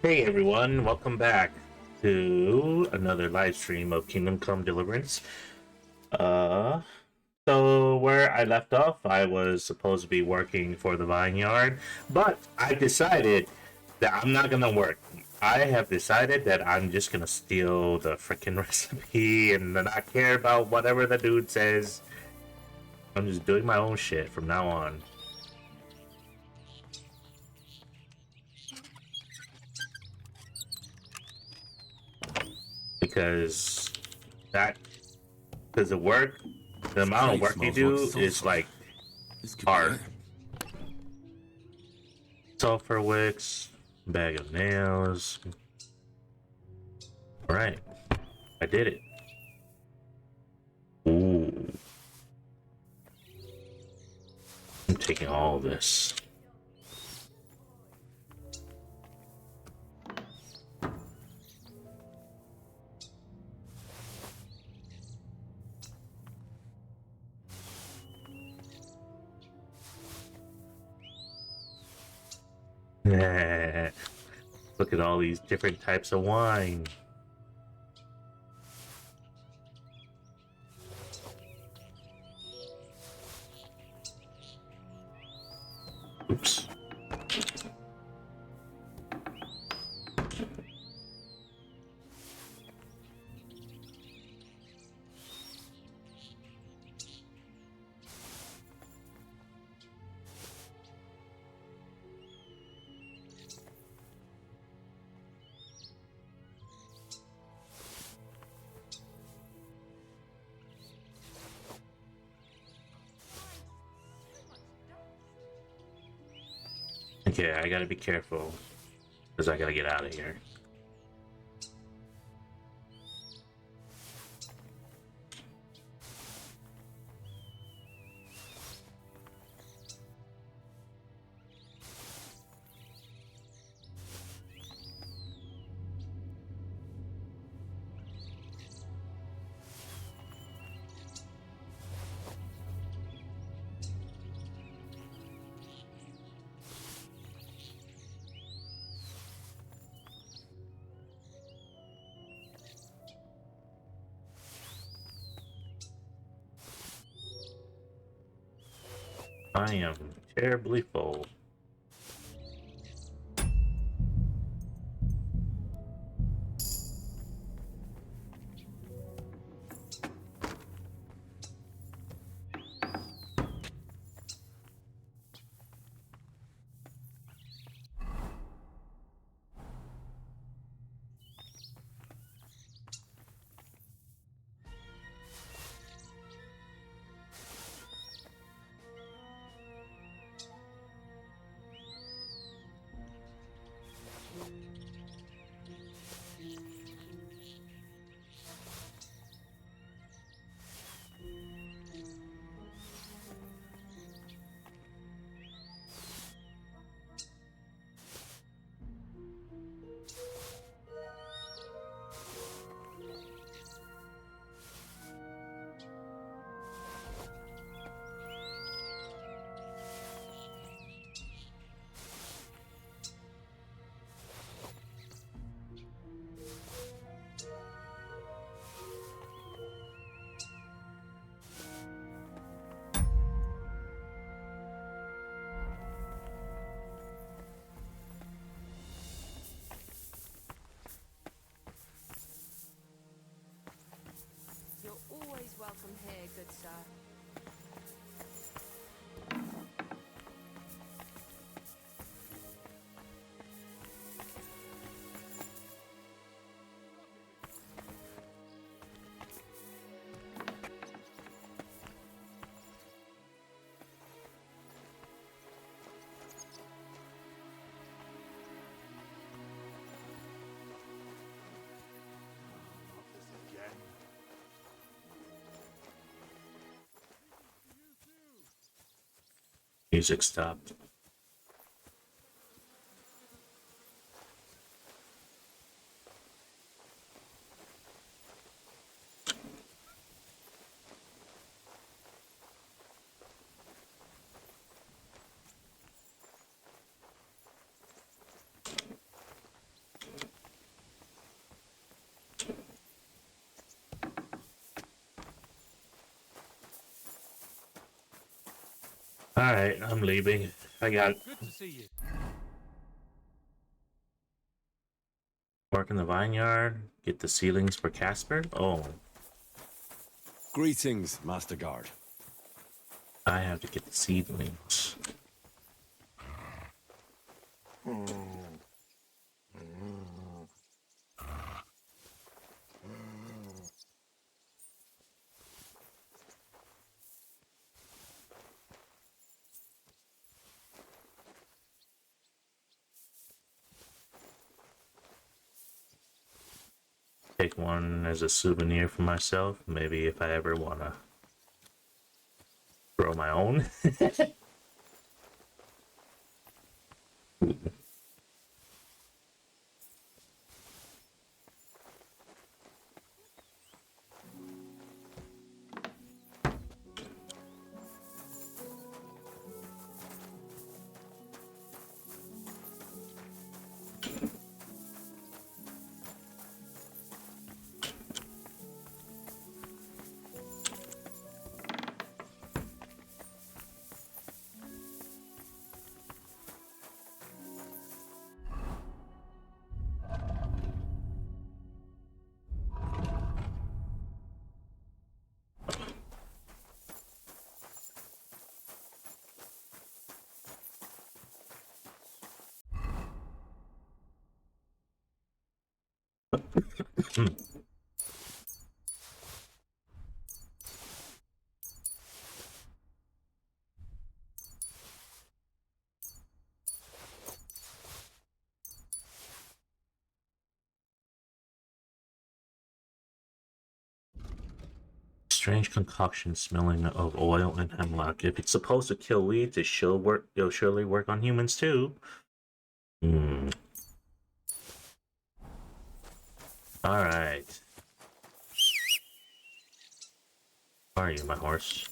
Hey everyone, welcome back to another live stream of Kingdom Come Deliverance. Uh, so where I left off, I was supposed to be working for the vineyard, but I decided that I'm not gonna work. I have decided that I'm just gonna steal the freaking recipe and not care about whatever the dude says. I'm just doing my own shit from now on. Because that, because the work, the This amount of cave work you smells like do is sulfur. like This could be art. it. Sulfur wicks, bag of nails. Alright, I did it. Ooh. I'm taking all this. Look at all these different types of wine. Oops. Okay, I gotta be careful because I gotta get out of here. I am terribly full. You're always welcome here, good sir. Music stopped. Alright, I'm leaving. I got Good to see you. work in the vineyard, get the ceilings for Casper. Oh, Greetings, Master Guard. I have to get the seedlings. Take one as a souvenir for myself. Maybe if I ever want to grow my own. Strange concoction smelling of oil and hemlock. If it's supposed to kill weeds, it'll surely work on humans too. Hmm. Alright. Where are you, my horse?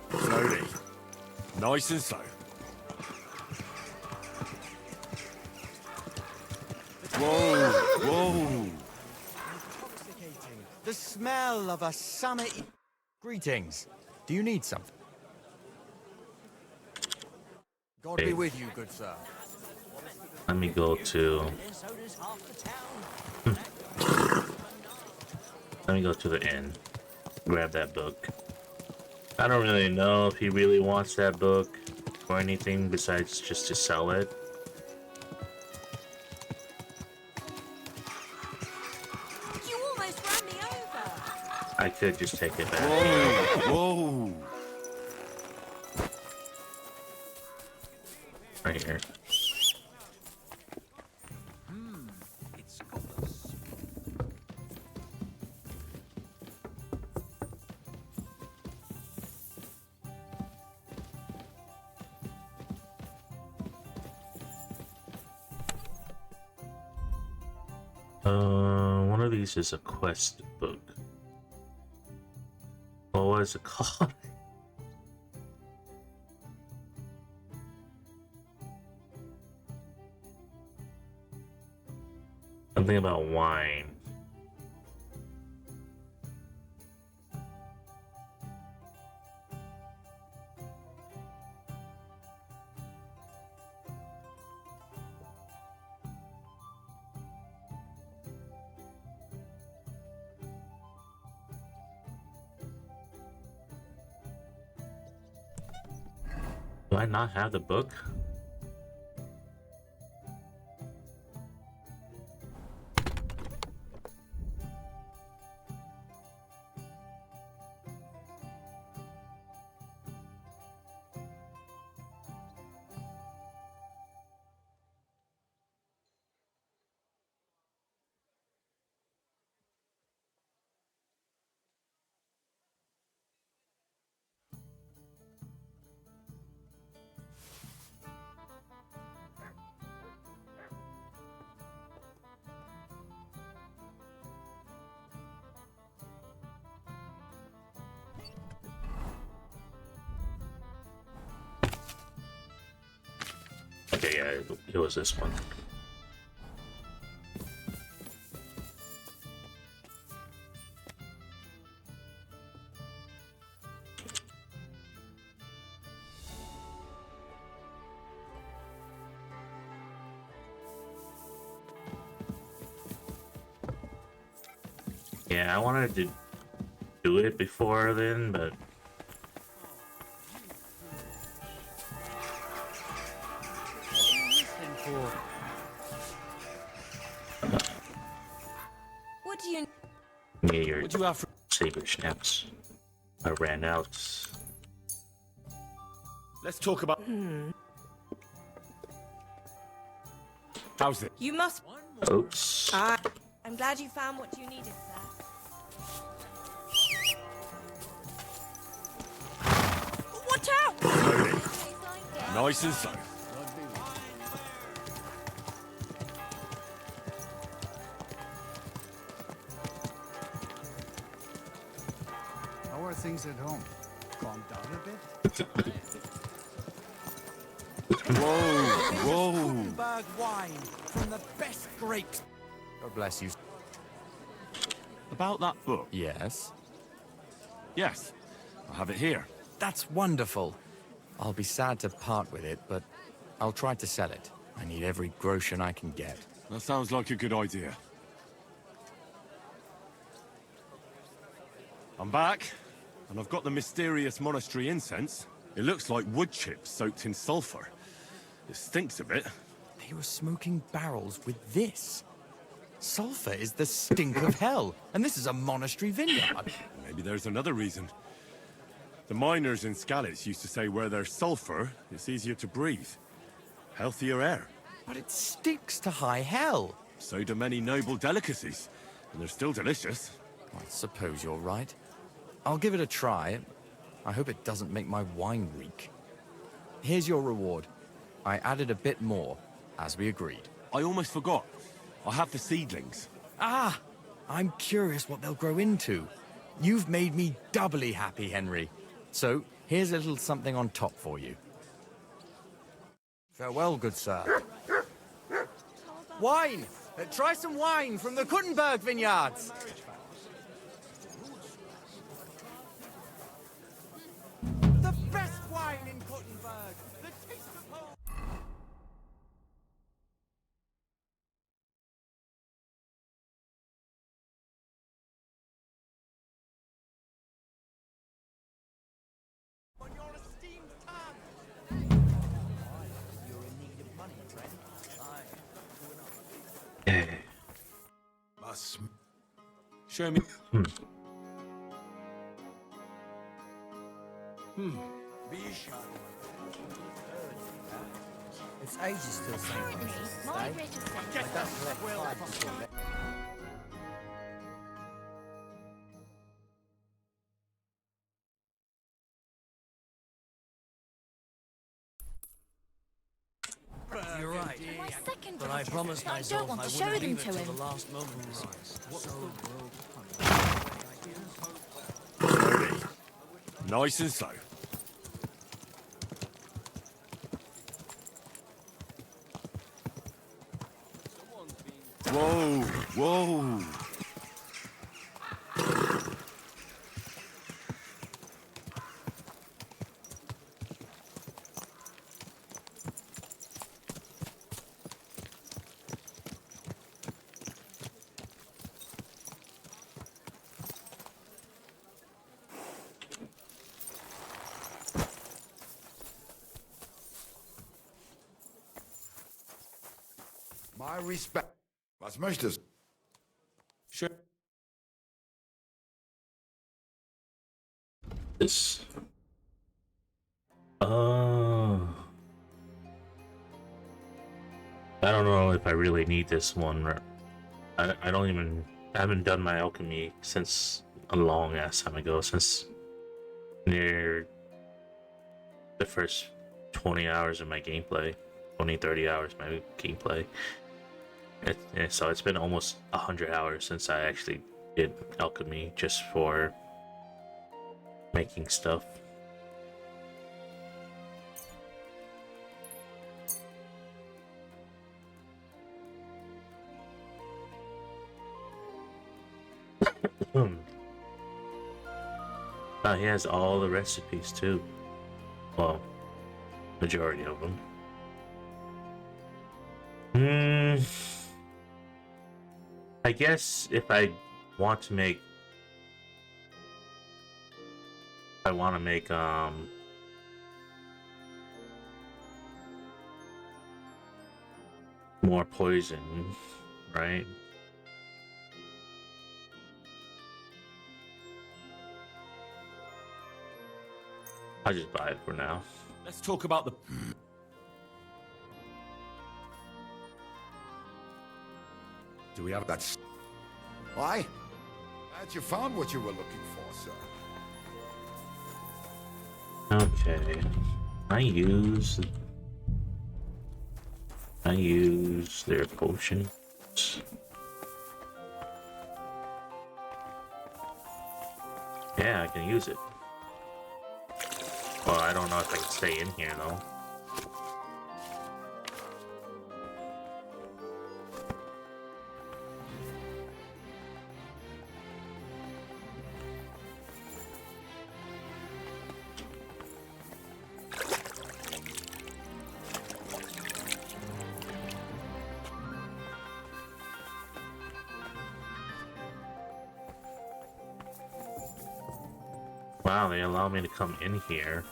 Slowly. Nice and slow. Whoa, whoa. Intoxicating. The smell of a summer. Greetings. Do you need something? God Hey. be with you, good sir. Let me go to. Let me go to the inn. Grab that book. I don't really know if he really wants that book or anything besides just to sell it. You almost ran me over. I could just take it back. Whoa. Right here. It's scholars. One of these is a quest book. What is it called? Something about wine. Do I not have the book? it was this one. Yeah, I wanted to do it before then, but What do you... yeah, your What do you have for... saber snaps. I ran out. Let's talk about... How's it? You must... Oops. I'm glad you found what you needed, sir. Watch out! Slowly. Nice and slow. How are things at home? Calm down a bit? Whoa! Kuttenberg wine from the best grapes. God bless you. About that book? Yes. Yes. I have it here. That's wonderful. I'll be sad to part with it, but I'll try to sell it. I need every groschen I can get. That sounds like a good idea. I'm back, and I've got the mysterious monastery incense. It looks like wood chips soaked in sulfur. It stinks a bit. They were smoking barrels with this. Sulfur is the stink of hell, and this is a monastery vineyard. Maybe there's another reason. The miners in Skalitz used to say where there's sulfur, it's easier to breathe. Healthier air. But it stinks to high hell. So do many noble delicacies, and they're still delicious. I suppose you're right. I'll give it a try. I hope it doesn't make my wine reek. Here's your reward. I added a bit more, as we agreed. I almost forgot. I have the seedlings. Ah! I'm curious what they'll grow into. You've made me doubly happy, Henry. So, here's a little something on top for you. Farewell, good sir. Wine! Try some wine from the Kuttenberg vineyards! The best wine in Kuttenberg! The taste of home! On your esteemed tongue! You're in need of money, friend. Show me. It's ages till Apparently, my rate of sentence... You're right. My second But I draft promised is that I myself don't want I to show wouldn't them leave to it till him. the last moment. Slowly. Nice and slow. Whoa! Whoa! My respect. Was möchtest? Sure. This. I don't know if I really need this one. I don't even. I haven't done my alchemy since a long ass time ago, since near the first 20 hours of my gameplay. 20-30 hours of my gameplay. So it's been almost 100 hours since I actually did alchemy just for making stuff. He has all the recipes too. Well, majority of them. I guess if I want to make, more poison, right? I'll just buy it for now. Let's talk about the... Do we have that? Why? Glad you found what you were looking for, sir. Okay. I use their potions. Yeah, I can use it. Well, I don't know if I can stay in here though. Wow, they allow me to come in here.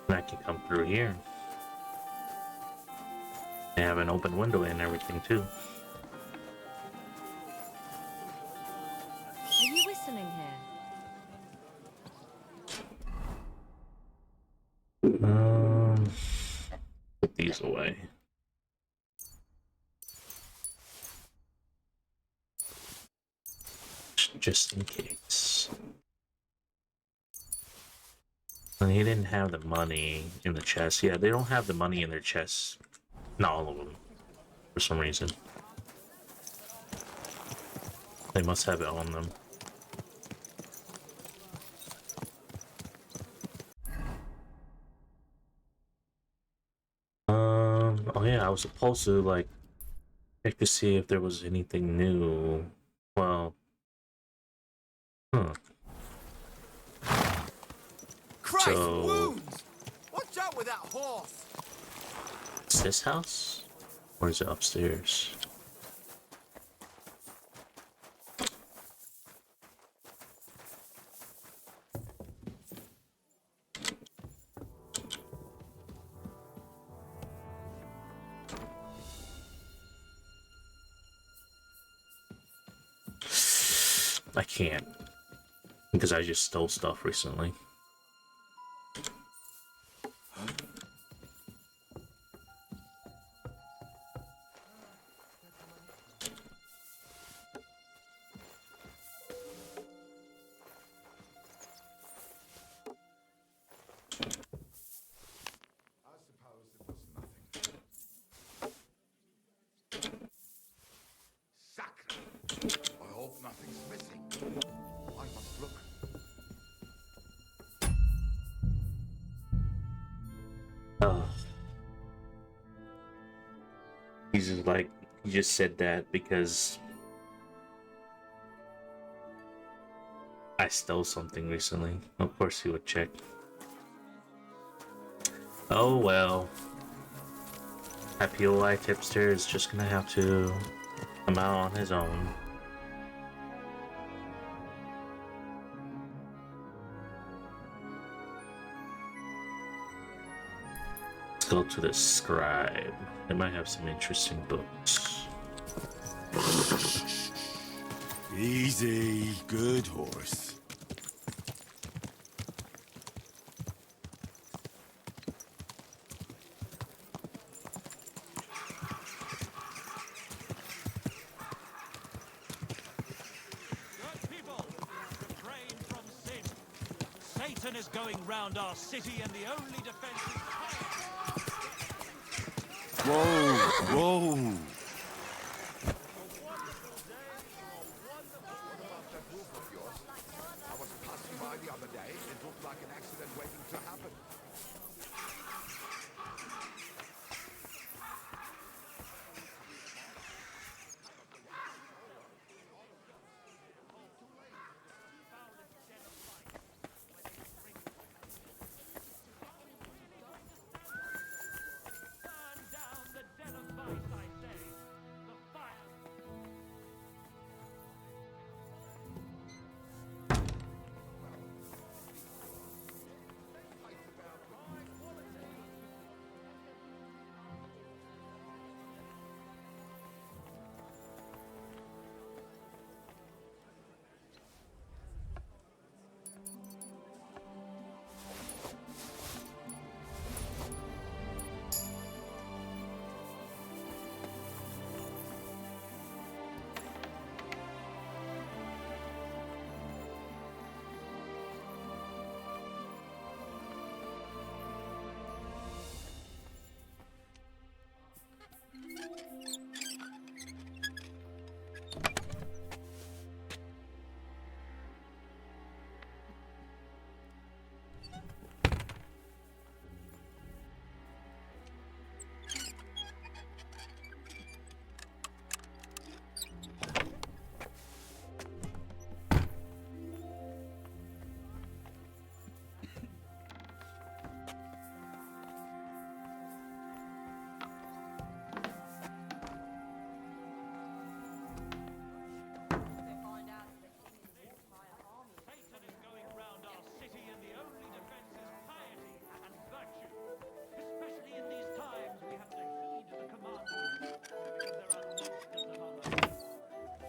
I can come through here. They have an open window and everything too. Are you whistling here? Put these away. Just in case. And he didn't have the money in the chest. Yeah, they don't have the money in their chests. Not all of them. For some reason. They must have it on them. Oh yeah, I was supposed to, like, check to see if there was anything new. Well... Huh. Christ, So... wounds! Watch out with that horse! Is this house? Or is it upstairs? I can't. Because I just stole stuff recently. I hope nothing's missing. I must look. Oh. He's just like, he just said that because I stole something recently. Of course he would check. Oh well. Happy Oi Tipster is just gonna have to come out on his own. Let's go to the scribe. They might have some interesting books. Easy, good horse. Satan is going round our city, and the only defense is Whoa! I was passing by the other day. It looked like an accident waiting to happen. burn down the den of vice, I say. The fire. Satan is going round our city, and the only defense is piety and virtue. Especially in these times, we have to heed the commandments, because there are monsters among us.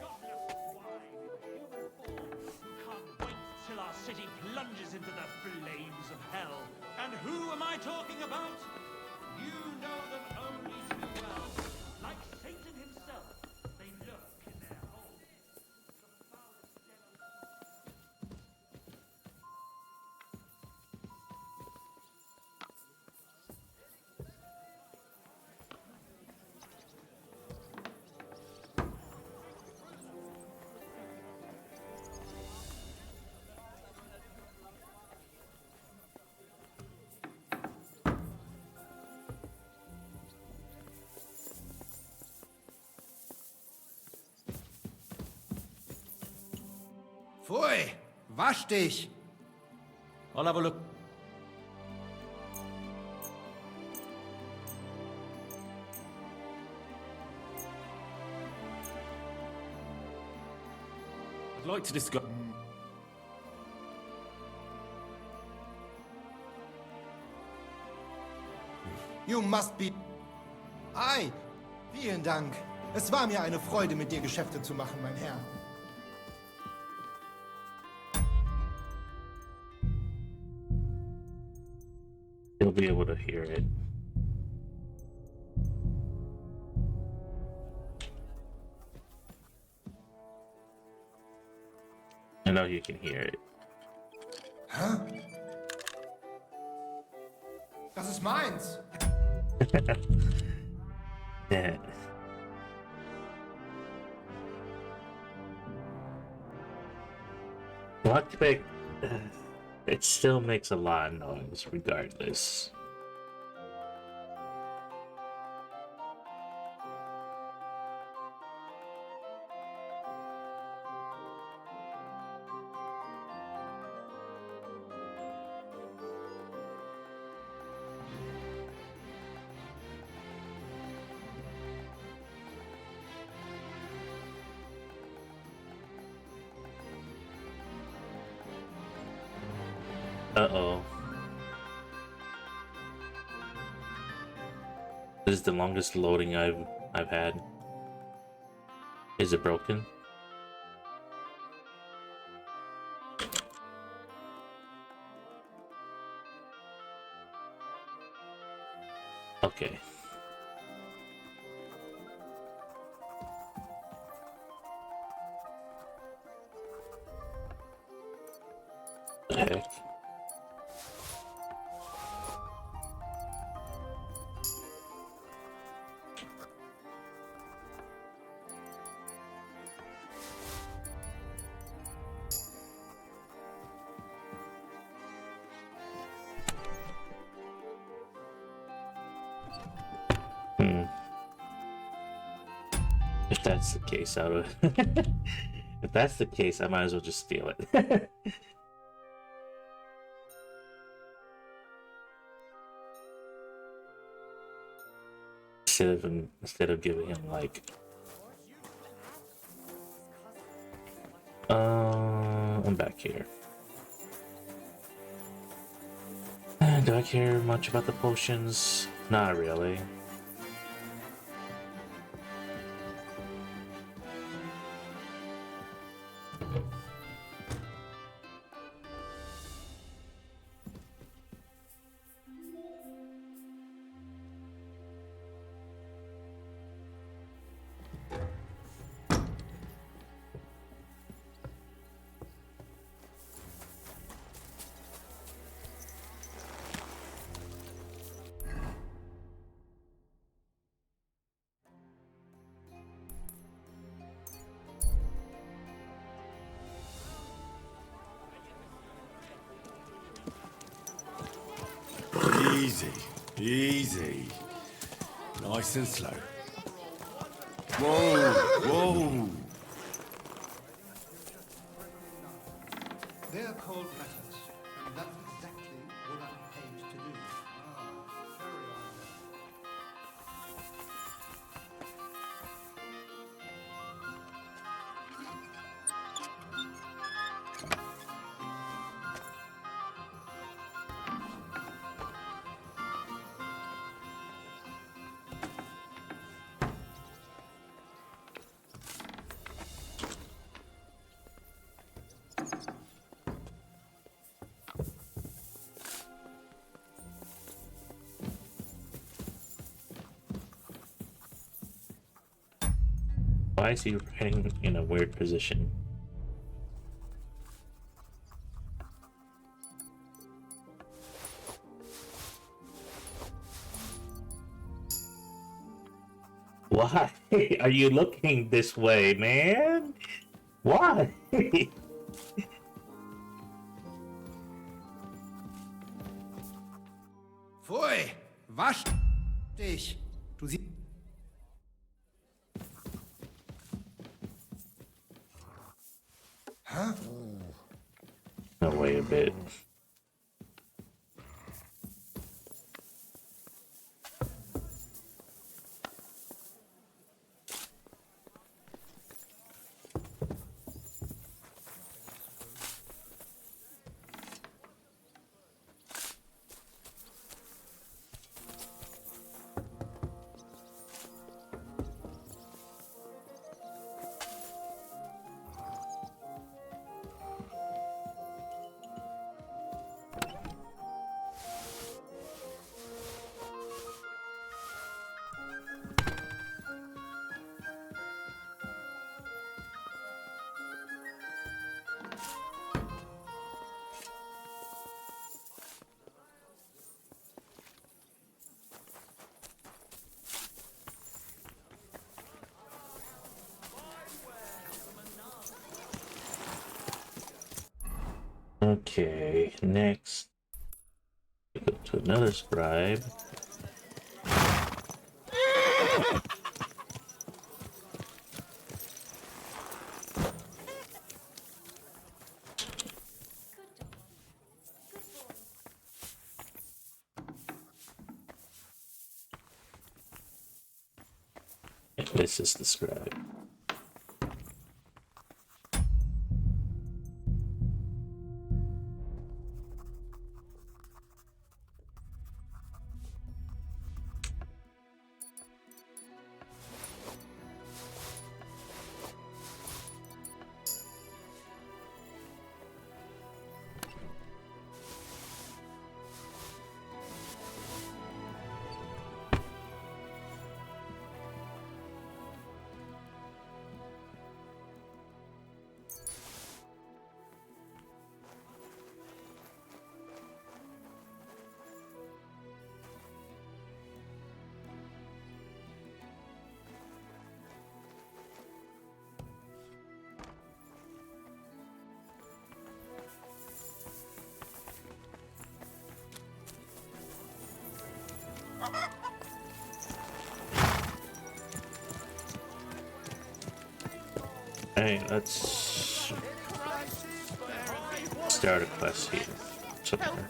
Godless swine in human form who can't wait till our city plunges into the flames of hell. And who am I talking about? You know them only too well. Like Satan himself, they lurk in their holes. The foulest devils. Pfui, wasch dich! I'll have a look. I'd like to discuss. You must be... Ei, vielen Dank. Es war mir eine Freude, mit dir Geschäfte zu machen, mein Herr. You'll be able to hear it. I know you can hear it. Hä? Das ist meins. Yeah. Lockpick, it still makes a lot of noise regardless. Uh-oh. This is the longest loading I've had. Is it broken? Okay. The heck? Hmm. If that's the case, I would. If that's the case, I might as well just steal it. Instead of giving him like I'm back here. Do I care much about the potions? Not really. Easy, easy. Nice and slow. Whoa, whoa. They're cold matters, and that's exactly what I'm paid to do. Very honorable. Why is he running in a weird position? Why are you looking this way, man? Why? Pfui, wasch dich. Du siehst. Huh? No, wait a bit. Okay, next we go to another scribe. And this is the scribe. Alright, let's start a quest here. Somewhere.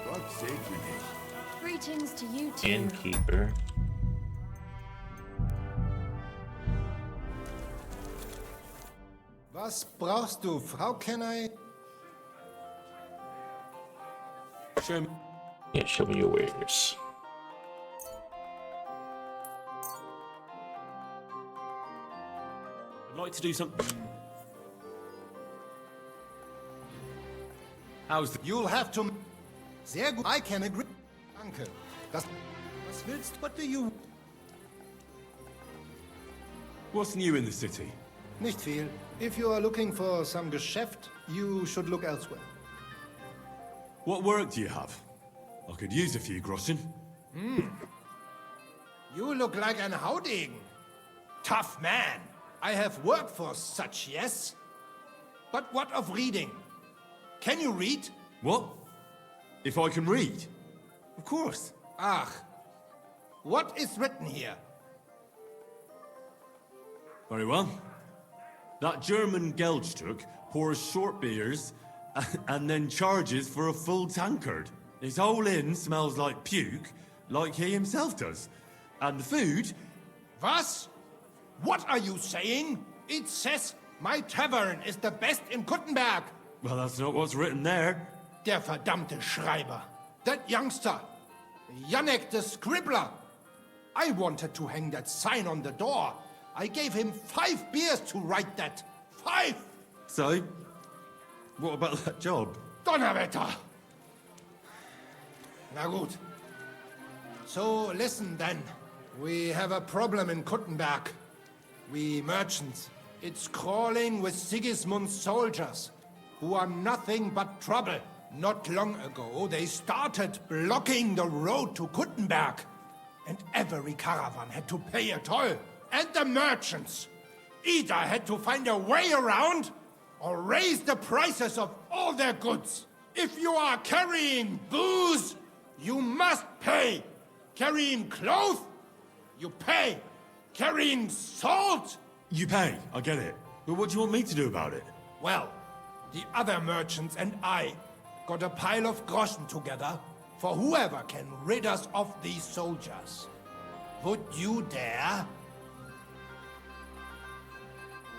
Gott segne dich. Greetings to you too. Innkeeper. Was brauchst du? How can I... Show me. Yeah, show me your wares. I'd like to do something. How's the... You'll have to... Sehr gut. I can agree. Danke. Was willst du? What do you... What's new in the city? Nicht viel. If you are looking for some Geschäft, you should look elsewhere. What work do you have? I could use a few groschen. You look like an Haudegen. Tough man. I have work for such, yes? But what of reading? Can you read? What? If I can read? Of course. Ach. What is written here? Very well. That German Geldstück pours short beers and then charges for a full tankard. His whole inn smells like puke, like he himself does. And the food... Was? What are you saying? It says my tavern is the best in Kuttenberg. Well, that's not what's written there. Der verdammte Schreiber. That youngster. Janek the scribbler. I wanted to hang that sign on the door. I gave him 5 beers to write that. 5! So, what about that job? Donnerwetter! Na gut. So, listen then. We have a problem in Kuttenberg. We merchants. It's crawling with Sigismund's soldiers, who are nothing but trouble. Not long ago, they started blocking the road to Kuttenberg. And every caravan had to pay a toll. And the merchants. Either had to find a way around, or raise the prices of all their goods. If you are carrying booze, you must pay. Carrying clothes, you pay. Carrying salt? You pay, I get it. But what do you want me to do about it? Well, the other merchants and I got a pile of groschen together for whoever can rid us of these soldiers. Would you dare?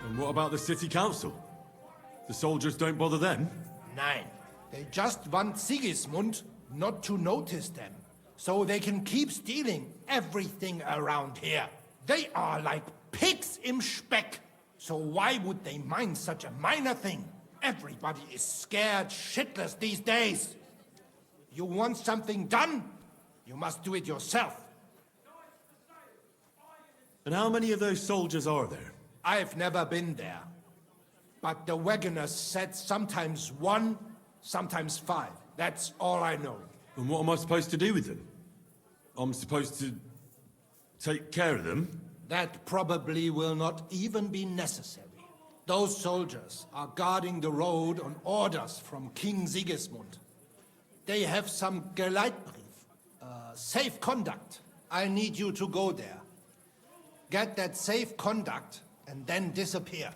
And what about the city council? The soldiers don't bother them? Nein. They just want Sigismund not to notice them, so they can keep stealing everything around here. They are like pigs im Speck. So why would they mind such a minor thing? Everybody is scared shitless these days. You want something done? You must do it yourself. And how many of those soldiers are there? I've never been there. But the wagoners said sometimes 1, sometimes 5. That's all I know. And what am I supposed to do with them? I'm supposed to take care of them? That probably will not even be necessary. Those soldiers are guarding the road on orders from King Sigismund. They have some Geleitbrief, safe conduct. I need you to go there. Get that safe conduct and then disappear.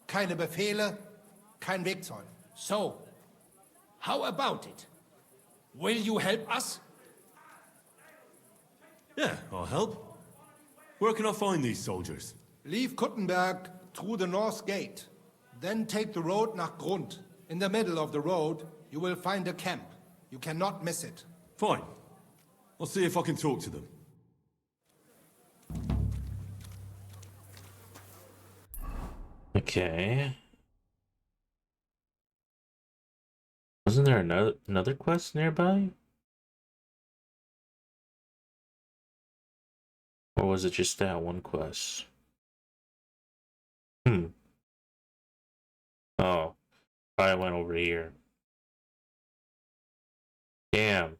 Keine Befehle, kein Wegzoll. So, how about it? Will you help us? Yeah, I'll help. Where can I find these soldiers? Leave Kuttenberg through the north gate. Then take the road nach Grund. In the middle of the road, you will find a camp. You cannot miss it. Fine. I'll see if I can talk to them. Okay. Wasn't there another quest nearby? Or was it just that one quest? Oh, I went over here. Damn.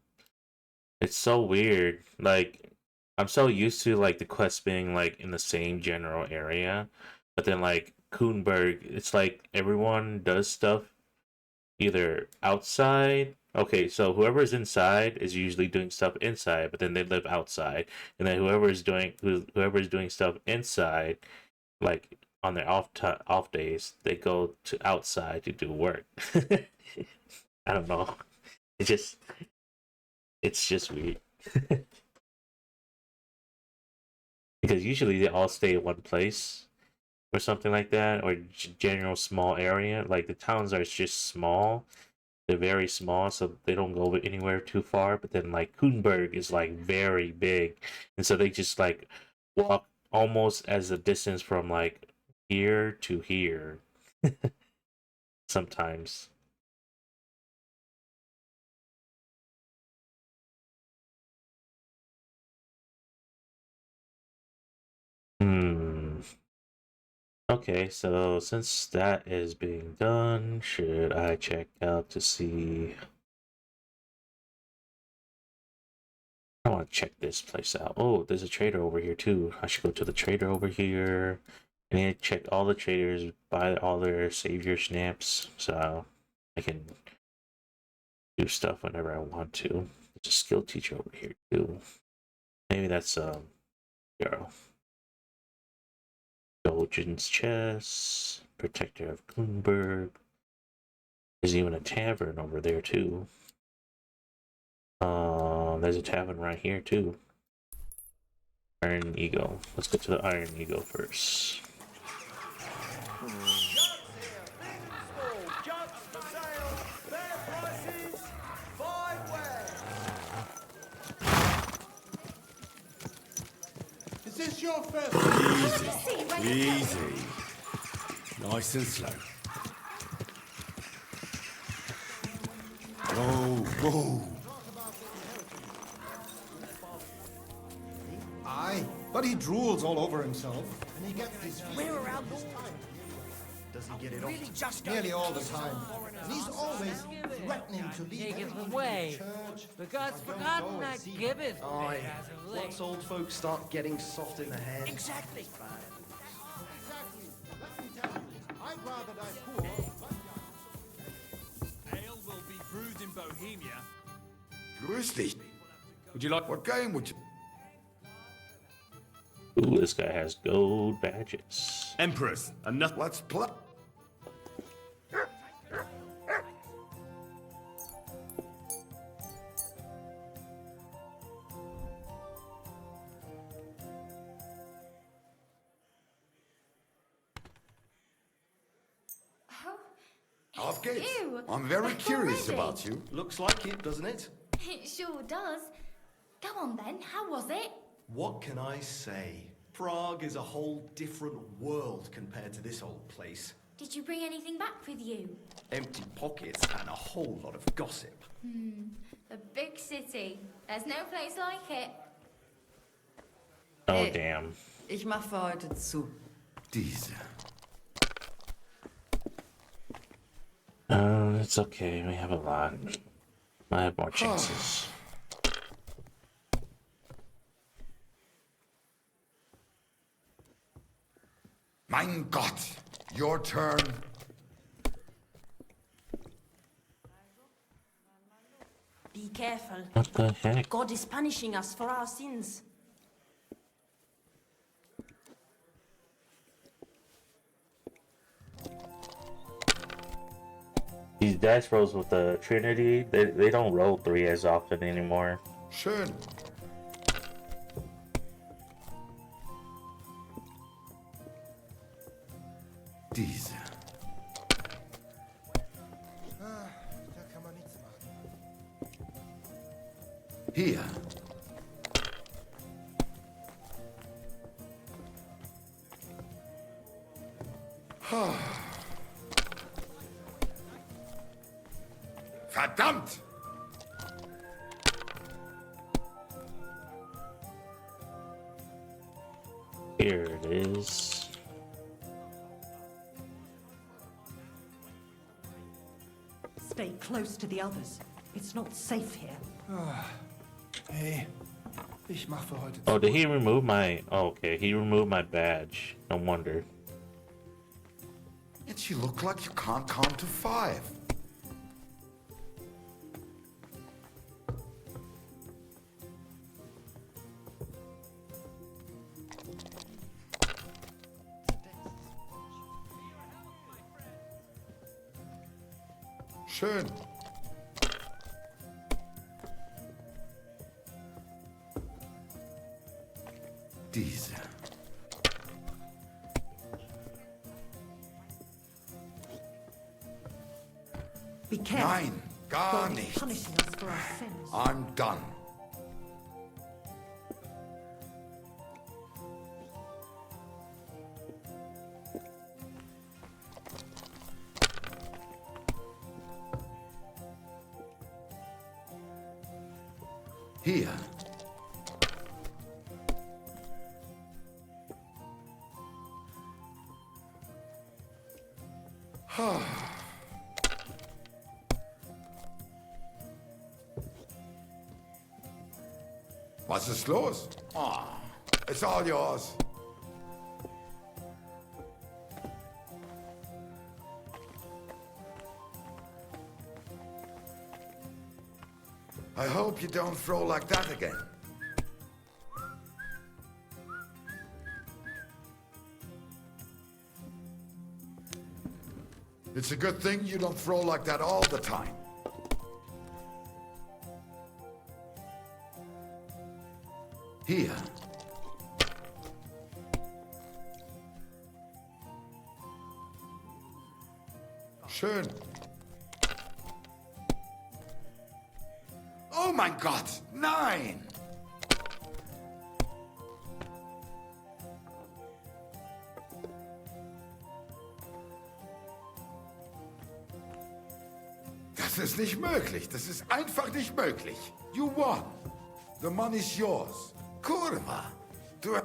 It's so weird. Like, I'm so used to, like, the quests being, like, in the same general area. But then, like, Kuenberg, it's like everyone does stuff either outside. Okay, so whoever's inside is usually doing stuff inside, but then they live outside, and then whoever's doing stuff inside, like on their off days, they go to outside to do work. I don't know. It just it's just weird. Because usually they all stay in one place or something like that, or general small area. Like the towns are just small, they're very small, so they don't go anywhere too far. But then like Kuenberg is like very big, and so they just like walk almost as a distance from like here to here sometimes. Hmm. Okay, so since that is being done, should I check out to see? I want to check this place out. Oh, there's a trader over here too. I should go to the trader over here. I need to check all the traders, buy all their savior snaps, so I can do stuff whenever I want to. There's a skill teacher over here too. Maybe that's girl. Dolgen's chest, protector of Kuenberg. There's even a tavern over there too. There's a tavern right here too. Iron Eagle. Let's go to the Iron Eagle first. Is this your first? Easy. Nice and slow. Whoa, whoa. Aye, but he drools all over himself, and he gets his We're around all time. Does he get it really off? just nearly all the time. And he's always threatening to leave Take it everything away. to the church. For God's forgotten that giveth. Aye. as of late. Once old folks start getting soft in the head. Exactly. Exactly. Let me tell you, I'd rather die poor. Ale will be brewed in Bohemia. Grüß dich. Would you like... What game would you... Ooh, this guy has gold badges. Empress, and nothing. Let's play... Off gates. Ew, I'm very back curious already? about you. Looks like it, doesn't it? It sure does. Go on then, how was it? What can I say? Prague is a whole different world compared to this old place. Did you bring anything back with you? Empty pockets and a whole lot of gossip. A big city. There's no place like it. Oh, damn. Ich mach für heute zu. Diese. It's okay. We have a lot. I have more chances. Mein Gott. Your turn. Be careful. What the heck? God is punishing us for our sins. These dice rolls with the Trinity, they don't roll 3 as often anymore. Schön. Diese. Da kann man nichts machen. Hier. Verdammt! Here it is. Stay close to the others. It's not safe here. Hey, ich mach für heute Oh, did he remove my... Oh, okay, he removed my badge. No wonder. Yet you look like you can't count to 5. Schön. Diese. Be careful. Nein, gar God is nicht. punishing us for our sins. I'm done. Hier. Was ist los? Oh, it's all yours. I hope you don't throw like that again. It's a good thing you don't throw like that all the time. Hier. Schön. Oh mein Gott, nein! Das ist nicht möglich. Das ist einfach nicht möglich. You won. The money's yours. Kurva. Du...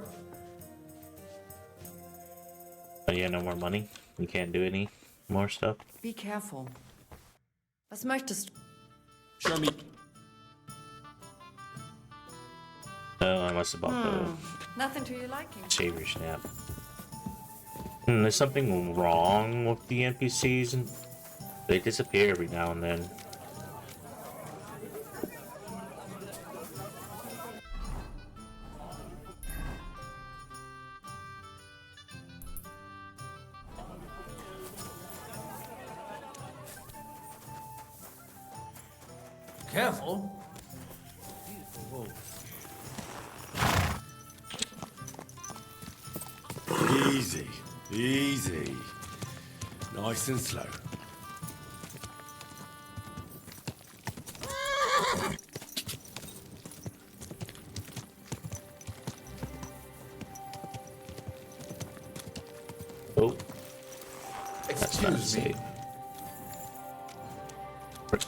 Oh yeah, no more money. You can't do any more stuff. Be careful. Was möchtest du? Show me. Oh, I must have bought Nothing to your liking. the shaver snap. There's something wrong with the NPCs, and they disappear every now and then. Careful. Easy, easy. Nice and slow. Oh, Excuse me. Frick.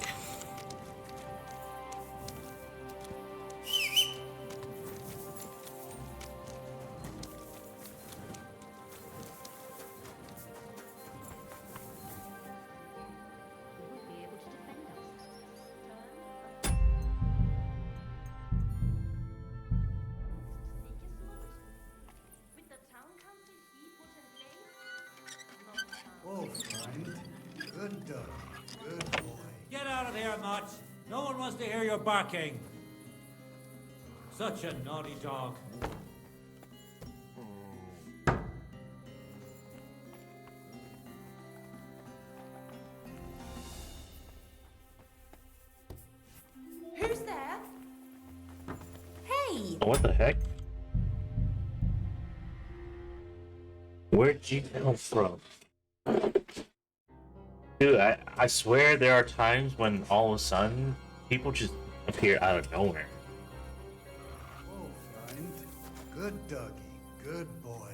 Oh, friend. Good dog. Good boy. Get out of here, Mutt. No one wants to hear your barking. Such a naughty dog. Who's there? Hey! Oh, what the heck? Where'd you come from? Dude, I swear there are times when all of a sudden people just appear out of nowhere. Oh, friend. Good doggy. Good boy.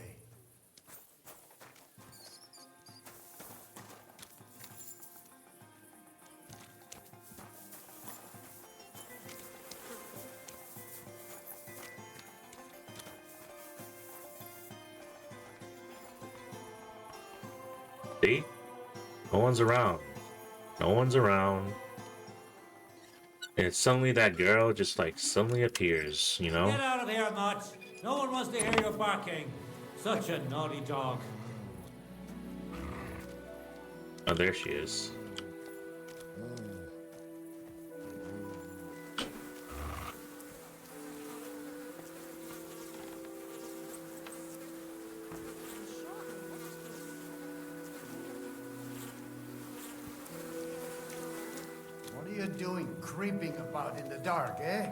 See? No one's around. No one's around. And suddenly that girl just like suddenly appears, you know? Get out of here, Mutt. No one wants to hear your barking. Such a naughty dog. Oh, there she is. doing creeping about in the dark, eh?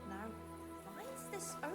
Now, why is this open?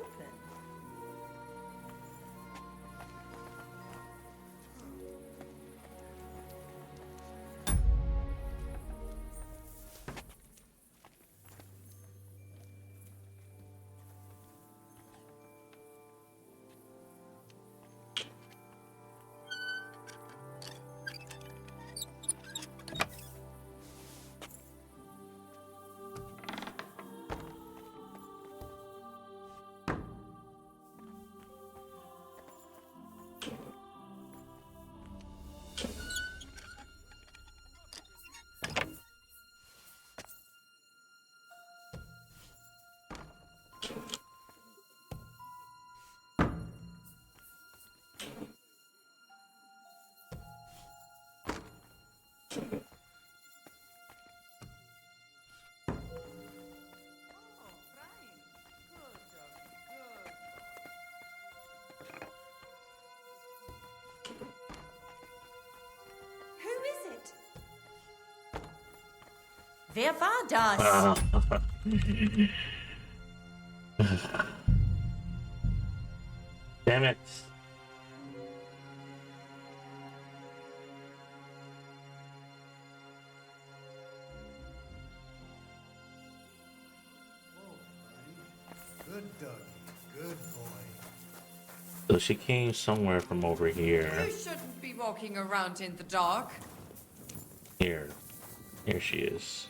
Who is it? Wer war das? Damn it. Good doggy. Good boy. So she came somewhere from over here. You shouldn't be walking around in the dark. Here. Here she is.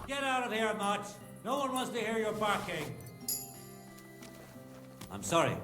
Get out of here, Mutt. No one wants to hear your barking. I'm sorry.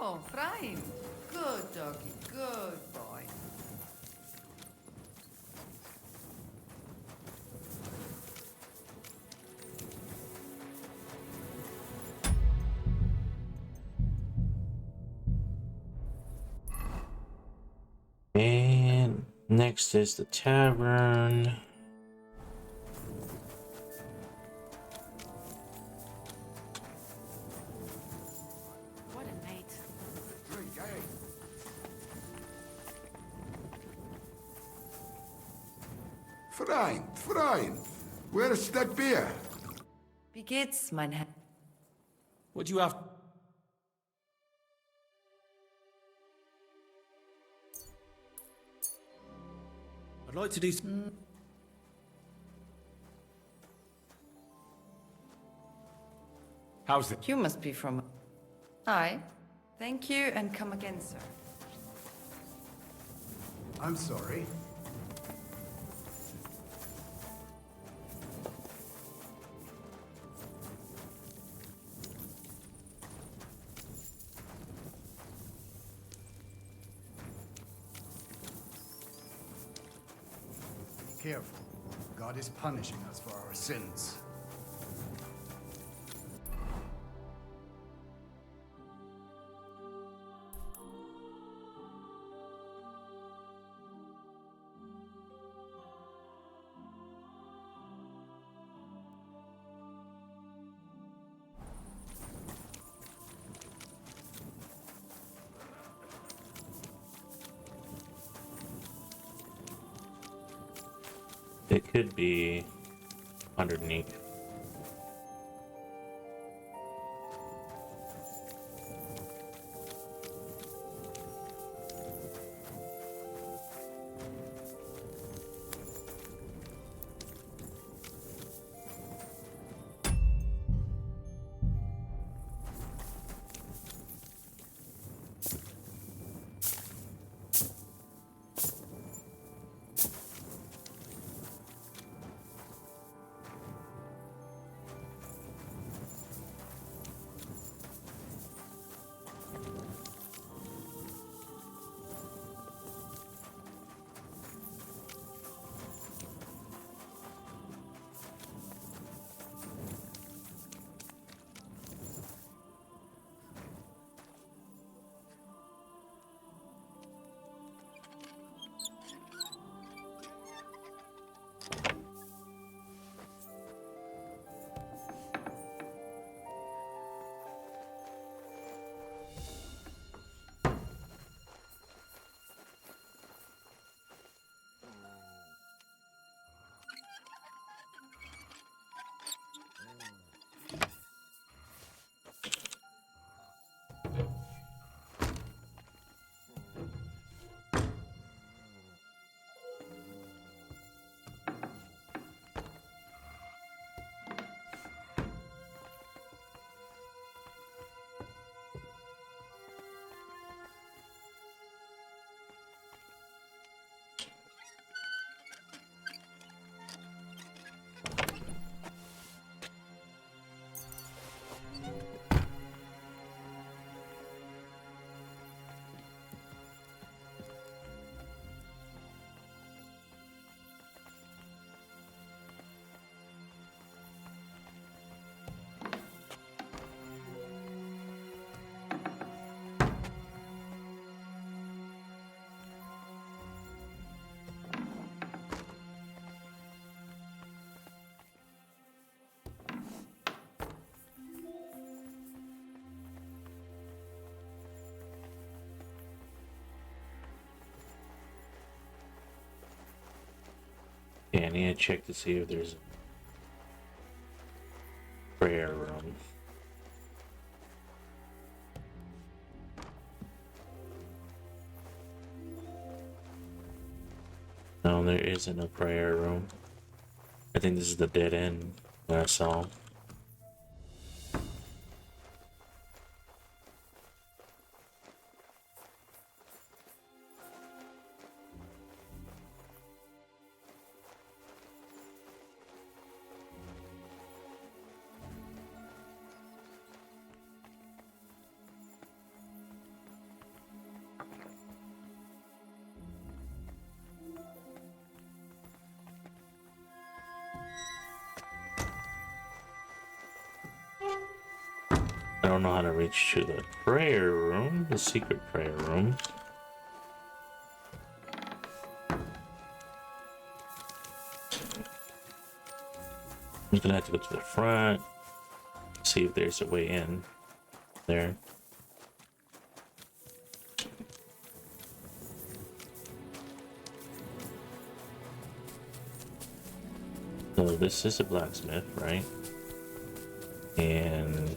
Oh, fine. Good doggy, good boy. And next is the tavern. What a night. Drink, eh? Freund, where's that beer? Wie geht's, mein Herr? What do you have? I'd like to do. How's it? You must be from... Hi. Thank you, and come again, sir. I'm sorry. careful. God is punishing us for our sins. It could be underneath. Yeah, I need to check to see if there's a prayer room. No, there isn't a prayer room. I think this is the dead end that I saw. I don't know how to reach to the prayer room, the secret prayer room. I'm gonna have to go to the front, see if there's a way in there. So this is a blacksmith, right? And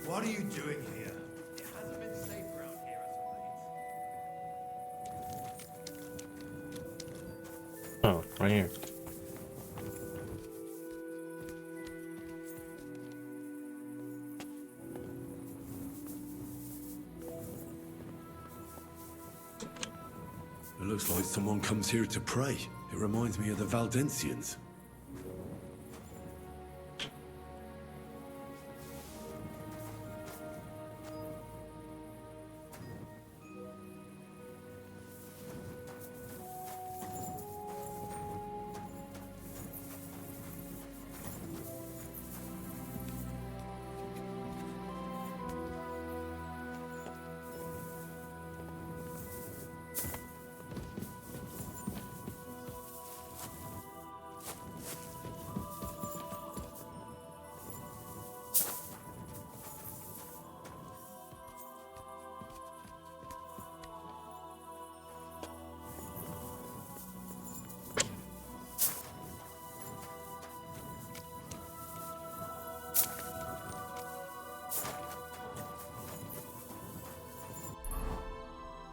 What are you doing here? It hasn't been safe around here as of late. oh, right here. It looks like someone comes here to pray. It reminds me of the Valdensians.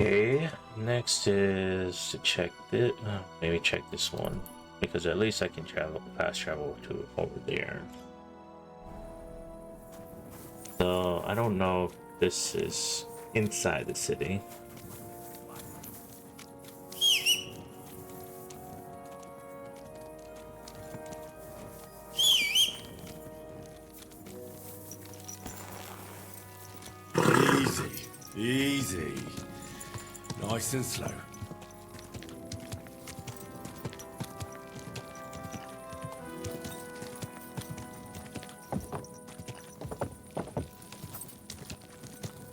Okay, next is to check this. Maybe check this one because at least I can fast travel to over there. So I don't know if this is inside the city. Easy, easy. Nice and slow.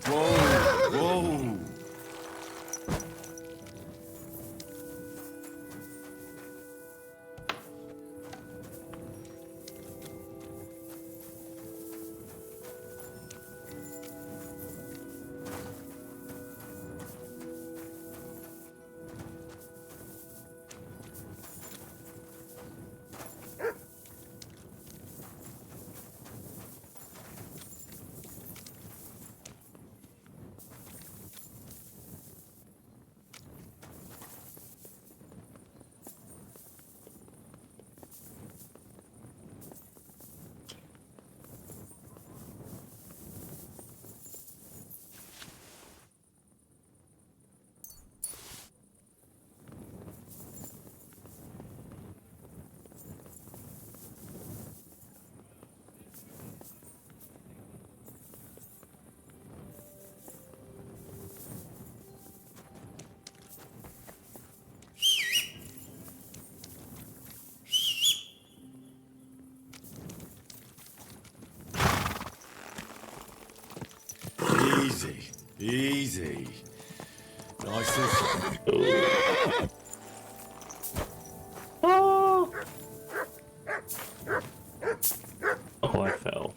Whoa, whoa. Easy, easy. Nice and slow. Oh! Oh, I fell.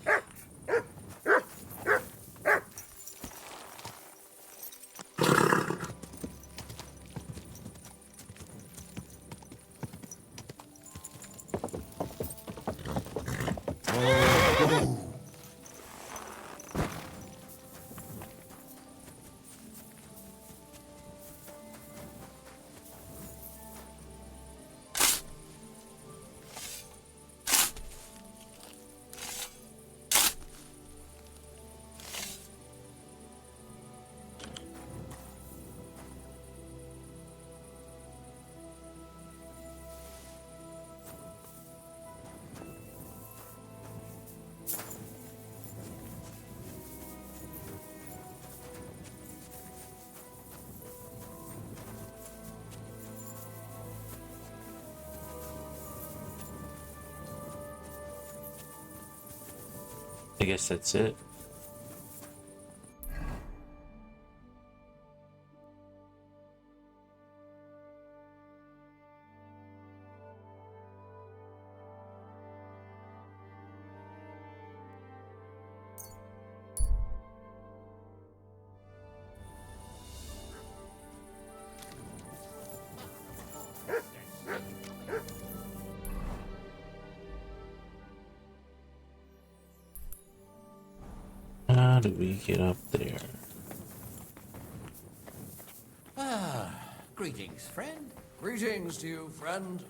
I guess that's it. How do we get up there? Ah, greetings, friend. Greetings to you, friend.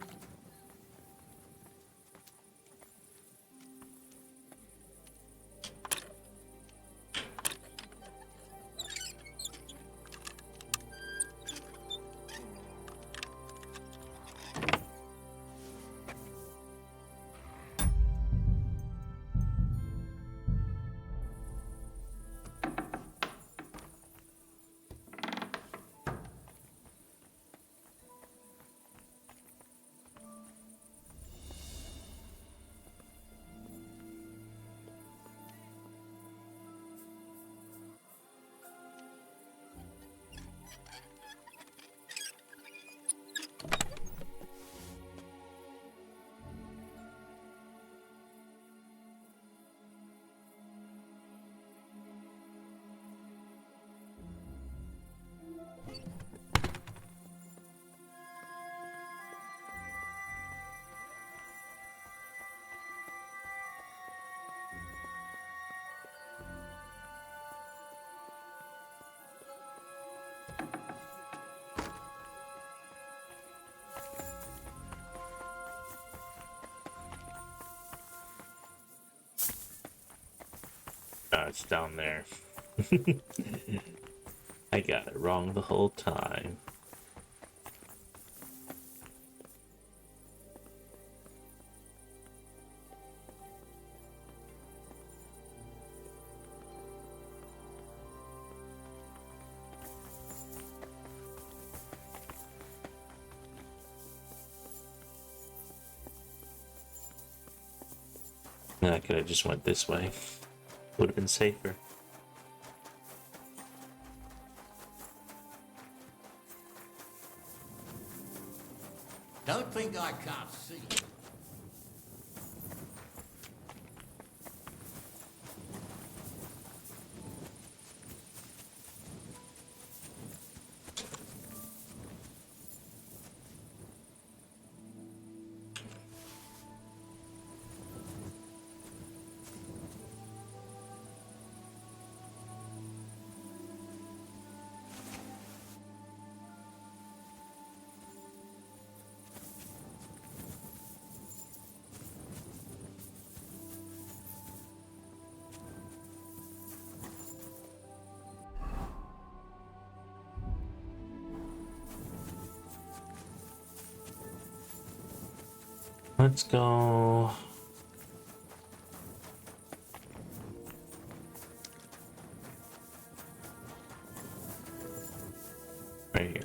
It's down there. I got it wrong the whole time. I could have just went this way. Would have been safer. Don't think I can't see you. Let's go. Right here.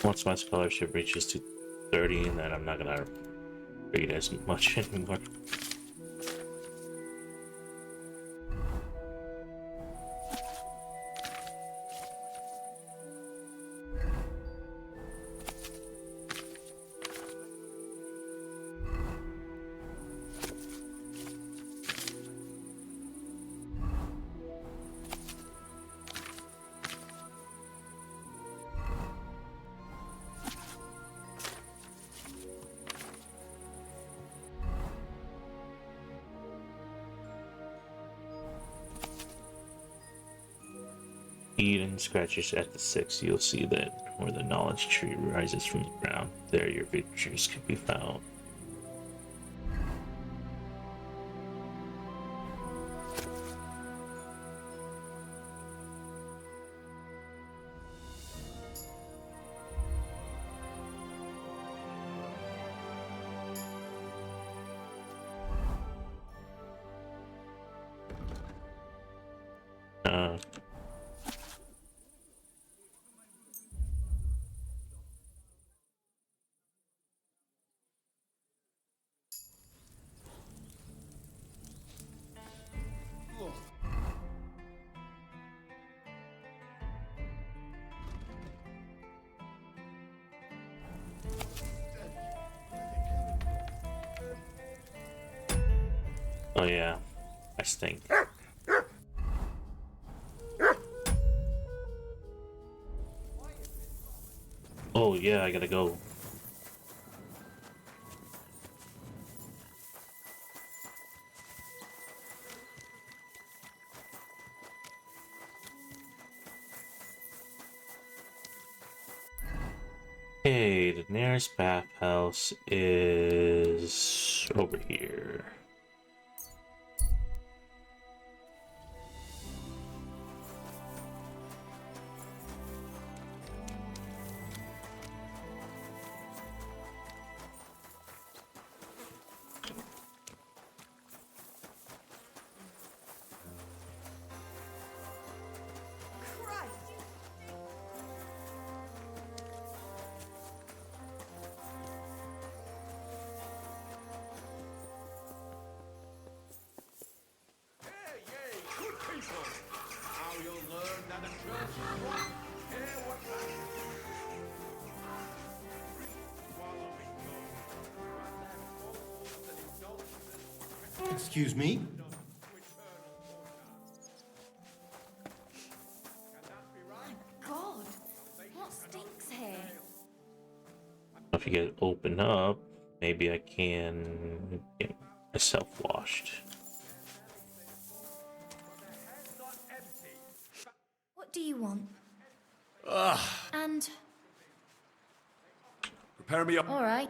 Once my scholarship reaches to 30, and then I'm not gonna read as much anymore. Eat and scratches at the 6, you'll see that where the knowledge tree rises from the ground, there your victories can be found. Uh, oh yeah, I stink. Oh yeah, I gotta go. Okay, the nearest bathhouse is over here. Excuse me? if you get open up, maybe I can get myself washed. What do you want? Ah, And prepare me up. all right,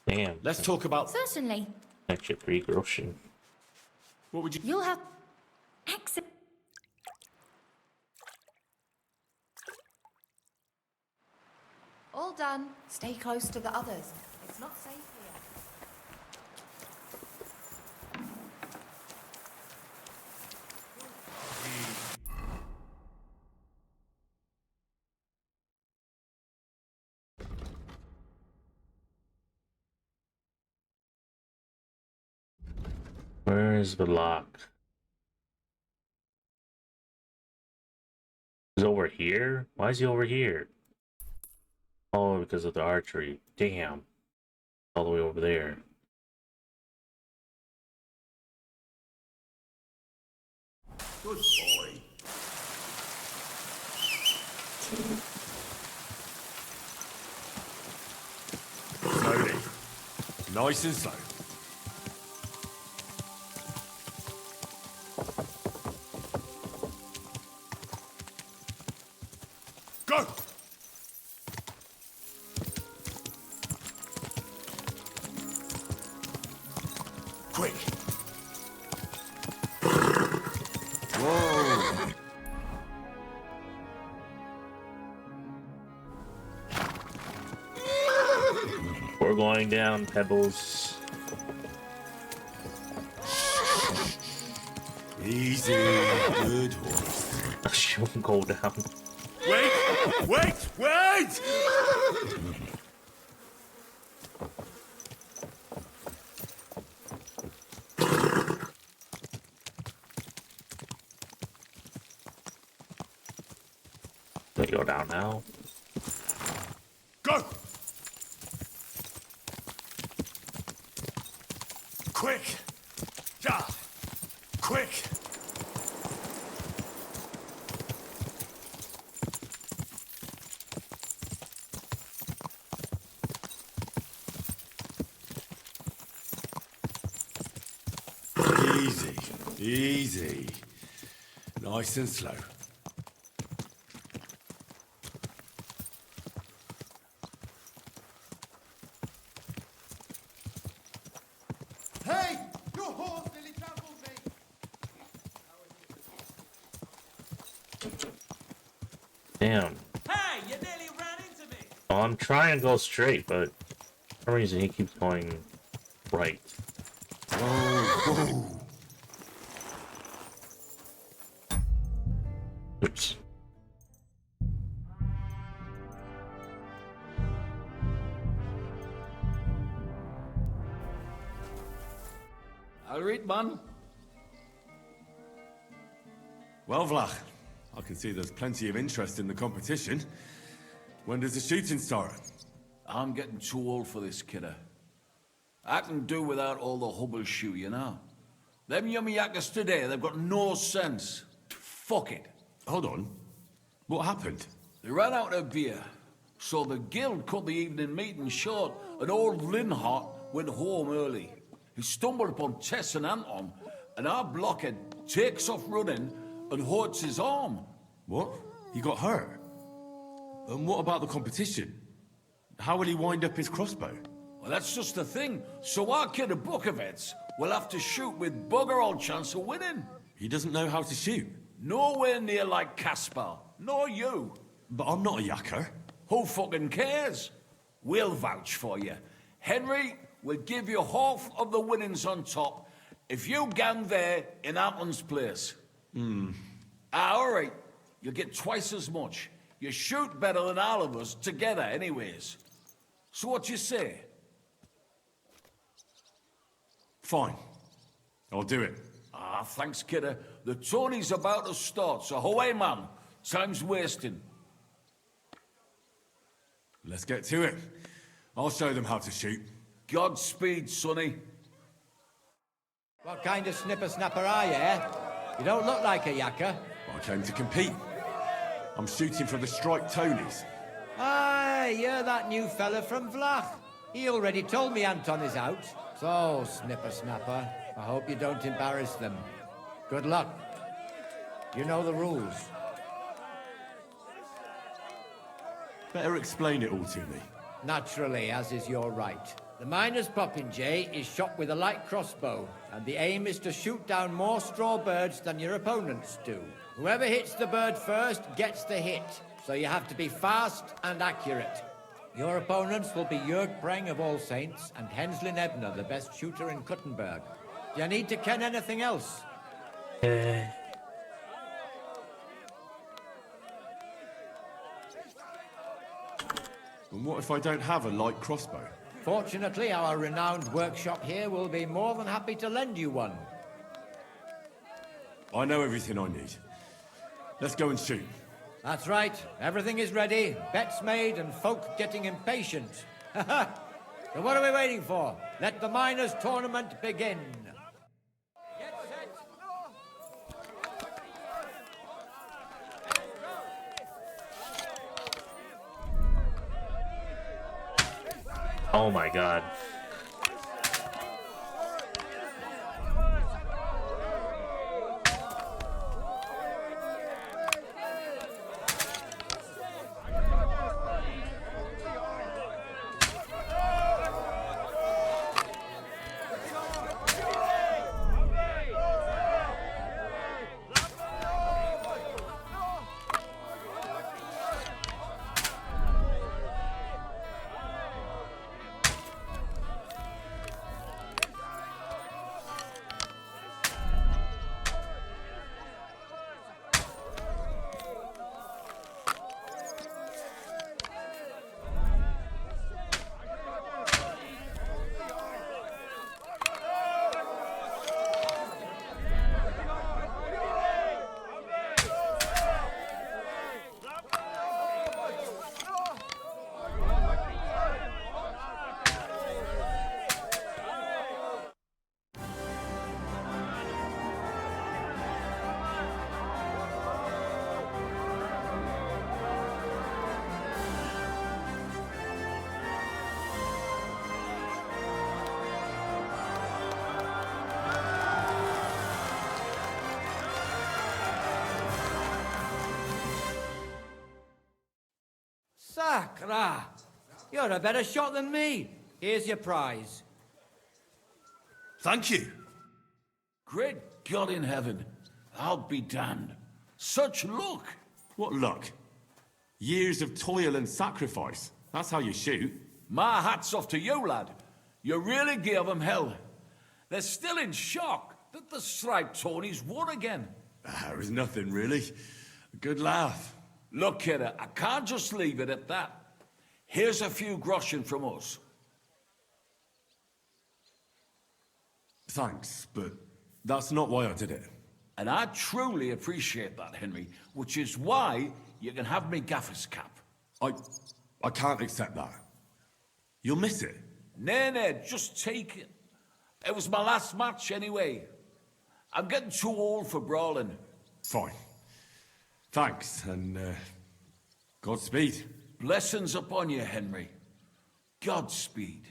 Damn. Let's talk about. certainly. Extra free grocery. What would you? You'll have exit. All done. Stay close to the others. It's not safe here. Where is the lock? He's over here? Why is he over here? Oh, because of the archery. Damn. All the way over there. Good boy. Slowly. Nice and slow. Go! Quick! Whoa! We're going down, Pebbles. Easy, good horse. She won't go down. Wait! Wait! Wait! They go down now. Go! Quick! Yeah! Quick! Easy, easy. Nice and slow. Hey! You horse nearly trampled me! Damn. Hey, you nearly ran into me! Well, I'm trying to go straight, but for some reason he keeps going right. Whoa! Oops. I'll read, man. Well, Vlach, I can see there's plenty of interest in the competition. When does the shooting start? I'm getting too old for this, kidder. I can do without all the hubble shoe, you know. Them yummy yakkers today, they've got no sense. Fuck it. Hold on. What happened? They ran out of beer, so the guild cut the evening meeting short, and old Linhart went home early. He stumbled upon Tess and Anton, and our blockhead takes off running and hurts his arm. What? He got hurt? And what about the competition? How will he wind up his crossbow? Well, that's just the thing. So our kid of Bukovets will have to shoot with bugger all chance of winning. He doesn't know how to shoot. Nowhere near like Caspar. Nor you. But I'm not a yakker. Who fucking cares? We'll vouch for you. Henry will give you half of the winnings on top if you gang there in Anton's place. All right. You'll get twice as much. You shoot better than all of us together anyways. So what you say? Fine. I'll do it. Ah, thanks, kidder. The tourney's about to start, so away, man. Time's wasting. Let's get to it. I'll show them how to shoot. Godspeed, sonny. What kind of snipper-snapper are you, eh? You don't look like a yakker. I came to compete. I'm shooting for the Strike Tonys. Aye, Hey, you're that new fella from Vlach. He already told me Anton is out. So, snipper snapper, I hope you don't embarrass them. Good luck. You know the rules. Better explain it all to me. Naturally, as is your right. The miner's popinjay is shot with a light crossbow, and the aim is to shoot down more straw birds than your opponents do. Whoever hits the bird first gets the hit, so you have to be fast and accurate. Your opponents will be Jörg Breng of All Saints and Henslin Ebner, the best shooter in Kuttenberg. Do you need to ken anything else? And what if I don't have a light crossbow? Fortunately, our renowned workshop here will be more than happy to lend you one. I know everything I need. Let's go and shoot. That's right. Everything is ready, bets made, and folk getting impatient. So what are we waiting for? Let the miners' tournament begin. Oh my god. Sacra! You're a better shot than me. Here's your prize. Thank you. Great God in heaven, I'll be damned. Such luck! What luck? Years of toil and sacrifice. That's how you shoot. My hat's off to you, lad. You really gave them hell. They're still in shock that the striped Tony's won again. There was nothing, really. A good laugh. Look, kidder, I can't just leave it at that. Here's a few groschen from us. Thanks, but that's not why I did it. And I truly appreciate that, Henry, which is why you can have me gaffer's cap. I can't accept that. You'll miss it. Nay, just take it. It was my last match anyway. I'm getting too old for brawling. Fine. Thanks, and Godspeed. Blessings upon you, Henry. Godspeed.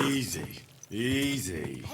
Easy. Easy.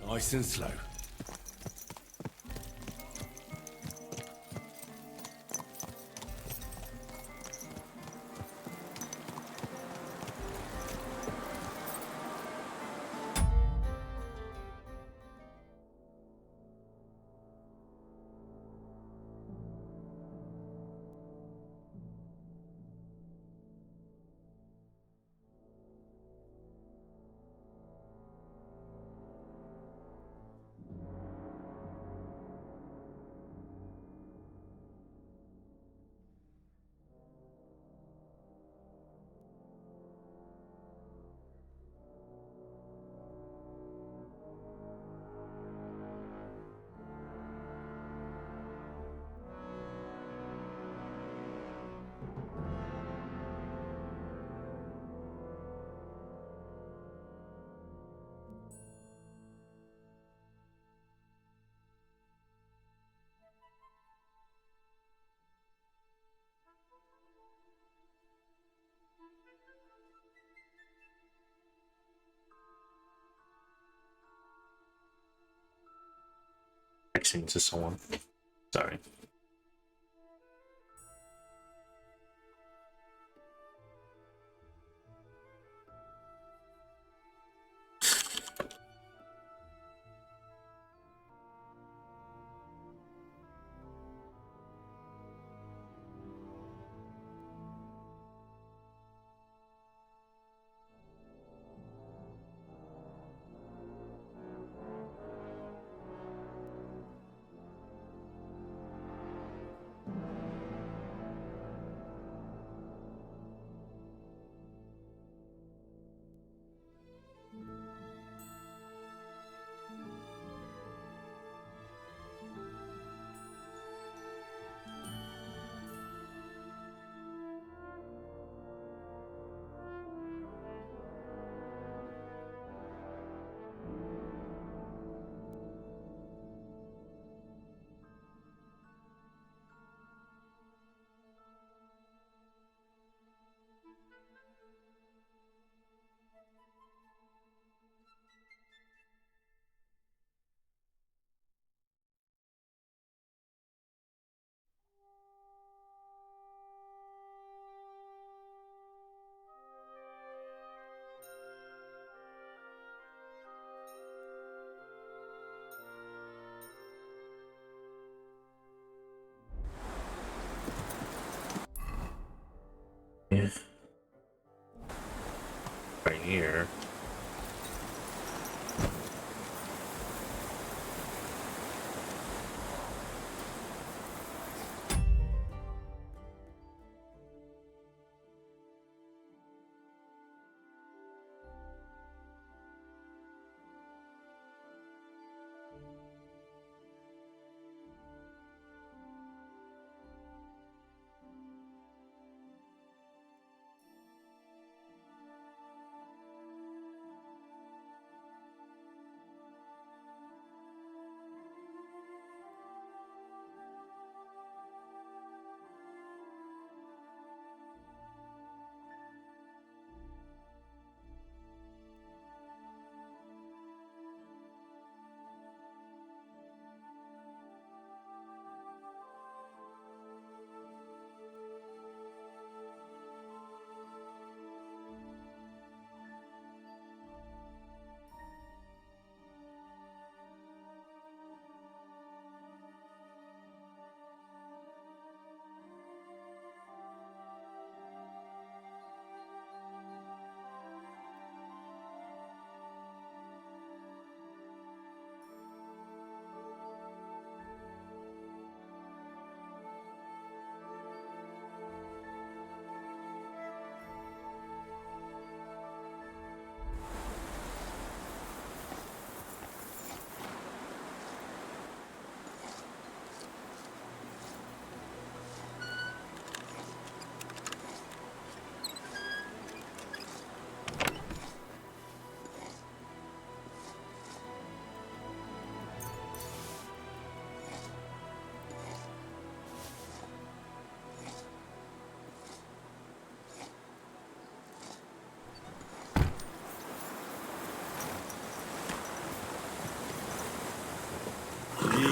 Nice and slow. Texting to someone. Sorry. Yeah. Right here.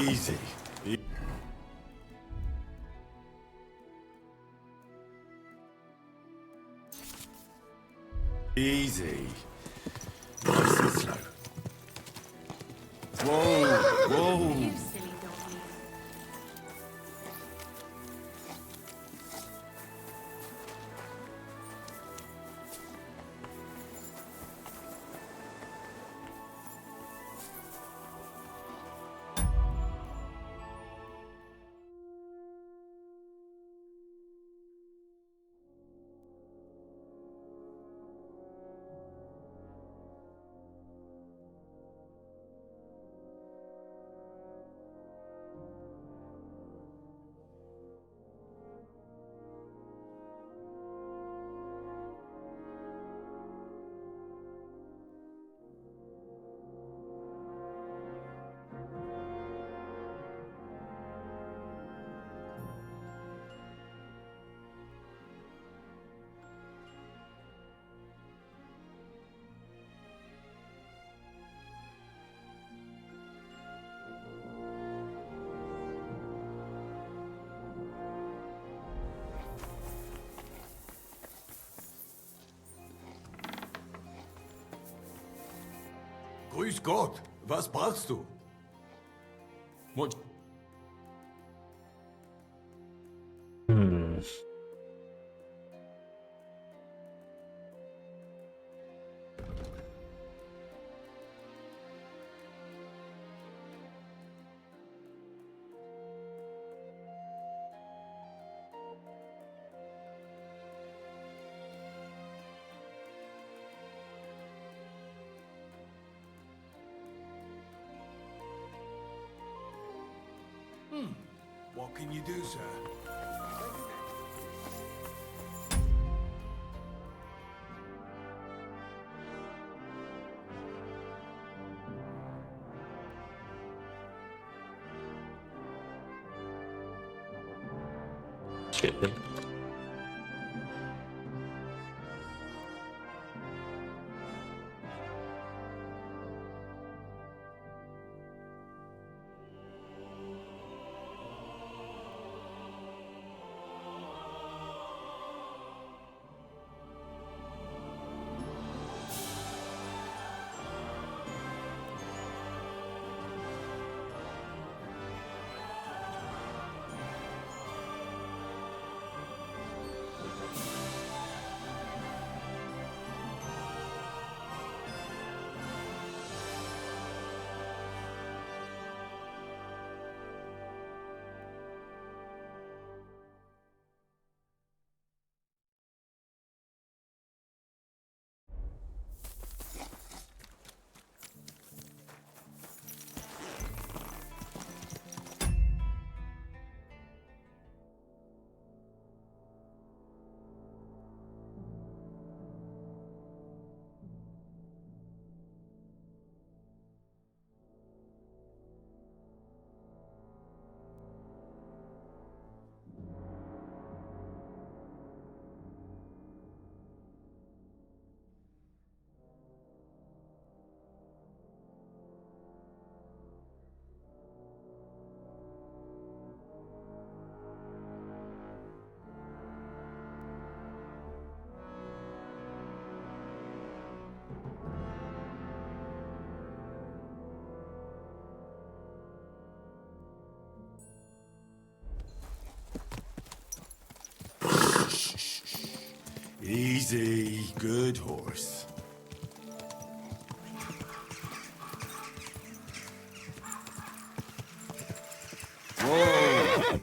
Easy. Easy. Nice and slow. Whoa, whoa. You silly doggy. Grüß Gott. Was brauchst du? What? What can you do, sir? Shipping. Easy. Good horse. Whoa.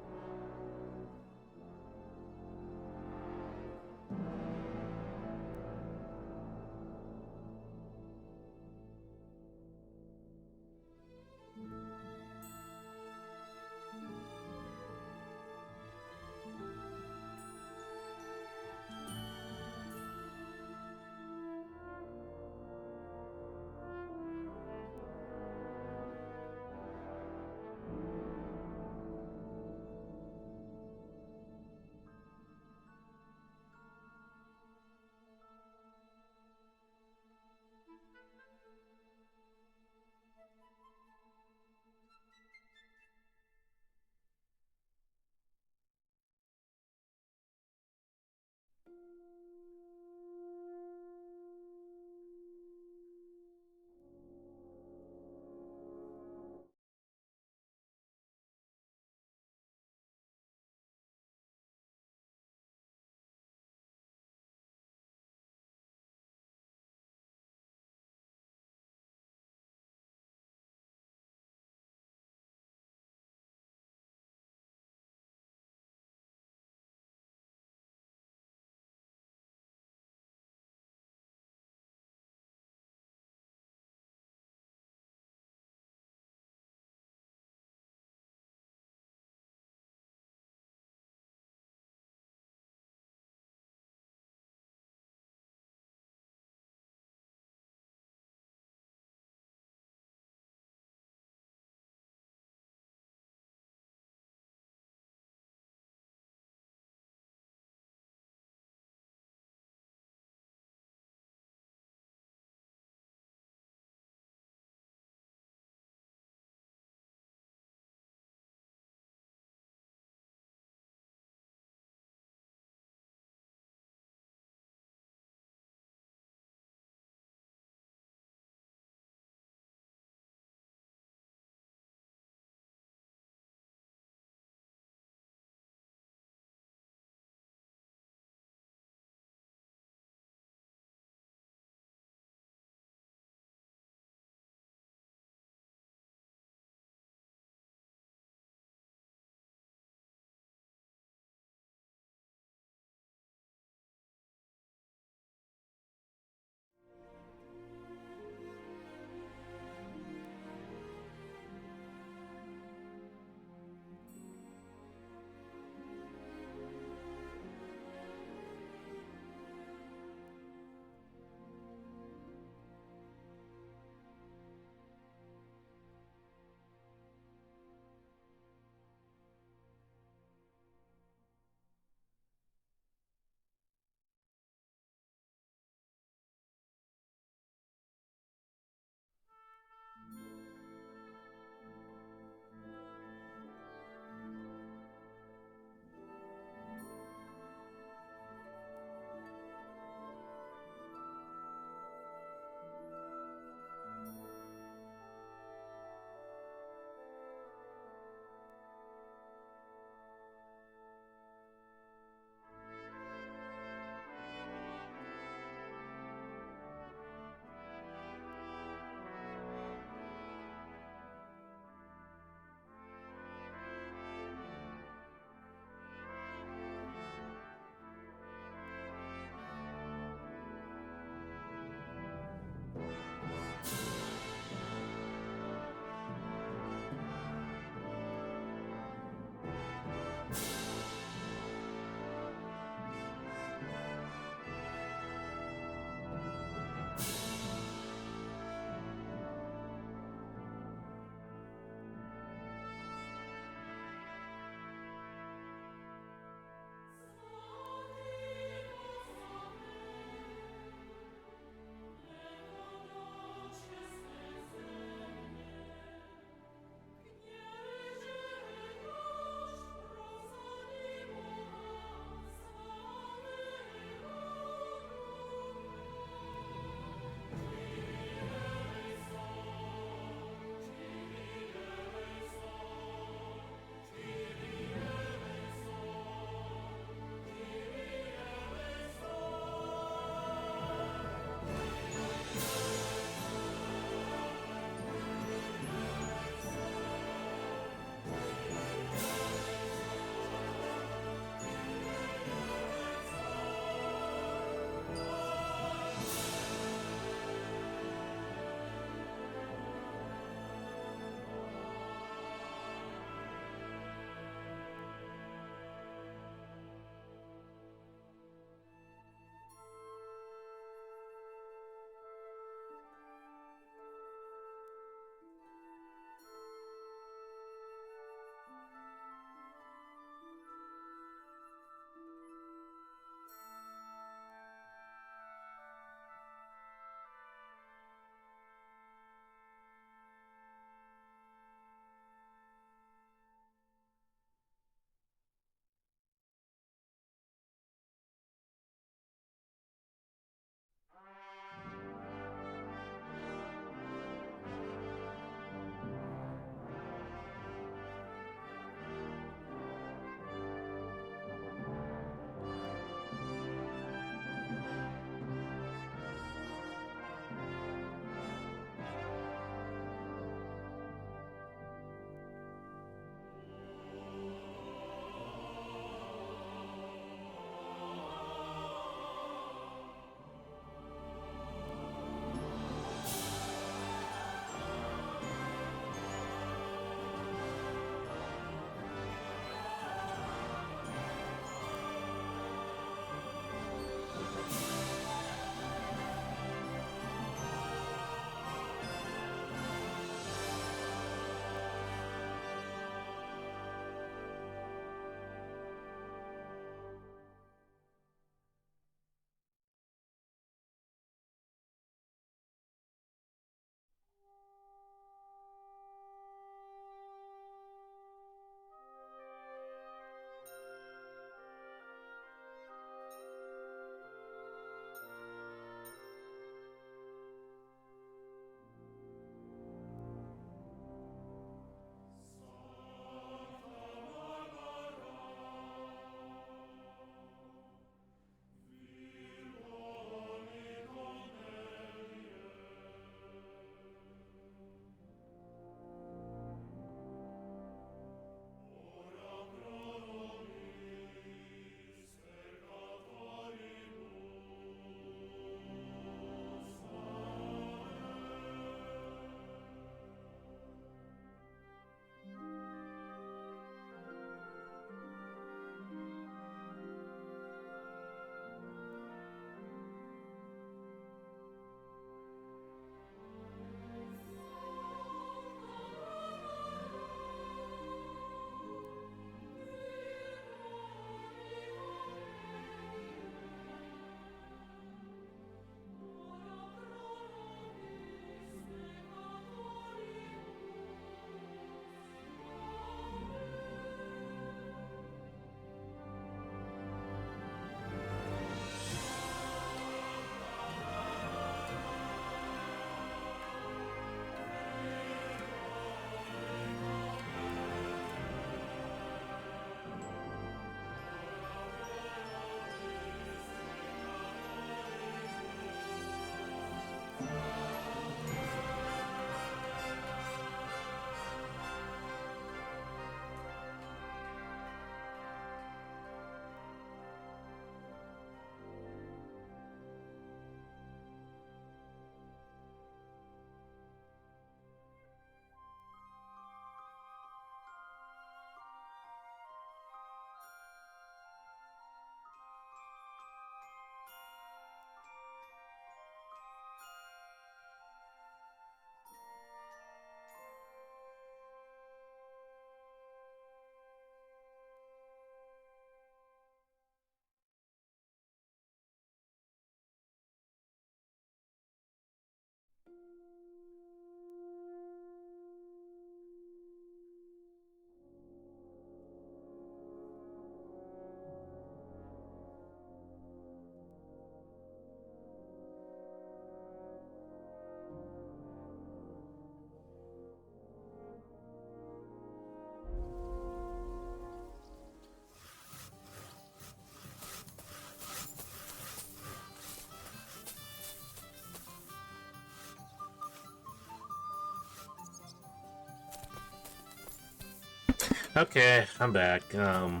Okay, I'm back. I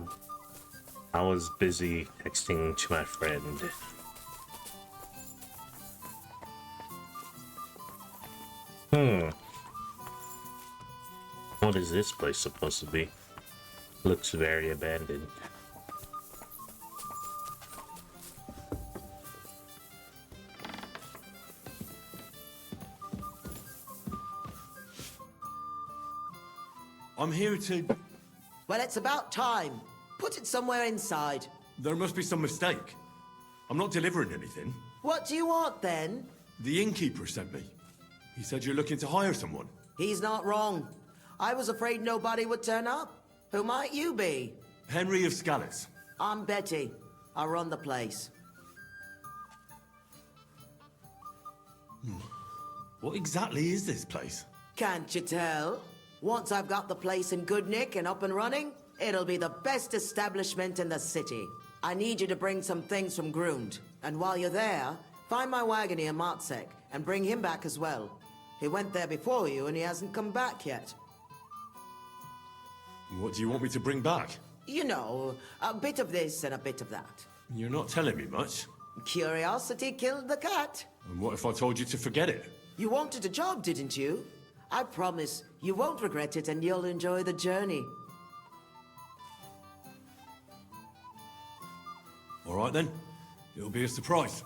was busy texting to my friend. What is this place supposed to be? Looks very abandoned. I'm here to... Well, it's about time. Put it somewhere inside. There must be some mistake. I'm not delivering anything. What do you want, then? The innkeeper sent me. He said you're looking to hire someone. He's not wrong. I was afraid nobody would turn up. Who might you be? Henry of Scallis. I'm Betty. I run the place. What exactly is this place? Can't you tell? Once I've got the place in good nick and up and running, it'll be the best establishment in the city. I need you to bring some things from Grund. And while you're there, find my wagoner Matsek and bring him back as well. He went there before you and he hasn't come back yet. What do you want me to bring back? You know, a bit of this and a bit of that. You're not telling me much. Curiosity killed the cat. And what if I told you to forget it? You wanted a job, didn't you? I promise you won't regret it and you'll enjoy the journey. All right then. It'll be a surprise.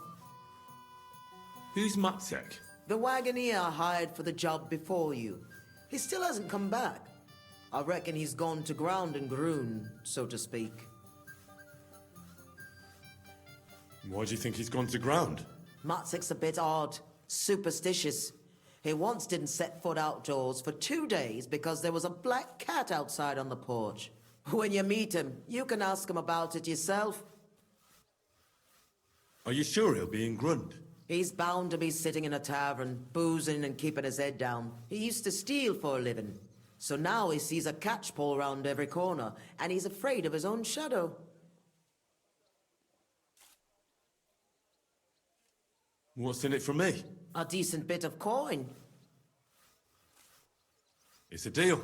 Who's Matsek? The wagoner I hired for the job before you. He still hasn't come back. I reckon he's gone to ground and Grun, so to speak. Why do you think he's gone to ground? Matsek's a bit odd, superstitious. He once didn't set foot outdoors for 2 days because there was a black cat outside on the porch. When you meet him, you can ask him about it yourself. Are you sure he'll be in Grund? He's bound to be sitting in a tavern, boozing and keeping his head down. He used to steal for a living. So now he sees a catchpole round every corner, and he's afraid of his own shadow. What's in it for me? A decent bit of coin. It's a deal.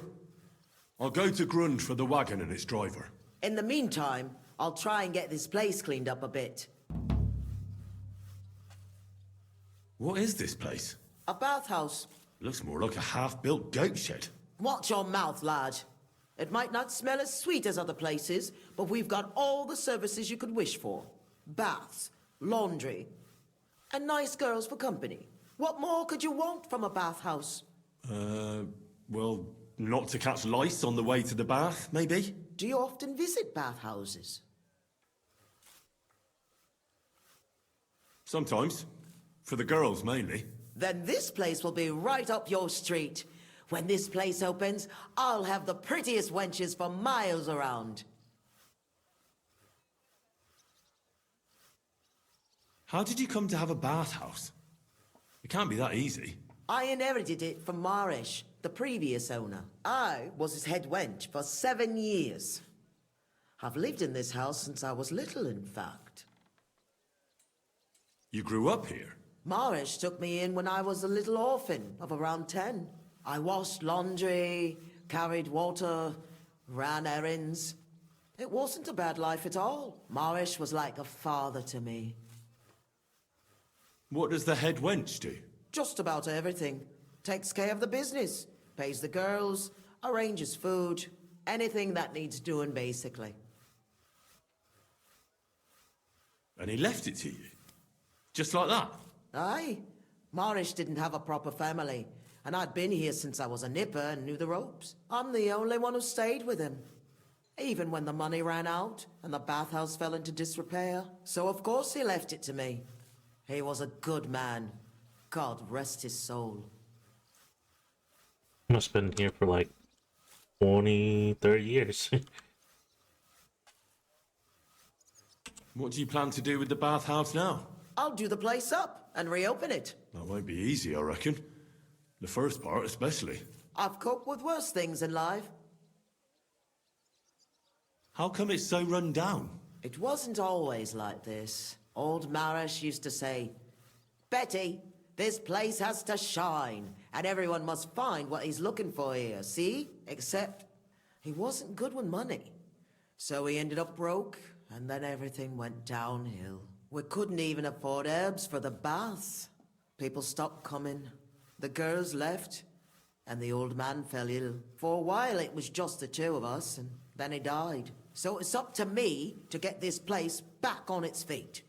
I'll go to Grund for the wagon and its driver. In the meantime, I'll try and get this place cleaned up a bit. What is this place? A bathhouse. Looks more like a half-built goat shed. Watch your mouth, lad. It might not smell as sweet as other places, but we've got all the services you could wish for. Baths, laundry, and nice girls for company. What more could you want from a bathhouse? Well, not to catch lice on the way to the bath, maybe? Do you often visit bathhouses? Sometimes. For the girls, mainly. Then this place will be right up your street. When this place opens, I'll have the prettiest wenches for miles around. How did you come to have a bathhouse? It can't be that easy. I inherited it from Marish, the previous owner. I was his head wench for 7 years. I've lived in this house since I was little, in fact. You grew up here? Marish took me in when I was a little orphan of around 10. I washed laundry, carried water, ran errands. It wasn't a bad life at all. Marish was like a father to me. What does the head wench do? Just about everything. Takes care of the business, pays the girls, arranges food, anything that needs doing, basically. And he left it to you? Just like that? Aye. Marish didn't have a proper family, and I'd been here since I was a nipper and knew the ropes. I'm the only one who stayed with him. Even when the money ran out and the bathhouse fell into disrepair. So of course he left it to me. He was a good man. God rest his soul. Must have been here for like 20, 30 years. What do you plan to do with the bathhouse now? I'll do the place up and reopen it. That won't be easy, I reckon. The first part especially. I've coped with worse things in life. How come it's so run down? It wasn't always like this. Old Marish used to say, Betty, this place has to shine, and everyone must find what he's looking for here, see? Except He wasn't good with money. So he ended up broke, and then everything went downhill. We couldn't even afford herbs for the baths. People stopped coming. The girls left, and the old man fell ill. For a while it was just the two of us, and then he died. So it's up to me to get this place back on its feet.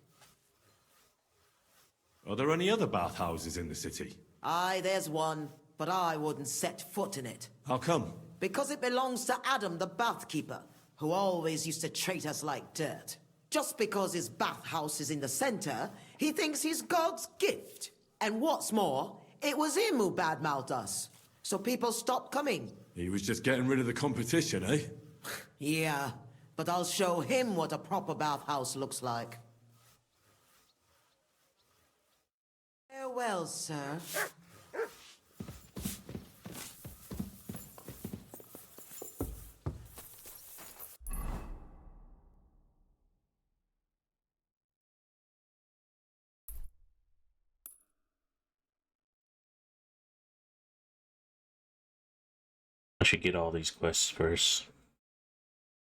Are there any other bathhouses in the city? Aye, there's one, but I wouldn't set foot in it. How come? Because it belongs to Adam, the bathkeeper, who always used to treat us like dirt. Just because his bathhouse is in the center, he thinks he's God's gift. And what's more, it was him who badmouthed us. So people stopped coming. He was just getting rid of the competition, eh? Yeah, but I'll show him what a proper bathhouse looks like. Farewell, sir. I should get all these quests first.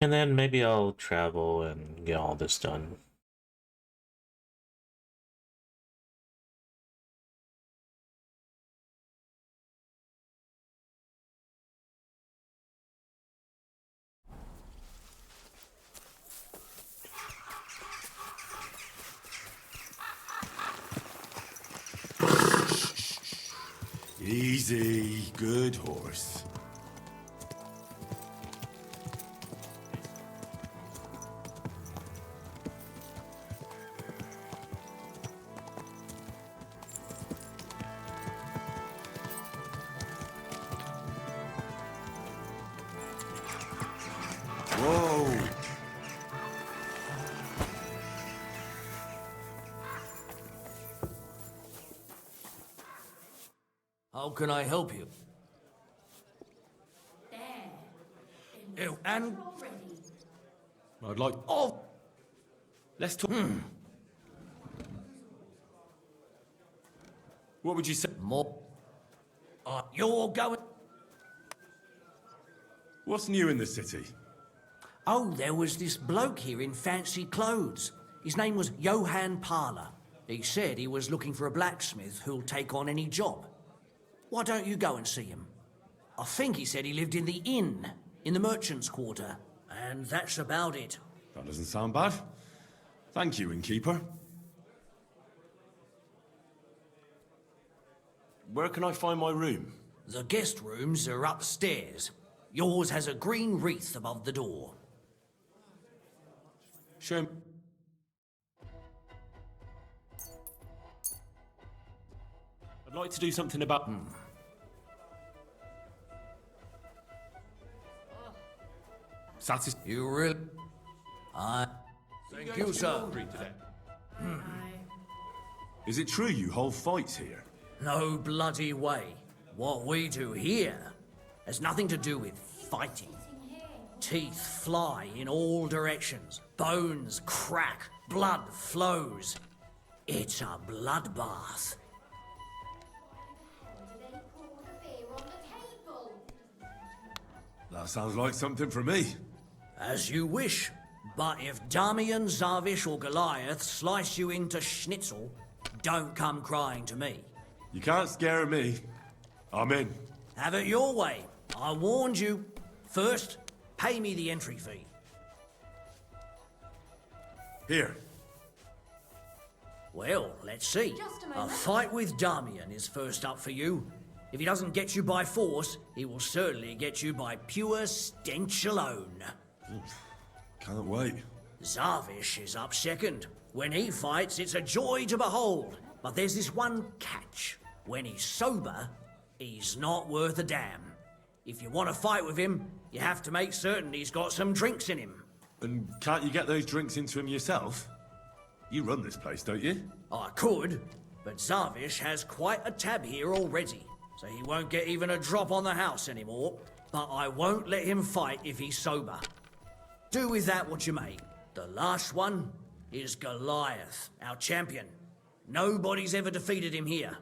And then maybe I'll travel and get all this done. Easy, good horse. Whoa! How can I help you? Oh, and I'd like... oh, Let's talk... What would you say? More. You're going... What's new in the city? Oh, there was this bloke here in fancy clothes. His name was Johann Parler. He said he was looking for a blacksmith who'll take on any job. Why don't you go and see him? I think he said he lived in the inn, in the merchant's quarter. And that's about it. That doesn't sound bad. Thank you, innkeeper. Where can I find my room? The guest rooms are upstairs. Yours has a green wreath above the door. Show me. I'd like to do something about... You really... Thank you, sir. Is it true you hold fights here? No bloody way. What we do here has nothing to do with fighting. Teeth fly in all directions. Bones crack. Blood flows. It's a bloodbath. That sounds like something for me. As you wish. But if Damian, Zavish or Goliath slice you into schnitzel, don't come crying to me. You can't scare me. I'm in. Have it your way. I warned you. First, pay me the entry fee. Here. Well, let's see. A fight with Damian is first up for you. If he doesn't get you by force, he will certainly get you by pure stench alone. Can't wait. Zavish is up second. When he fights, it's a joy to behold. But there's this one catch. When he's sober, he's not worth a damn. If you want to fight with him, you have to make certain he's got some drinks in him. And can't you get those drinks into him yourself? You run this place, don't you? I could, but Zavish has quite a tab here already, so he won't get even a drop on the house anymore. But I won't let him fight if he's sober. Do with that what you may. The last one is Goliath, our champion. Nobody's ever defeated him here.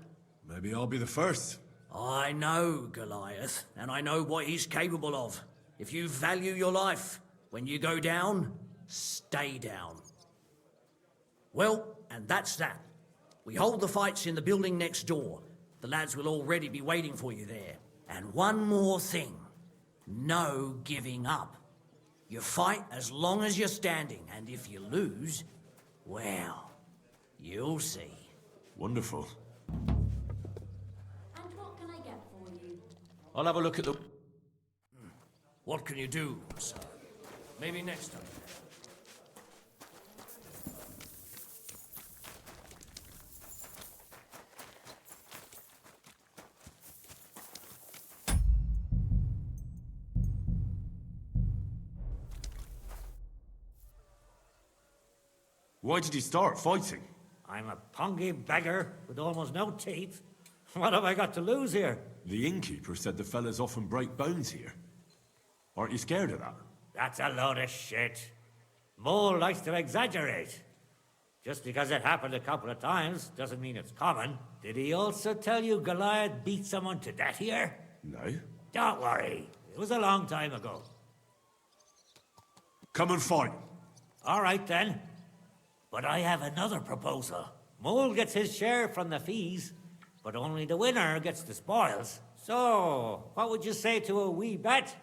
Maybe I'll be the first. I know Goliath, and I know what he's capable of. If you value your life, when you go down, stay down. Well, and that's that. We hold the fights in the building next door. The lads will already be waiting for you there. And one more thing. No giving up. You fight as long as you're standing, and if you lose, well, you'll see. Wonderful. And what can I get for you? I'll have a look at the... What can you do, sir? Maybe next time. Why did he start fighting? I'm a pungy beggar with almost no teeth. What have I got to lose here? The innkeeper said the fellas often break bones here. Aren't you scared of that? That's a load of shit. Mole likes to exaggerate. Just because it happened a couple of times doesn't mean it's common. Did he also tell you Goliath beat someone to death here? No. Don't worry. It was a long time ago. Come and fight. All right, then. But I have another proposal. Mole gets his share from the fees, but only the winner gets the spoils. So, what would you say to a wee bet?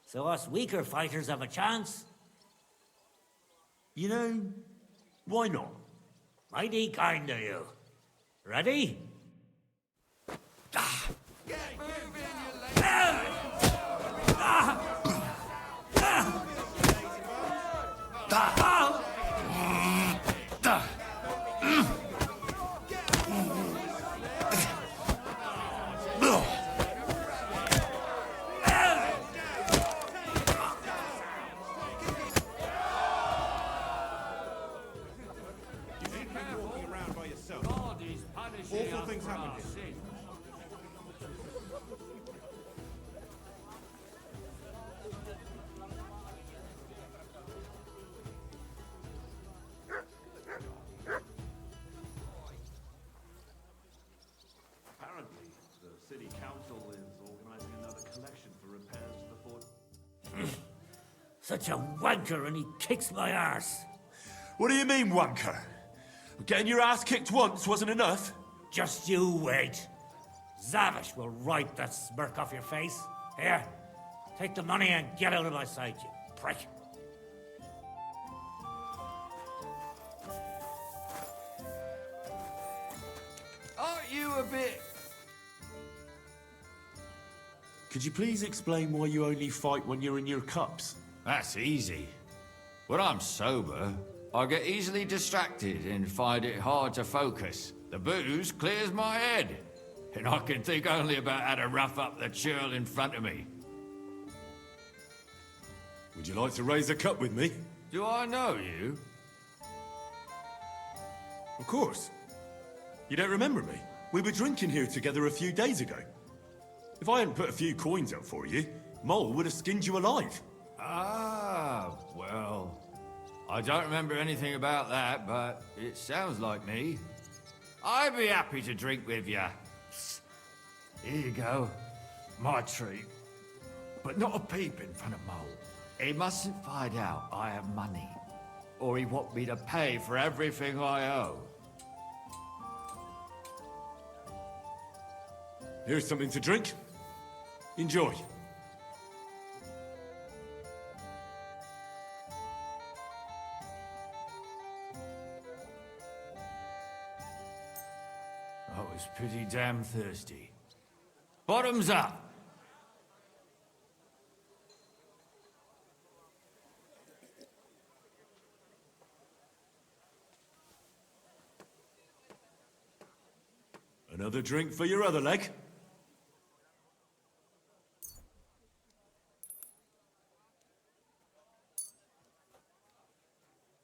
So us weaker fighters have a chance? You know, why not? Mighty kind of you. Ready? Awful things happen here. Apparently, the city council is organizing another collection for repairs to the fort. Such a wanker, and he kicks my arse. What do you mean, wanker? Getting your ass kicked once wasn't enough? Just you wait. Zavish will wipe that smirk off your face. Here, take the money and get out of my sight, you prick. Aren't you a bit... Could you please explain why you only fight when you're in your cups? That's easy. When I'm sober, I get easily distracted and find it hard to focus. The booze clears my head, and I can think only about how to rough up the churl in front of me. Would you like to raise a cup with me? Do I know you? Of course. You don't remember me? We were drinking here together a few days ago. If I hadn't put a few coins out for you, Mole would have skinned you alive. Ah, well... I don't remember anything about that, but it sounds like me. I'd be happy to drink with you. Here you go. My treat. But not a peep in front of Mole. He mustn't find out I have money. Or he want me to pay for everything I owe. Here's something to drink. Enjoy. I was pretty damn thirsty. Bottoms up! Another drink for your other leg.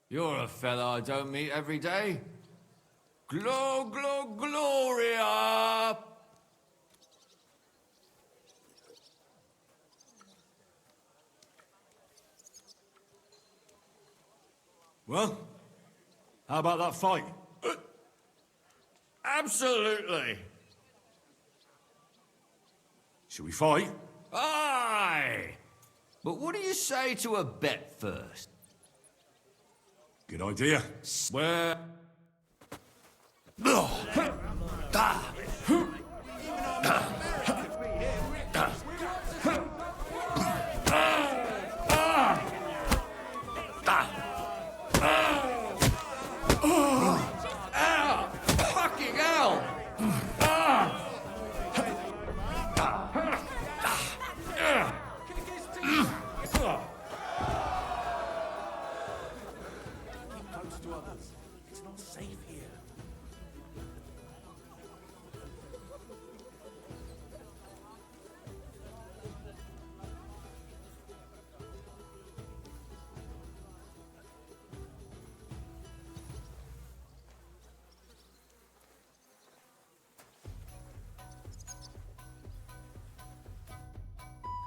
You're a fella I don't meet every day. Gloria! Well, how about that fight? Absolutely. Should we fight? Aye! But what do you say to a bet first? Good idea. Swear. Fucking hell! Close to others. It's not safe here.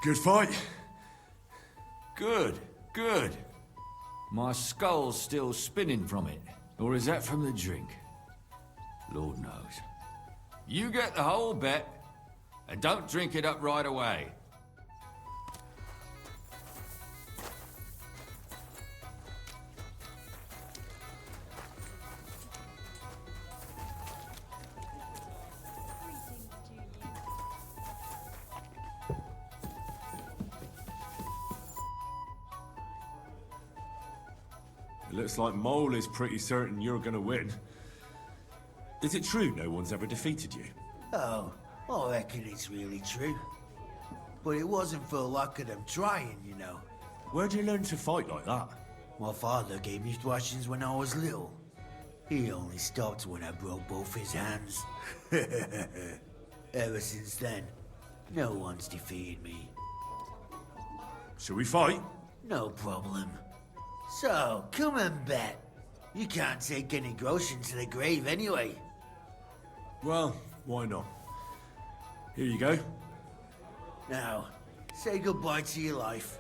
Good fight. Good, good. My skull's still spinning from it. Or is that from the drink? Lord knows. You get the whole bet, and don't drink it up right away. It looks like Mole is pretty certain you're gonna win. Is it true no one's ever defeated you? Oh, I reckon it's really true. But it wasn't for lack of them trying, you know. Where'd you learn to fight like that? My father gave me thrashings when I was little. He only stopped when I broke both his hands. Ever since then, no one's defeated me. Shall we fight? No problem. So, come and bet. You can't take any groschen to the grave anyway. Well, why not? Here you go. Now, say goodbye to your life.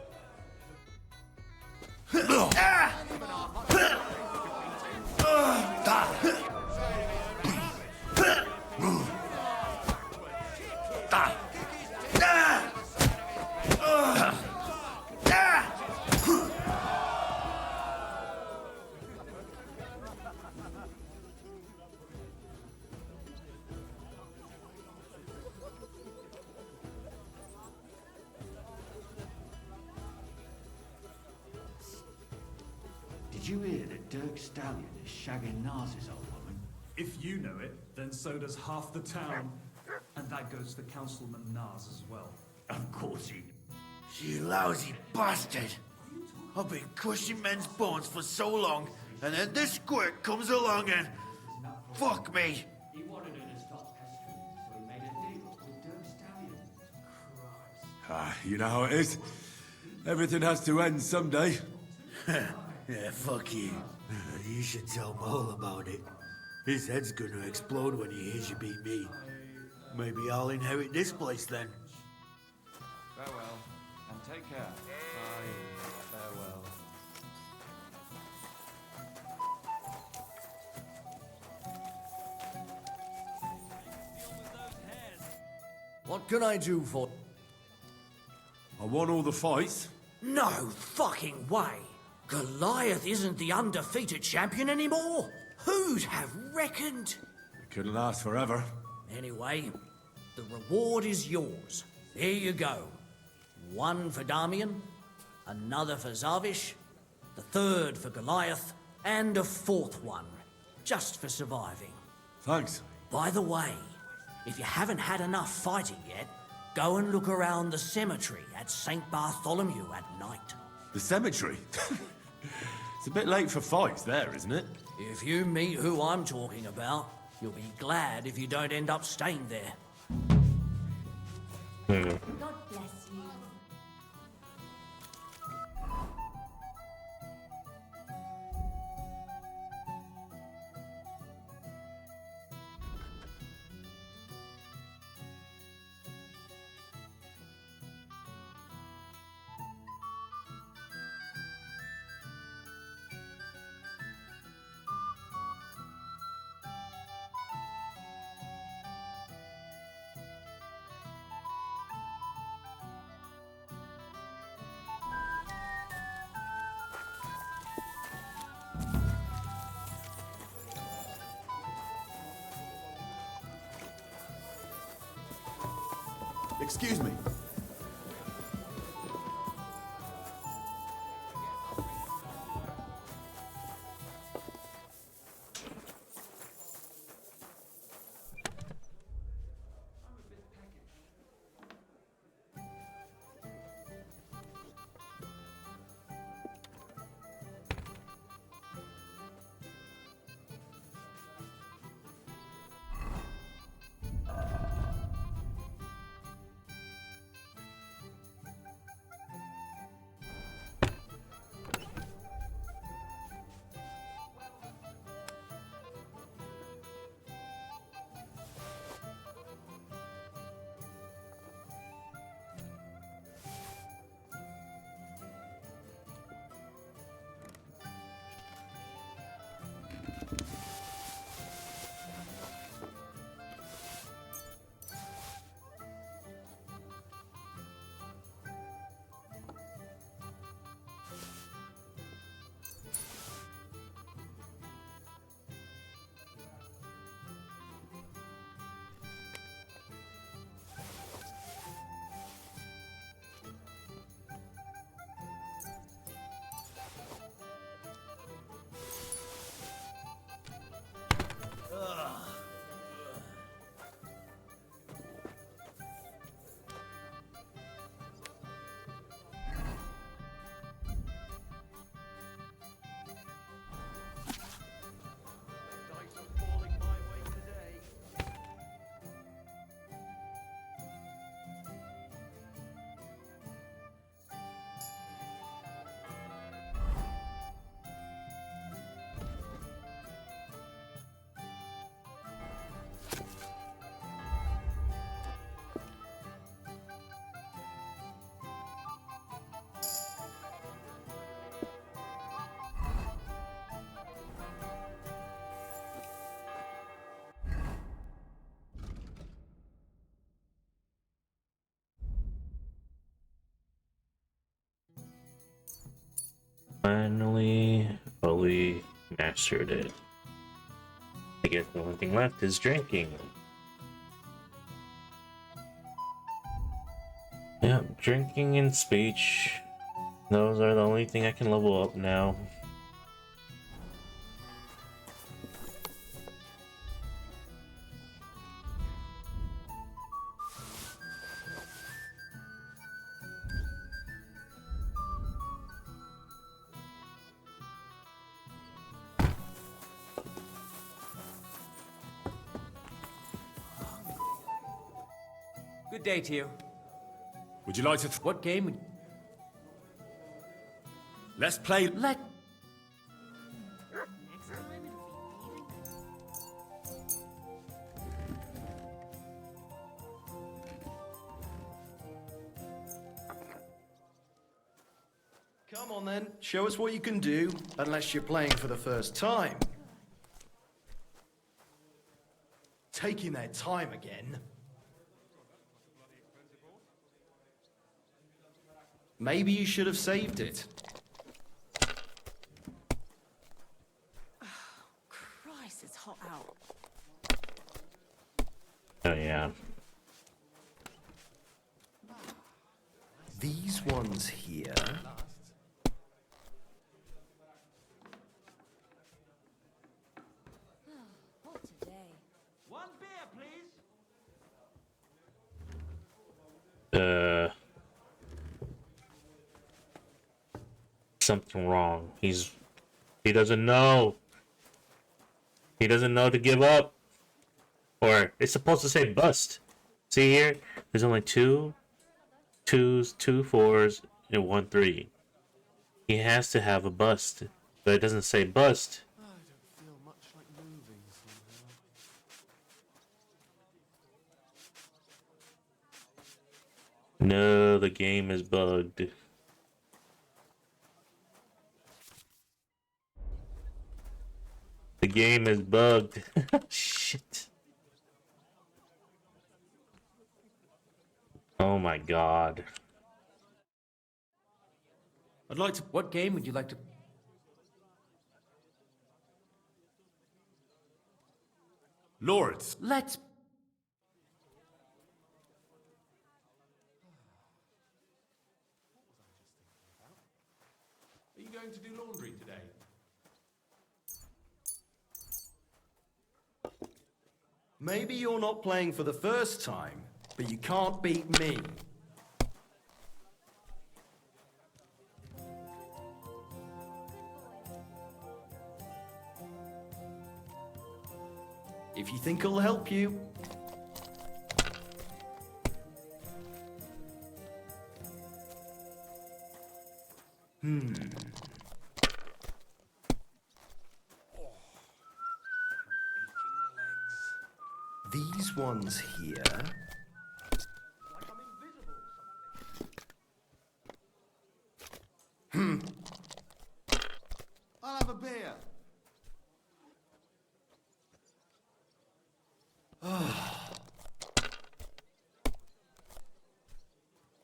Did you hear that Dirk Stallion is shagging Nars's old woman? If you know it, then so does half the town. And that goes for Councilman Nars as well. Of course he... You lousy bastard! I've been crushing men's bones for so long, and then this squirt comes along and... Fuck me! He wanted her to stop pestering, so he made a deal with Dirk Stallion. You know how it is. Everything has to end someday. Yeah, fuck you. You should tell Mole about it. His head's gonna explode when he hears you beat me. Maybe I'll inherit this place then. Farewell, and take care. Bye. Farewell. What can I do for... I won all the fights. No fucking way! Goliath isn't the undefeated champion anymore! Who'd have reckoned? It couldn't last forever. Anyway, the reward is yours. Here you go. One for Damian, another for Zavish, the third for Goliath, and a fourth one, just for surviving. Thanks. By the way, if you haven't had enough fighting yet, go and look around the cemetery at St. Bartholomew at night. The cemetery? It's a bit late for fights there, isn't it? If you meet who I'm talking about, you'll be glad if you don't end up staying there. God bless you. Excuse me. Finally, fully mastered it. I guess the only thing left is drinking. Yeah, drinking and speech. Those are the only thing I can level up now. Good day to you. Would you like to... What game? Let's play... Come on then, show us what you can do, unless you're playing for the first time. Taking their time again. Maybe you should have saved it. Christ, it's hot out. Oh yeah. These ones here. What a day. One beer, please. Something wrong. He doesn't know. He doesn't know to give up. Or it's supposed to say bust. See here? There's only 2 2s, 2 4s, and 1 3. He has to have a bust. But it doesn't say bust. I don't feel much like moving somehow. No, the game is bugged. The game is bugged. Shit. Oh my god. I'd like to... What game would you like to... Lords. Let's... Maybe you're not playing for the first time, but you can't beat me. If you think it'll help you. These ones here. I'll have a beer.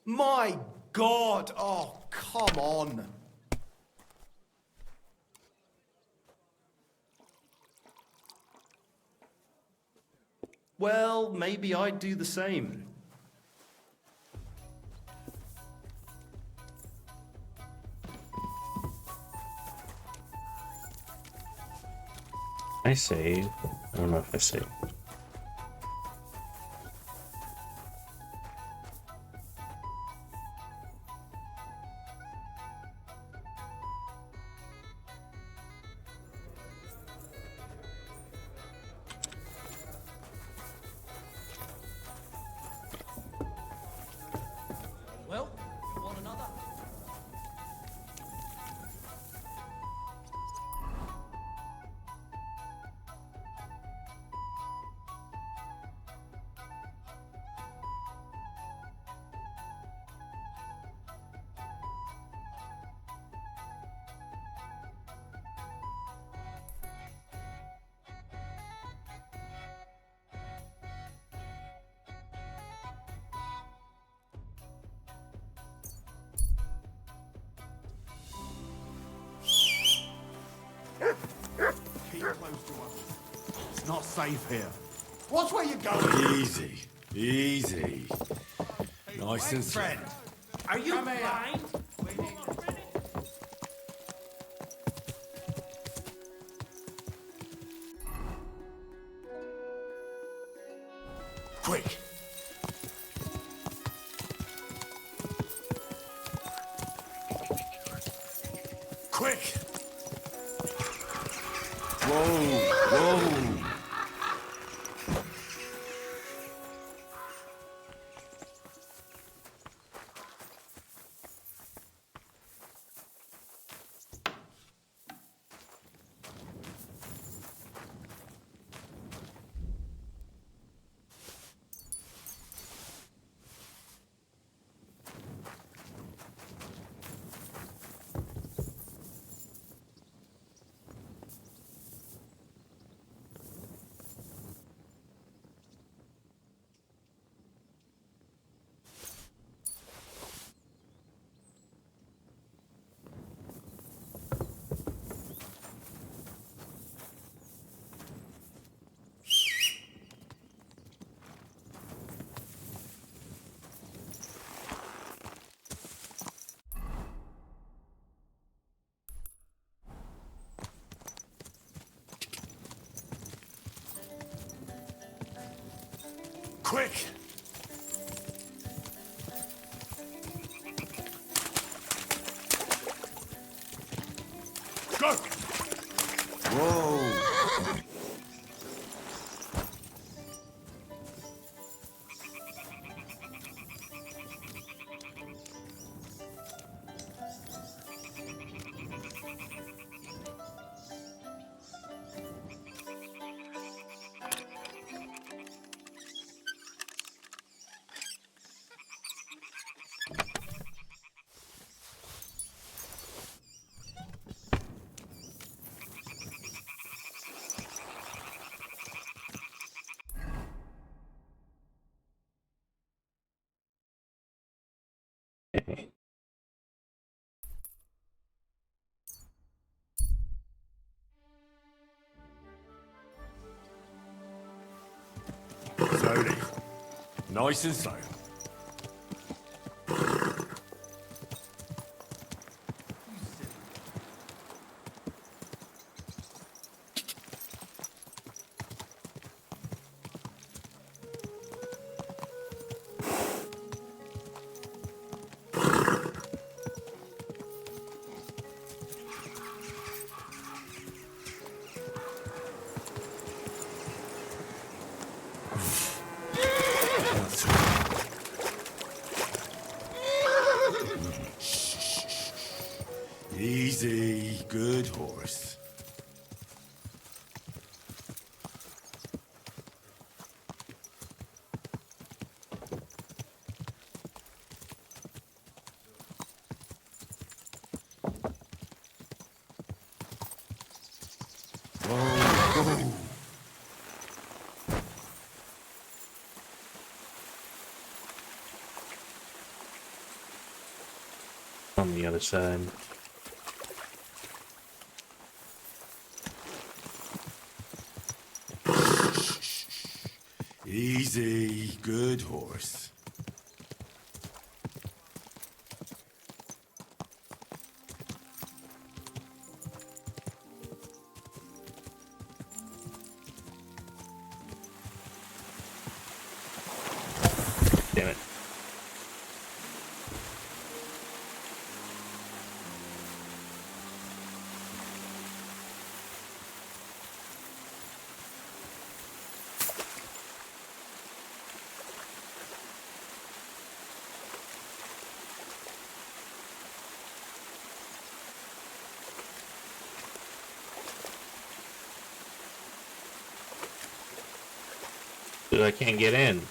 My God! Oh, come on! Well, maybe I'd do the same. I save. I don't know if I save. Well, you want another? Keep close to us. It's not safe here. Watch where you're going. Easy. Easy. Nice and slow. Friend, Are you Come here. blind? quick. Quick. Whoa, whoa. Quick. Go. Whoa. Slowly. Nice and slow. good horse. Whoa. On the other side. Easy, good horse. Damn it. Dude, I can't get in.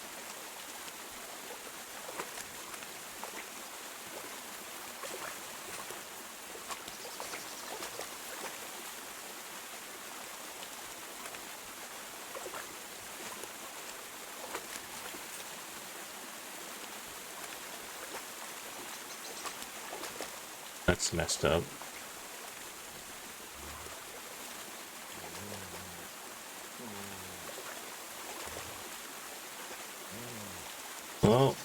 That's messed up. Well,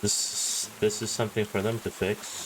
this is something for them to fix.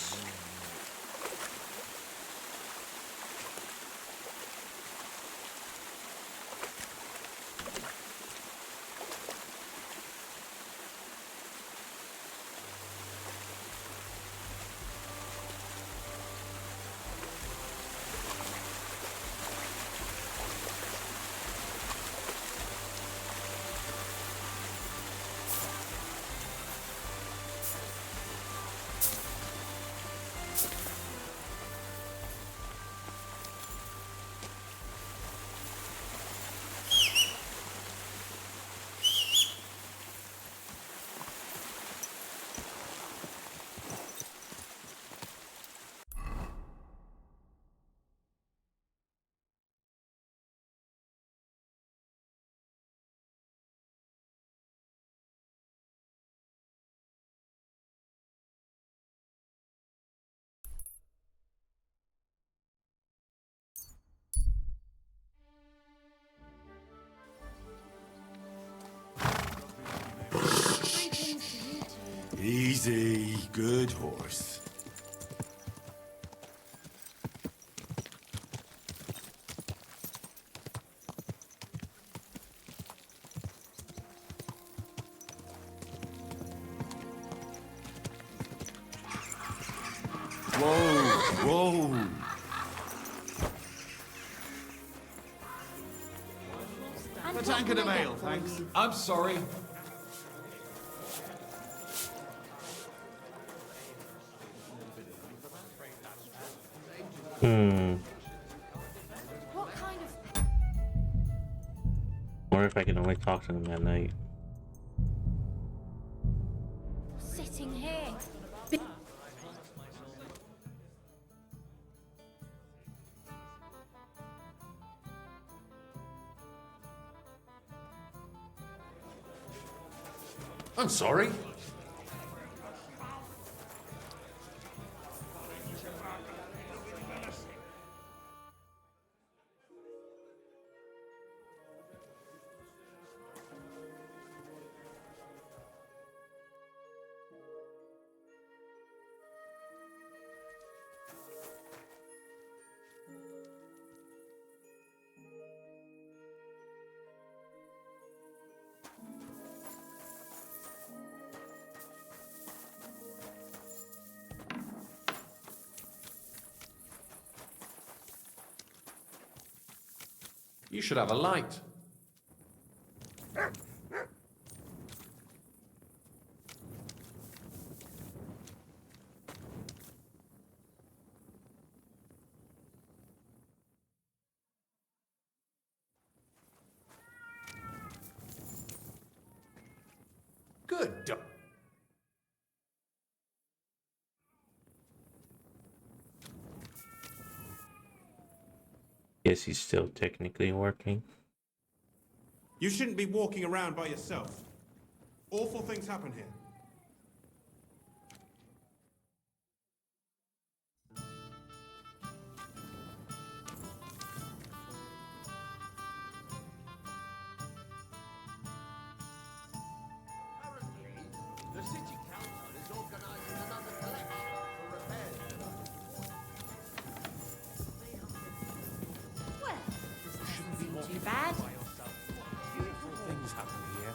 Easy, good horse. Whoa, whoa. A tankard of ale, thanks. I'm sorry. What kind of... Or if I can only talk to them at night. Sitting here. I'm sorry. You should have a light. Good. Guess he's still technically working. You shouldn't be walking around by yourself. Awful things happen here. The city council is organizing another collection for repairs. Well, doesn't seem too bad. Beautiful things happen here.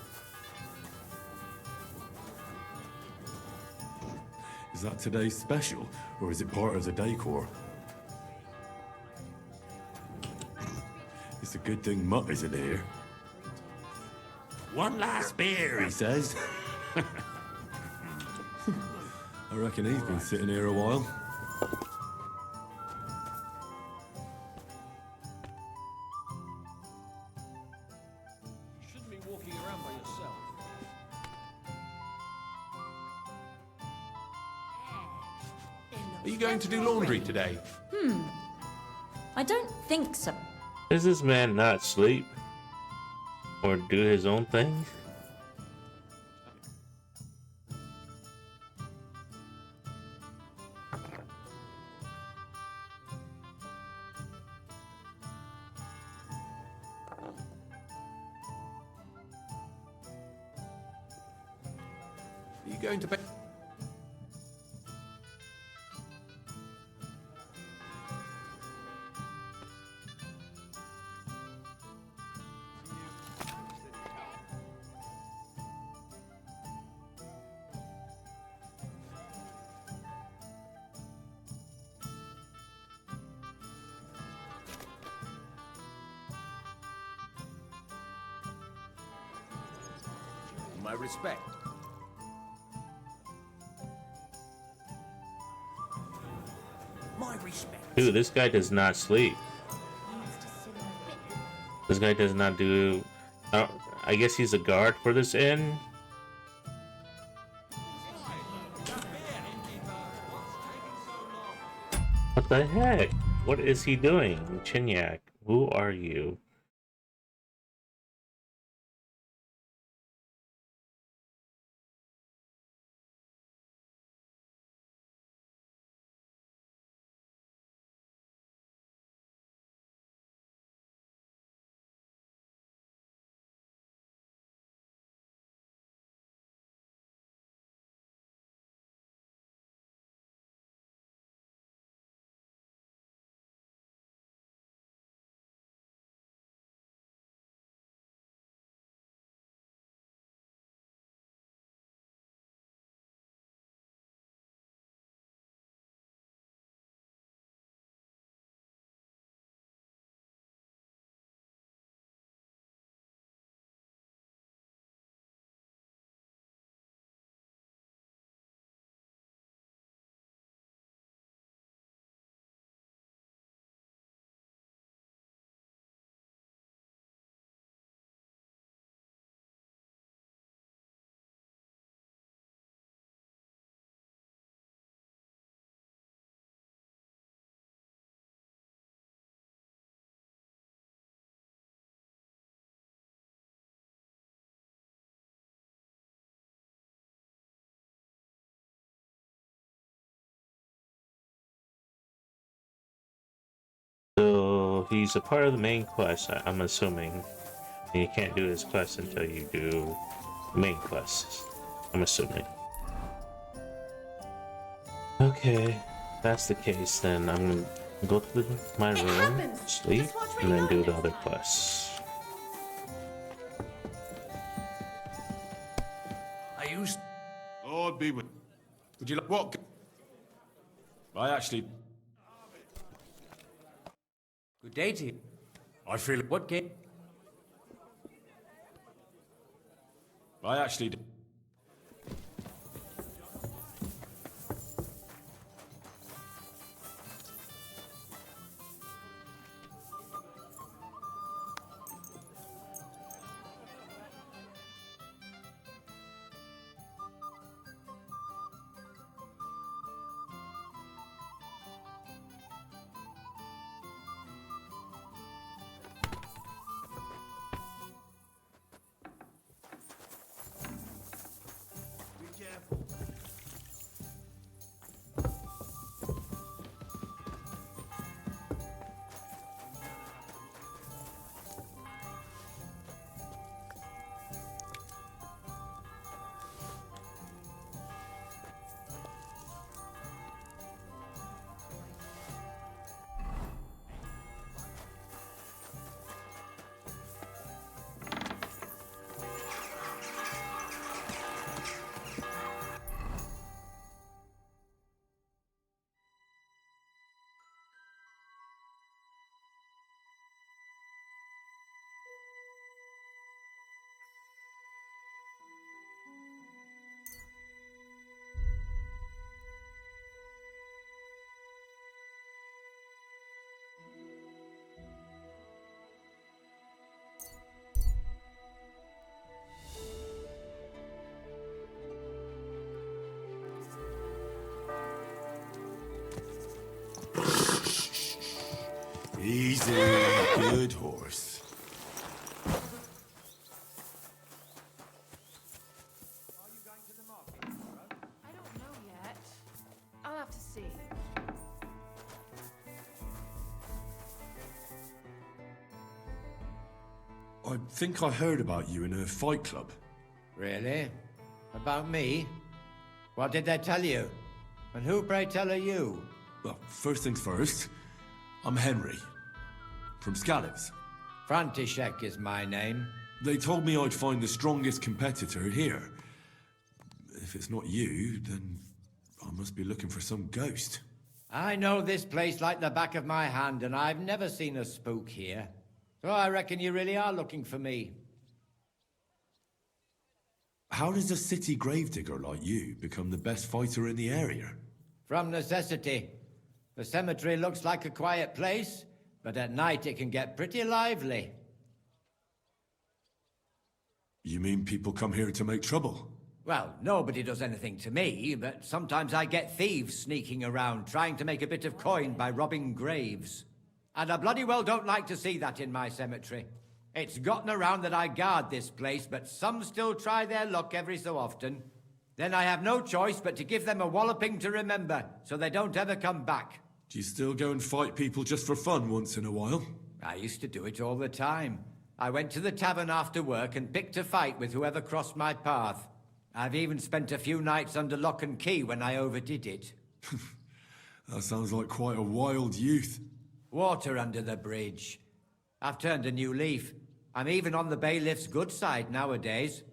Is that today's special, or is it part of the decor? It's a good thing Mutt isn't here. One last beer, He says. I reckon he's been sitting here a while. You shouldn't be walking around by yourself. Are you going to do laundry today? I don't think so. Does this man not sleep? Or do his own thing? Are you going to bed? My respect. My respect. Dude, this guy does not sleep. This guy does not do... I guess he's a guard for this inn? What the heck? What is he doing? Chinyak, who are you? So he's a part of the main quest, I'm assuming. And you can't do his quest until you do the main quests, I'm assuming. Okay, if that's the case, then I'm gonna go to my room, sleep, and then do the other quests. I used. Lord be with. Would you like what? I actually. Good day to you. I feel. What game? I actually. good horse. I don't know yet. I'll have to see. I think I heard about you in a fight club. Really? About me? What did they tell you? And who, pray tell, are you? Well, first things first, I'm Henry. From Scallops. František is my name. They told me I'd find the strongest competitor here. If it's not you, then I must be looking for some ghost. I know this place like the back of my hand, and I've never seen a spook here. So I reckon you really are looking for me. How does a city gravedigger like you become the best fighter in the area? From necessity. The cemetery looks like a quiet place, but at night it can get pretty lively. You mean people come here to make trouble? Well, nobody does anything to me, but sometimes I get thieves sneaking around trying to make a bit of coin by robbing graves. And I bloody well don't like to see that in my cemetery. It's gotten around that I guard this place, but some still try their luck every so often. Then I have no choice but to give them a walloping to remember, so they don't ever come back. Do you still go and fight people just for fun once in a while? I used to do it all the time. I went to the tavern after work and picked a fight with whoever crossed my path. I've even spent a few nights under lock and key when I overdid it. That sounds like quite a wild youth. Water under the bridge. I've turned a new leaf. I'm even on the bailiff's good side nowadays.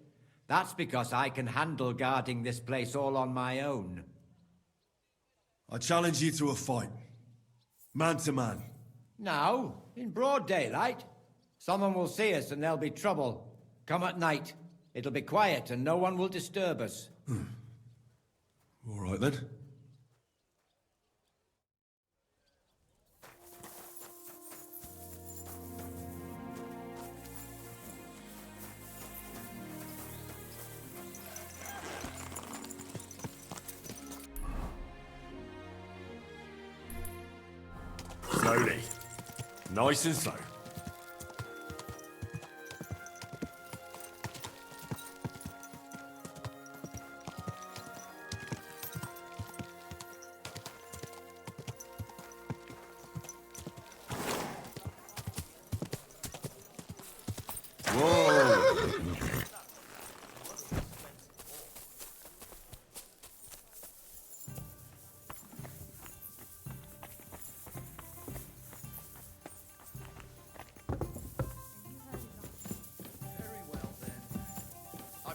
That's because I can handle guarding this place all on my own. I challenge you to a fight. Man to man. Now, in broad daylight. Someone will see us and there'll be trouble. Come at night. It'll be quiet and no one will disturb us. All right then. Slowly. Nice and slow.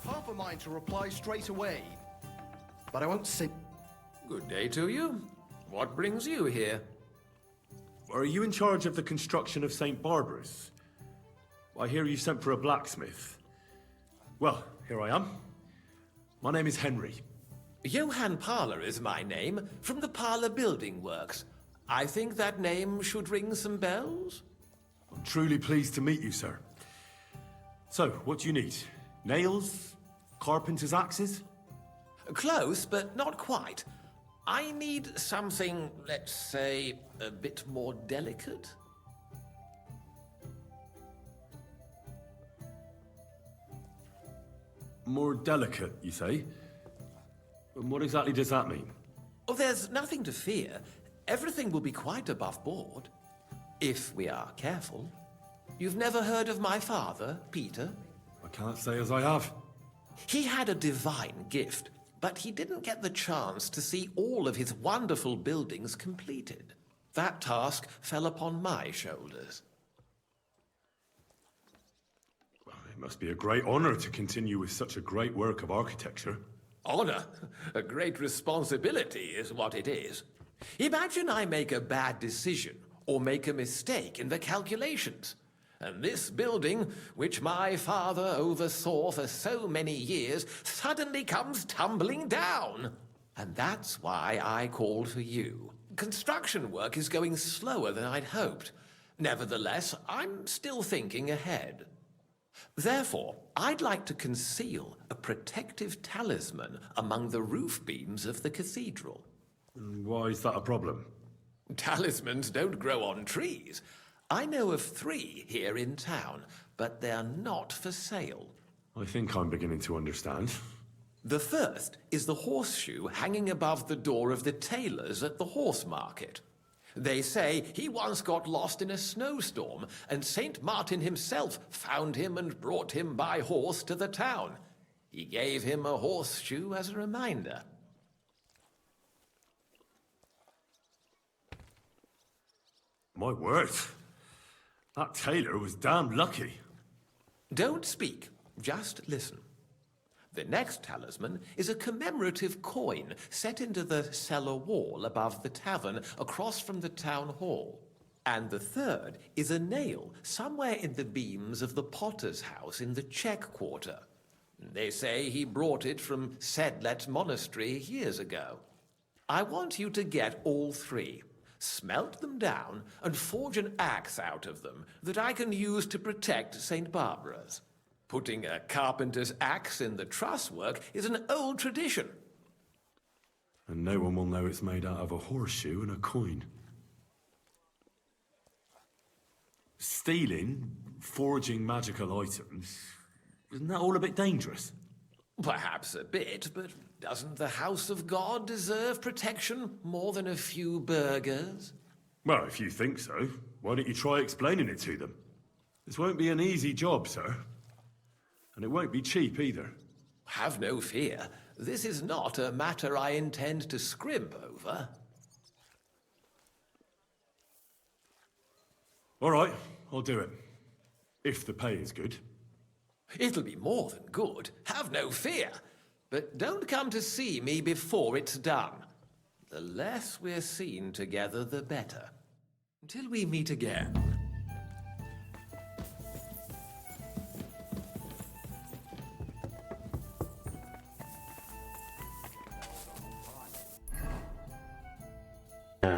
Half a mind to reply straight away, but I won't say. Good day to you. What brings you here? Are you in charge of the construction of St. Barbara's? I hear you sent for a blacksmith. Well, here I am. My name is Henry. Johann Parler is my name, from the Parler Building Works. I think that name should ring some bells. I'm truly pleased to meet you, sir. So, what do you need? Nails? Carpenter's axes? Close, but not quite. I need something, let's say, a bit more delicate. More delicate, you say? And what exactly does that mean? Oh, there's nothing to fear. Everything will be quite above board. If we are careful. You've never heard of my father, Peter? I can't say as I have. He had a divine gift, but he didn't get the chance to see all of his wonderful buildings completed. That task fell upon my shoulders. Well, it must be a great honor to continue with such a great work of architecture. Honor? A great responsibility is what it is. Imagine I make a bad decision or make a mistake in the calculations. And this building, which my father oversaw for so many years, suddenly comes tumbling down. And that's why I called for you. Construction work is going slower than I'd hoped. Nevertheless, I'm still thinking ahead. Therefore, I'd like to conceal a protective talisman among the roof beams of the cathedral. Why is that a problem? Talismans don't grow on trees. I know of 3 here in town, but they're not for sale. I think I'm beginning to understand. The first is the horseshoe hanging above the door of the tailor's at the horse market. They say he once got lost in a snowstorm, and St. Martin himself found him and brought him by horse to the town. He gave him a horseshoe as a reminder. My word. That tailor was damn lucky. Don't speak, just listen. The next talisman is a commemorative coin set into the cellar wall above the tavern across from the town hall. And the third is a nail somewhere in the beams of the potter's house in the Czech Quarter. They say he brought it from Sedlet Monastery years ago. I want you to get all 3, smelt them down, and forge an axe out of them that I can use to protect St. Barbara's. Putting a carpenter's axe in the truss work is an old tradition. And no one will know it's made out of a horseshoe and a coin. Stealing, forging magical items, isn't that all a bit dangerous? Perhaps a bit, but doesn't the House of God deserve protection more than a few burghers? Well, if you think so, why don't you try explaining it to them? This won't be an easy job, sir. And it won't be cheap either. Have no fear. This is not a matter I intend to scrimp over. All right, I'll do it. If the pay is good. It'll be more than good. Have no fear. But don't come to see me before it's done. The less we're seen together, the better. Until we meet again.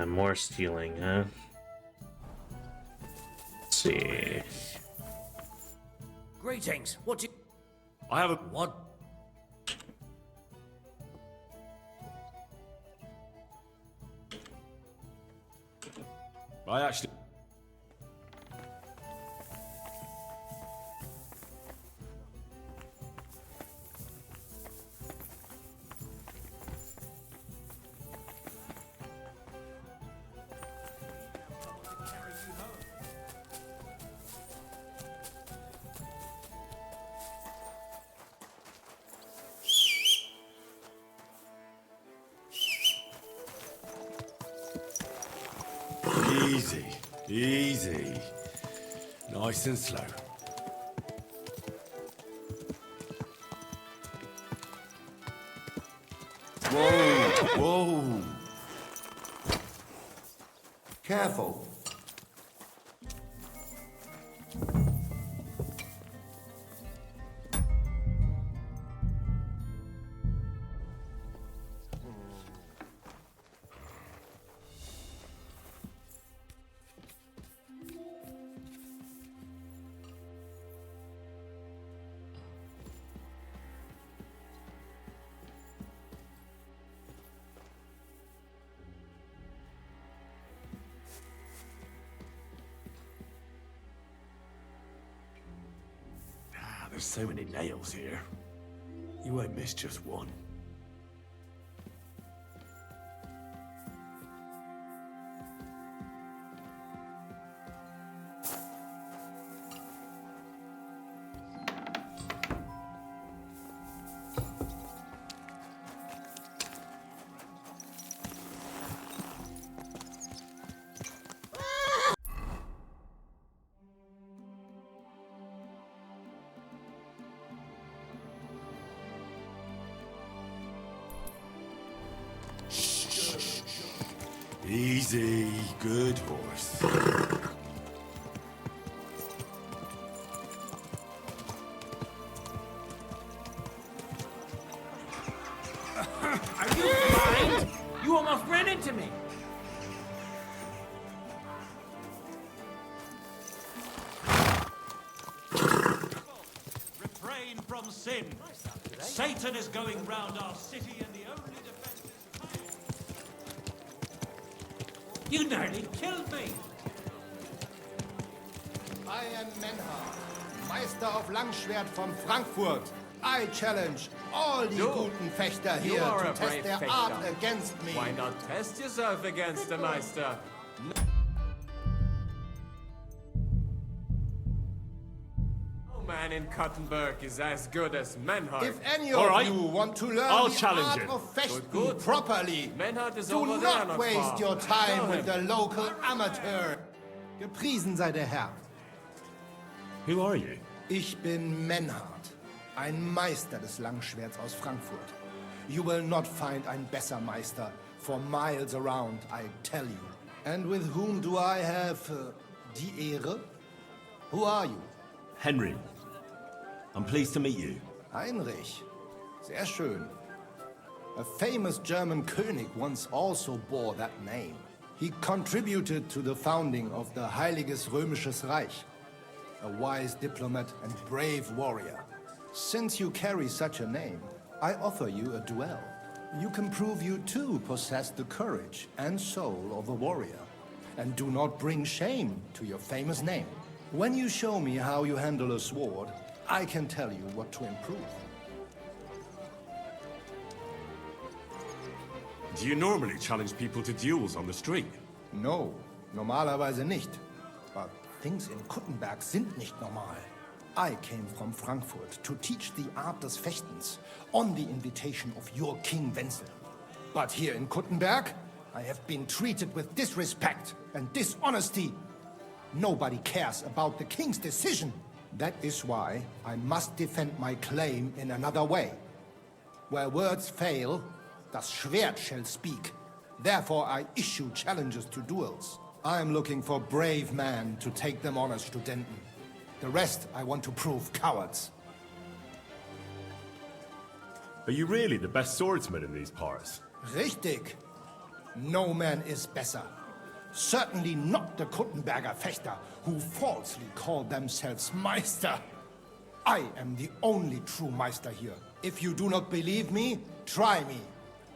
More stealing, huh? Let's see. Greetings. What do you... I have a... What? I actually... Easy, easy. Nice and slow. Whoa, whoa. Careful. There's so many nails here. You won't miss just one. Easy, good horse. Are you blind? You almost ran into me. Refrain from sin. Satan is going round our city, and the only defense is piety. You nearly killed me. I am Menhard, Meister of Langschwert from Frankfurt. I challenge all die guten Fechter You here are to a test brave their fechter. art against me. Why not test yourself against the Meister? No man in Kottenberg is as good as Menhard. If any of you want to learn I'll the challenge art him. of fechten Good. properly, Menhard is do over there, not not waste far. your time Tell with the him. local amateur. Gepriesen sei der Herr. Who are you? Ich bin Menhard, ein Meister des Langschwerts aus Frankfurt. You will not find ein besser Meister for miles around, I tell you. And with whom do I have die Ehre? Who are you? Henry. I'm pleased to meet you. Heinrich. Sehr schön. A famous German König once also bore that name. He contributed to the founding of the Heiliges Römisches Reich. A wise diplomat and brave warrior. Since you carry such a name, I offer you a duel. You can prove you too possess the courage and soul of a warrior. And do not bring shame to your famous name. When you show me how you handle a sword, I can tell you what to improve. Do you normally challenge people to duels on the street? No, normalerweise nicht. But things in Kuttenberg sind nicht normal. I came from Frankfurt to teach the art des Fechtens on the invitation of your King Wenzel. But here in Kuttenberg, I have been treated with disrespect and dishonesty. Nobody cares about the king's decision. That is why I must defend my claim in another way. Where words fail, das Schwert shall speak. Therefore I issue challenges to duels. I am looking for brave men to take them on as Studenten. The rest I want to prove cowards. Are you really the best swordsman in these parts? Richtig. No man is besser. Certainly not the Kuttenberger Fechter, who falsely call themselves Meister. I am the only true Meister here. If you do not believe me, try me.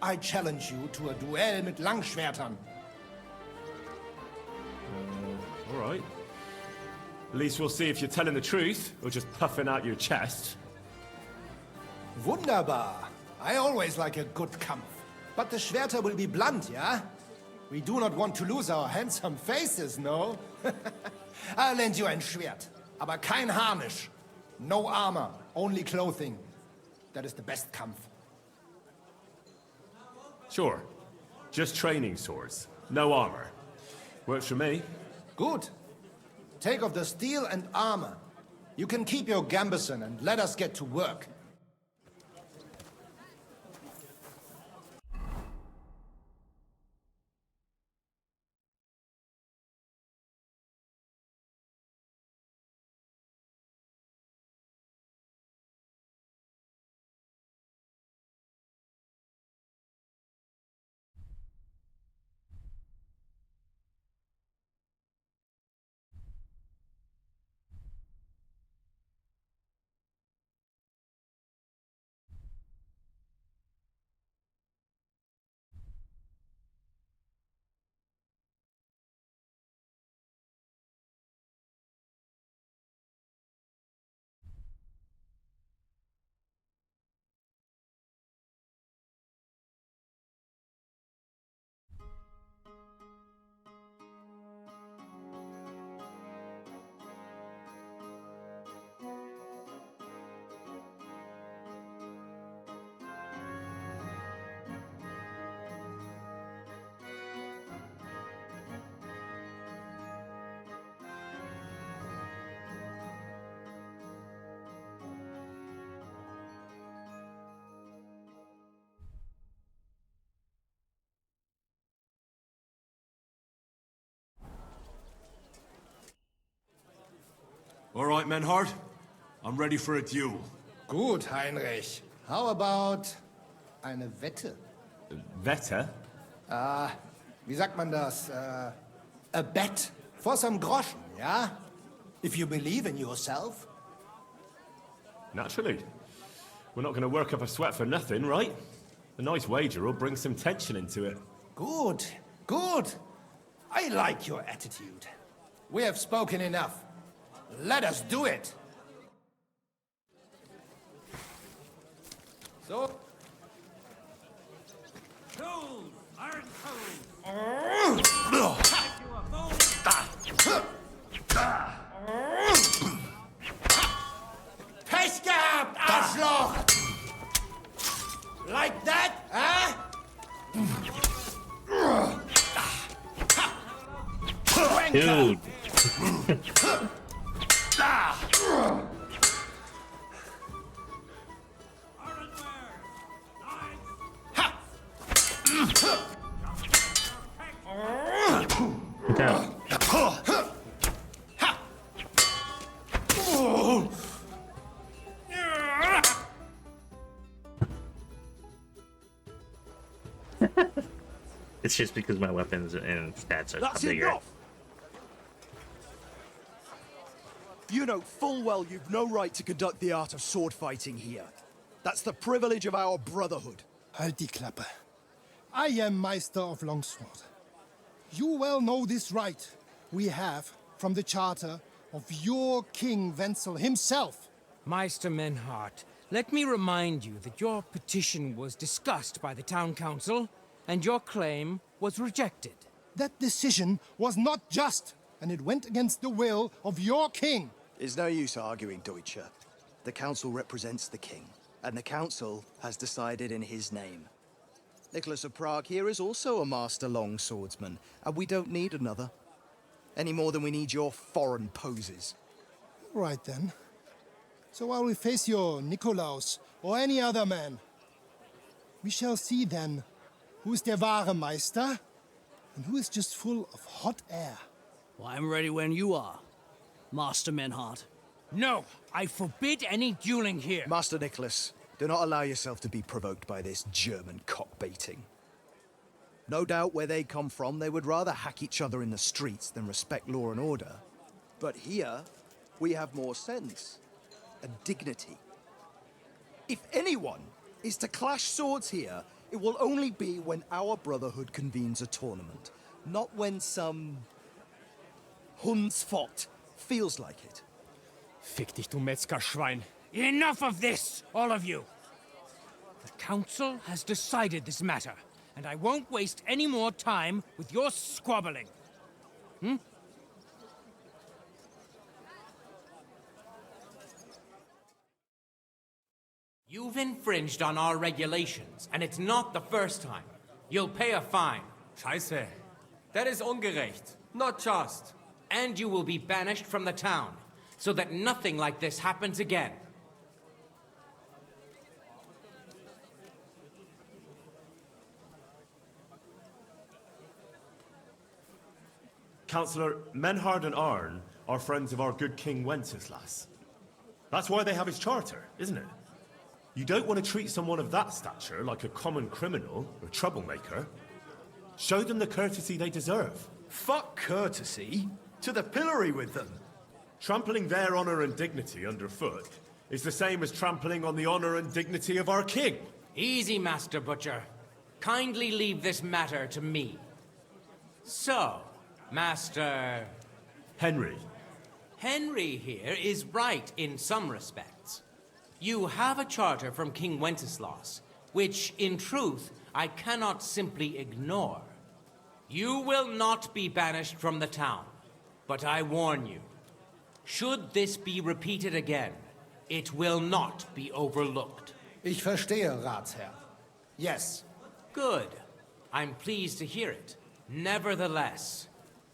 I challenge you to a duel mit Langschwertern. All right. At least we'll see if you're telling the truth, or just puffing out your chest. Wunderbar. I always like a good Kampf. But the Schwerter will be blunt, yeah? We do not want to lose our handsome faces, no? I'll lend you ein Schwert, aber kein Harnisch. No armor, only clothing. That is the best Kampf. Sure. Just training swords. No armor. Works for me. Good. Take off the steel and armor. You can keep your gambeson and let us get to work. All right, Menhard. I'm ready for a duel. Gut, Heinrich. How about eine Wette? Wette? Wie sagt man das? A bet for some groschen, yeah? If you believe in yourself. Naturally. We're not going to work up a sweat for nothing, right? A nice wager will bring some tension into it. Good, good. I like your attitude. We have spoken enough. Let us do it! So. Tools! Iron tools! Pech gehabt, Arschloch! Like that, huh? Dude. Okay. It's just because my weapons and stats are bigger. Enough! You know full well you've no right to conduct the art of sword fighting here. That's the privilege of our brotherhood. Halt die Klappe. I am Meister of Longsword. You well know this right we have from the charter of your King Wenzel himself. Meister Menhart, let me remind you that your petition was discussed by the town council, and your claim was rejected. That decision was not just, and it went against the will of your king. It's no use arguing, Deutscher. The council represents the king, and the council has decided in his name. Nicholas of Prague here is also a master longswordsman, and we don't need another. Any more than we need your foreign poses. Right then. So I will face your Nikolaus or any other man. We shall see then who is der wahre Meister and who is just full of hot air. Well, I'm ready when you are, Master Menhart. No, I forbid any dueling here. Master Nicholas, do not allow yourself to be provoked by this German cock-baiting. No doubt where they come from, they would rather hack each other in the streets than respect law and order. But here, we have more sense and dignity. If anyone is to clash swords here, it will only be when our brotherhood convenes a tournament, not when some Hundsfott feels like it. Fick dich, du Metzgerschwein. Enough of this, all of you! The council has decided this matter, and I won't waste any more time with your squabbling. Hmm? You've infringed on our regulations, and it's not the first time. You'll pay a fine. Scheiße. That is ungerecht. Not just. And you will be banished from the town, so that nothing like this happens again. Councillor, Menhard and Arn are friends of our good King Wenceslas. That's why they have his charter, isn't it? You don't want to treat someone of that stature like a common criminal or troublemaker. Show them the courtesy they deserve. Fuck courtesy. To the pillory with them. Trampling their honor and dignity underfoot is the same as trampling on the honor and dignity of our king. Easy, Master Butcher. Kindly leave this matter to me. So, Master... Henry. Henry here is right in some respects. You have a charter from King Wenceslas, which, in truth, I cannot simply ignore. You will not be banished from the town, but I warn you, should this be repeated again, it will not be overlooked. Ich verstehe, Ratsherr. Yes. Good. I'm pleased to hear it. Nevertheless,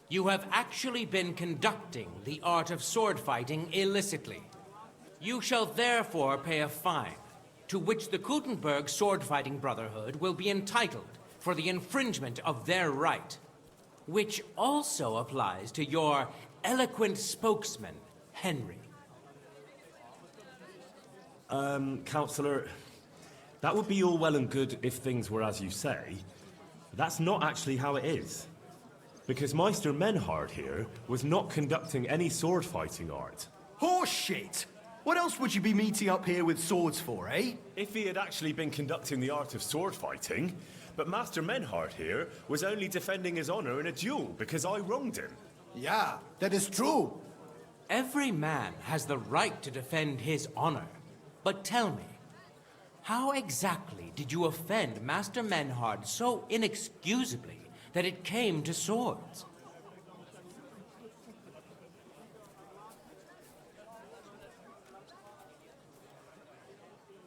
you have actually been conducting the art of sword fighting illicitly. You shall therefore pay a fine, to which the Kuttenberg Sword Fighting Brotherhood will be entitled for the infringement of their right, which also applies to your eloquent spokesman, Henry. Councillor, that would be all well and good if things were as you say. That's not actually how it is. Because Meister Menhard here was not conducting any sword fighting art. Horseshit! What else would you be meeting up here with swords for, eh? If he had actually been conducting the art of sword fighting, but Master Menhard here was only defending his honor in a duel because I wronged him. Yeah, that is true. Every man has the right to defend his honor. But tell me, how exactly did you offend Master Menhard so inexcusably that it came to swords?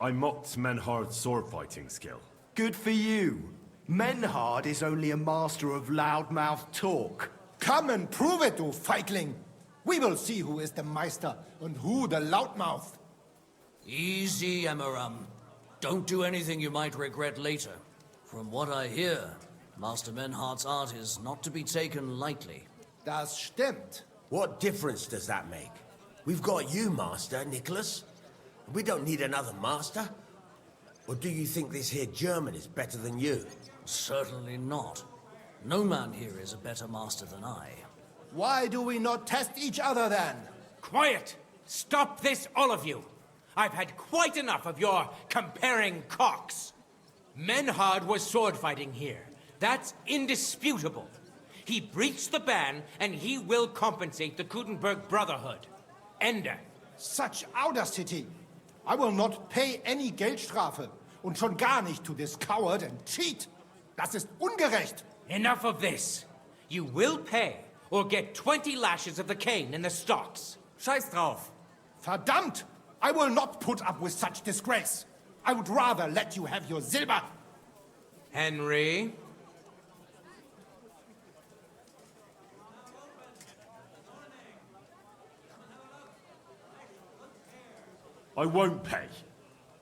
I mocked Menhard's sword-fighting skill. Good for you. Menhard is only a master of loudmouth talk. Come and prove it, du Feigling! We will see who is the Meister and who the loudmouth. Easy, Emmeram. Don't do anything you might regret later. From what I hear, Master Menhard's art is not to be taken lightly. Das stimmt. What difference does that make? We've got you, Master, Nicholas. We don't need another master. Or do you think this here German is better than you? Certainly not. No man here is a better master than I. Why do we not test each other then? Quiet! Stop this, all of you! I've had quite enough of your comparing cocks. Menhard was sword fighting here. That's indisputable. He breached the ban, and he will compensate the Kutenberg Brotherhood. Ende. Such audacity! I will not pay any Geldstrafe. Und schon gar nicht to this coward and cheat. Das ist ungerecht. Enough of this. You will pay, or get 20 lashes of the cane in the stocks. Scheiß drauf. Verdammt! I will not put up with such disgrace. I would rather let you have your silber. Henry? I won't pay.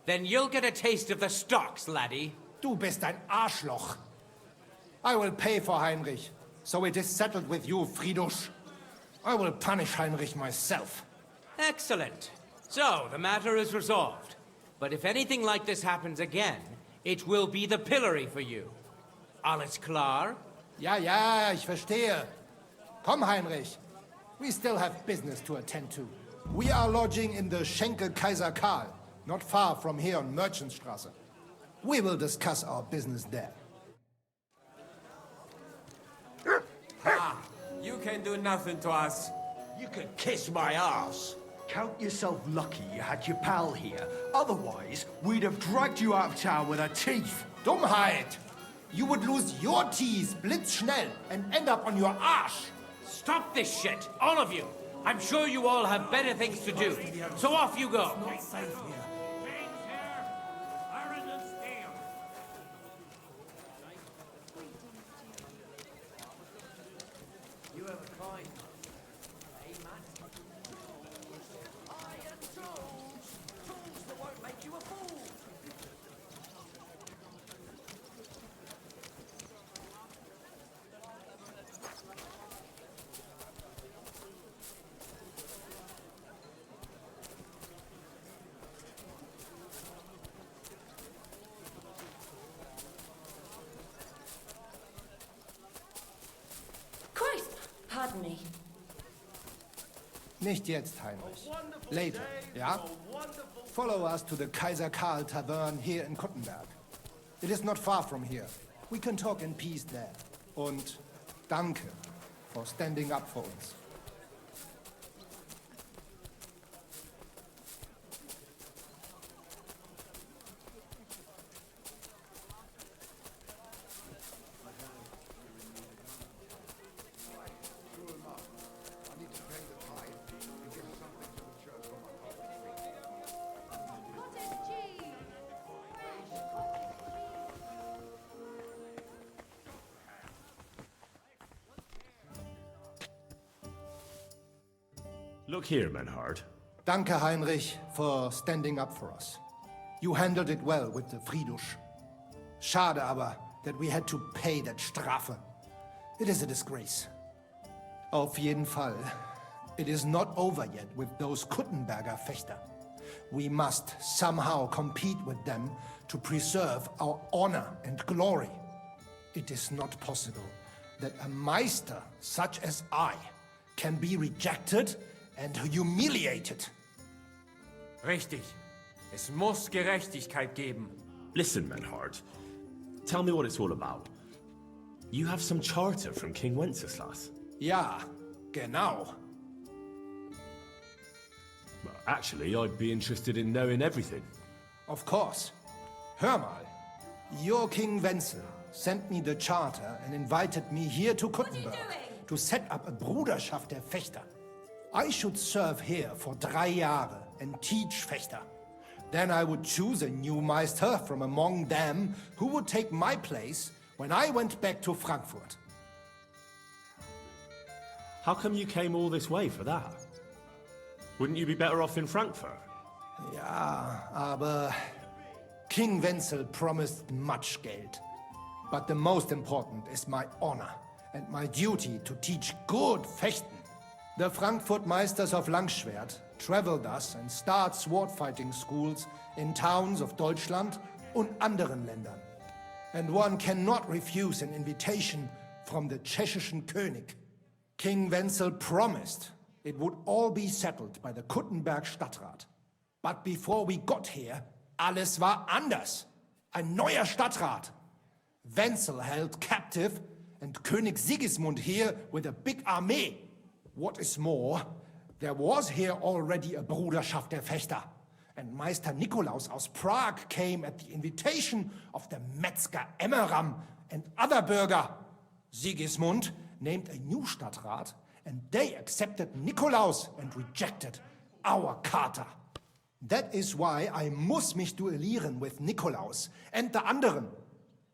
Then you'll get a taste of the stocks, laddie. Du bist ein Arschloch. I will pay for Heinrich, so it is settled with you, Friedusch. I will punish Heinrich myself. Excellent. So, the matter is resolved. But if anything like this happens again, it will be the pillory for you. Alles klar? Ja, ja, ich verstehe. Komm, Heinrich. We still have business to attend to. We are lodging in the Schenkel Kaiser Karl, not far from here on Merchantstrasse. We will discuss our business there. Ha! You can do nothing to us. You can kiss my ass. Count yourself lucky you had your pal here. Otherwise, we'd have dragged you out of town with our teeth. Dummheit! You would lose your teeth blitzschnell and end up on your Arsch. Stop this shit, all of you. I'm sure you all have better things to do. So off you go. You have a kind. Amen. Iron tools! Tools that won't make you a fool! Christ! Pardon me. Nicht jetzt, Heinrich. Later, ja? Follow us to the Kaiser Karl Tavern here in Kuttenberg. It is not far from here. We can talk in peace there. Und danke for standing up for uns. Look here, Menhard. Danke, Heinrich, for standing up for us. You handled it well with the Friedusch. Schade aber, that we had to pay that Strafe. It is a disgrace. Auf jeden Fall, it is not over yet with those Kuttenberger Fechter. We must somehow compete with them to preserve our honor and glory. It is not possible that a Meister such as I can be rejected and humiliated. Richtig. Es muss Gerechtigkeit geben. Listen, Menhard. Tell me what it's all about. You have some charter from King Wenceslas. Ja, genau. Actually, I'd be interested in knowing everything. Of course. Hör mal. Your King Wenzel sent me the charter and invited me here to Kuttenberg to set up a Bruderschaft der Fechter. I should serve here for 3 Jahre and teach Fechter. Then I would choose a new Meister from among them who would take my place when I went back to Frankfurt. How come you came all this way for that? Wouldn't you be better off in Frankfurt? Ja, aber King Wenzel promised much Geld. But the most important is my honor and my duty to teach good Fechten. The Frankfurt Meisters of Langschwert travel thus and start sword fighting schools in towns of Deutschland und anderen Ländern. And one cannot refuse an invitation from the tschechischen König. King Wenzel promised it would all be settled by the Kuttenberg Stadtrat. But before we got here, alles war anders. Ein neuer Stadtrat. Wenzel held captive and König Sigismund here with a big army. What is more, there was here already a Bruderschaft der Fechter. And Meister Nikolaus aus Prague came at the invitation of the Metzger Emmeram and other Bürger. Sigismund named a new Stadtrat and they accepted Nikolaus and rejected our Charter. That is why I muss mich duellieren with Nikolaus and the anderen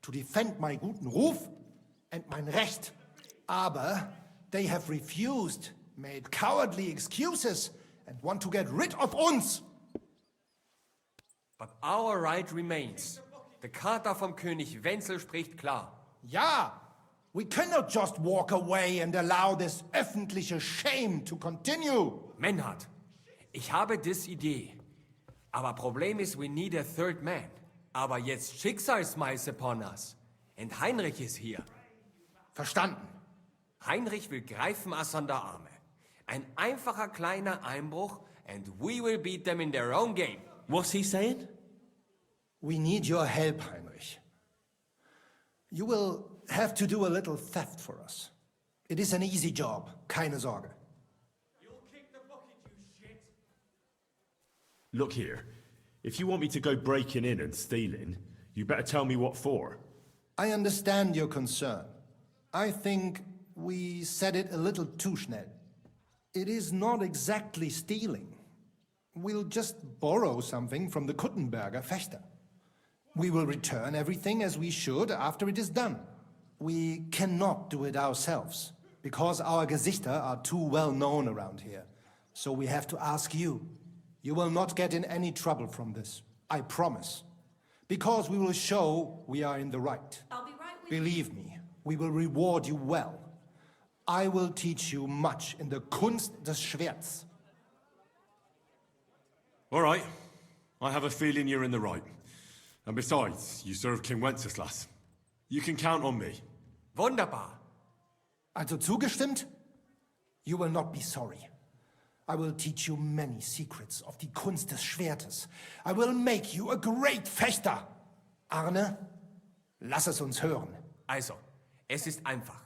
to defend my guten Ruf and mein Recht. Aber they have refused, made cowardly excuses and want to get rid of uns. But our right remains. The Charta vom König Wenzel spricht klar. Ja, we cannot just walk away and allow this öffentliche shame to continue. Menhard, ich habe dis Idee. Aber Problem ist, we need a third man. Aber jetzt Schicksalsmeis upon us. And Heinrich ist hier. Verstanden. Heinrich will greifen us an der Arme. Ein einfacher kleiner Einbruch and we will beat them in their own game. What's he saying? We need your help, Heinrich. You will have to do a little theft for us. It is an easy job, keine Sorge. Look here, if you want me to go breaking in and stealing, you better tell me what for. I understand your concern. I think we said it a little too schnell. It is not exactly stealing. We'll just borrow something from the Kuttenberger Fechter. We will return everything as we should after it is done. We cannot do it ourselves, because our Gesichter are too well known around here. So we have to ask you. You will not get in any trouble from this, I promise. Because we will show we are in the right. I'll be right with Believe me, we will reward you well. I will teach you much in the Kunst des Schwerts. All right. I have a feeling you're in the right. And besides, you serve King Wenceslas. You can count on me. Wunderbar. Also zugestimmt? You will not be sorry. I will teach you many secrets of die Kunst des Schwertes. I will make you a great Fechter. Arne, lass es uns hören. Also, es ist einfach.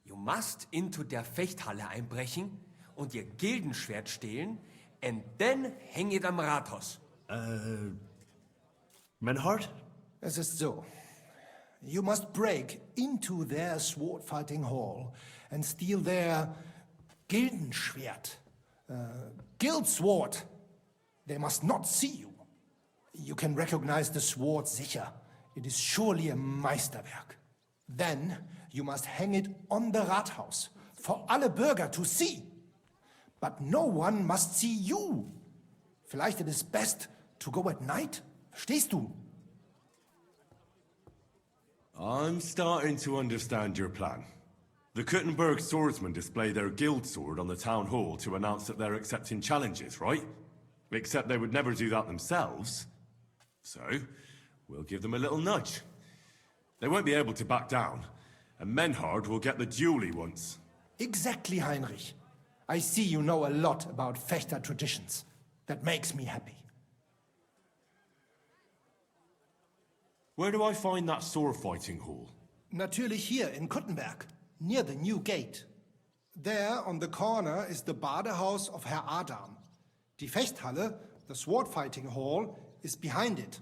You must into der Fechthalle einbrechen und ihr Gildenschwert stehlen and then hang it am Rathaus. Menhard? Es ist so. You must break into their sword fighting hall and steal their Gildenschwert. Guild sword. They must not see you. You can recognize the sword sicher. It is surely a Meisterwerk. Then you must hang it on the Rathaus for alle Bürger to see. But no one must see you. Vielleicht it is best to go at night. Verstehst du? I'm starting to understand your plan. The Kuttenberg swordsmen display their guild sword on the town hall to announce that they're accepting challenges, right? Except they would never do that themselves. So, we'll give them a little nudge. They won't be able to back down, and Menhard will get the duel he wants. Exactly, Heinrich. I see you know a lot about Fechter traditions. That makes me happy. Where do I find that sword fighting hall? Natürlich hier in Kuttenberg, near the new gate. There, on the corner, is the Badehaus of Herr Adam. Die Fechthalle, the sword fighting hall, is behind it,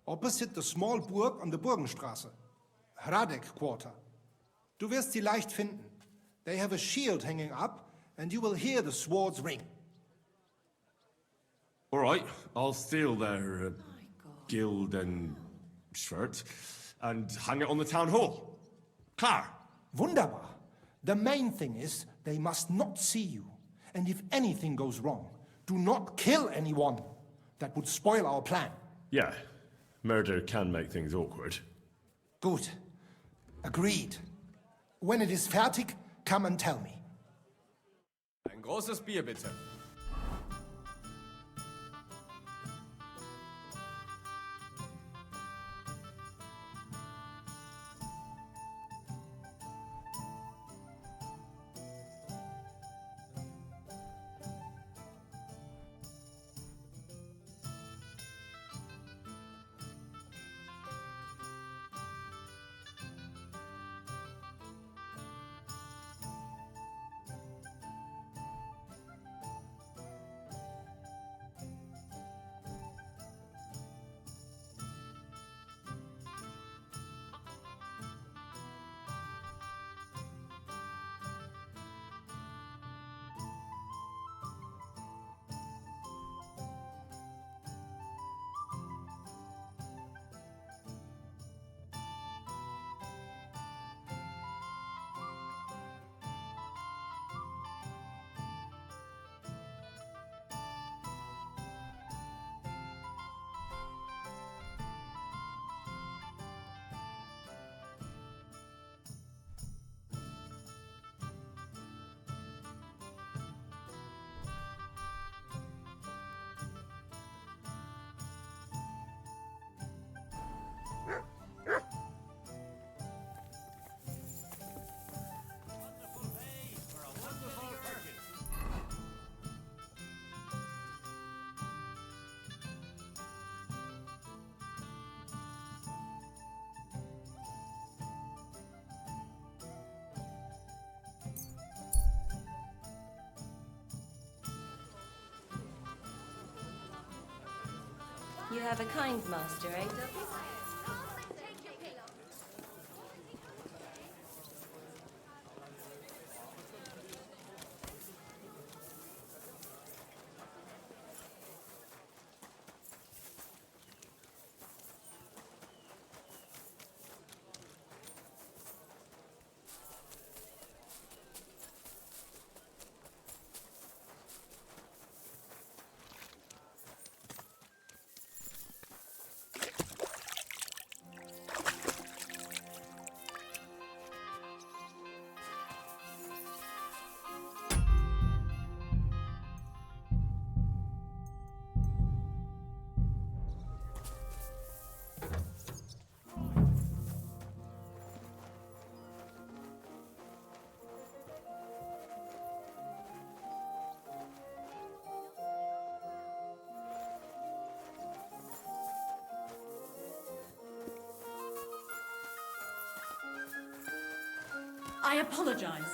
opposite the small Burg on the Burgenstraße. Hradek Quarter. Du wirst sie leicht finden. They have a shield hanging up, and you will hear the swords ring. All right, I'll steal their guild and shirt and hang it on the town hall. Klar. Wunderbar. The main thing is they must not see you. And if anything goes wrong, do not kill anyone. That would spoil our plan. Yeah, murder can make things awkward. Gut. Agreed. When it is fertig, come and tell me. Ein großes Bier, bitte. You have a kind master, eh, Duffy? I apologize.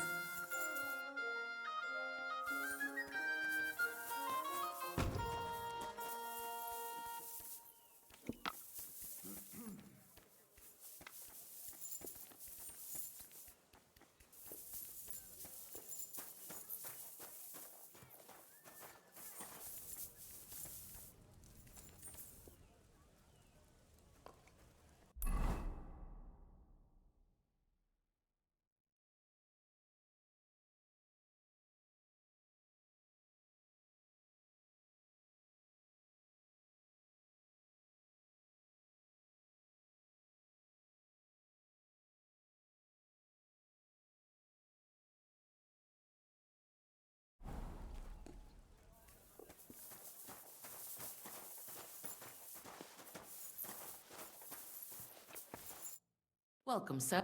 Welcome, sir.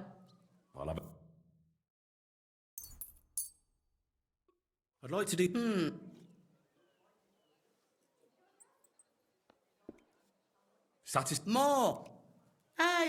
I'd like to do... More! Hey!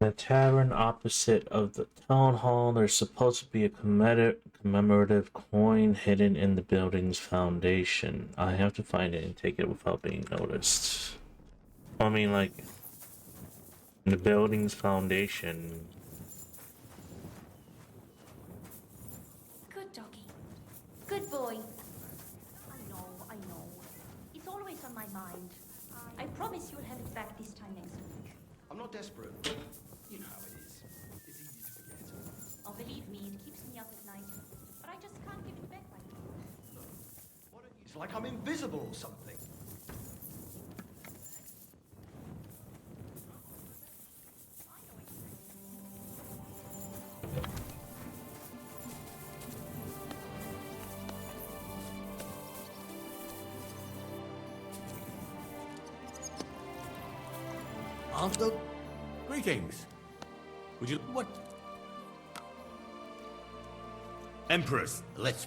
The tavern opposite of the town hall, there's supposed to be a commemorative coin hidden in the building's foundation. I have to find it and take it without being noticed. I mean, like, the building's foundation. Good doggy. Good boy. I know. It's always on my mind. I promise you'll have it back this time next week. I'm not desperate. You know how it is. It's easy to forget. Oh, believe me, it keeps me up at night. But I just can't give it back right now. It's like I'm invisible or something. After Greetings. Would you... what? Empress. Let's...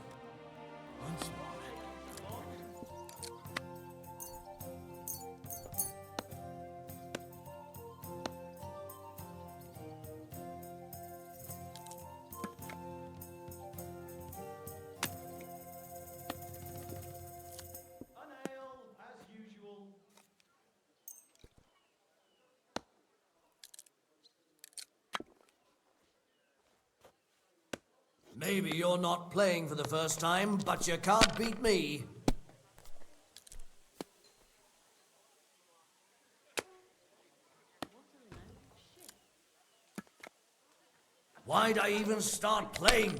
Maybe you're not playing for the first time, but you can't beat me. Why'd I even start playing?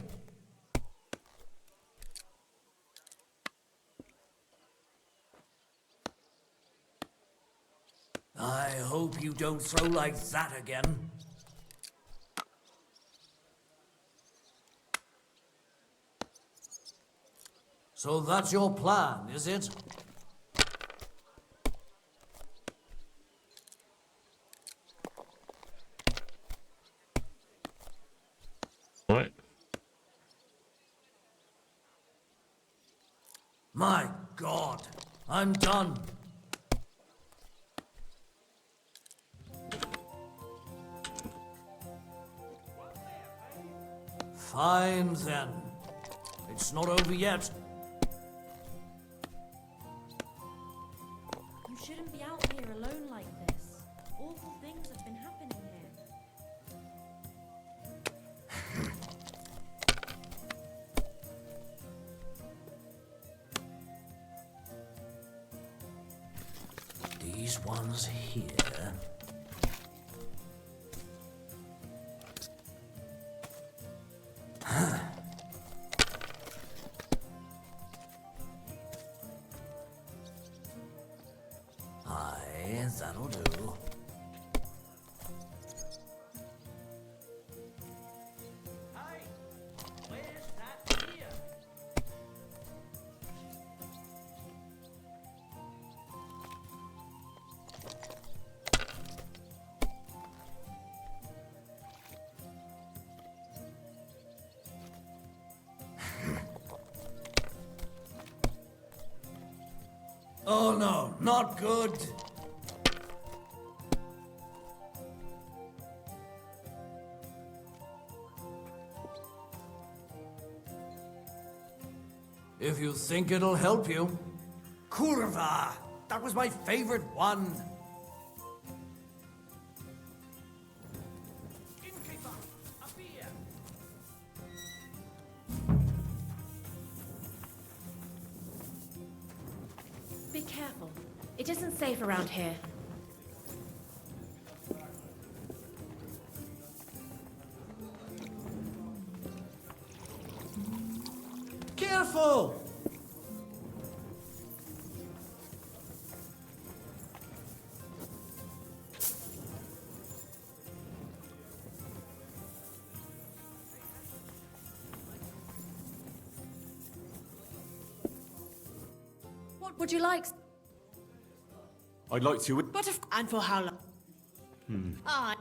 I hope you don't throw like that again. So that's your plan, is it? What? My God, I'm done. Fine then. It's not over yet. You shouldn't be out here alone like this. Awful things have been happening here. These ones here. Aye, that'll do. Oh no, not good. If you think it'll help you. Kurva! That was my favorite one. Be careful. It isn't safe around here. Careful! What would you like? I'd like to... But if... And for how long? Ah.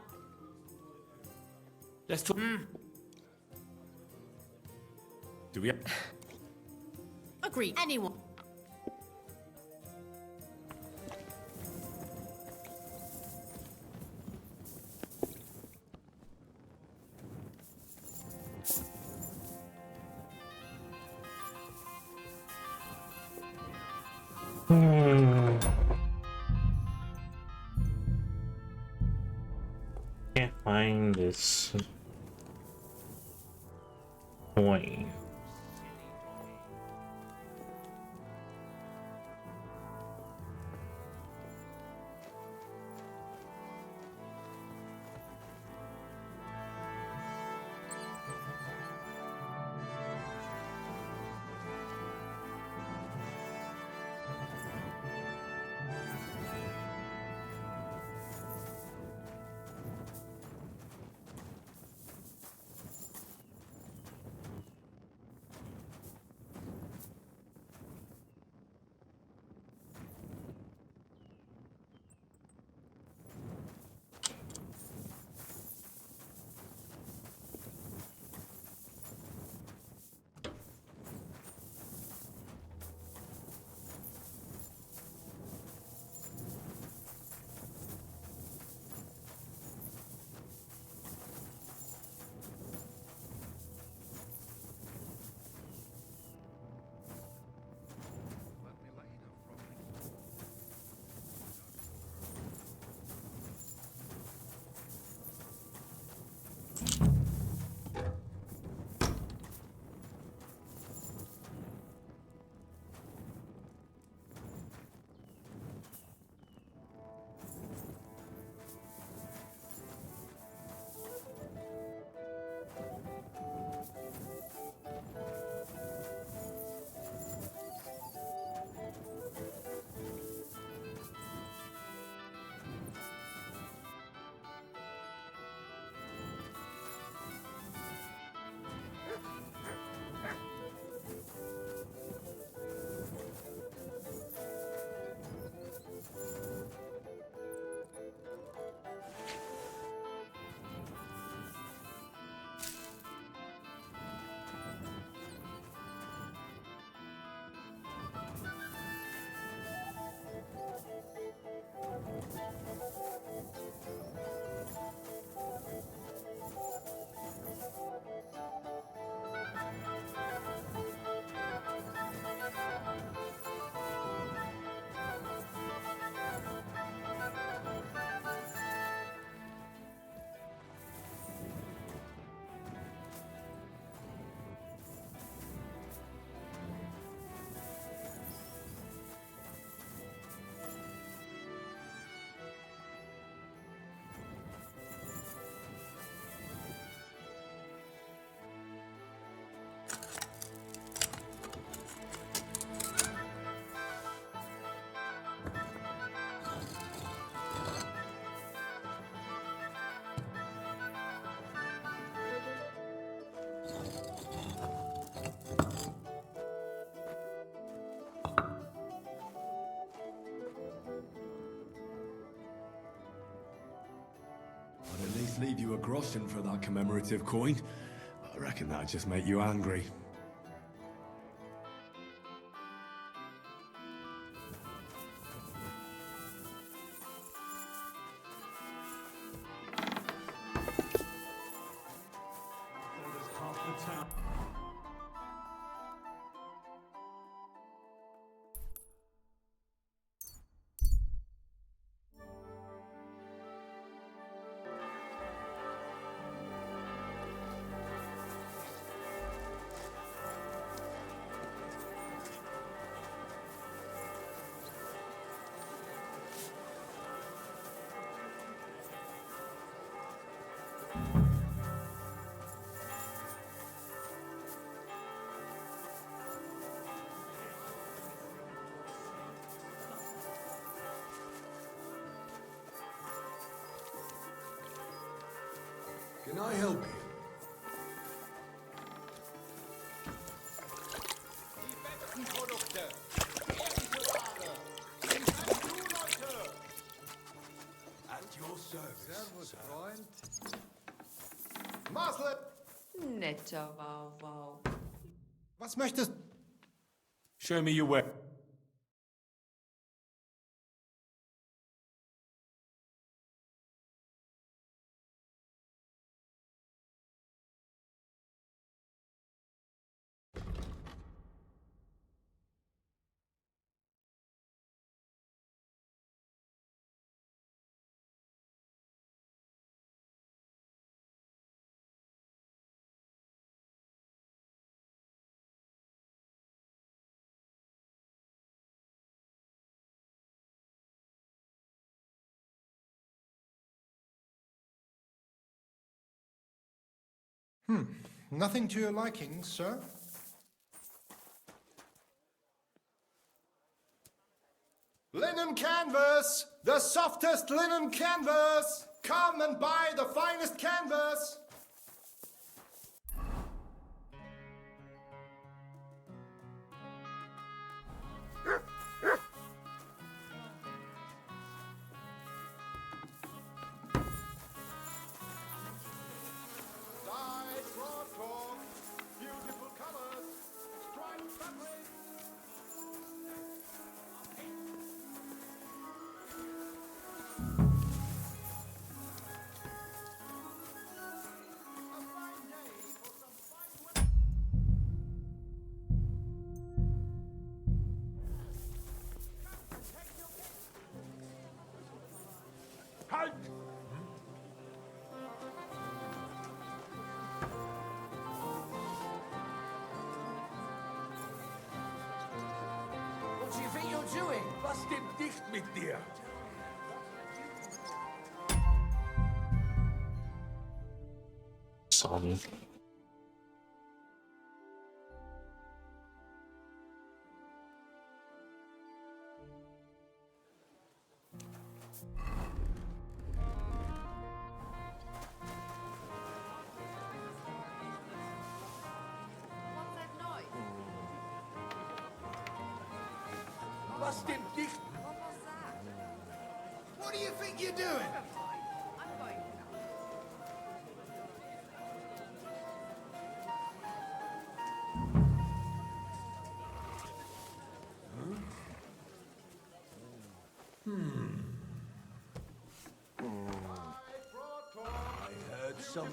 Let's talk... Do we... Agree. Anyone. Can't find this coin. I'd at least leave you a groschen for that commemorative coin. I reckon that'd just make you angry. Can I help you? At your service. Servus, Freund. Marcel! Netter Wauwau. Was möchtest... Show me your way. Nothing to your liking, sir? Linen canvas! The softest linen canvas! Come and buy the finest canvas! Dyed broadcloth, beautiful colors, striped fabric. Halt! What do you think you're doing? Was stimmt nicht mit dir? Son. What's that noise? Was stimmt nicht? What was that? What do you think you're doing? I'm going now. I heard something.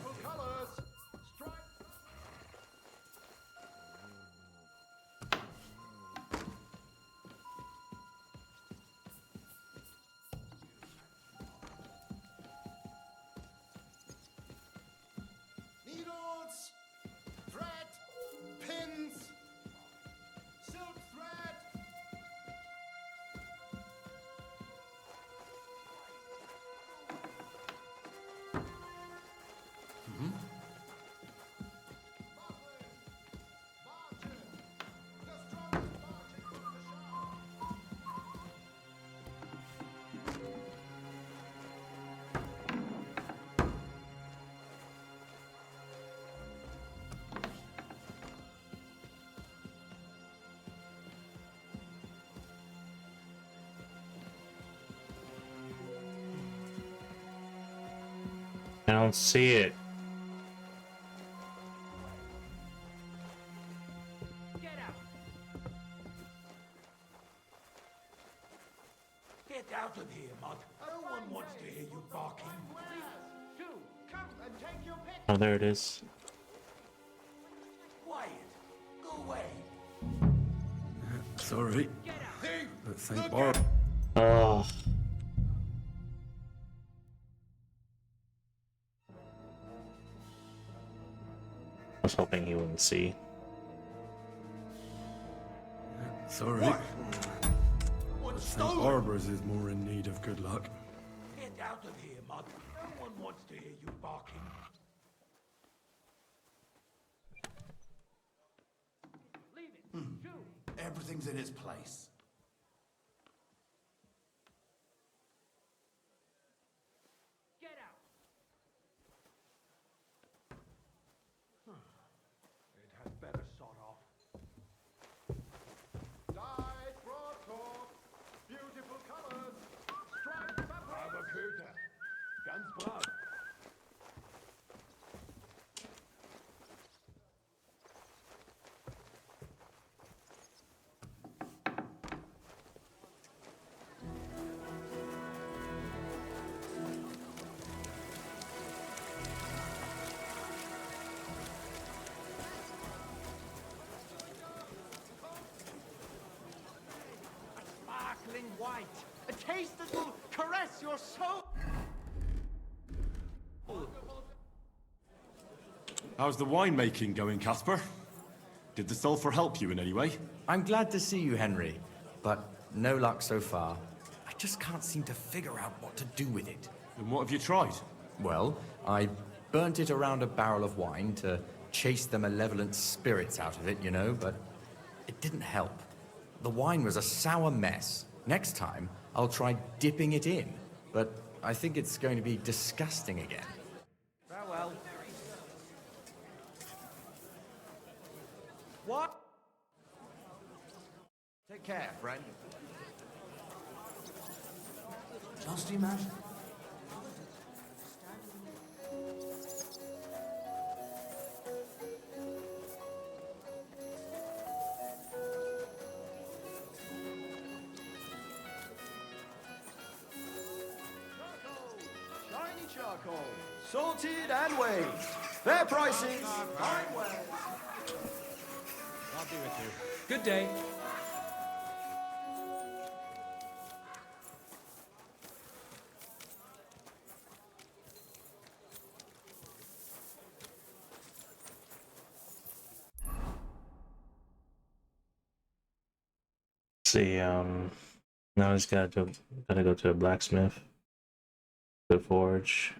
Needles, thread, pins, silk thread. I don't see it. Get out! Get out of here, Mud. No one wants to hear you barking. Come and take your pick. Oh, there it is. Quiet. Go away. Sorry. Hey, Thank Barb. Oh. I was hoping he wouldn't see. Sorry. What's St. stolen? Barbara's is more in need of good luck. Get out of here, Mud. No one wants to hear you barking. Everything's in its place. Get out. It had better sort off. Dyed broadcloth, beautiful colors, striped fabric. Aber Köter. Ganz brav. Sparkling white. A taste that will caress your soul. How's the winemaking going, Casper? Did the sulfur help you in any way? I'm glad to see you, Henry, but no luck so far. I just can't seem to figure out what to do with it. And what have you tried? Well, I burnt it around a barrel of wine to chase the malevolent spirits out of it, you know, but it didn't help. The wine was a sour mess. Next time, I'll try dipping it in, but I think it's going to be disgusting again. Farewell. What? Take care, friend. Just imagine. Shiny charcoal. Sorted and weighed. Fair prices. Fine wares. I'll be with you. Good day. See, now I just gotta go to a blacksmith to forge.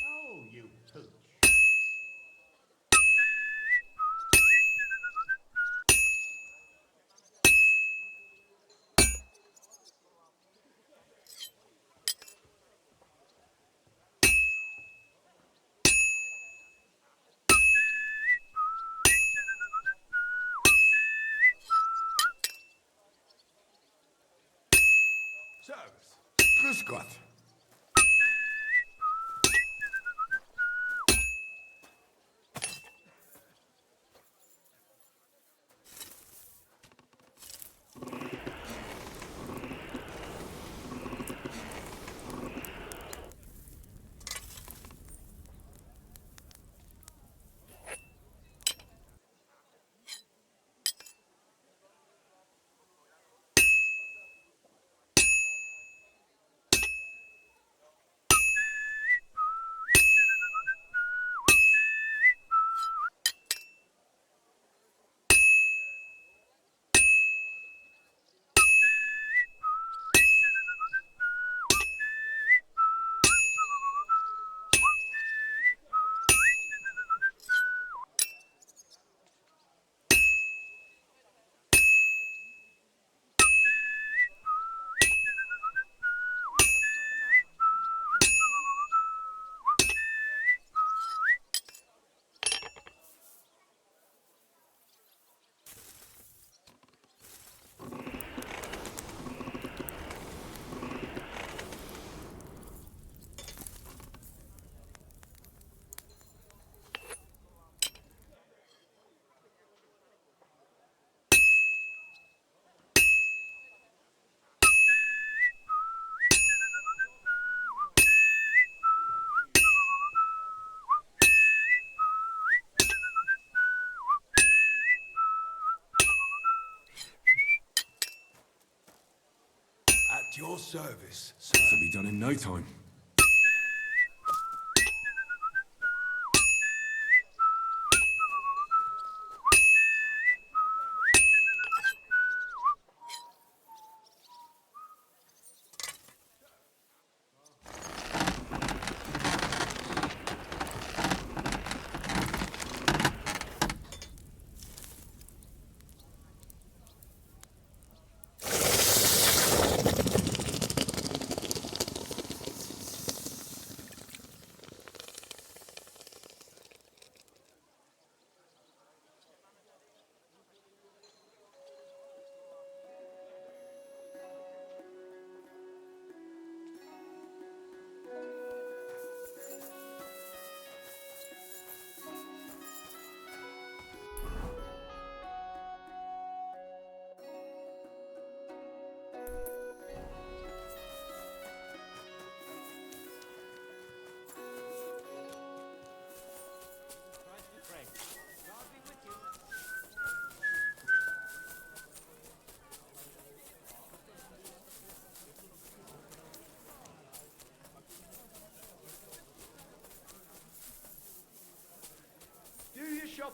Oh, you pooch. Service. Grüß Gott. At your service, sir. This'll be done in no time.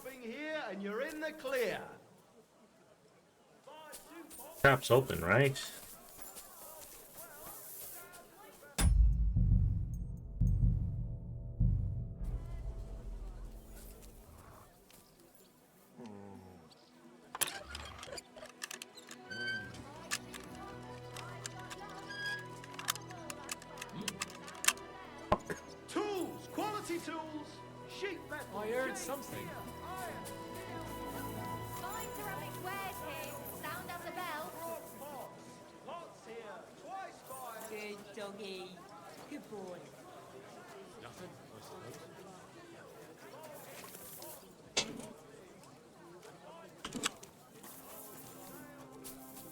shopping here and you're in the clear. Shop's open, right? Tools, quality tools, sheet metal. I heard something. Fine ceramic wares here. Sound as a bell. Lots here, twice five. Good doggy. Good boy. Nothing, I suppose.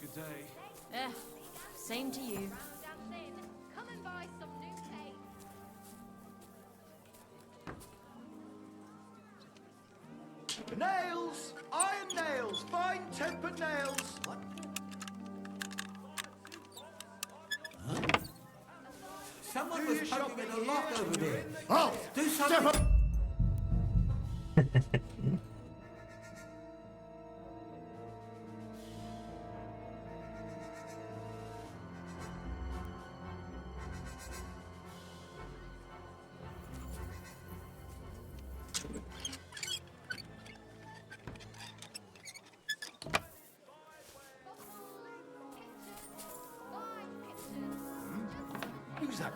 Good day. Same to you. Come and buy some new tape. Nails, iron nails, fine tempered nails. What? Someone was poking in a lock over there. Oh, Do something. Who's that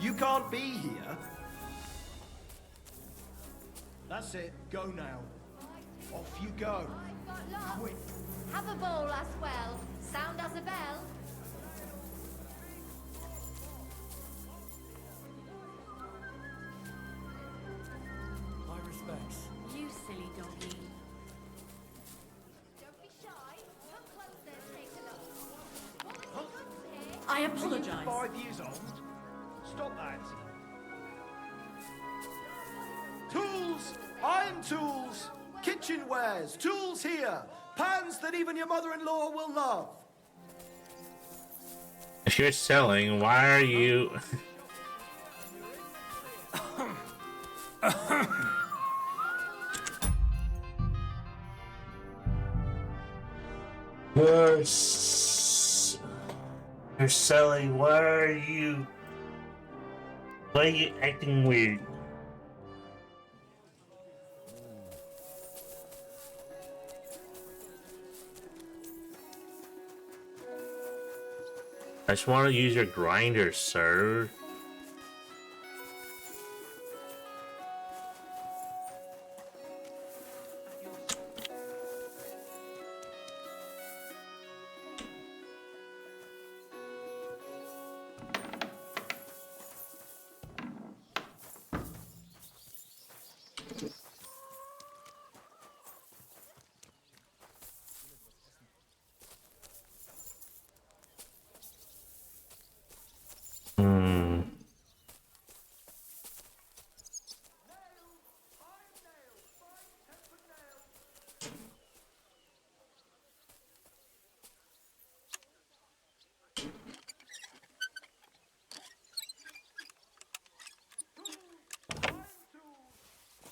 You can't be here. That's it. Go now. Off you go. Got lots. Quick. Have a bowl as well. Sound as a bell. My respects. You silly doggy. Don't be shy. Come closer, take a look. I Are you apologize. 5 years old? Stop that. Tools, iron tools, kitchenwares, tools here, pans that even your mother-in-law will love. If you're selling, why are you... You're selling, why are you... Why are you acting weird? I just want to use your grinder, sir.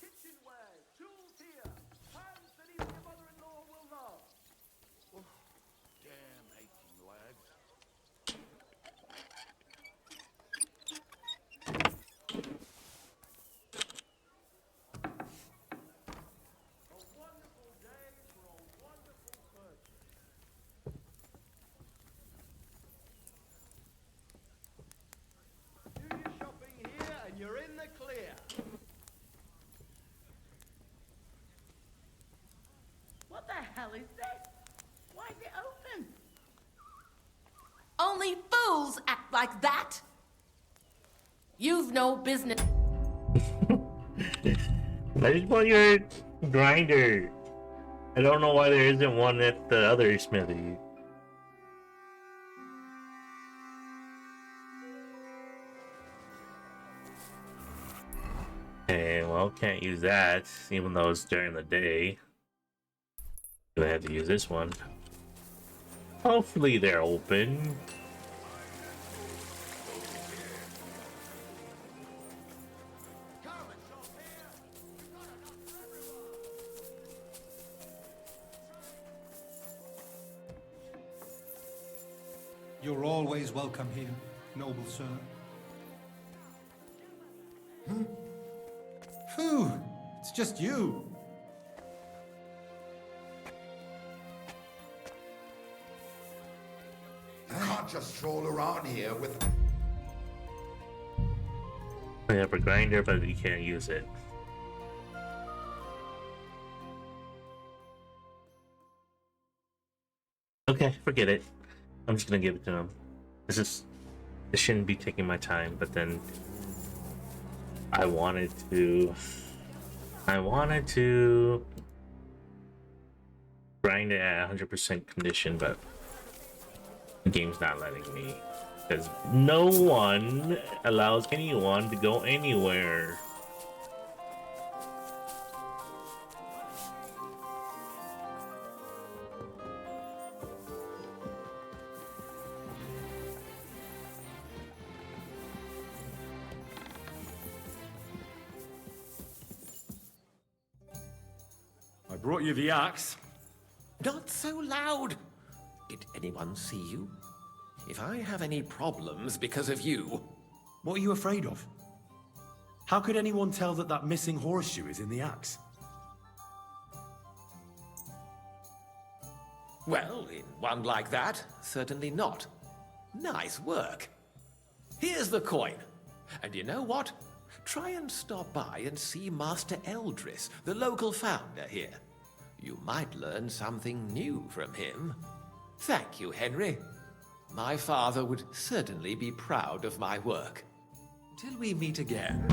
Kitchenwares, tools here, pans that even your mother-in-law will love. Damn aching lads. A wonderful day for a wonderful purchase. Do your shopping here and you're in the clear. What the hell is this? Why is it open? Only fools act like that. You've no business. I just want your grinder. I don't know why there isn't one at the other smithy. Okay, well, can't use that, even though it's during the day. Do I have to use this one? Hopefully they're open. You're always welcome here, noble sir. Phew, it's just you. You can't just stroll around here with... We have a grinder, but we can't use it. Okay, forget it. I'm just gonna give it to him. This shouldn't be taking my time, but then I wanted to grind it at 100% condition, but the game's not letting me because no one allows anyone to go anywhere. I brought you the axe. Not so loud! Did anyone see you? If I have any problems because of you... What are you afraid of? How could anyone tell that that missing horseshoe is in the axe? Well, in one like that, certainly not. Nice work. Here's the coin. And you know what? Try and stop by and see Master Eldris, the local founder here. You might learn something new from him. Thank you, Henry. My father would certainly be proud of my work. Till we meet again.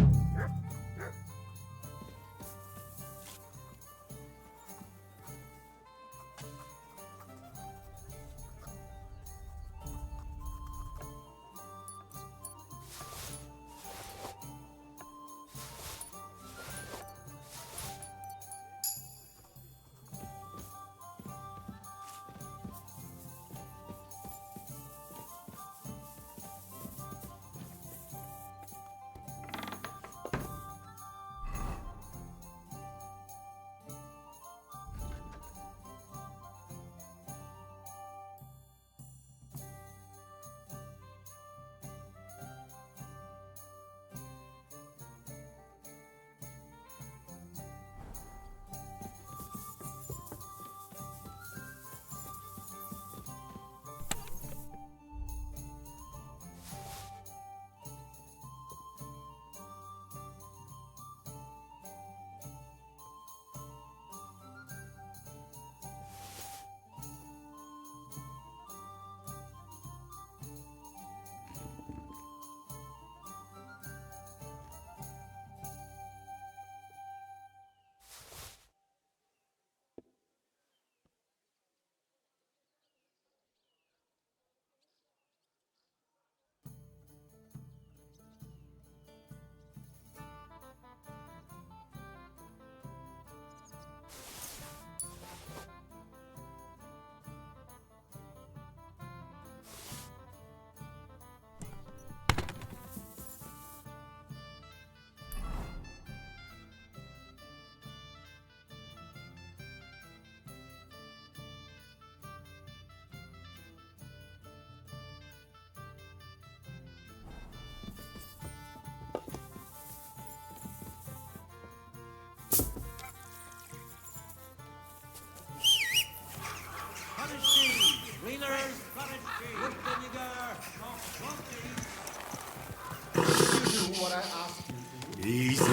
What I asked you to do. Easy,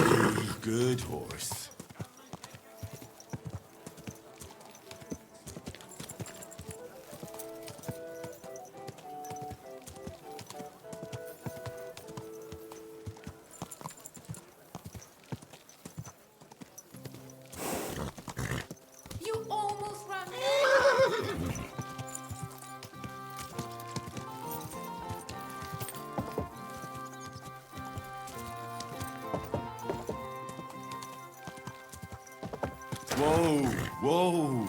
good horse. You almost ran Whoa, whoa.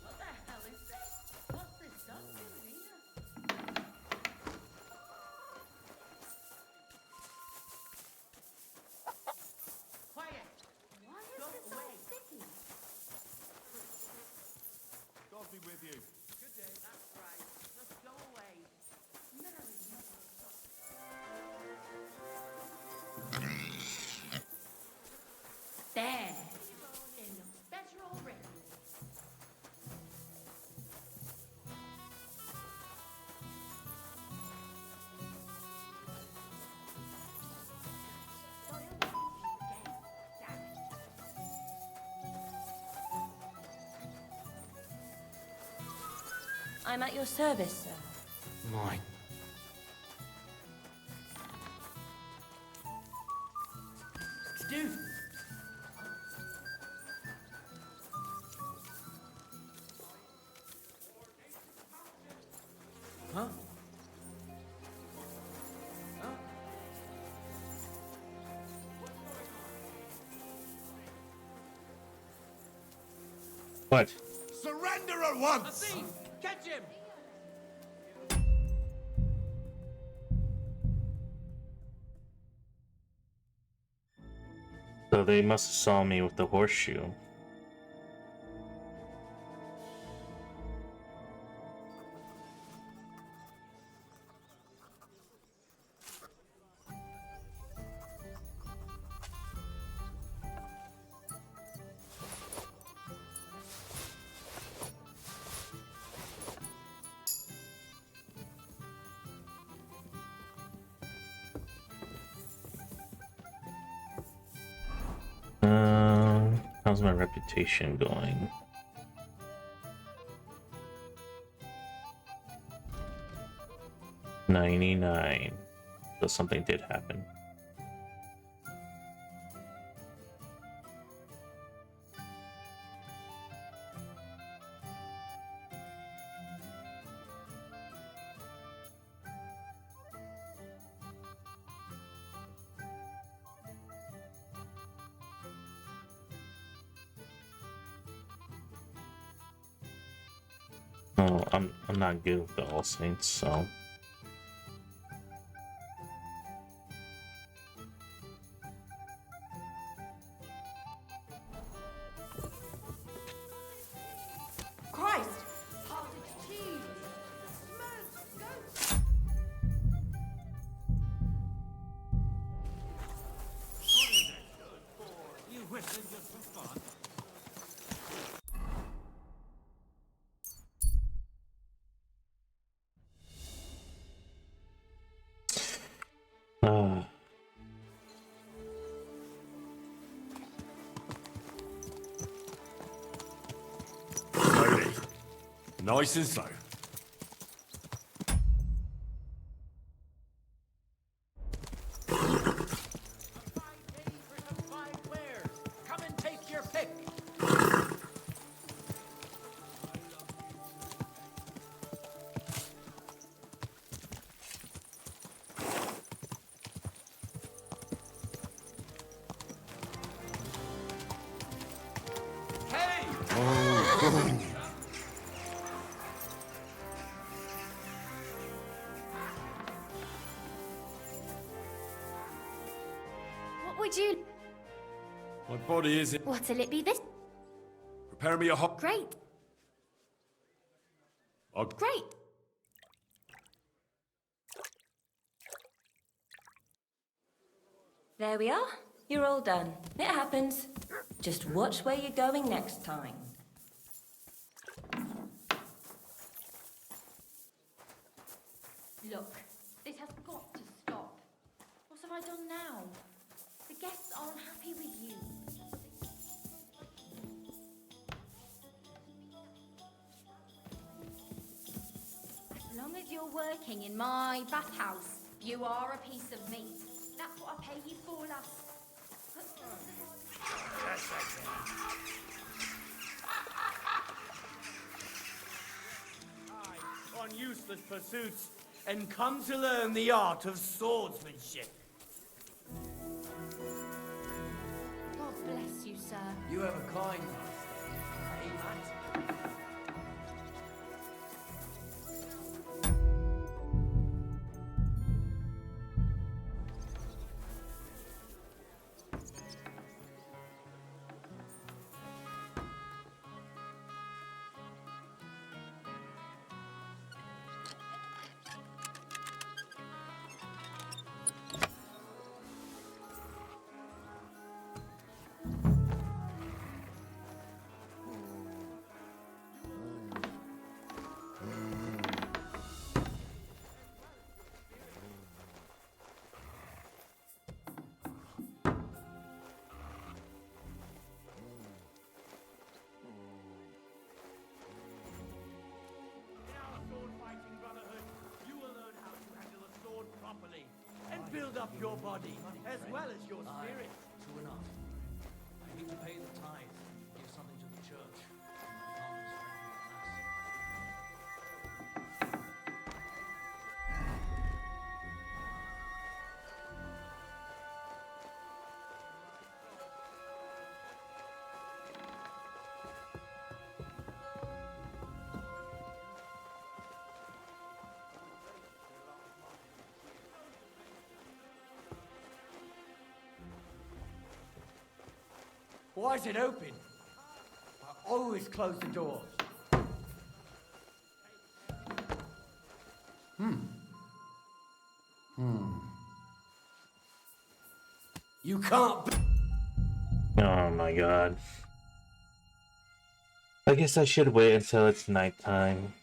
What the hell is this? What's this done to here? I'm at your service, sir. My... Do. Huh? What? Surrender at once! Catch him! So they must have saw me with the horseshoe. How's my reputation going? $99. So something did happen. Oh, I'm not good with the All Saints, so. Christ! You whistling just for fun? Slowly. Nice and slow. Come and take your pick. Hey! What would you... My body is in. What'll it be this... Prepare me a hot. Great. Great. There we are. You're all done. It happens. Just watch where you're going next time. Look, this has got to stop. What have I done now? The guests aren't happy with you. As long as you're working in my bathhouse, you are a piece of meat. That's what I pay you for, lass. On useless pursuits and come to learn the art of swordsmanship. God bless you, sir. You have a kind master. Hey, Matt. properly and build up your body as well as your spirit. True enough. I need to pay the tithe, give something to the church. My father's Why is it open? I always close the door. You can't. Oh my god. I guess I should wait until it's nighttime.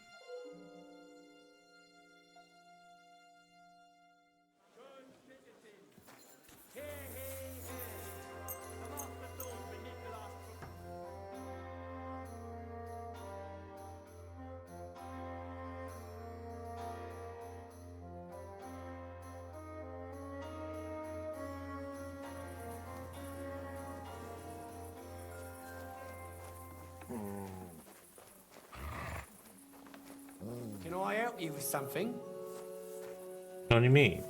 Can I help you with something? What do you mean?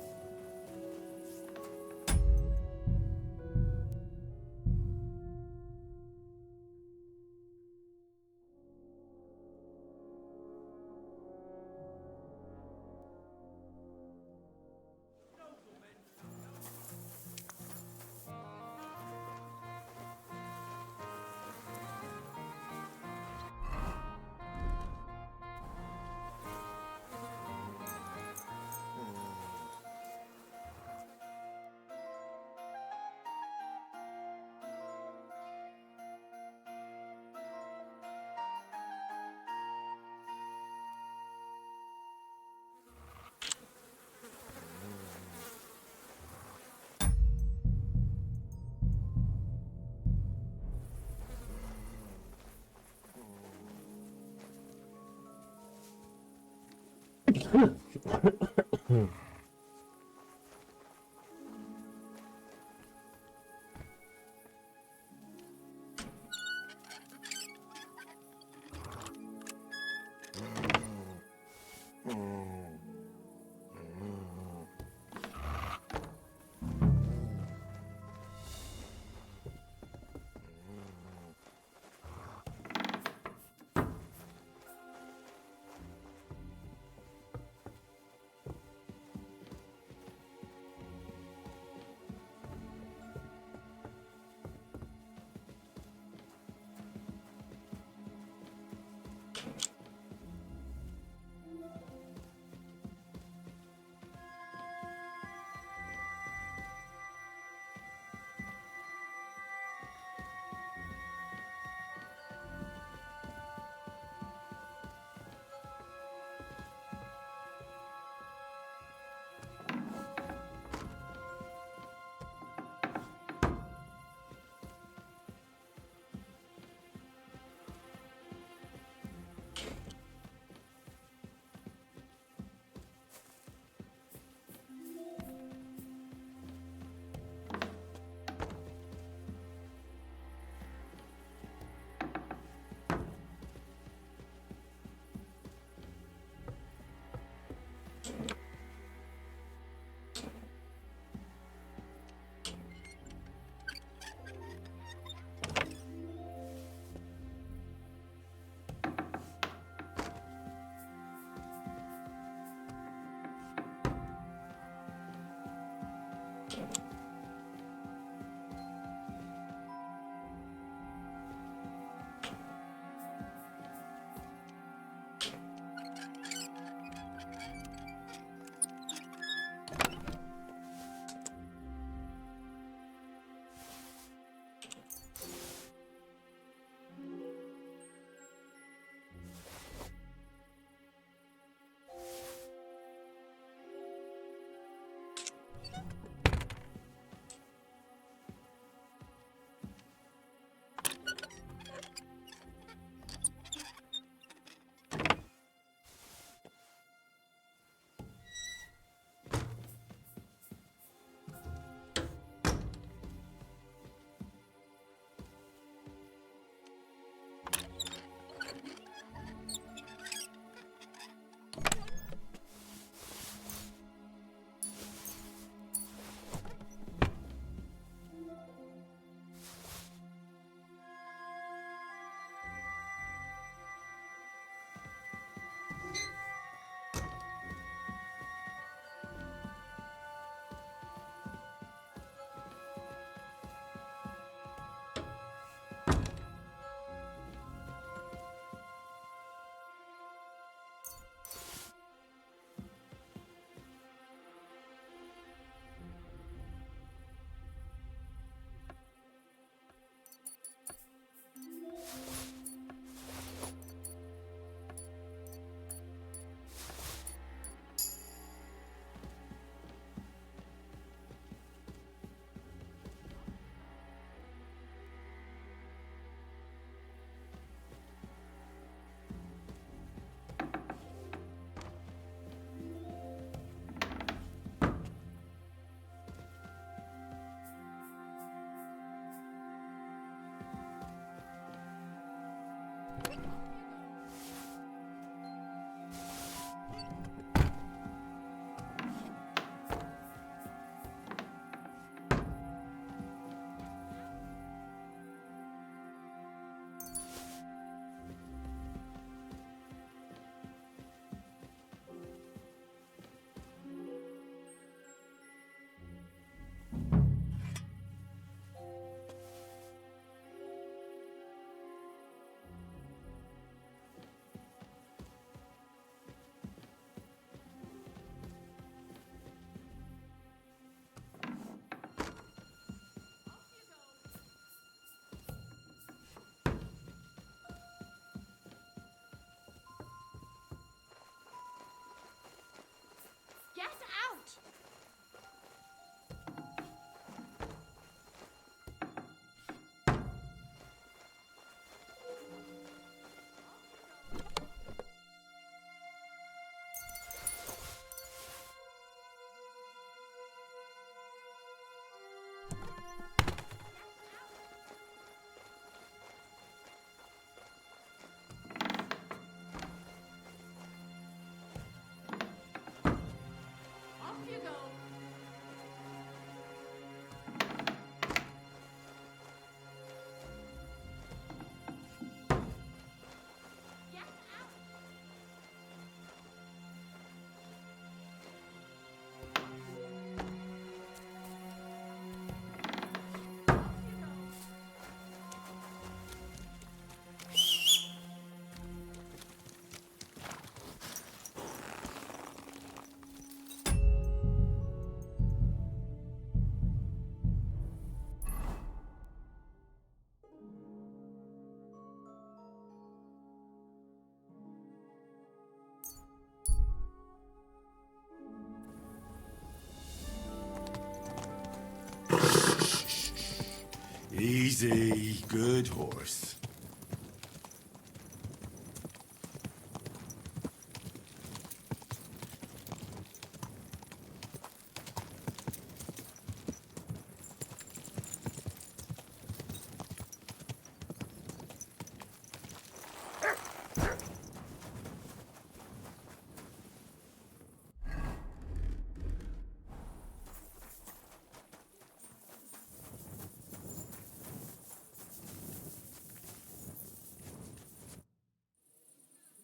Easy, good horse.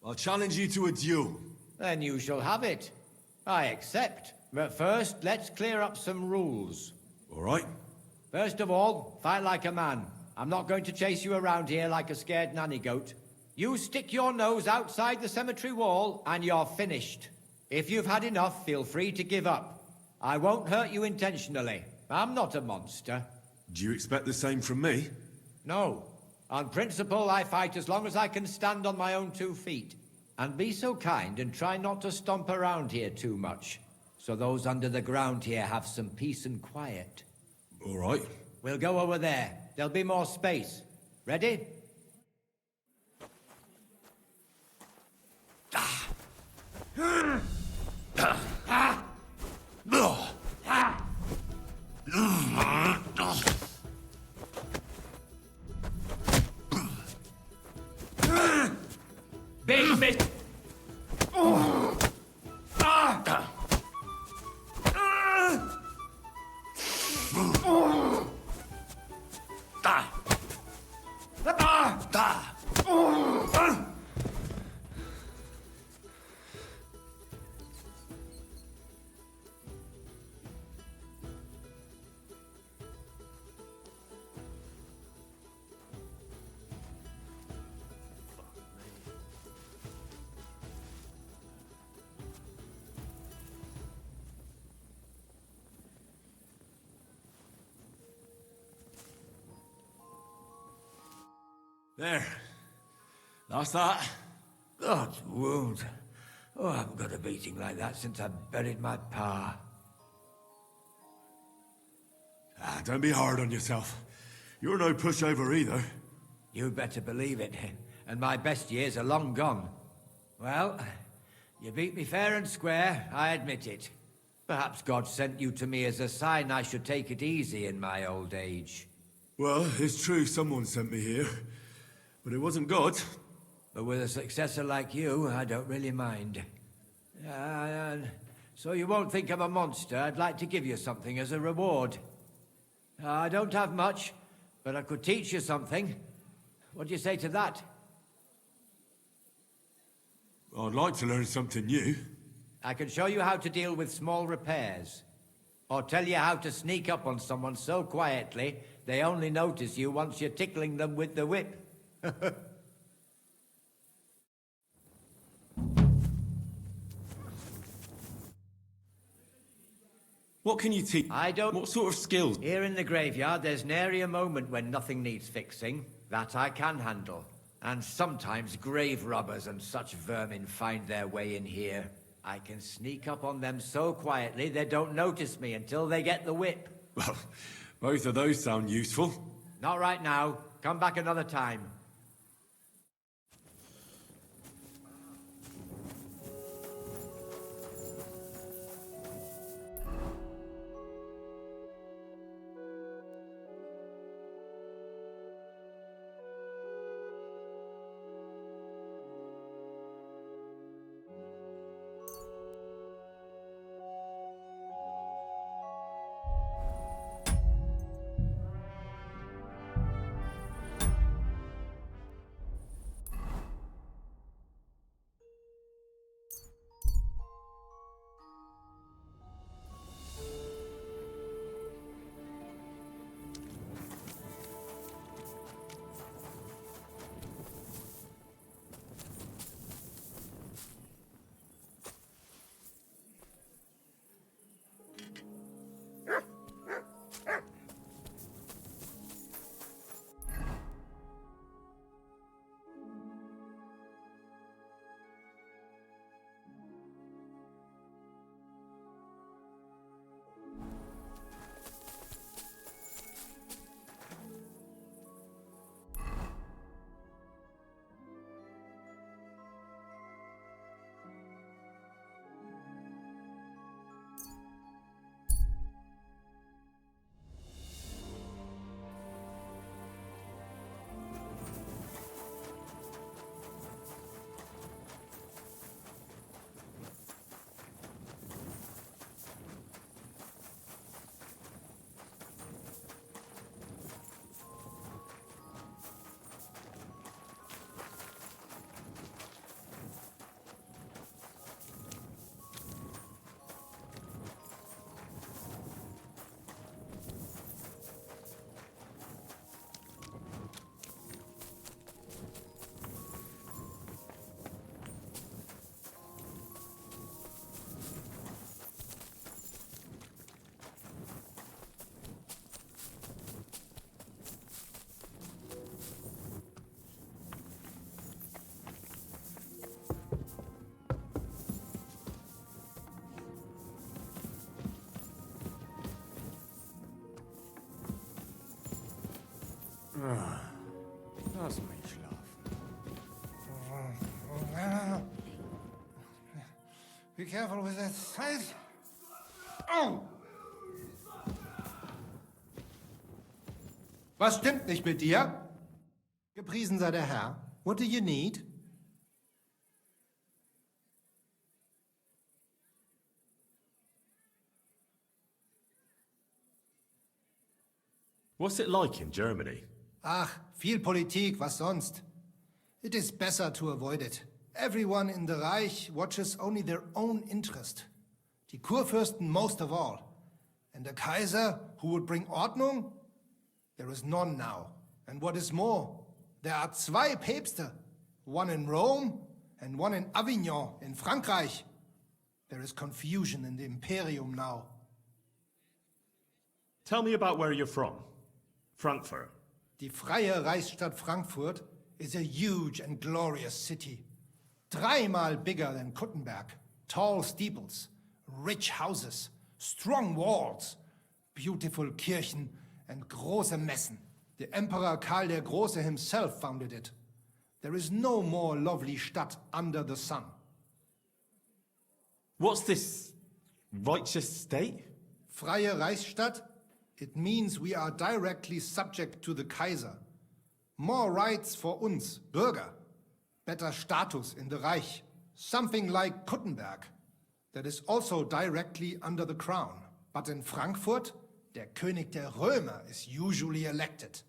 I'll challenge you to a duel. Then you shall have it. I accept. But first, let's clear up some rules. All right. First of all, fight like a man. I'm not going to chase you around here like a scared nanny goat. You stick your nose outside the cemetery wall, and you're finished. If you've had enough, feel free to give up. I won't hurt you intentionally. I'm not a monster. Do you expect the same from me? No. On principle, I fight as long as I can stand on my own 2 feet. And be so kind and try not to stomp around here too much, so those under the ground here have some peace and quiet. All right. We'll go over there. There'll be more space. Ready? Big miss. There. That's that. God's wound. Oh, I haven't got a beating like that since I buried my pa. Don't be hard on yourself. You're no pushover either. You better believe it. And my best years are long gone. Well, you beat me fair and square, I admit it. Perhaps God sent you to me as a sign I should take it easy in my old age. Well, it's true someone sent me here. But it wasn't God. But with a successor like you, I don't really mind. So you won't think I'm a monster. I'd like to give you something as a reward. I don't have much, but I could teach you something. What do you say to that? I'd like to learn something new. I can show you how to deal with small repairs. Or tell you how to sneak up on someone so quietly, they only notice you once you're tickling them with the whip. What can you teach? I don't... What sort of skills? Here in the graveyard, there's nary a moment when nothing needs fixing. That I can handle. And sometimes grave robbers and such vermin find their way in here. I can sneak up on them so quietly they don't notice me until they get the whip. Well, both of those sound useful. Not right now. Come back another time. Lass mich schlafen. Be careful with that scythe. Oh! Was stimmt nicht mit dir? Gepriesen sei der Herr. What do you need? What's it like in Germany? Ach, viel Politik, was sonst? It is better to avoid it. Everyone in the Reich watches only their own interest. Die Kurfürsten most of all. And the Kaiser, who would bring Ordnung? There is none now. And what is more, there are zwei Päpste. One in Rome and one in Avignon in Frankreich. There is confusion in the Imperium now. Tell me about where you're from. Frankfurt. Die freie Reichsstadt Frankfurt is a huge and glorious city. 3-mal bigger than Kuttenberg. Tall steeples, rich houses, strong walls, beautiful Kirchen, and große Messen. The Emperor Karl der Große himself founded it. There is no more lovely Stadt under the sun. What's this righteous state? Freie Reichsstadt? It means we are directly subject to the Kaiser. More rights for uns, Bürger. Better status in the Reich. Something like Kuttenberg. That is also directly under the crown. But in Frankfurt, der König der Römer is usually elected.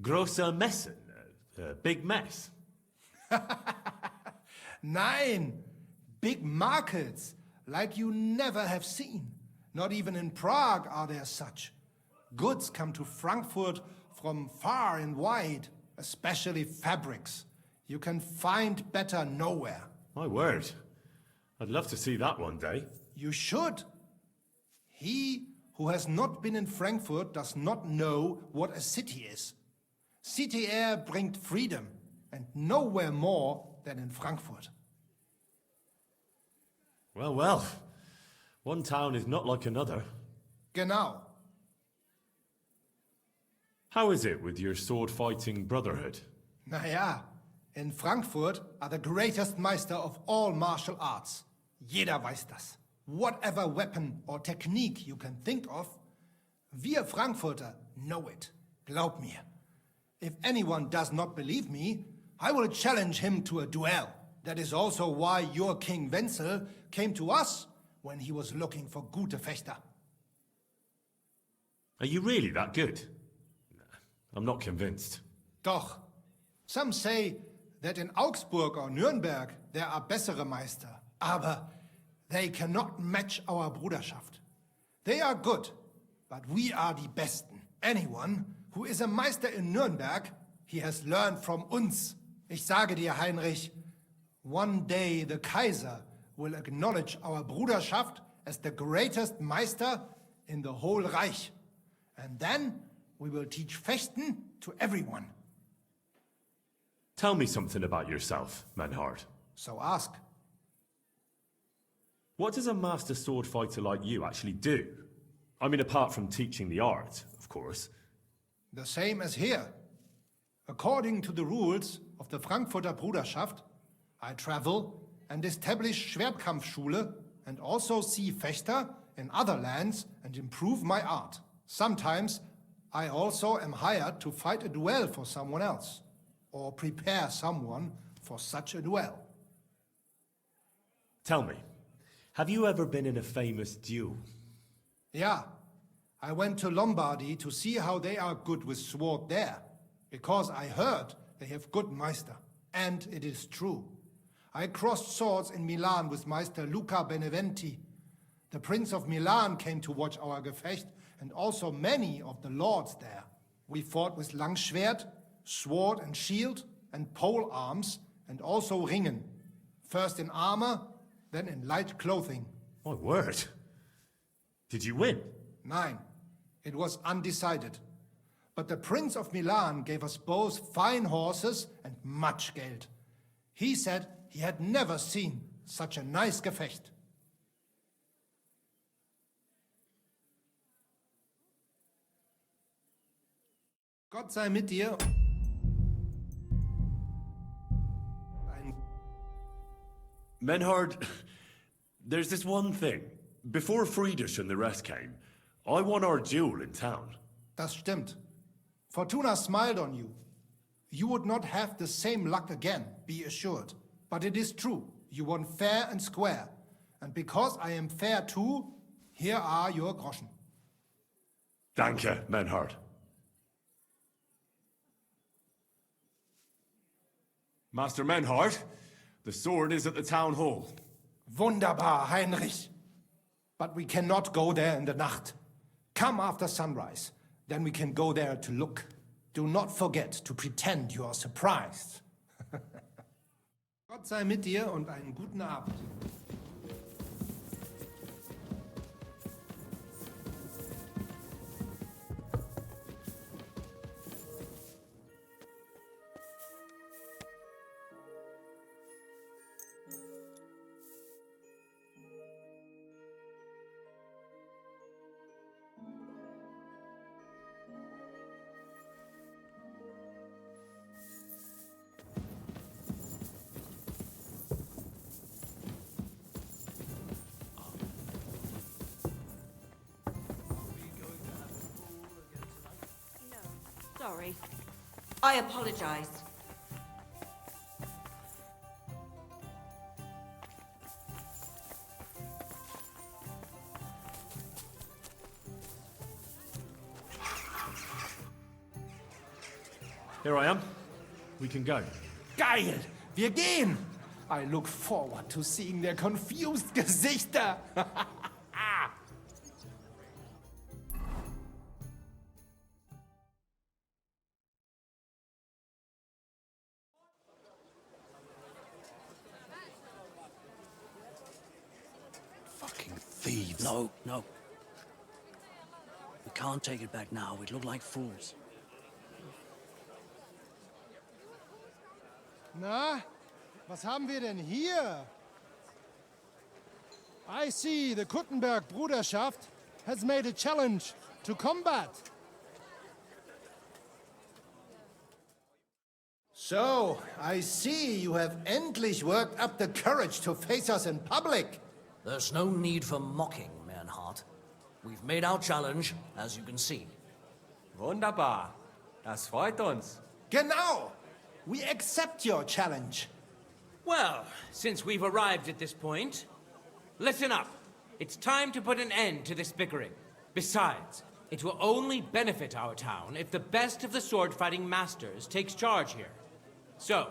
Große Messen. Big mess. Nein! Big markets, like you never have seen. Not even in Prague are there such. Goods come to Frankfurt from far and wide, especially fabrics. You can find better nowhere. My word. I'd love to see that one day. You should. He who has not been in Frankfurt does not know what a city is. City air bringt freedom, and nowhere more than in Frankfurt. Well, well. One town is not like another. Genau. How is it with your sword-fighting brotherhood? Naja, in Frankfurt are the greatest Meister of all martial arts. Jeder weiß das. Whatever weapon or technique you can think of, wir Frankfurter know it. Glaub mir. If anyone does not believe me, I will challenge him to a duel. That is also why your King Wenzel came to us when he was looking for gute Fechter. Are you really that good? I'm not convinced. Doch. Some say that in Augsburg or Nürnberg there are bessere Meister, aber they cannot match our Bruderschaft. They are good, but we are die Besten. Anyone who is a Meister in Nürnberg, he has learned from uns. Ich sage dir, Heinrich, one day the Kaiser will acknowledge our Bruderschaft as the greatest Meister in the whole Reich. And then we will teach Fechten to everyone. Tell me something about yourself, Manhart. So ask. What does a master sword fighter like you actually do? I mean, apart from teaching the art, of course. The same as here. According to the rules of the Frankfurter Bruderschaft, I travel and establish Schwertkampfschule and also see Fechter in other lands and improve my art. Sometimes I also am hired to fight a duel for someone else or prepare someone for such a duel. Tell me, have you ever been in a famous duel? Yeah, I went to Lombardy to see how they are good with sword there, because I heard they have good Meister, and it is true. I crossed swords in Milan with Meister Luca Beneventi. The Prince of Milan came to watch our Gefecht, and also many of the lords there. We fought with Langschwert, sword and shield, and pole arms, and also Ringen. First in armor, then in light clothing. My word. Did you win? Nein, it was undecided. But the Prince of Milan gave us both fine horses and much Geld. He said he had never seen such a nice Gefecht. Gott sei mit dir. Menhard, there's this one thing. Before Friedrich and the rest came, I won our duel in town. Das stimmt. Fortuna smiled on you. You would not have the same luck again, be assured. But it is true. You won fair and square. And because I am fair too, here are your groschen. Danke, Menhard. Master Menhard, the sword is at the town hall. Wunderbar, Heinrich. But we cannot go there in the Nacht. Come after sunrise. Then we can go there to look. Do not forget to pretend you are surprised. Gott sei mit dir und einen guten Abend. Sorry. I apologize. Here I am. We can go. Geil! Wir gehen! I look forward to seeing their confused Gesichter. Fucking thieves. No, no. We can't take it back now. We'd look like fools. Na, was haben wir denn hier? I see the Kuttenberg Bruderschaft has made a challenge to combat. So, I see you have endlich worked up the courage to face us in public. There's no need for mocking, Mernhardt. We've made our challenge, as you can see. Wunderbar. Das freut uns. Genau! We accept your challenge. Well, since we've arrived at this point, listen up. It's time to put an end to this bickering. Besides, it will only benefit our town if the best of the sword-fighting masters takes charge here. So,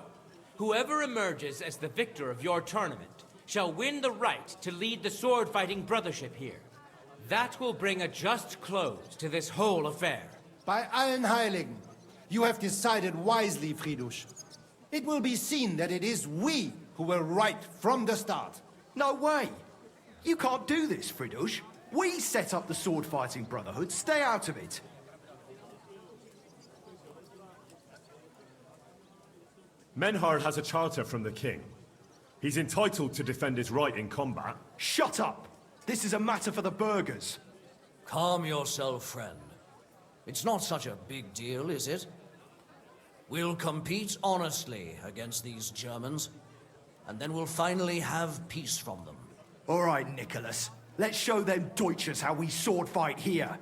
whoever emerges as the victor of your tournament shall win the right to lead the sword-fighting brothership here. That will bring a just close to this whole affair. Bei allen Heiligen, you have decided wisely, Friedrich. It will be seen that it is we who were right from the start. No way! You can't do this, Friedrich. We set up the sword-fighting brotherhood. Stay out of it. Menhard has a charter from the king. He's entitled to defend his right in combat. Shut up! This is a matter for the burghers. Calm yourself, friend. It's not such a big deal, is it? We'll compete honestly against these Germans, and then we'll finally have peace from them. All right, Nicholas. Let's show them Deutschers how we sword fight here.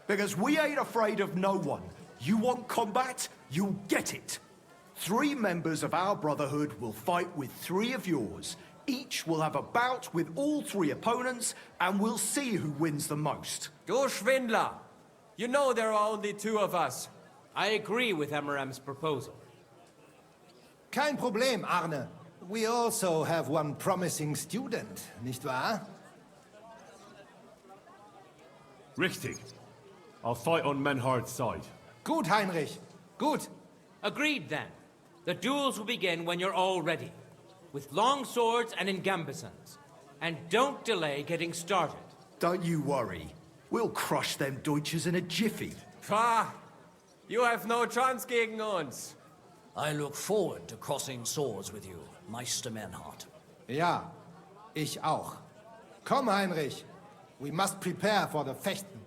Because we ain't afraid of no one. You want combat? You'll get it. 3 members of our brotherhood will fight with 3 of yours. Each will have a bout with all 3 opponents, and we'll see who wins the most. Du Schwindler! You know there are only 2 of us. I agree with Emeram's proposal. Kein Problem, Arne. We also have one promising student, nicht wahr? Richtig. I'll fight on Menhard's side. Gut, Heinrich. Gut. Agreed, then. The duels will begin when you're all ready, with long swords and in gambesons. And don't delay getting started. Don't you worry. We'll crush them Deutschers in a jiffy. Pah! You have no chance gegen uns. I look forward to crossing swords with you, Meister Mernhardt. Ja, ich auch. Komm, Heinrich. We must prepare for the Fechten.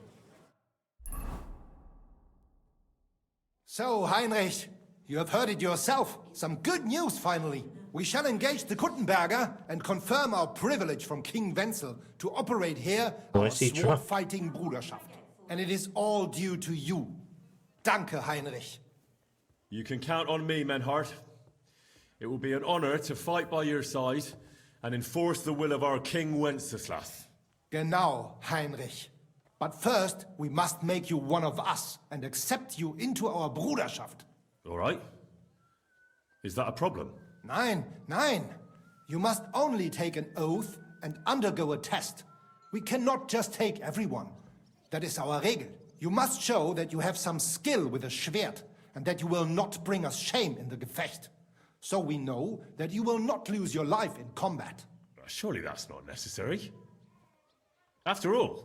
So, Heinrich, you have heard it yourself. Some good news, finally. We shall engage the Kuttenberger and confirm our privilege from King Wenzel to operate here our sword-fighting Bruderschaft. And it is all due to you. Danke, Heinrich. You can count on me, Menhart. It will be an honor to fight by your side and enforce the will of our King Wenceslas. Genau, Heinrich. But first, we must make you one of us and accept you into our Bruderschaft. All right. Is that a problem? Nein, nein. You must only take an oath and undergo a test. We cannot just take everyone. That is our Regel. You must show that you have some skill with a Schwert and that you will not bring us shame in the Gefecht. So we know that you will not lose your life in combat. Surely that's not necessary. After all,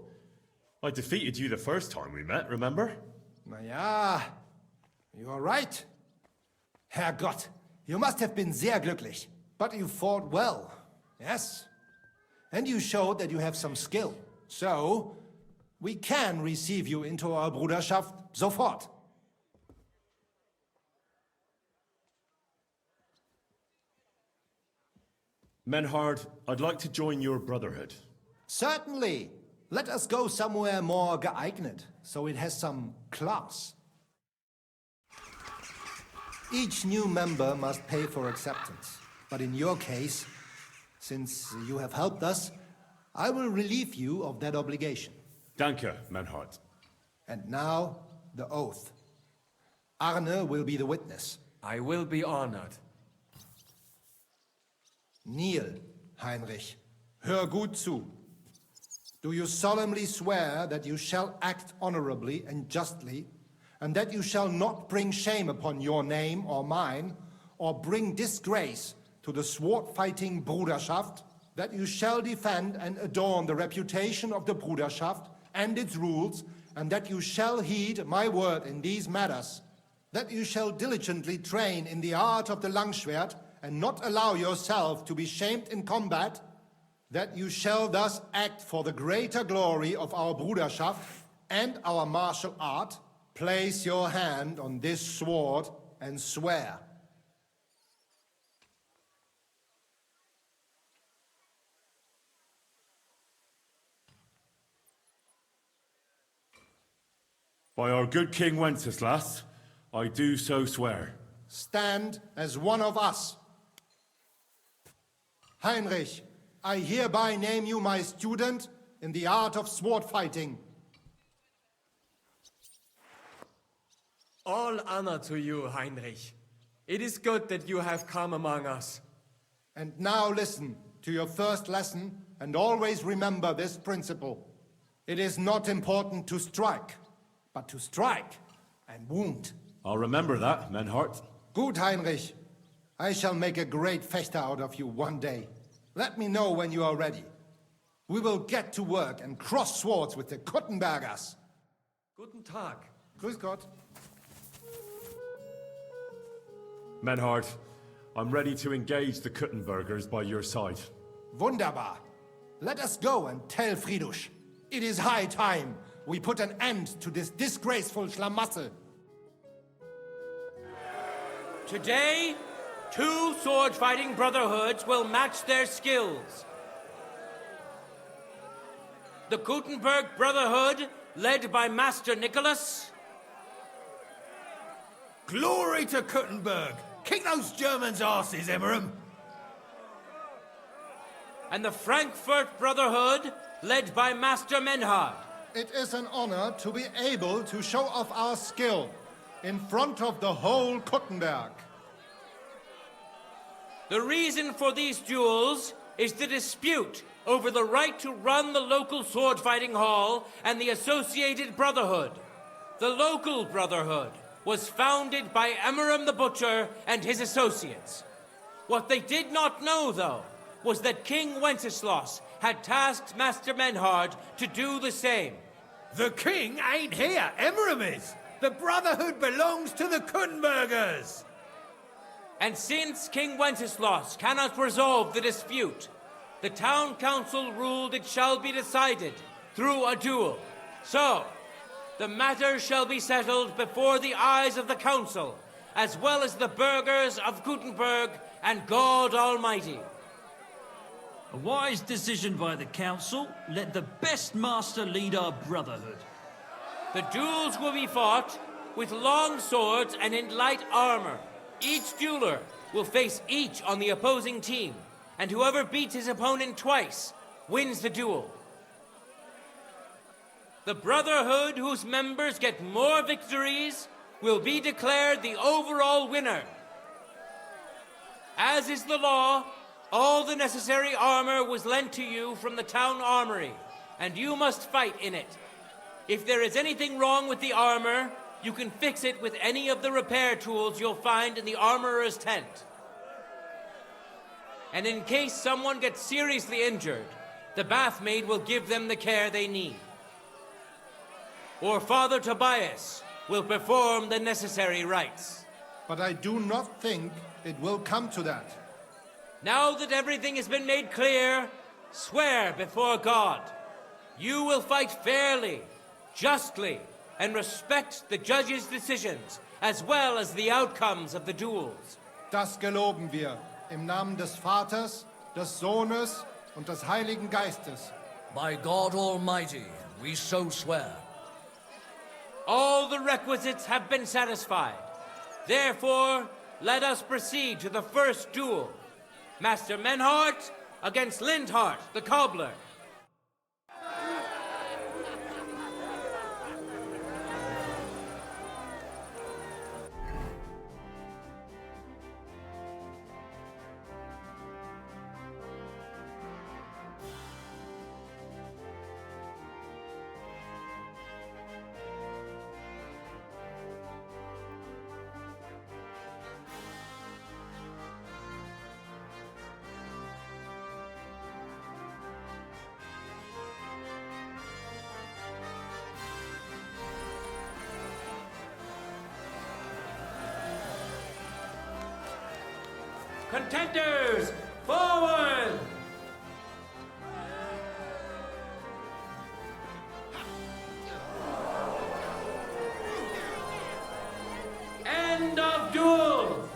I defeated you the first time we met, remember? Na ja, you are right. Herrgott, you must have been sehr glücklich. But you fought well, yes. And you showed that you have some skill. So, we can receive you into our Bruderschaft sofort. Menhard, I'd like to join your brotherhood. Certainly. Let us go somewhere more geeignet, so it has some class. Each new member must pay for acceptance. But in your case, since you have helped us, I will relieve you of that obligation. Danke, Menhard. And now, the oath. Arne will be the witness. I will be honored. Kneel, Heinrich. Hör gut zu. Do you solemnly swear that you shall act honorably and justly, and that you shall not bring shame upon your name or mine, or bring disgrace to the sword-fighting Bruderschaft, that you shall defend and adorn the reputation of the Bruderschaft and its rules, and that you shall heed my word in these matters, that you shall diligently train in the art of the Langschwert, and not allow yourself to be shamed in combat, that you shall thus act for the greater glory of our Bruderschaft and our martial art, place your hand on this sword and swear. By our good King Wenceslas, I do so swear. Stand as one of us. Heinrich, I hereby name you my student in the art of sword fighting. All honor to you, Heinrich. It is good that you have come among us. And now listen to your first lesson and always remember this principle. It is not important to strike, but to strike and wound. I'll remember that, Menhart. Gut, Heinrich. I shall make a great fechter out of you one day. Let me know when you are ready. We will get to work and cross swords with the Kuttenbergers. Guten Tag. Grüß Gott. Menhart, I'm ready to engage the Kuttenbergers by your side. Wunderbar. Let us go and tell Friedrich. It is high time we put an end to this disgraceful schlamassel. Today, 2 sword-fighting brotherhoods will match their skills. The Gutenberg Brotherhood, led by Master Nicholas. Glory to Kuttenberg! Kick those Germans' asses, Emmeram! And the Frankfurt Brotherhood, led by Master Menhard. It is an honor to be able to show off our skill in front of the whole Kuttenberg. The reason for these duels is the dispute over the right to run the local sword-fighting hall and the associated brotherhood. The local brotherhood was founded by Emmeram the Butcher and his associates. What they did not know, though, was that King Wenceslas had tasked Master Menhard to do the same. The king ain't here, Emmeram is. The brotherhood belongs to the Kuttenbergers. And since King Wenceslas cannot resolve the dispute, the town council ruled it shall be decided through a duel. So, The matter shall be settled before the eyes of the council, as well as the burghers of Gutenberg and God Almighty. A wise decision by the council. Let the best master lead our brotherhood. The duels will be fought with long swords and in light armor. Each dueler will face each on the opposing team, and whoever beats his opponent twice wins the duel. The brotherhood whose members get more victories will be declared the overall winner. As is the law, all the necessary armor was lent to you from the town armory, and you must fight in it. If there is anything wrong with the armor, you can fix it with any of the repair tools you'll find in the armorer's tent. And in case someone gets seriously injured, the bathmaid will give them the care they need. Or Father Tobias will perform the necessary rites. But I do not think it will come to that. Now that everything has been made clear, swear before God. You will fight fairly, justly, and respect the judge's decisions, as well as the outcomes of the duels. Das geloben wir, im Namen des Vaters, des Sohnes und des Heiligen Geistes. By God Almighty, we so swear. All the requisites have been satisfied. Therefore, let us proceed to the first duel. Master Menhart against Lindhart, the cobbler. Contenders, forward! End of duel!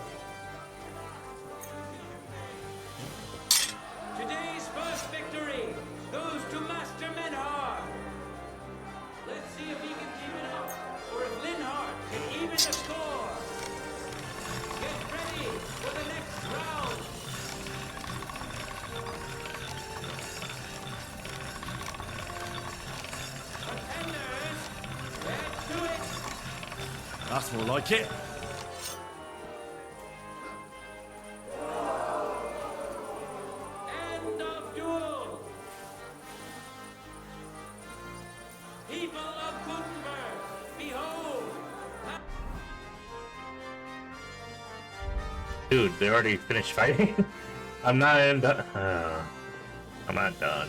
Today's first victory goes to Master Menhart. Let's see if he can keep it up, or if Linhart can even the score. Get ready for the next round. Contenders, let's do it. That's more like it. End of duel. People of Gutenberg, behold. Dude, they already finished fighting? I'm not in the... I'm not done.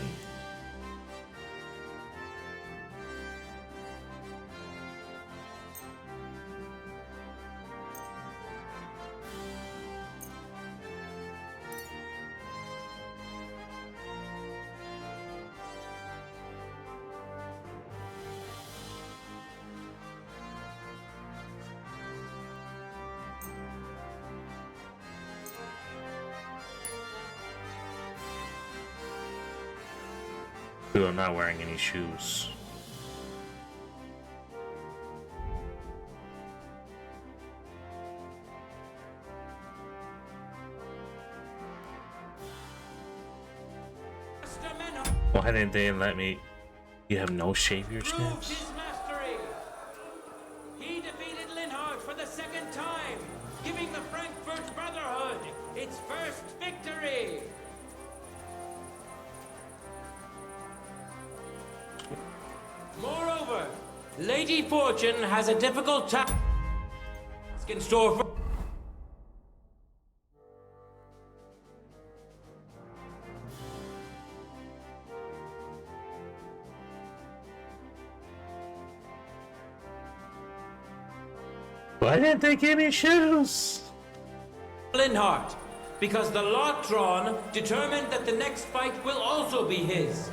Dude, I'm not wearing any shoes. Why didn't they let me? You have no shave your Proves snaps? his mastery. He defeated Linhart for the second time, giving the Frankfurt Brotherhood its first victory. Moreover, Lady Fortune has a difficult task in store for... Why didn't they give me shoes? Linhart, because the lot drawn determined that the next fight will also be his.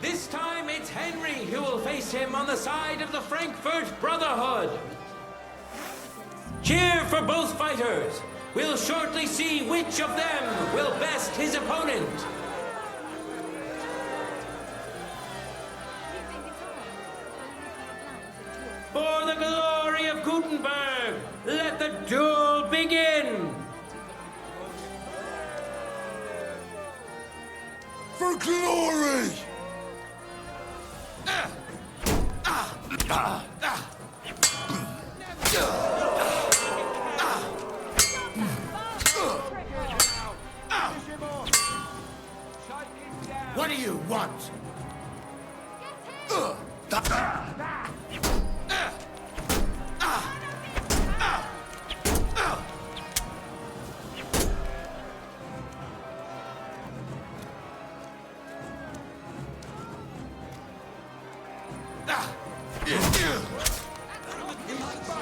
This time it's Henry who will face him on the side of the Frankfurt Brotherhood. Cheer for both fighters. We'll shortly see which of them will best his opponent. For the glory of Gutenberg, let the duel begin! For glory! What do you want?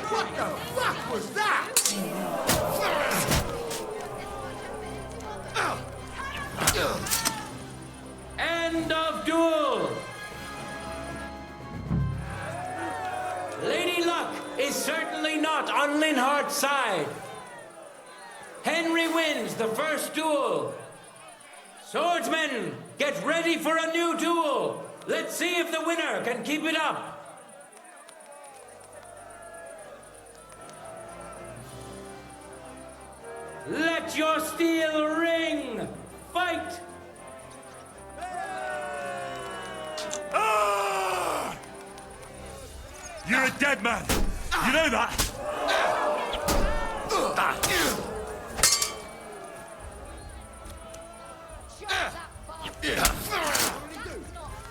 What the fuck was that? End of duel! Lady Luck is certainly not on Linhart's side. Henry wins the first duel. Swordsmen, get ready for a new duel. Let's see if the winner can keep it up. Let your steel ring! Fight! You're a dead man! You know that?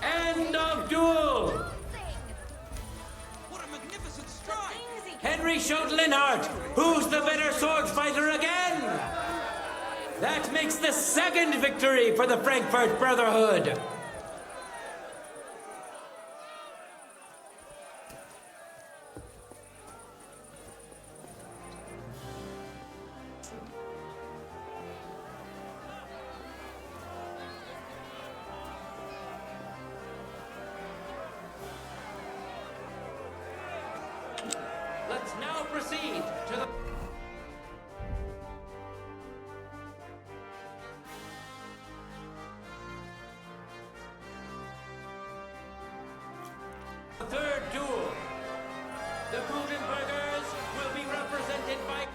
End of duel! What a magnificent strike! Henry showed Linhart who's the better sword fighter again! That makes the second victory for the Frankfurt Brotherhood! Let's now proceed to the... third duel. The Gutenbergers will be represented by...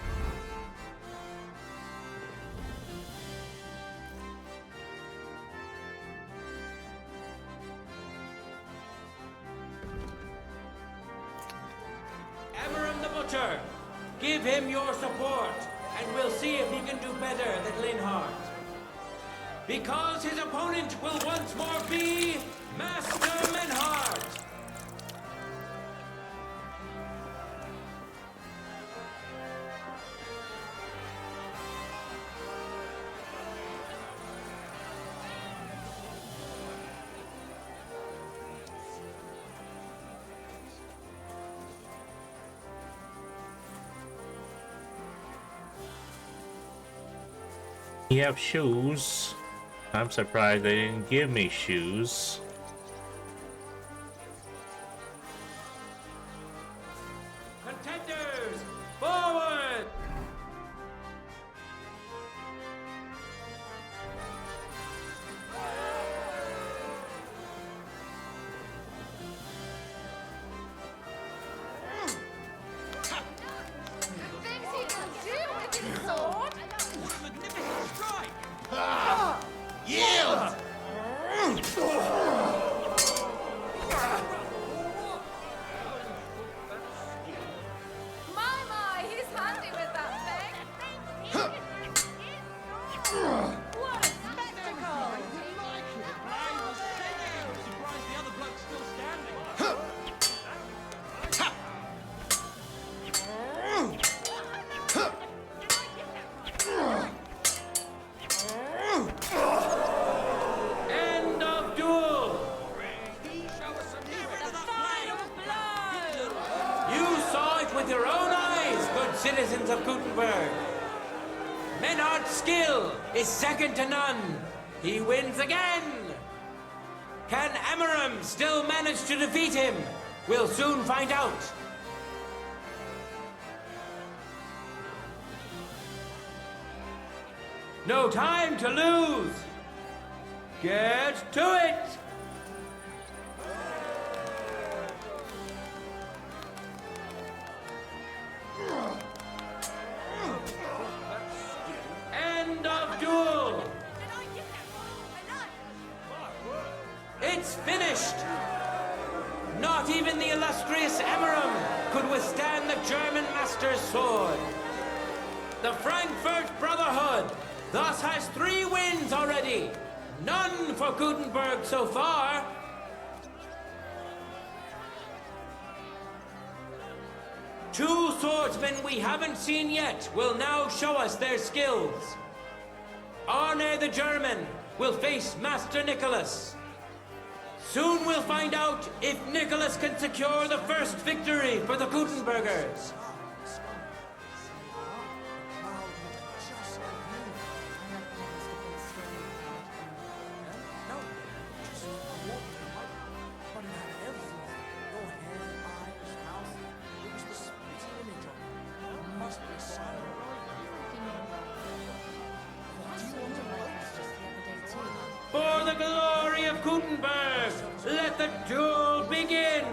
Amaram the Butcher. Give him your support, and we'll see if he can do better than Linhart. Because his opponent will once more be Master Linhart. You have shoes. I'm surprised they didn't give me shoes. Contenders, forward! Things he can do with his sword! What a magnificent strike! Yield! My, he's handy with that thing! What a spectacle! Surprised the other bloke's still standing. End of duel! You saw it with your own eyes, good citizens of Gutenberg. Menard's skill is second to none. He wins again. Can Amaram still manage to defeat him? We'll soon find out. No time to lose. Get to it. End of duel. It's finished. Not even the illustrious Amaram could withstand the German master's sword. The Frankfurt Brotherhood thus has 3 wins already. None for Gutenberg so far. Two swordsmen we haven't seen yet will now show us their skills. Arne the German will face Master Nicholas. Soon we'll find out if Nicholas can secure the first victory for the Gutenbergers. For the glory of Gutenberg, let the duel begin!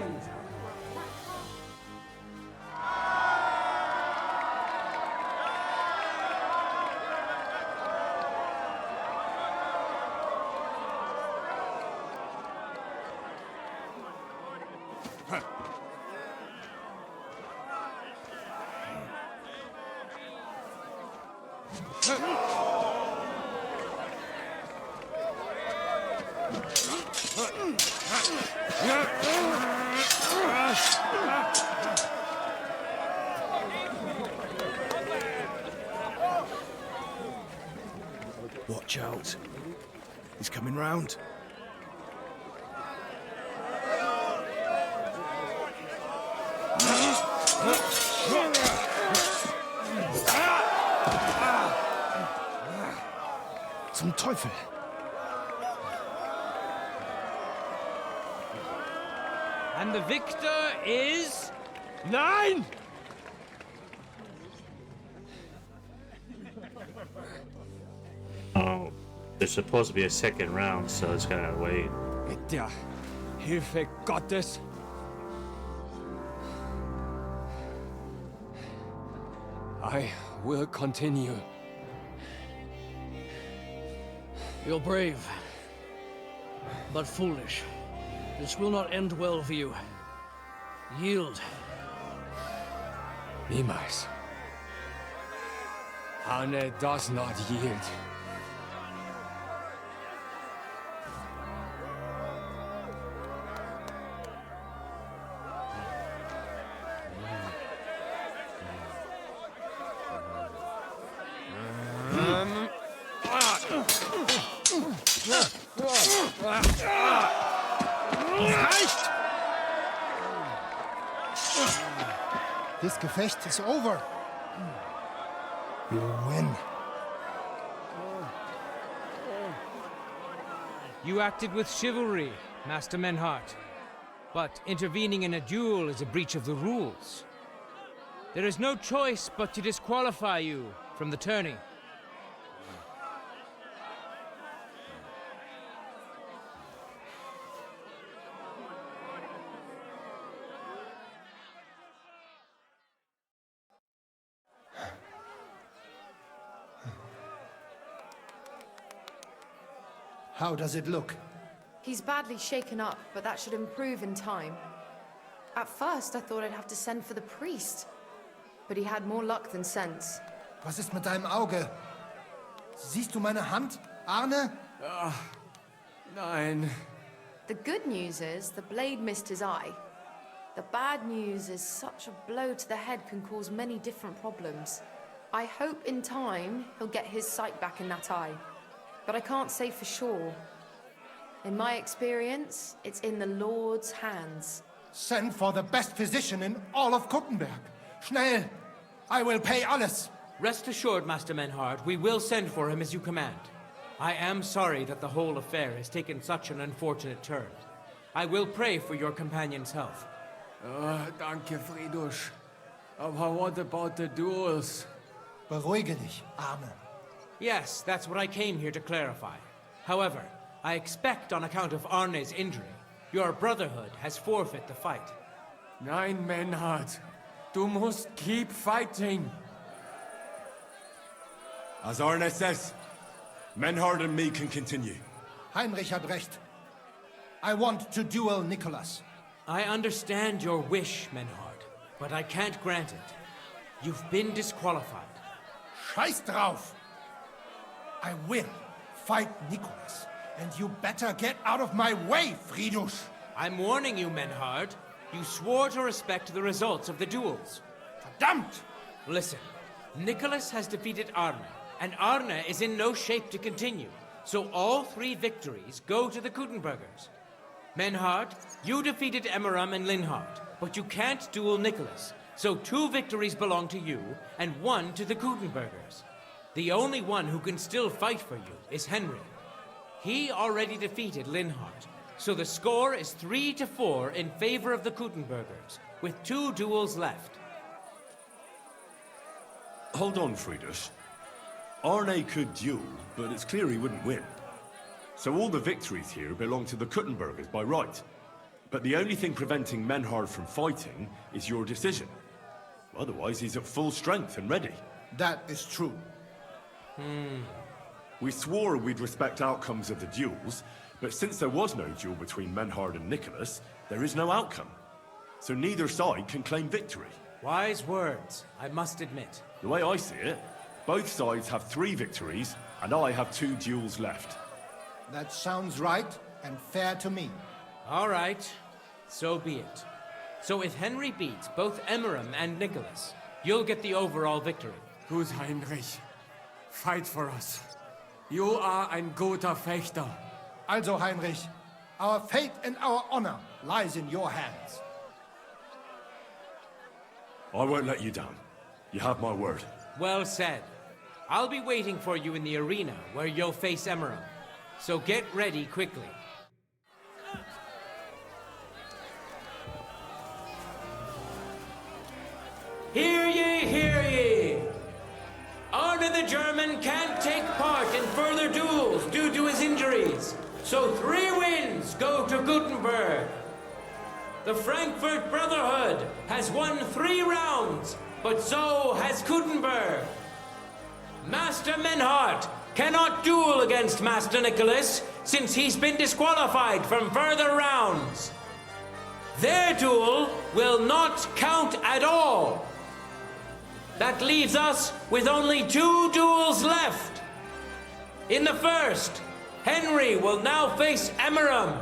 Watch out. He's coming round. Zum Teufel! And the victor is... Nein! Oh, there's supposed to be a second round, so it's gonna wait. Mit der Hilfe Gottes. I will continue. You're brave, but foolish. This will not end well for you. Yield. Niemals. Arne does not yield. This Gefecht is over. You win. You acted with chivalry, Master Menhart. But intervening in a duel is a breach of the rules. There is no choice but to disqualify you from the tourney. How does it look? He's badly shaken up, but that should improve in time. At first, I thought I'd have to send for the priest, but he had more luck than sense. Was ist mit deinem Auge? Siehst du meine Hand, Arne? Nein. The good news is the blade missed his eye. The bad news is such a blow to the head can cause many different problems. I hope in time he'll get his sight back in that eye. But I can't say for sure. In my experience, it's in the Lord's hands. Send for the best physician in all of Kuttenberg. Schnell! I will pay alles. Rest assured, Master Menhart, we will send for him as you command. I am sorry that the whole affair has taken such an unfortunate turn. I will pray for your companion's health. Danke, Friedrich. Aber what about the duels? Beruhige dich, Arne. Yes, that's what I came here to clarify. However, I expect on account of Arne's injury, your brotherhood has forfeit the fight. Nein, Menhard. Du musst keep fighting. As Arne says, Menhard and me can continue. Heinrich hat recht. I want to duel Nicholas. I understand your wish, Menhard, but I can't grant it. You've been disqualified. Scheiß drauf! I will fight Nicholas, and you better get out of my way, Friedrich! I'm warning you, Menhard. You swore to respect the results of the duels. Verdammt! Listen, Nicholas has defeated Arne, and Arne is in no shape to continue, so all 3 victories go to the Kuttenbergers. Menhard, you defeated Emmeram and Linhard, but you can't duel Nicholas, so 2 victories belong to you, and 1 to the Kuttenbergers. The only one who can still fight for you is Henry. He already defeated Linhard, so the score is 3-4 in favor of the Kuttenbergers, with 2 duels left. Hold on, Friedrich. Arne could duel, but it's clear he wouldn't win. So all the victories here belong to the Kuttenbergers by right. But the only thing preventing Menhard from fighting is your decision. Otherwise, he's at full strength and ready. That is true. We swore we'd respect outcomes of the duels, but since there was no duel between Menhard and Nicholas, there is no outcome. So neither side can claim victory. Wise words, I must admit. The way I see it, both sides have 3 victories, and I have 2 duels left. That sounds right and fair to me. All right, so be it. So if Henry beats both Emmeram and Nicholas, you'll get the overall victory. Gut, Heinrich. Fight for us. You are ein guter Fechter. Also, Heinrich, our fate and our honor lies in your hands. I won't let you down. You have my word. Well said. I'll be waiting for you in the arena where you'll face Emmeram. So get ready quickly. Hear ye, hear ye! Arne the German can't take part in further duels due to his injuries, so 3 wins go to Gutenberg. The Frankfurt Brotherhood has won 3 rounds, but so has Gutenberg. Master Menhard cannot duel against Master Nicholas since he's been disqualified from further rounds. Their duel will not count at all. That leaves us with only 2 duels left. In the first, Henry will now face Emmeram.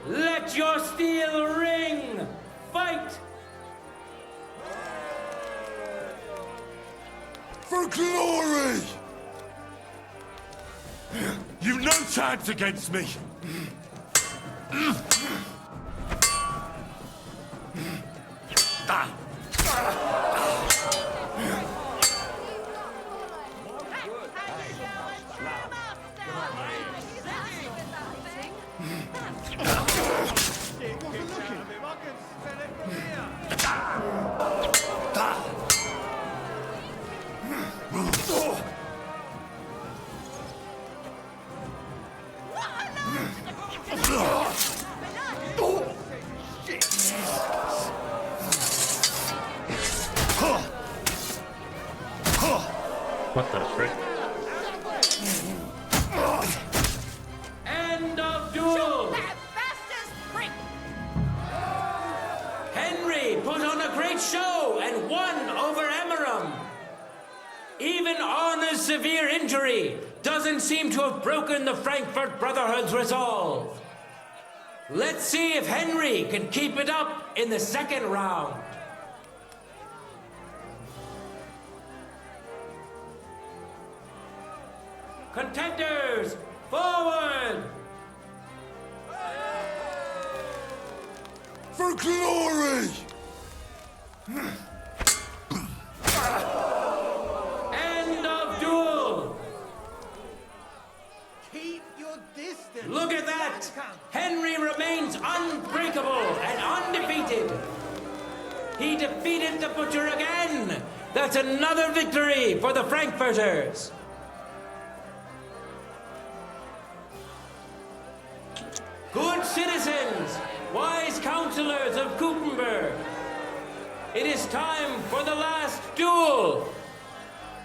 Let your steel ring! Fight! For glory! You've no chance against me! What the frick? End of duel! Henry put on a great show and won over Emmeram. Even Arna's severe injury doesn't seem to have broken the Frankfurt Brotherhood's resolve. Let's see if Henry can keep it up in the second round. Contenders, forward! For glory! End of duel! Keep your distance. Look at that! Henry remains unbreakable and undefeated. He defeated the Butcher again. That's another victory for the Frankfurters. Good citizens, wise counselors of Gutenberg, it is time for the last duel.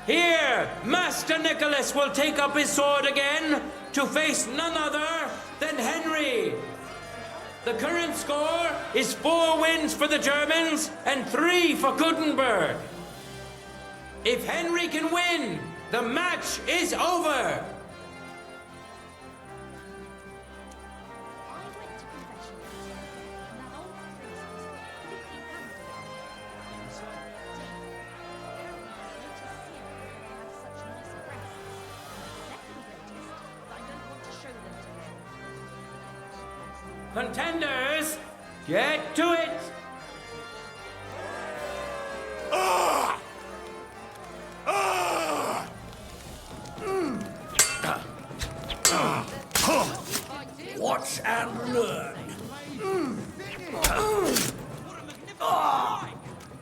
Here, Master Nicholas will take up his sword again to face none other than Henry. The current score is 4 wins for the Germans and 3 for Gutenberg. If Henry can win, the match is over. Contenders, get to it! Watch and learn.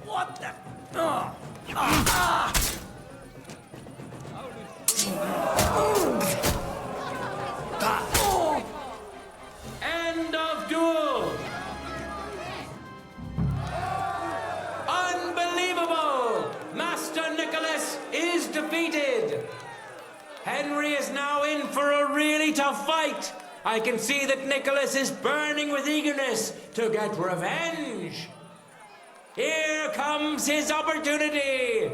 What the? End of duel! Unbelievable! Master Nicholas is defeated! Henry is now in for a really tough fight. I can see that Nicholas is burning with eagerness to get revenge. Here comes his opportunity.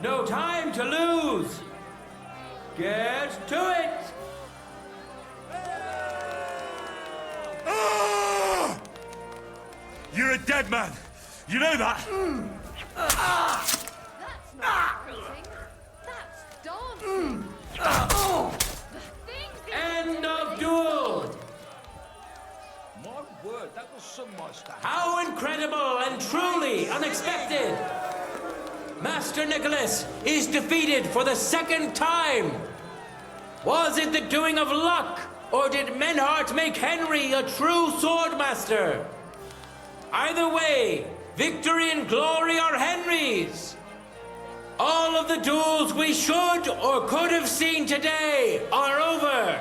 No time to lose. Get to it. You're a dead man. You know that? That's not fighting. That's dancing. End of duel. My word, that was some mustache. How incredible and truly unexpected. Master Nicholas is defeated for the second time. Was it the doing of luck, or did Menhart make Henry a true swordmaster? Either way, victory and glory are Henry's. All of the duels we should or could have seen today are over.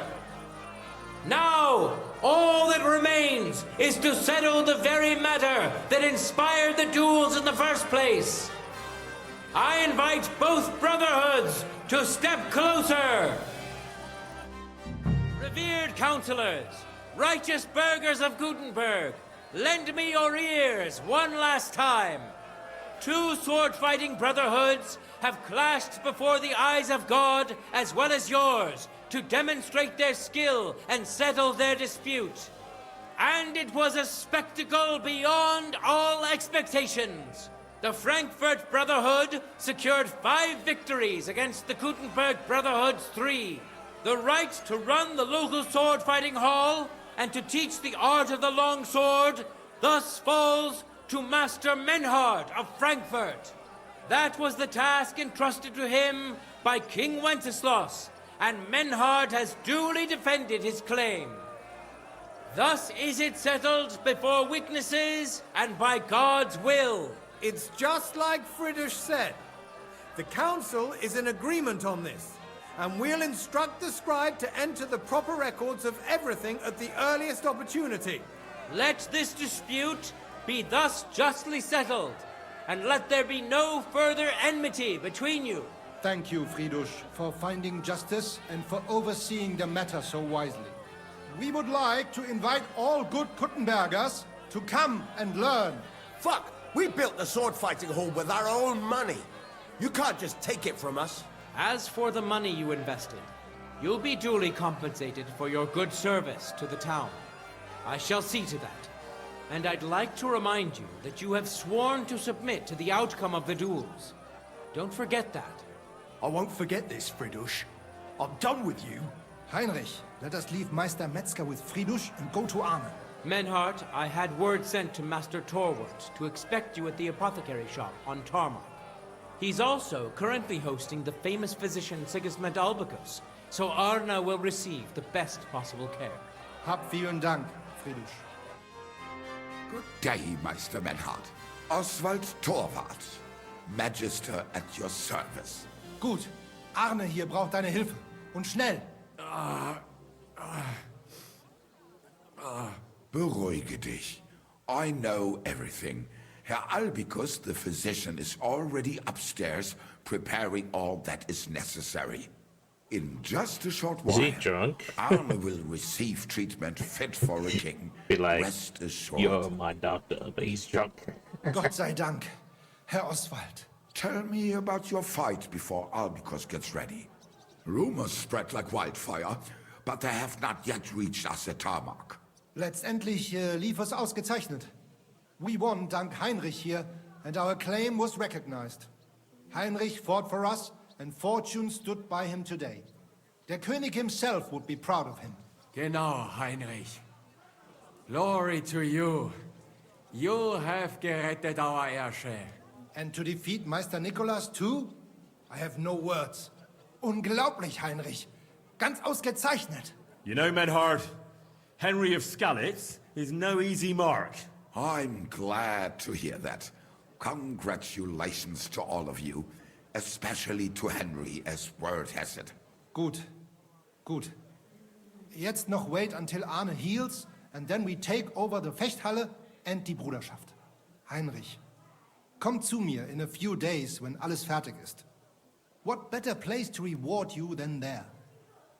Now, all that remains is to settle the very matter that inspired the duels in the first place. I invite both brotherhoods to step closer. Revered counselors, righteous burghers of Gutenberg, lend me your ears one last time. 2 sword-fighting brotherhoods have clashed before the eyes of God as well as yours to demonstrate their skill and settle their dispute. And it was a spectacle beyond all expectations. The Frankfurt Brotherhood secured 5 victories against the Gutenberg Brotherhood's 3. The right to run the local sword-fighting hall and to teach the art of the long sword thus falls to Master Menhart of Frankfurt. That was the task entrusted to him by King Wenceslas, and Menhart has duly defended his claim. Thus is it settled before witnesses and by God's will. It's just like Friedrich said. The council is in agreement on this, and we'll instruct the scribe to enter the proper records of everything at the earliest opportunity. Let this dispute be thus justly settled, and let there be no further enmity between you. Thank you, Friedrich, for finding justice and for overseeing the matter so wisely. We would like to invite all good Kuttenbergers to come and learn. Fuck! We built the sword fighting hall with our own money. You can't just take it from us. As for the money you invested, you'll be duly compensated for your good service to the town. I shall see to that. And I'd like to remind you that you have sworn to submit to the outcome of the duels. Don't forget that. I won't forget this, Fridush. I'm done with you. Heinrich, let us leave Meister Metzger with Fridush and go to Arne. Menhart, I had word sent to Master Torwart to expect you at the apothecary shop on Tarmac. He's also currently hosting the famous physician Sigismund Albicus, so Arne will receive the best possible care. Hab vielen Dank, Fridush. Good day, Meister Menhart. Oswald Torwart, Magister at your service. Gut. Arne hier braucht deine Hilfe. Und schnell. Beruhige dich. I know everything. Herr Albicus, the physician, is already upstairs preparing all that is necessary. In just a short while, Is he drunk? Arne will receive treatment fit for a king. Be like, Rest assured. you're my doctor, but he's drunk. Gott sei Dank, Herr Oswald. Tell me about your fight before Albicus gets ready. Rumors spread like wildfire, but they have not yet reached us at Tarmac. Letztendlich lief es ausgezeichnet. We won dank Heinrich here, and our claim was recognized. Heinrich fought for us, and fortune stood by him today. Der König himself would be proud of him. Genau, Heinrich. Glory to you. You have gerettet our heirshare. And to defeat Meister Nicholas too? I have no words. Unglaublich, Heinrich. Ganz ausgezeichnet. You know, Menhard, Henry of Skalitz is no easy mark. I'm glad to hear that. Congratulations to all of you, especially to Henry, as word has it. Gut. Gut. Jetzt noch wait until Arne heals, and then we take over the Fechthalle and die Bruderschaft. Heinrich, komm zu mir in a few days when alles fertig ist. What better place to reward you than there?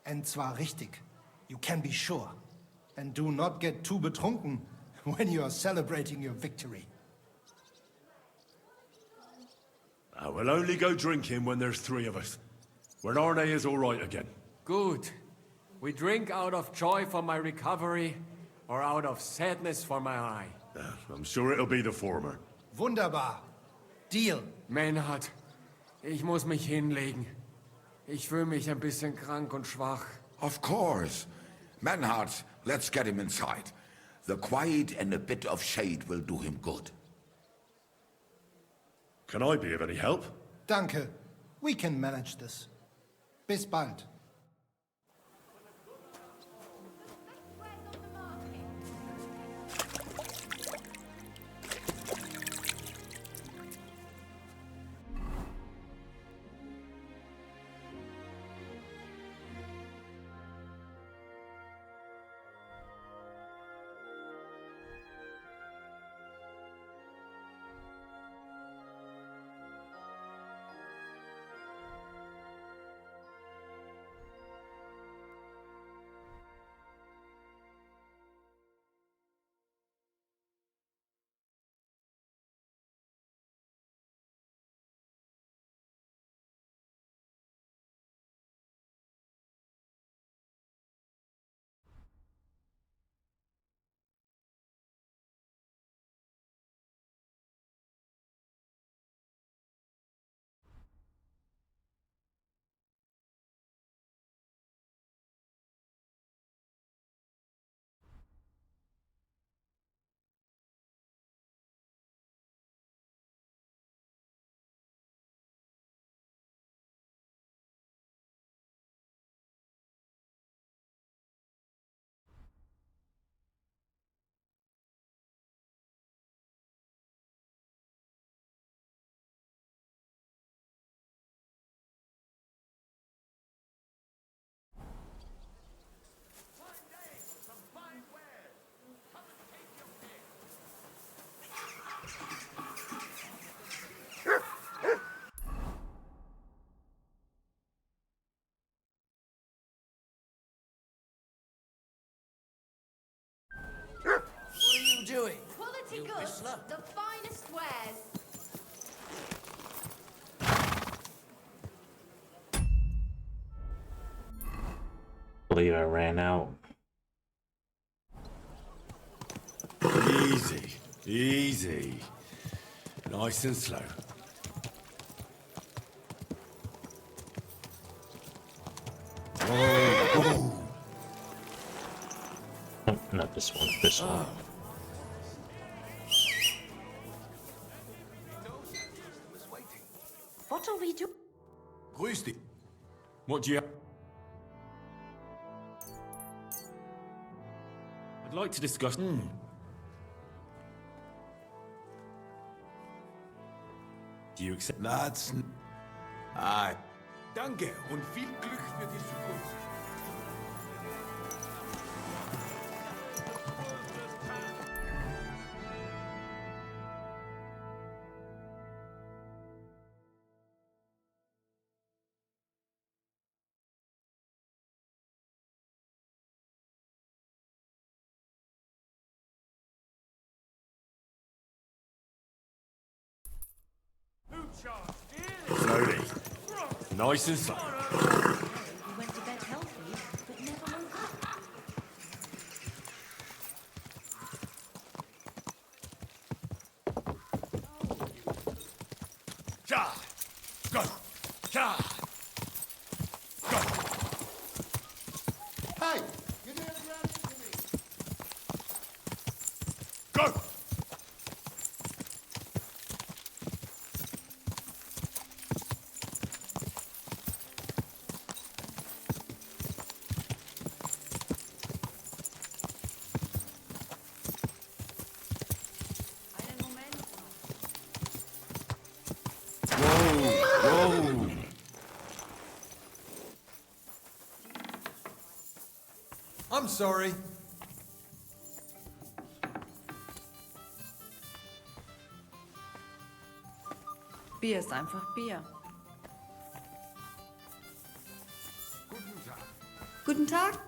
And zwar richtig. You can be sure. And do not get too betrunken when you are celebrating your victory. I will only go drinking when there's three of us. When Arne is all right again. Good. We drink out of joy for my recovery, or out of sadness for my eye. I'm sure it'll be the former. Wunderbar. Deal. Menhard, ich muss mich hinlegen. Ich fühle mich ein bisschen krank und schwach. Of course. Menhard, let's get him inside. The quiet and a bit of shade will do him good. Can I be of any help? Danke. We can manage this. Bis bald. little goods, whistler. the finest wares. Believe I ran out. Easy, easy. Nice and slow. Whoa. Oh, not this one, this one. What are we doing? Grüß dich. What do you... I'd like to discuss... Do you accept... That's... Aye. Danke und viel Glück für die Zukunft. Slowly. Nice and slow. You went to bed healthy, but never woke up. Ja! Go! Ja! Go! Hey! Give me a hand to me! Go! Whoa. I'm sorry. Bier ist einfach Bier. Guten Tag.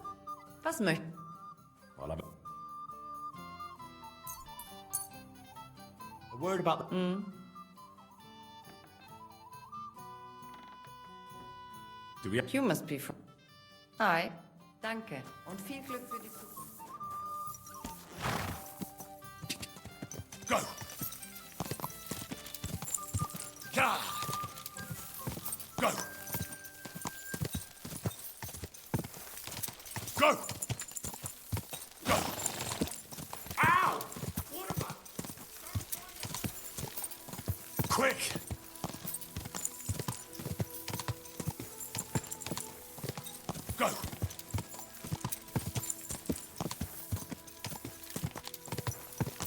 Was möchten? A word about the... Do we... You must be from... Hi. Danke. Und viel Glück für die Zukunft. Go! Ja! Go! Go! Go! Ow! What am I? Quick! Go!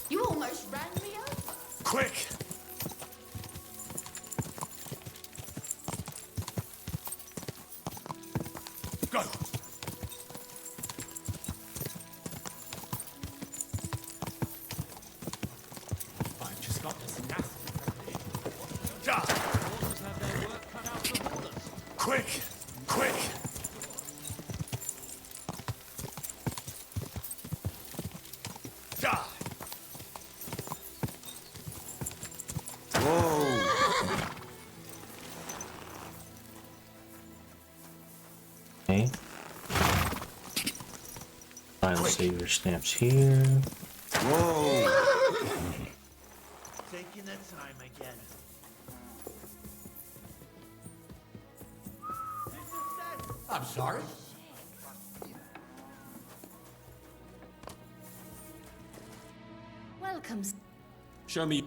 You almost ran me over. Quick! Go! I've just got this nasty premonition. Ja! Horses have their work cut out for borders. Quick! Quick! Ja! Whoa. Okay. File saver stamps here. Whoa. Taking their time again. I'm sorry. Welcome. Show me...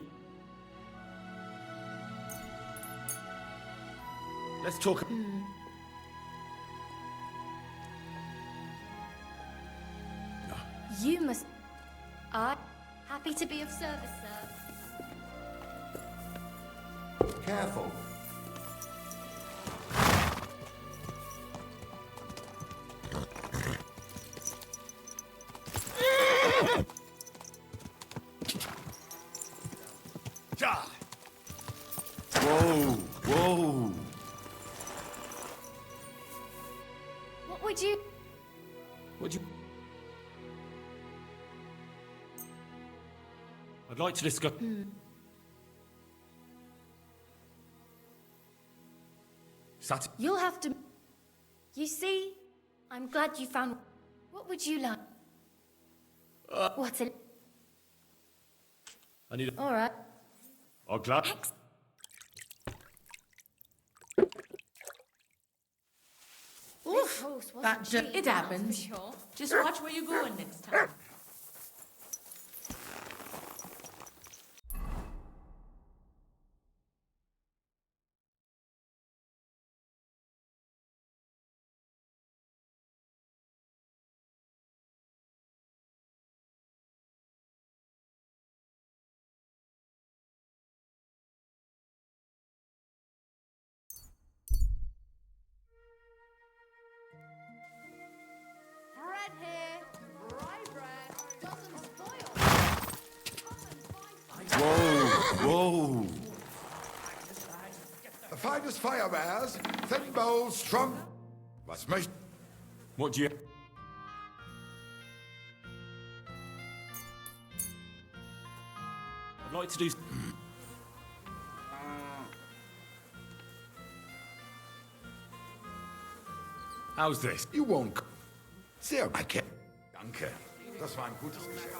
Let's talk... You must... Happy to be of service, sir. Careful. Ja! Whoa. Whoa. What would you... What'd you... I'd like to discuss... You'll have to... You see? I'm glad you found... What would you like? What a... I need a... Alright. Oh, glad... Oof, it happens. Just watch where you're going next time. Bread here. Rye bread. Doesn't spoil. Whoa, whoa. The finest firewares, thin bowls, strong... Was möcht... What do you... I'd like to do... How's this? You won't... Sehr, Danke. Danke. Das war ein gutes Geschäft.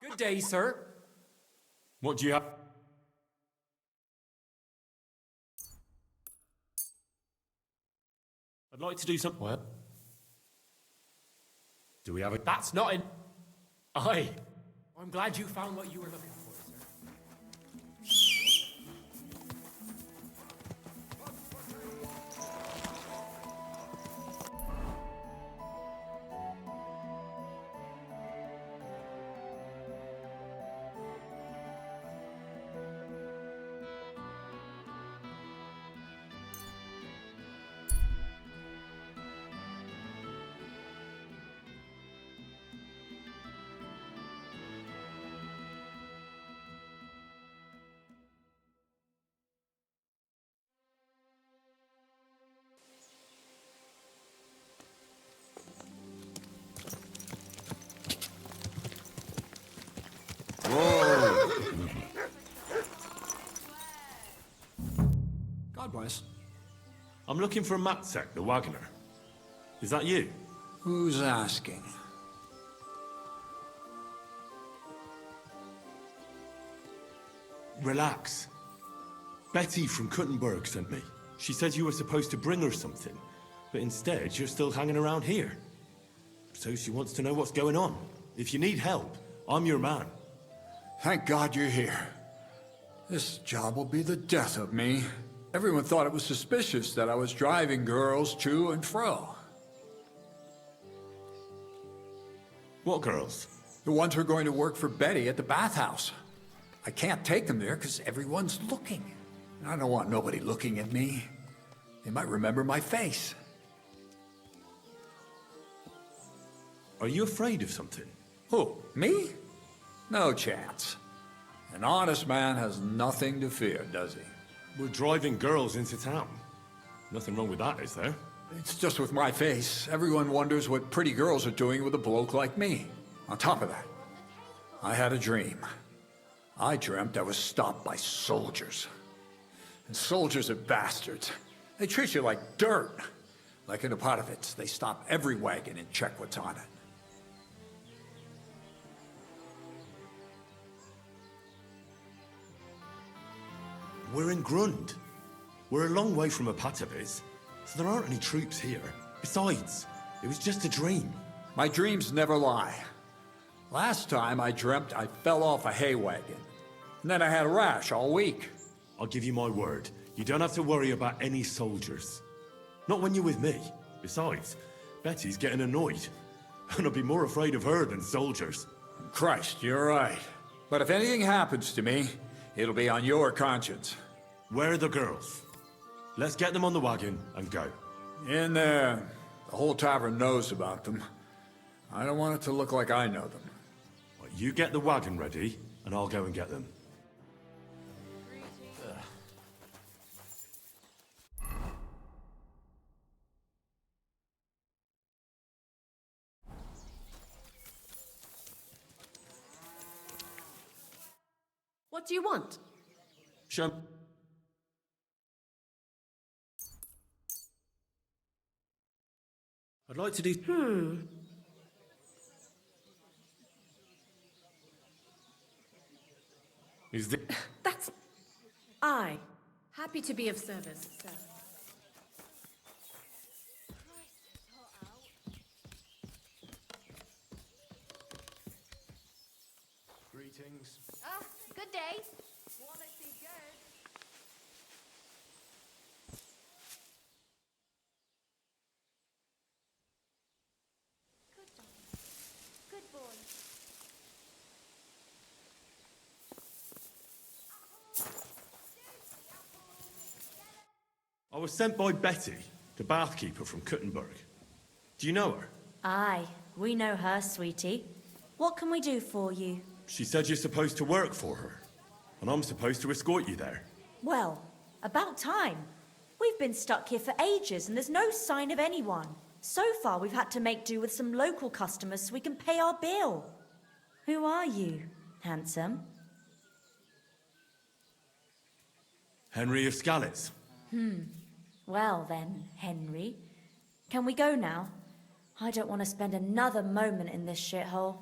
Good day, sir. What do you have? I'd like to do some... What? Do we have a... That's not in... Aye. I'm glad you found what you were looking for, sir. God bless. I'm looking for Matzek, the wagoner. Is that you? Who's asking? Relax. Betty from Kuttenberg sent me. She said you were supposed to bring her something, but instead you're still hanging around here. So she wants to know what's going on. If you need help, I'm your man. Thank God you're here. This job will be the death of me. Everyone thought it was suspicious that I was driving girls to and fro. What girls? The ones who are going to work for Betty at the bathhouse. I can't take them there because everyone's looking. I don't want nobody looking at me. They might remember my face. Are you afraid of something? Who, me? No chance. An honest man has nothing to fear, does he? We're driving girls into town. Nothing wrong with that, is there? It's just with my face. Everyone wonders what pretty girls are doing with a bloke like me. On top of that, I had a dream. I dreamt I was stopped by soldiers. And soldiers are bastards. They treat you like dirt. Like in Apotovitz, they stop every wagon and check what's on it. We're in Grund. We're a long way from Apotovitz, so there aren't any troops here. Besides, it was just a dream. My dreams never lie. Last time I dreamt I fell off a hay wagon. And then I had a rash all week. I'll give you my word. You don't have to worry about any soldiers. Not when you're with me. Besides, Betty's getting annoyed. And I'll be more afraid of her than soldiers. Christ, you're right. But if anything happens to me, it'll be on your conscience. Where are the girls? Let's get them on the wagon and go. In there. The whole tavern knows about them. I don't want it to look like I know them. Well, you get the wagon ready, and I'll go and get them. What do you want? Show. I'd like to do... Is this... That's... I. Happy to be of service, sir. Greetings. Good day. Quality good. Good boy. I was sent by Betty, the bathkeeper from Kuttenberg. Do you know her? Aye, we know her, sweetie. What can we do for you? She said you're supposed to work for her, and I'm supposed to escort you there. Well, about time. We've been stuck here for ages and there's no sign of anyone. So far we've had to make do with some local customers so we can pay our bill. Who are you, handsome? Henry of Skalitz. Well then, Henry. Can we go now? I don't want to spend another moment in this shithole.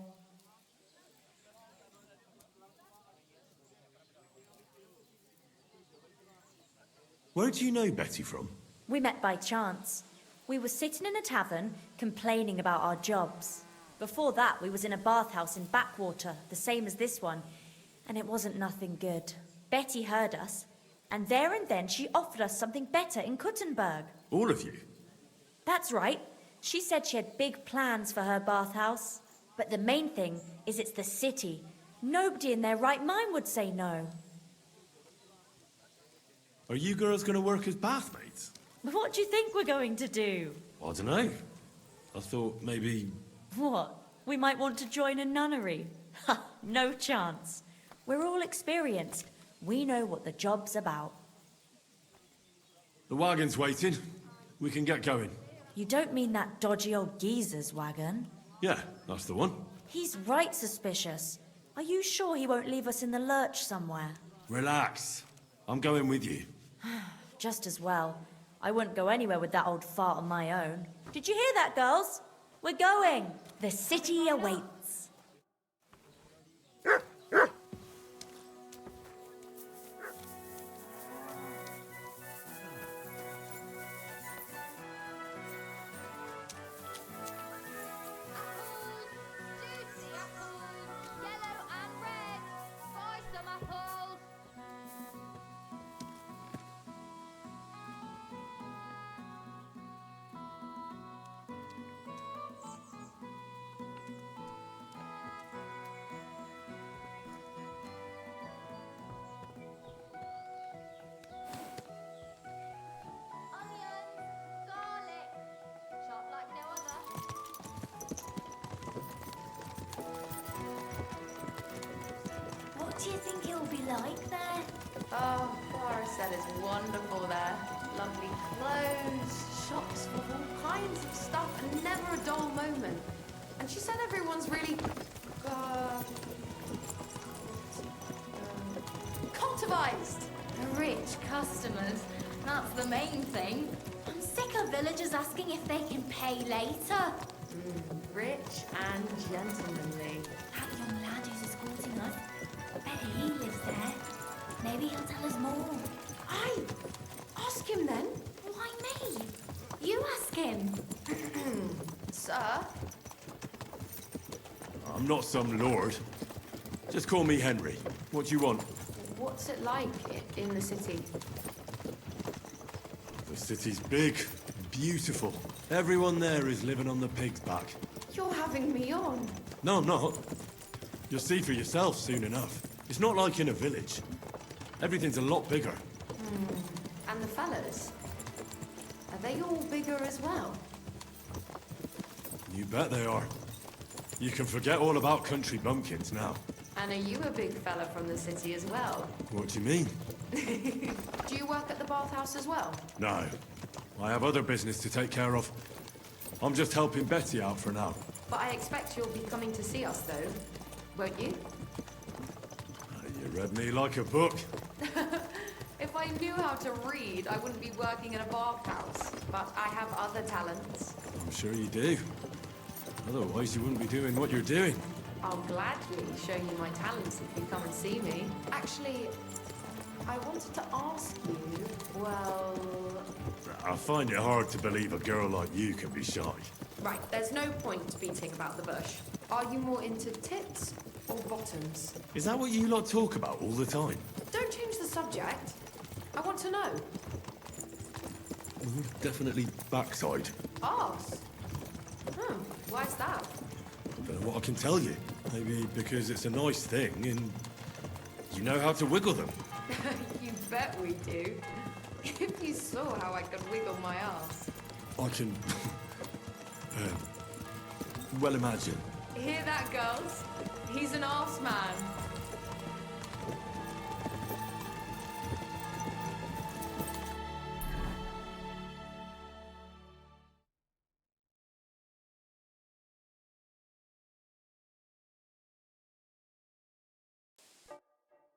Where do you know Betty from? We met by chance. We were sitting in a tavern, complaining about our jobs. Before that, we was in a bathhouse in Backwater, the same as this one, and it wasn't nothing good. Betty heard us, and there and then she offered us something better in Kuttenberg. All of you? That's right. She said she had big plans for her bathhouse. But the main thing is it's the city. Nobody in their right mind would say no. Are you girls going to work as bathmaids? What do you think we're going to do? I don't know. I thought maybe... What? We might want to join a nunnery? Ha! No chance. We're all experienced. We know what the job's about. The wagon's waiting. We can get going. You don't mean that dodgy old geezer's wagon? Yeah, that's the one. He's right suspicious. Are you sure he won't leave us in the lurch somewhere? Relax. I'm going with you. Just as well. I wouldn't go anywhere with that old fart on my own. Did you hear that, girls? We're going. The city awaits. What do you think it'll be like there? Oh, Clara said it's wonderful there. Lovely clothes, shops full of all kinds of stuff, and never a dull moment. And she said everyone's really... cultivized. Rich customers. That's the main thing. I'm sick of villagers asking if they can pay later. Rich and gentlemanly. That young lad who's escorting us, I bet he lives there. Maybe he'll tell us more. Aye! Ask him then. Why me? You ask him. Sir? I'm not some lord. Just call me Henry. What do you want? What's it like in the city? The city's big, beautiful. Everyone there is living on the pig's back. You're having me on. No, I'm not. You'll see for yourself soon enough. It's not like in a village. Everything's a lot bigger. And the fellas? Are they all bigger as well? You bet they are. You can forget all about country bumpkins now. And are you a big fella from the city as well? What do you mean? Do you work at the bathhouse as well? No. I have other business to take care of. I'm just helping Betty out for now. But I expect you'll be coming to see us, though. Won't you? You read me like a book. If I knew how to read, I wouldn't be working in a bathhouse. But I have other talents. I'm sure you do. Otherwise, you wouldn't be doing what you're doing. I'll gladly show you my talents if you come and see me. Actually, I wanted to ask you, well... I find it hard to believe a girl like you can be shy. Right, there's no point beating about the bush. Are you more into tits or bottoms? Is that what you lot talk about all the time? Don't change the subject. I want to know. Definitely backside. Arse? Why's that? Don't know what I can tell you. Maybe because it's a nice thing and you know how to wiggle them. You bet we do. If you saw how I could wiggle my ass. I can... well imagine. Hear that, girls? He's an arse man.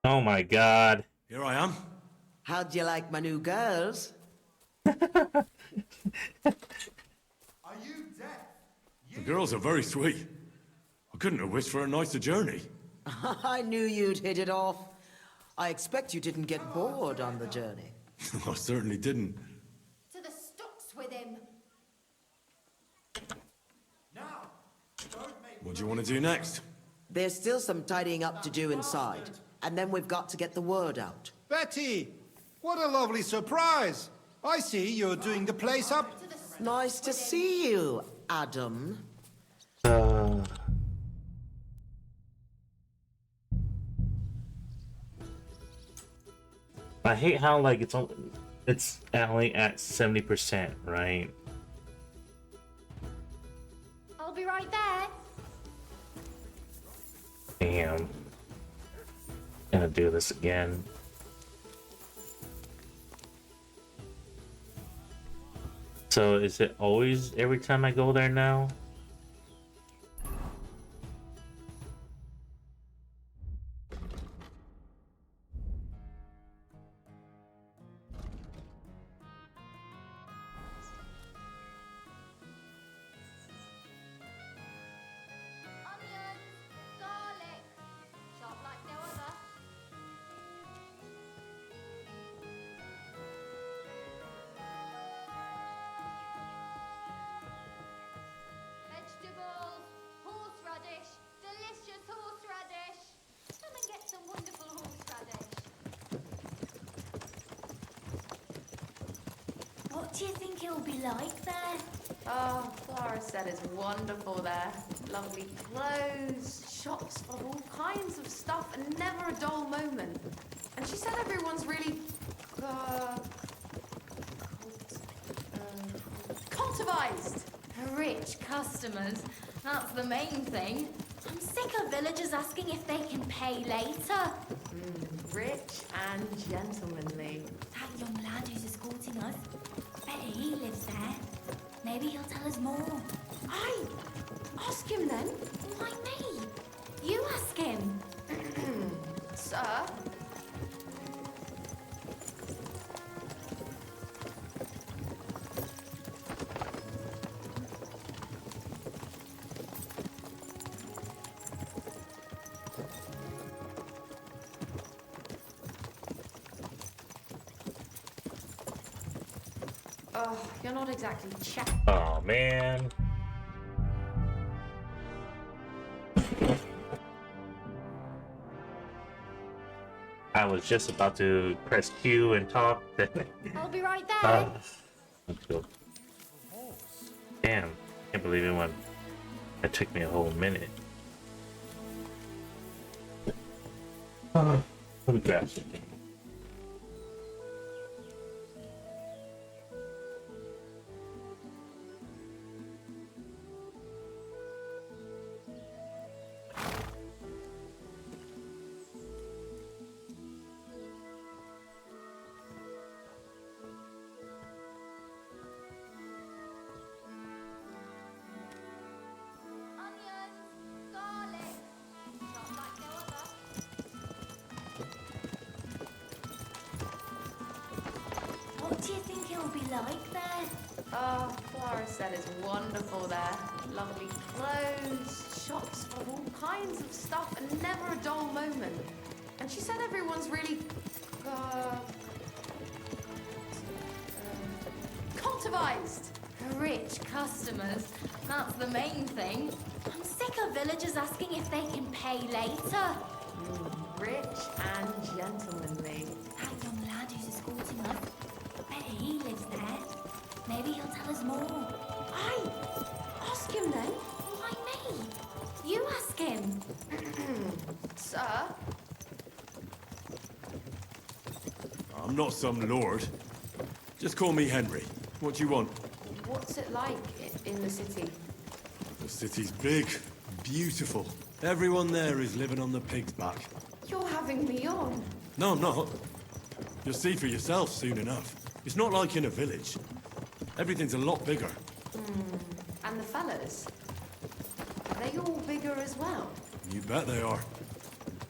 Oh my god. Here I am. How'd you like my new girls? The girls are very sweet. I couldn't have wished for a nicer journey. I knew you'd hit it off. I expect you didn't get bored on the journey. I certainly didn't. To the stocks with him. What do you want to do next? There's still some tidying up to do inside. And then we've got to get the word out. Betty! What a lovely surprise! I see you're doing the place up. Nice to see you, Adam. I hate how like it's only at 70%, right? I'll be right there. Damn. Gonna do this again. So is it always every time I go there now? Vegetables, horseradish, delicious horseradish. Come and get some wonderful horseradish. What do you think it'll be like there? Oh, Clara said it's wonderful there. Lovely clothes, shops full of all kinds of stuff, and never a dull moment. And she said everyone's really cultivized. Rich customers, that's the main thing. I'm sick of villagers asking if they can pay later. Rich and gentlemanly. That young lad who's escorting us, I bet he lives there. Maybe he'll tell us more. Aye, ask him then. Why me? You ask him. Sir? Oh, you're not exactly chatting. Oh man. I was just about to press Q and talk. I'll be right there. Let's go. Damn, can't believe it went. It took me a whole minute. Let me grab something. Oh, Clara said it's wonderful there. Lovely clothes, shops full of all kinds of stuff, and never a dull moment. And she said everyone's really, cultivized. Rich customers. That's the main thing. I'm sick of villagers asking if they can pay later. Rich and gentlemanly. That young lad who's escorting us, I bet he lives there. Maybe he'll tell us more. Aye, ask him then. Why me? You ask him. Sir? I'm not some lord. Just call me Henry. What do you want? What's it like in the city? The city's big, beautiful. Everyone there is living on the pig's back. You're having me on. No, I'm not. You'll see for yourself soon enough. It's not like in a village. Everything's a lot bigger. And the fellas? Are they all bigger as well? You bet they are.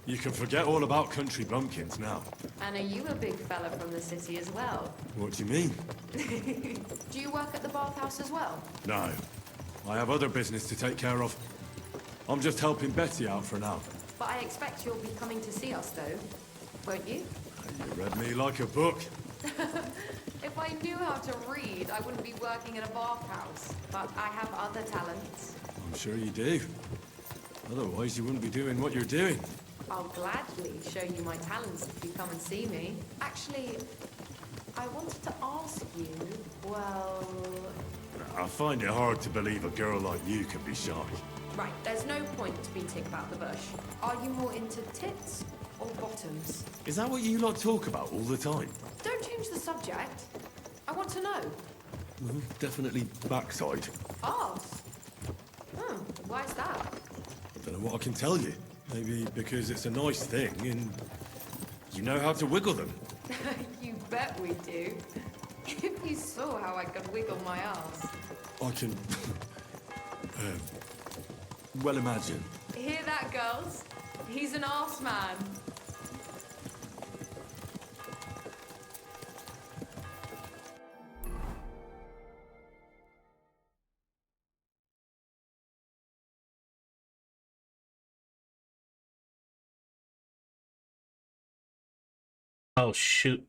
You can forget all about country bumpkins now. And are you a big fella from the city as well? What do you mean? Do you work at the bathhouse as well? No. I have other business to take care of. I'm just helping Betty out for now. But I expect you'll be coming to see us, though, won't you? You read me like a book. If I knew how to read, I wouldn't be working at a bathhouse. But I have other talents. I'm sure you do. Otherwise, you wouldn't be doing what you're doing. I'll gladly show you my talents if you come and see me. Actually, I wanted to ask you, well... I find it hard to believe a girl like you can be shy. Right, there's no point to beating about the bush. Are you more into tits or bottoms? Is that what you lot talk about all the time? Don't change the subject. I want to know. Well, definitely backside. Arse? Why's that? I don't know what I can tell you. Maybe because it's a nice thing and you know how to wiggle them. You bet we do. If you saw how I could wiggle my ass. I can... well imagine. Hear that, girls? He's an arse man. Oh, shoot.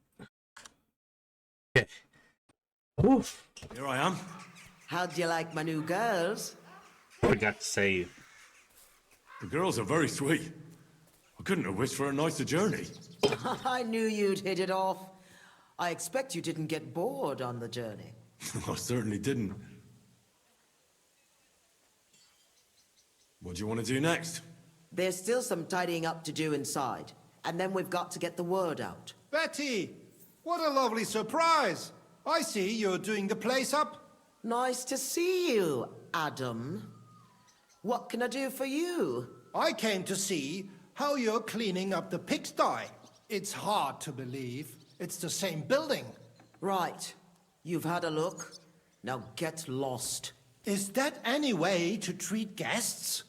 Okay. Oof. Here I am. How'd you like my new girls? Forgot to say. The girls are very sweet. I couldn't have wished for a nicer journey. I knew you'd hit it off. I expect you didn't get bored on the journey. I certainly didn't. What do you want to do next? There's still some tidying up to do inside, and then we've got to get the word out. Betty! What a lovely surprise! I see you're doing the place up. Nice to see you, Adam. What can I do for you? I came to see how you're cleaning up the pigsty. It's hard to believe. It's the same building. Right. You've had a look. Now get lost. Is that any way to treat guests?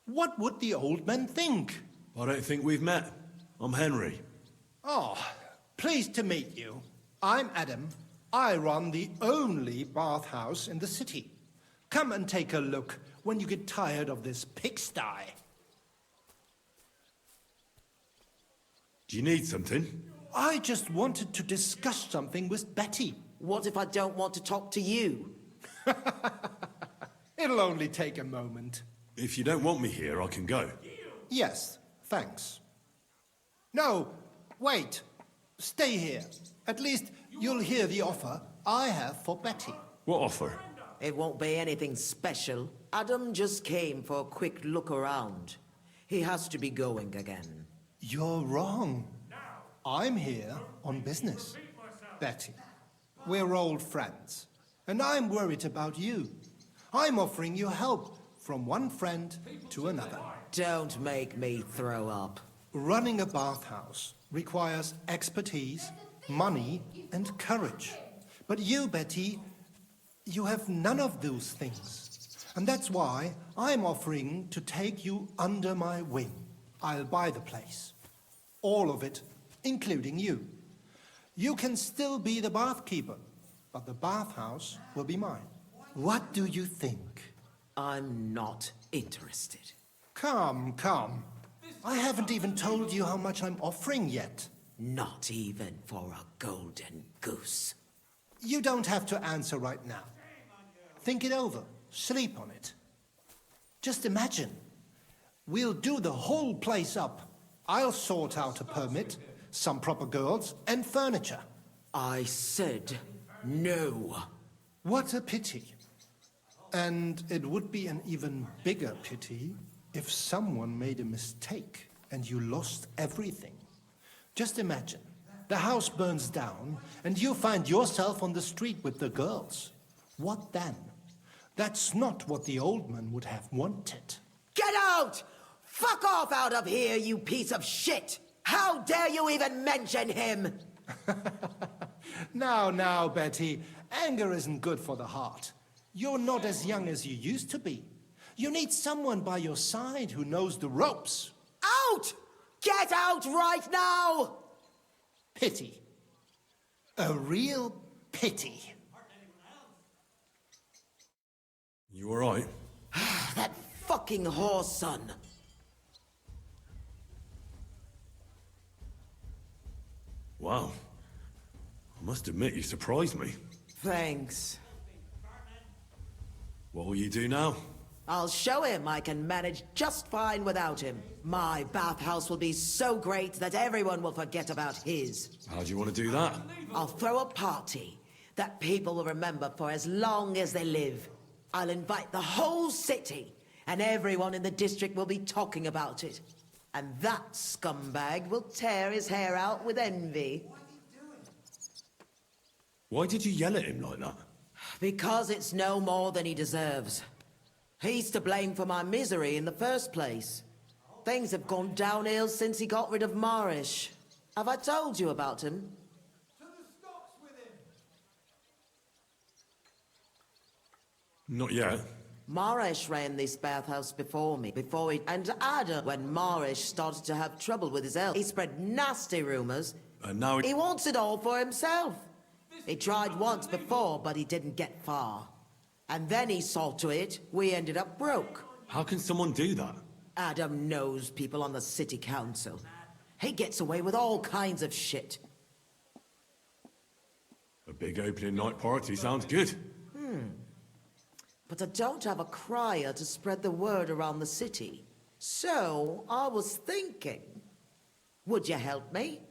What would the old men think? I don't think we've met. I'm Henry. Oh, pleased to meet you. I'm Adam. I run the only bathhouse in the city. Come and take a look when you get tired of this pigsty. Do you need something? I just wanted to discuss something with Betty. What if I don't want to talk to you? It'll only take a moment. If you don't want me here, I can go. Yes, thanks. No, wait. Stay here. At least you'll hear the offer I have for Betty. What offer? It won't be anything special. Adam just came for a quick look around. He has to be going again. You're wrong. I'm here on business. Betty, we're old friends, and I'm worried about you. I'm offering you help from one friend to another. Don't make me throw up. Running a bathhouse requires expertise, money, and courage. But you, Betty, you have none of those things. And that's why I'm offering to take you under my wing. I'll buy the place. All of it, including you. You can still be the bathkeeper, but the bathhouse will be mine. What do you think? I'm not interested. Come, come. I haven't even told you how much I'm offering yet. Not even for a golden goose. You don't have to answer right now. Think it over. Sleep on it. Just imagine. We'll do the whole place up. I'll sort out a permit, some proper girls, and furniture. I said no. What a pity. And it would be an even bigger pity if someone made a mistake and you lost everything. Just imagine, the house burns down and you find yourself on the street with the girls. What then? That's not what the old man would have wanted. Get out! Fuck off out of here, you piece of shit! How dare you even mention him? Now, Betty, anger isn't good for the heart. You're not as young as you used to be. You need someone by your side who knows the ropes. Out! Get out right now! Pity. A real pity. You alright? That fucking whore's son. Wow. I must admit, you surprised me. Thanks. What will you do now? I'll show him I can manage just fine without him. My bathhouse will be so great that everyone will forget about his. How do you want to do that? I'll throw a party that people will remember for as long as they live. I'll invite the whole city, and everyone in the district will be talking about it. And that scumbag will tear his hair out with envy. Why did you yell at him like that? Because it's no more than he deserves. He's to blame for my misery in the first place. Things have gone downhill since he got rid of Marish. Have I told you about him? Not yet. Marish ran this bathhouse before me, and Adam, when Marish started to have trouble with his health, he spread nasty rumors. And now he wants it all for himself. He tried once before, but he didn't get far. And then he saw to it, we ended up broke. How can someone do that? Adam knows people on the city council. He gets away with all kinds of shit. A big opening night party sounds good. But I don't have a crier to spread the word around the city. So, I was thinking, would you help me?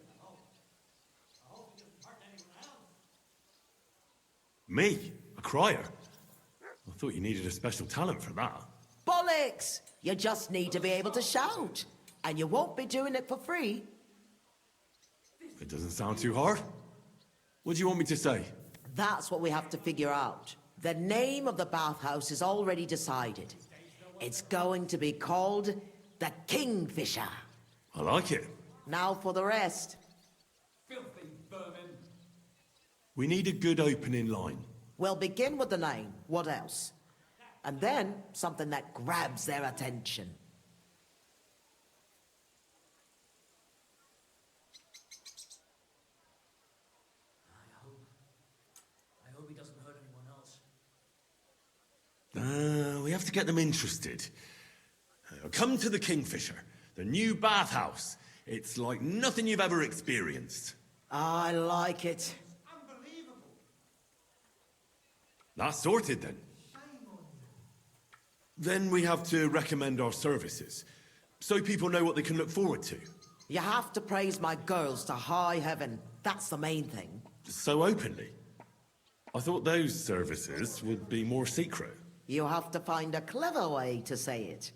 Me? A crier? I thought you needed a special talent for that. Bollocks! You just need to be able to shout. And you won't be doing it for free. It doesn't sound too hard. What do you want me to say? That's what we have to figure out. The name of the bathhouse is already decided. It's going to be called the Kingfisher. I like it. Now for the rest. Filthy vermin. We need a good opening line. We'll begin with the name. What else? And then something that grabs their attention. I hope he doesn't hurt anyone else. We have to get them interested. Come to the Kingfisher, the new bathhouse. It's like nothing you've ever experienced. I like it. That's sorted then. Then we have to recommend our services, so people know what they can look forward to. You have to praise my girls to high heaven. That's the main thing. So openly. I thought those services would be more secret. You have to find a clever way to say it.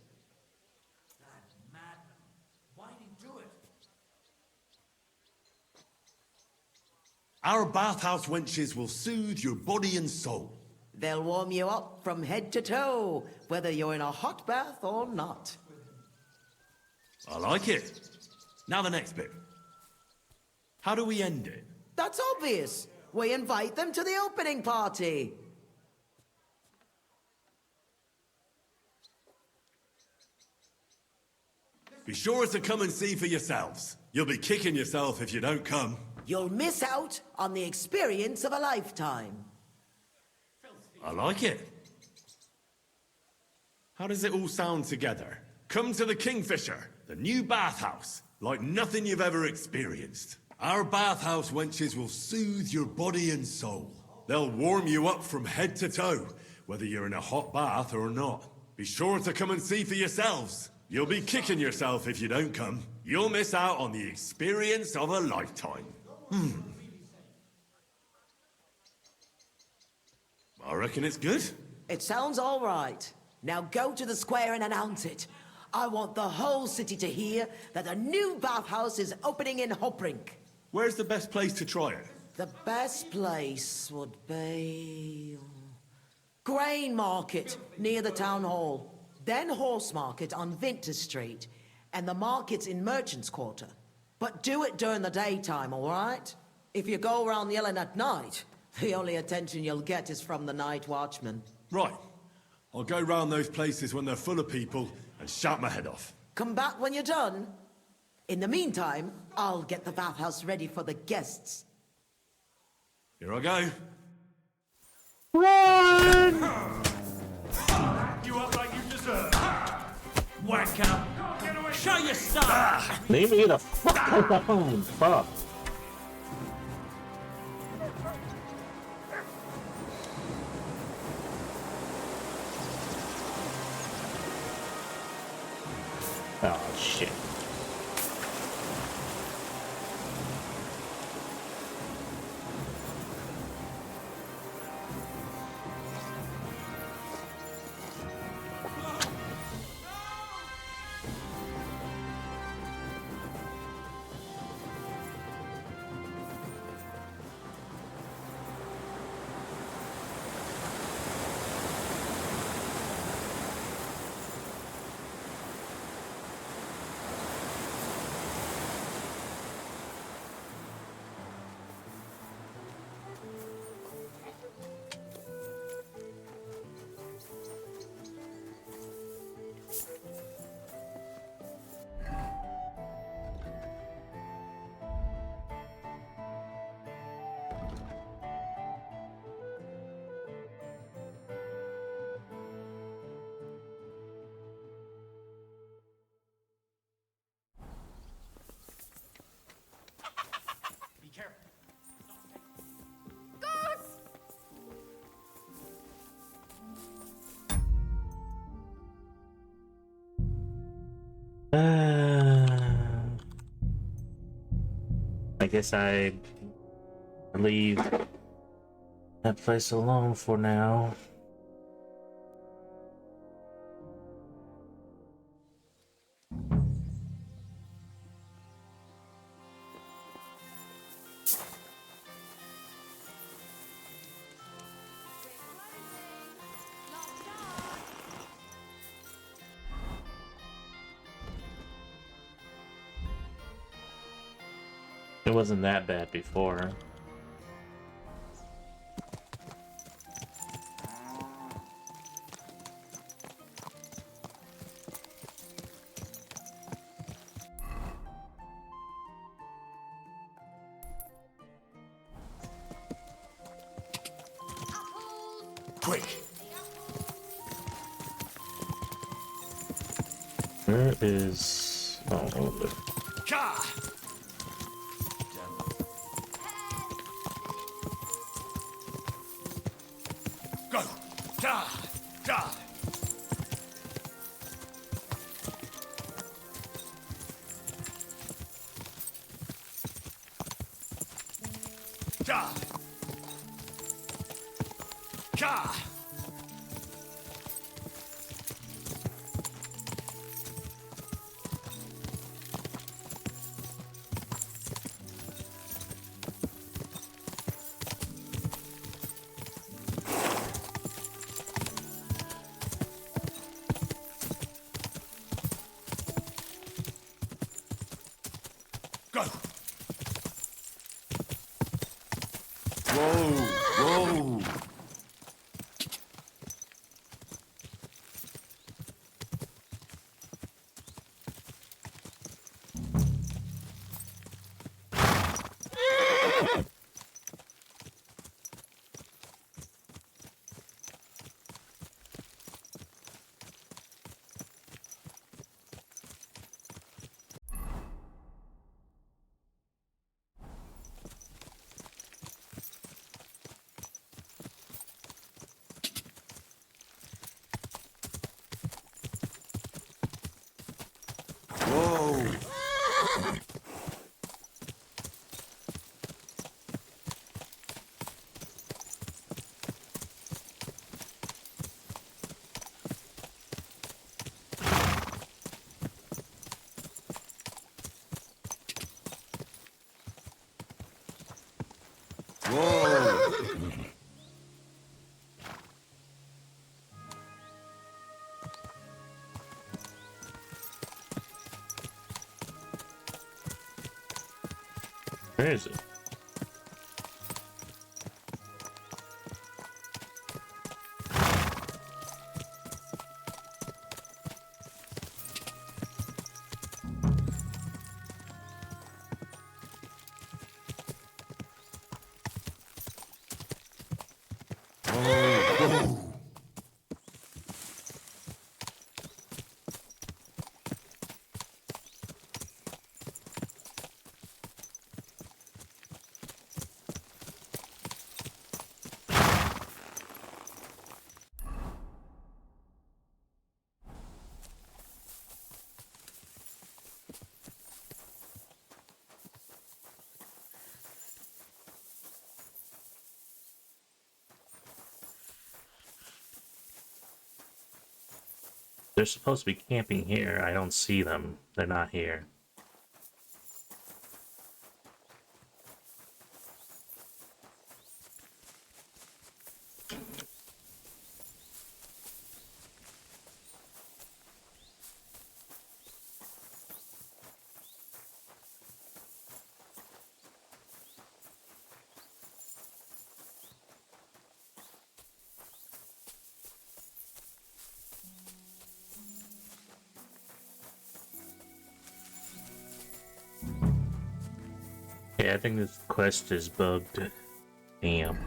Why did he do it? Our bathhouse wenches will soothe your body and soul. They'll warm you up from head to toe, whether you're in a hot bath or not. I like it. Now the next bit. How do we end it? That's obvious. We invite them to the opening party. Be sure to come and see for yourselves. You'll be kicking yourself if you don't come. You'll miss out on the experience of a lifetime. I like it. How does it all sound together? Come to the Kingfisher, the new bathhouse, like nothing you've ever experienced. Our bathhouse wenches will soothe your body and soul. They'll warm you up from head to toe, whether you're in a hot bath or not. Be sure to come and see for yourselves. You'll be kicking yourself if you don't come. You'll miss out on the experience of a lifetime. I reckon it's good. It sounds all right. Now go to the square and announce it. I want the whole city to hear that a new bathhouse is opening in Hoprink. Where's the best place to try it? The best place would be... Grain Market, near the town hall. Then Horse Market on Vinter Street. And the markets in Merchant's Quarter. But do it during the daytime, all right? If you go around yelling at night, the only attention you'll get is from the night watchman. Right. I'll go round those places when they're full of people and shout my head off. Come back when you're done. In the meantime, I'll get the bathhouse ready for the guests. Here I go. Run! You up like you deserve. Wanker. Show your stuff. Leave me the fuck alone. Fuck. Oh shit. I guess I leave that place alone for now. It wasn't that bad before. Quick! Where is... Oh, Go! Da! Da! Da! Ka! Go! Whoa! Whoa! Where is it? They're supposed to be camping here. I don't see them. They're not here. Yeah, I think this quest is bugged. Damn.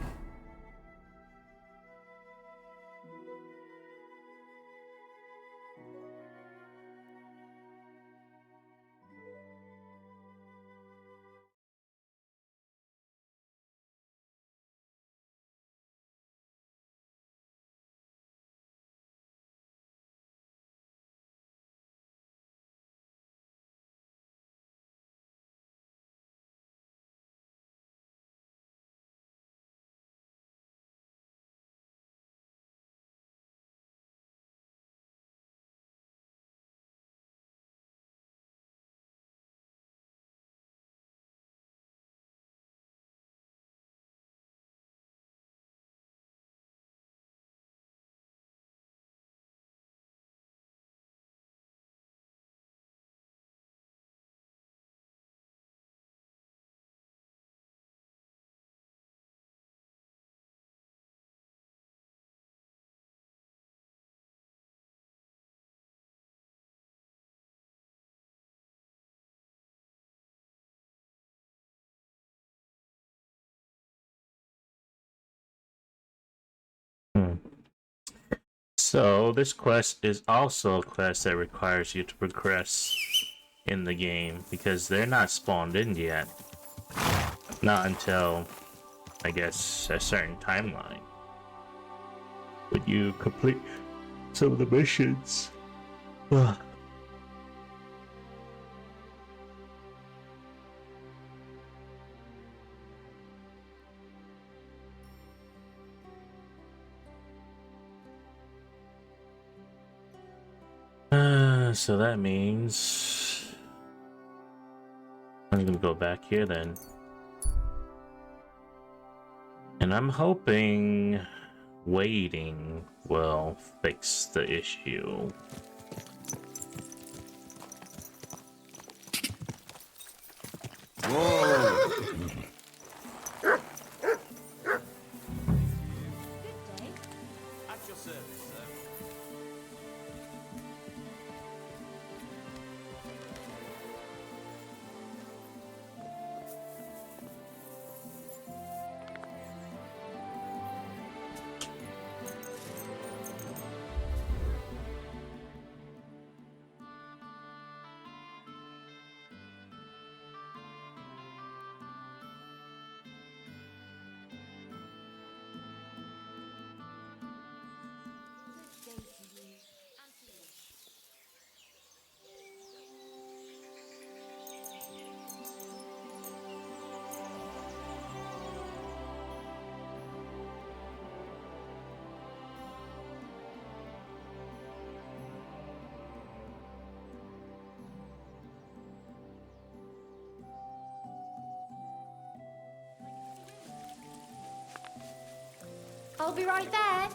So this quest is also a quest that requires you to progress in the game because they're not spawned in yet. Not until, I guess, a certain timeline. When you complete some of the missions. So that means I'm gonna go back here then. And I'm hoping waiting will fix the issue. Whoa! At your service, sir. I'll be right there.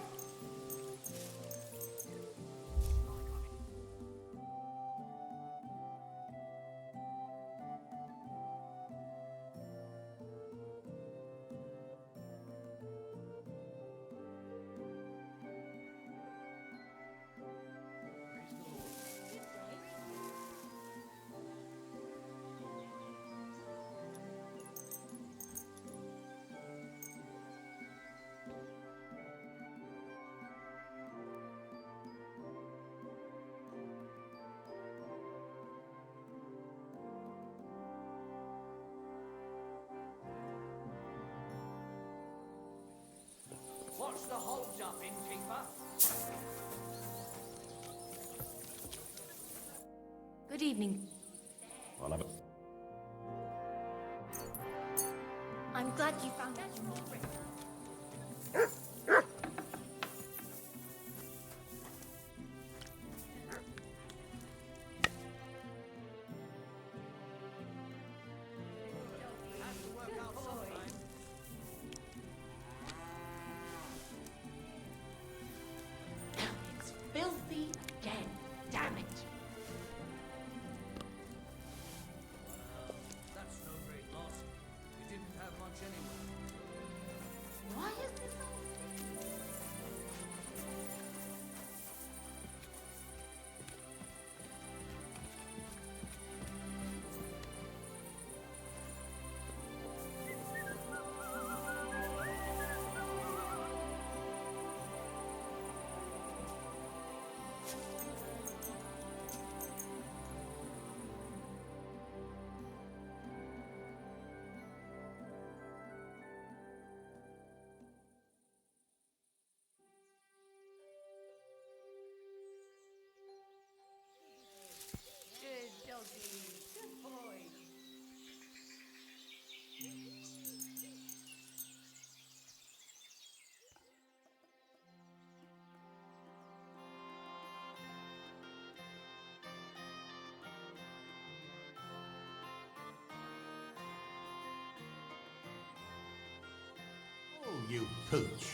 What's the hold-up, innkeeper? Good evening. I'll have it. I'm glad you found that unique ring. It's filthy again. Damn it. That's no great loss. You didn't have much anyway. Why is this all... Good doggy. Good boy. Oh, you pooch.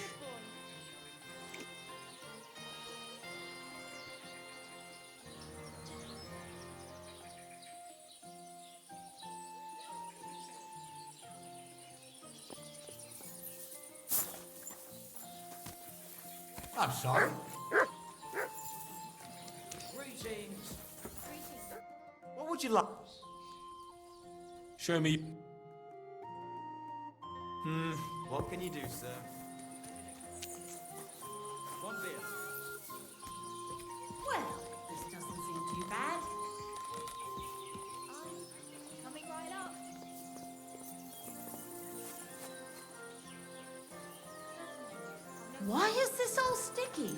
I'm sorry. Greetings. What would you like? Show me. What can you do, sir? One beer. Well, this doesn't seem too bad. Coming right up. Why is this all sticky?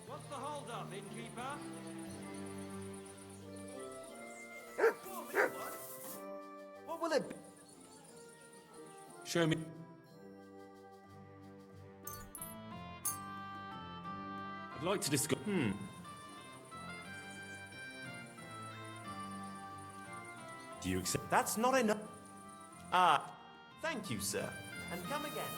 What's the hold-up, innkeeper? What will it be? Show me. I'd like to discuss. Do you accept? That's not enough. Thank you, sir. And come again.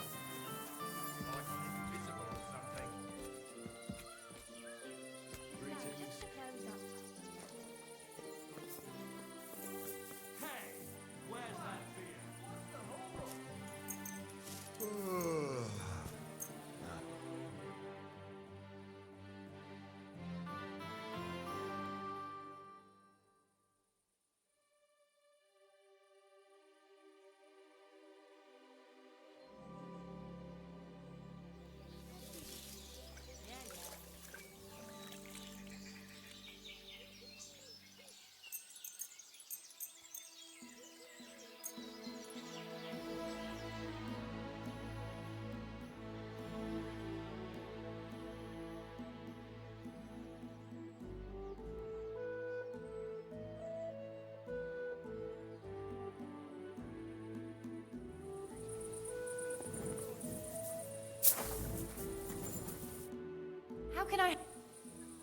How can I...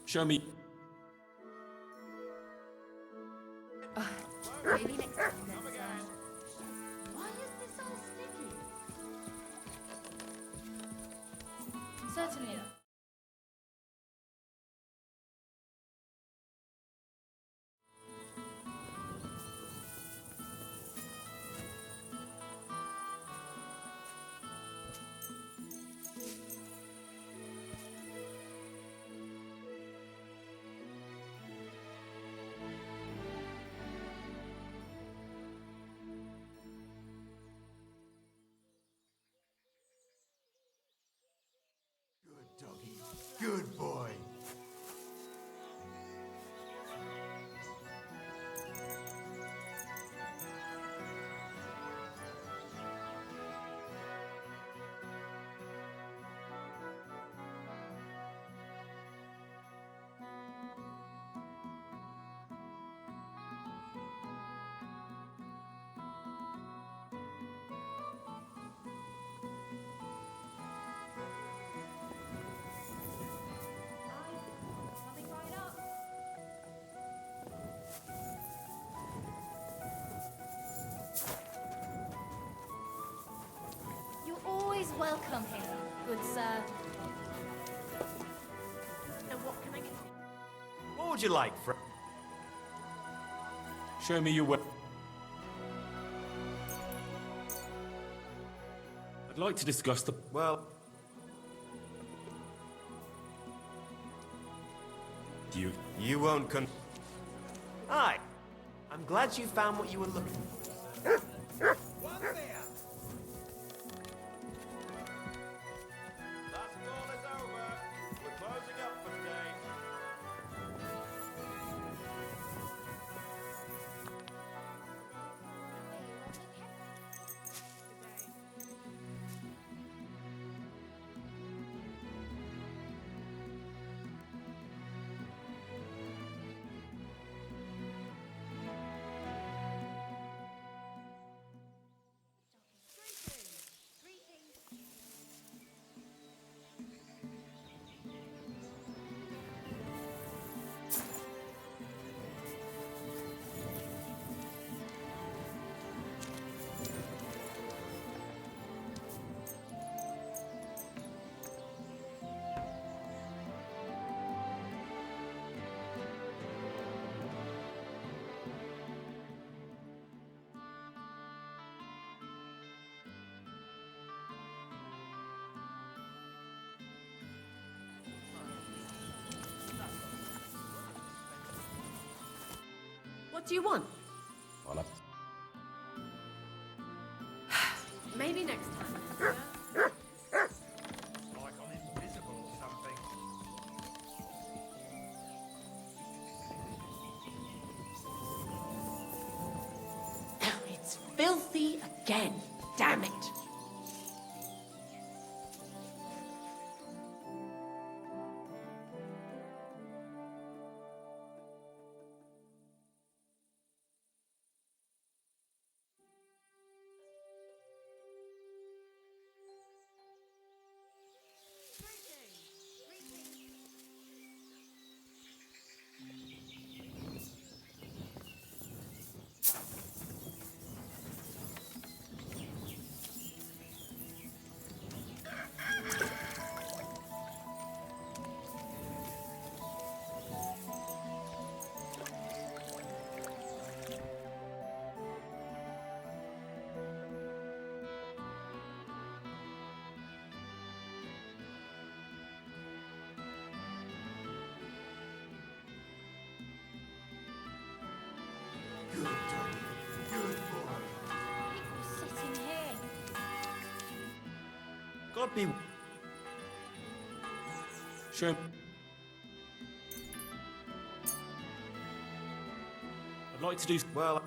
Show me. Maybe next time then, sir. Why is this all sticky? Certainly. Doggy. Good boy. Coming right up. You're always welcome here, good sir. And what can I get? What would you like, friend? Show me your way. I'd like to discuss the... Well... You won't Hi. I'm glad you found what you were looking for. What do you want? Maybe next time. Like I'm invisible or something. It's filthy again. Damn it. Good doggy. Good boy. People sitting here. God be... Show... I'd like to do... Well...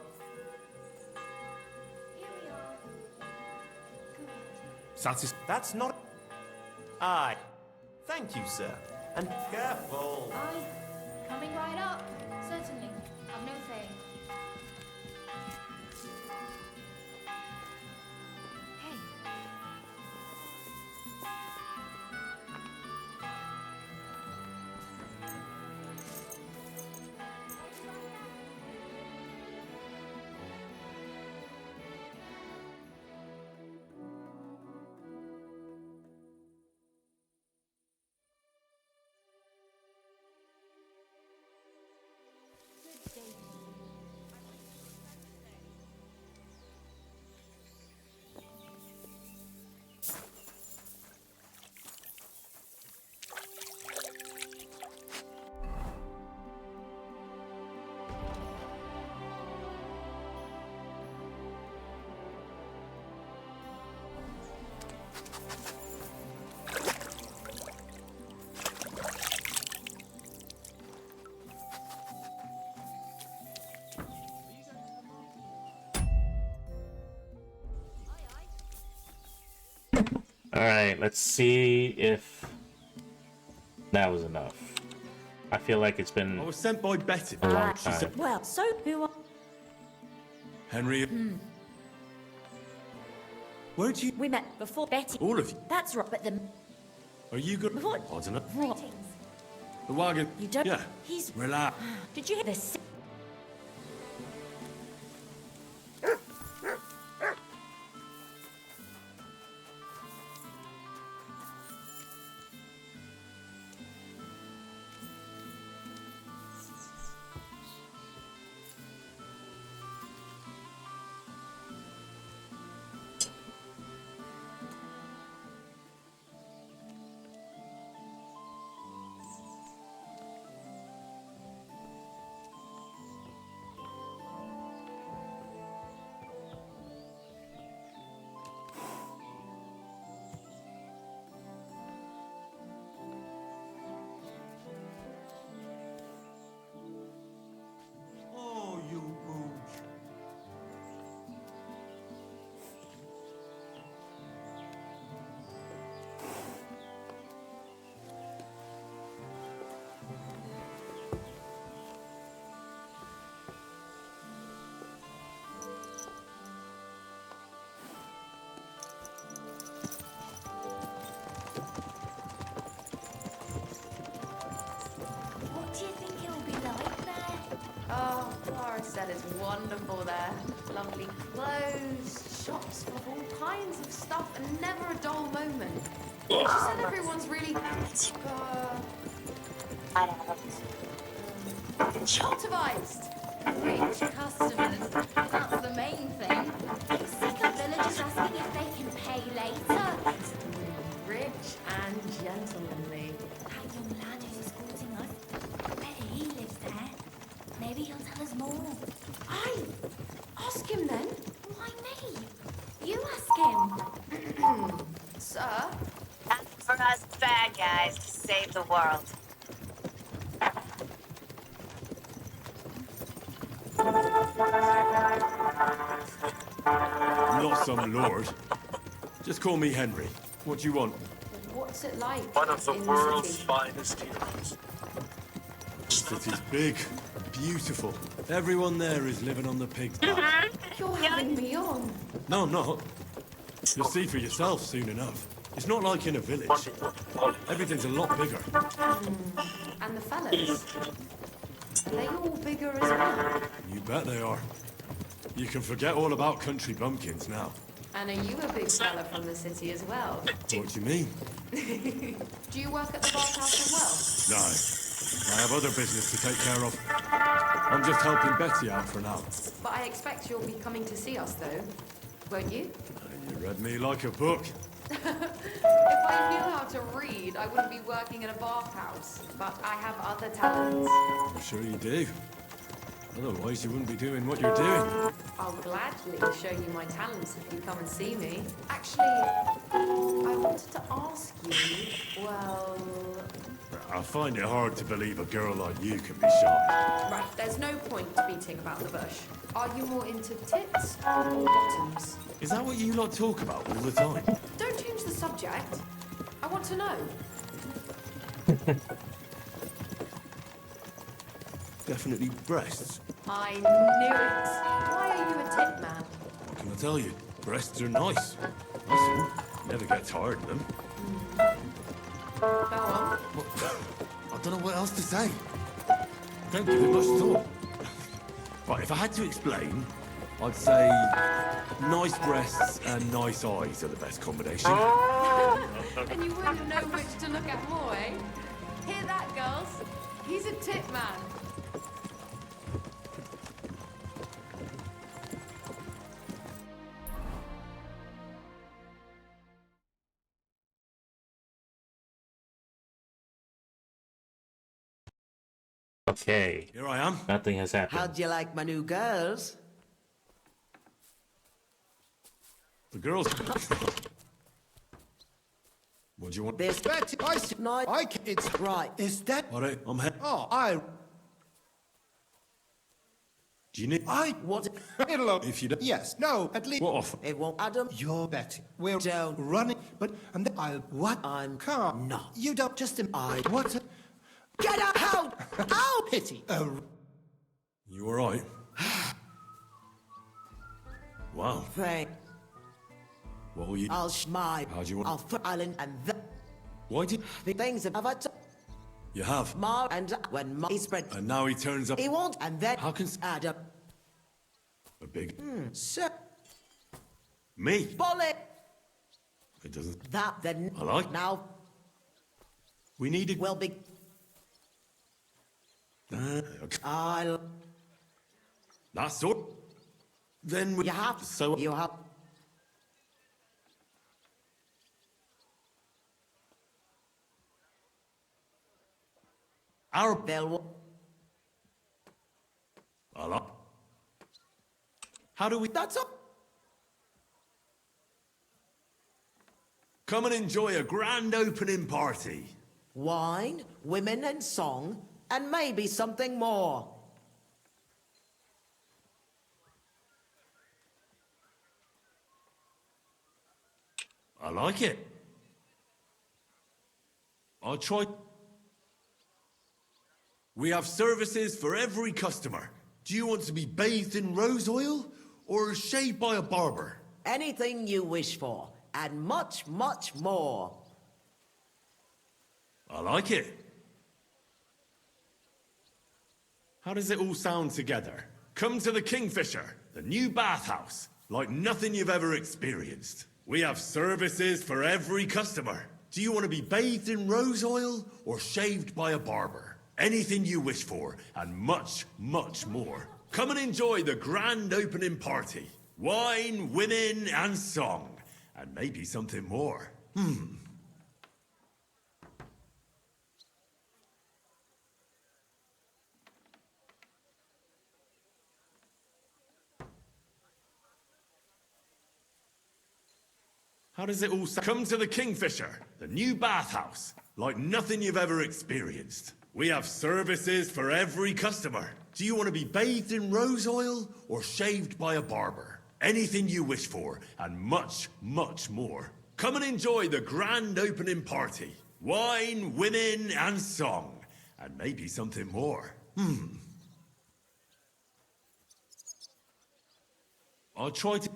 Here we are. That's not... Aye. Thank you, sir. And careful. Aye. Coming right up. Certainly. Have no fear. Hey. Alright, let's see if that was enough. I feel like it's been I was sent by Betty. a long time. Well, so who are... Henry. Where'd you... We met before Betty. All of you? That's right, but the... Are you good? What? I don't know. What? The wagon. You don't... Yeah. He's... Relax. Did you hear this? Oh, you mooch. What do you think it'll be like there? Oh, Clara said it's wonderful there. Lovely clothes, shops full of all kinds of stuff, and never a dull moment. She said everyone's really cultivized. Rich customers. That's the main thing. I'm sick of villagers asking if they can pay later. Rich and gentlemanly. That young lad who's escorting us, I bet he lives there. Maybe he'll tell us more. Aye, ask him then. Why me? You ask him. Sir? Time for us bad guys to save the world. I'm not some lord. Just call me Henry. What do you want? What's it like? One of the in world's city? finest heroes. The city's big, beautiful. Everyone there is living on the pig's back. You're having me on. No, I'm not. You'll see for yourself soon enough. It's not like in a village. Everything's a lot bigger. And the fellas? Are they all bigger as well? You bet they are. You can forget all about country bumpkins now. And are you a big fella from the city as well? What do you mean? Do you work at the bathhouse as No. I have other business to take care of. I'm just helping Betty out for now. well? But I expect you'll be coming to see us, though. Won't you? You read me like a book. If I knew how to read, I wouldn't be working in a bathhouse. But I have other talents. I'm sure you do. Otherwise, you wouldn't be doing what you're doing. I'll gladly show you my talents if you come and see me. Actually, I wanted to ask you, well... I find it hard to believe a girl like you can be shy. Right, there's no point beating about the bush. Are you more into tits or bottoms? Is that what you lot talk about all the time? Don't change the subject. I want to know. Definitely breasts. I knew it. Why are you a tit man? What can I tell you? Breasts are nice. That's all. Never get tired of them. Go on. I don't know what else to say. Don't give it much thought. Right, if I had to explain, I'd say nice breasts and nice eyes are the best combination. And you wouldn't know which to look at more, eh? Hear that, girls? He's a tit man. Okay. Here I am. Nothing has happened. How'd you like my new girls? The girls. What do you want? This Betty, it's right. Is that... All right, I'm head. Oh, I... Do you need... What? It'll... If you don't... Yes, no, at least... What offer? It won't... Adam... You're betting. We're Don't... running, but... And then I'll... What? I'm... Calm. No. You don't just... What? Get out! Out! Pity. You alright? Wow. Thank... What will you... I'll smile. How do you want... I'll put Island and the... Why did... The things have I... You have. Ma and when Ma... He spread... And now he turns up... He won't, and then... How can... Adam... A big... Sir... Me? Bullet! It doesn't... That then... I like... Now... We needed... Will be... Okay. I'll... That's all. Then we... You have... So... You have... Our... They'll... Hello? How do we... That's all... Come and enjoy a grand opening party. Wine, women and song, and maybe something more. I like it. I'll try... We have services for every customer. Do you want to be bathed in rose oil or shaved by a barber? Anything you wish for, and much, much more. I like it. How does it all sound together? Come to the Kingfisher, the new bathhouse, like nothing you've ever experienced. We have services for every customer. Do you want to be bathed in rose oil or shaved by a barber? Anything you wish for, and much, much more. Come and enjoy the grand opening party. Wine, women, and song. And maybe something more. How does it all sound? Come to the Kingfisher, the new bathhouse, like nothing you've ever experienced. We have services for every customer. Do you want to be bathed in rose oil or shaved by a barber? Anything you wish for, and much, much more. Come and enjoy the grand opening party. Wine, women, and song. And maybe something more. I'll try to...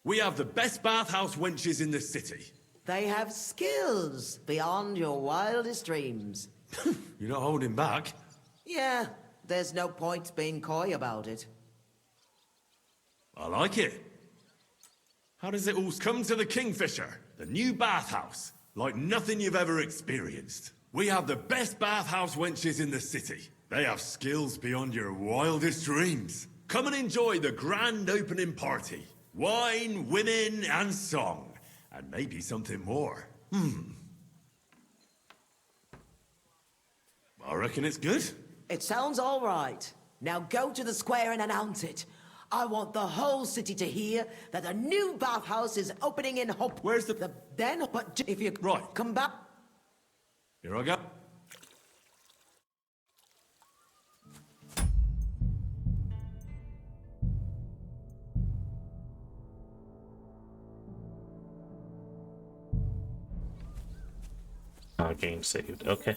We have the best bathhouse wenches in the city. They have skills beyond your wildest dreams. You're not holding back. Yeah, there's no point being coy about it. I like it. How does it all... Come to the Kingfisher, the new bathhouse, like nothing you've ever experienced. We have the best bathhouse wenches in the city. They have skills beyond your wildest dreams. Come and enjoy the grand opening party. Wine, women, and song. And maybe something more. I reckon it's good. It sounds all right. Now go to the square and announce it. I want the whole city to hear that a new bathhouse is opening in Hope. Where's the... Then, but if you... Right. Come back... Here I go. Game saved. Okay.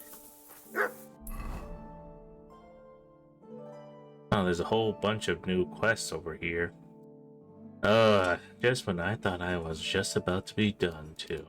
Oh, there's a whole bunch of new quests over here. Just when I thought I was just about to be done too.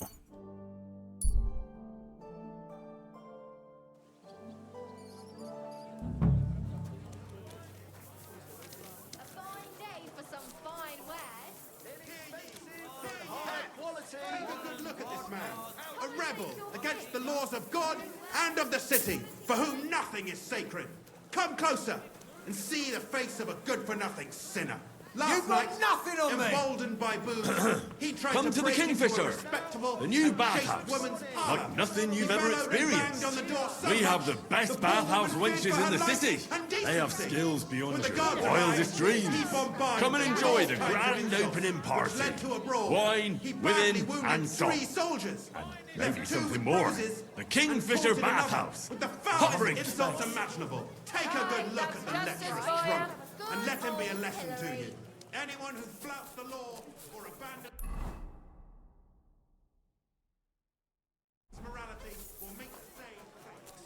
Against the laws of God and of the city, for whom nothing is sacred. Come closer and see the face of a good-for-nothing sinner. Last got nothing on me. emboldened by booze, he tried Come to the break into a Kingfisher, respectable the new and bathhouse, chaste woman's parlour. like nothing you've He ever bellowed and banged experienced. on the door so We much, have the best the poor bathhouse woman wenches feared for in the her life city. and They have decency. skills beyond With the your guards wildest arrived, dreams. he bombarded Come and them with enjoy all the kinds of grand insults, opening which party. led to a brawl. Wine, He badly women, wounded and song. 3 soldiers. Maybe left 2 something with more. bruises, The and Kingfisher taunted another bathhouse. with the Hot foulest drinks. insults imaginable. Take a good look at the lecturer's drunk, and let him be a lesson to you. Anyone who flouts the law or abandons morality will meet the same fate.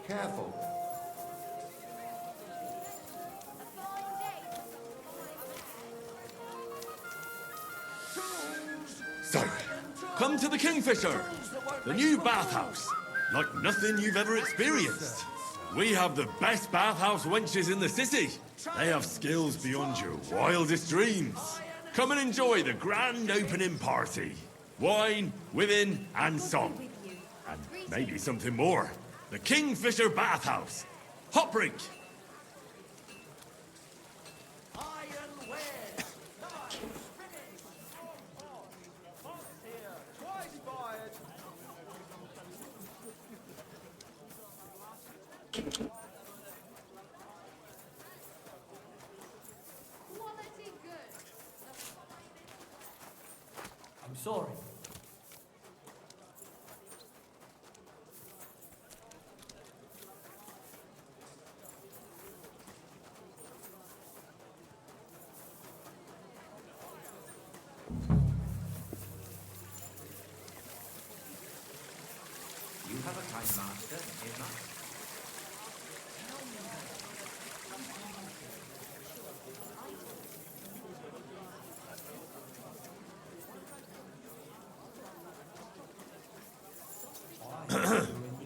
Careful. So, come to the Kingfisher, the new bathhouse, like nothing you've ever experienced. We have the best bathhouse wenches in the city. They have skills beyond your wildest dreams. Come and enjoy the grand opening party. Wine, women, and song. And maybe something more. The Kingfisher Bathhouse. Hot drink. I'm sorry. You have a time master, Emma?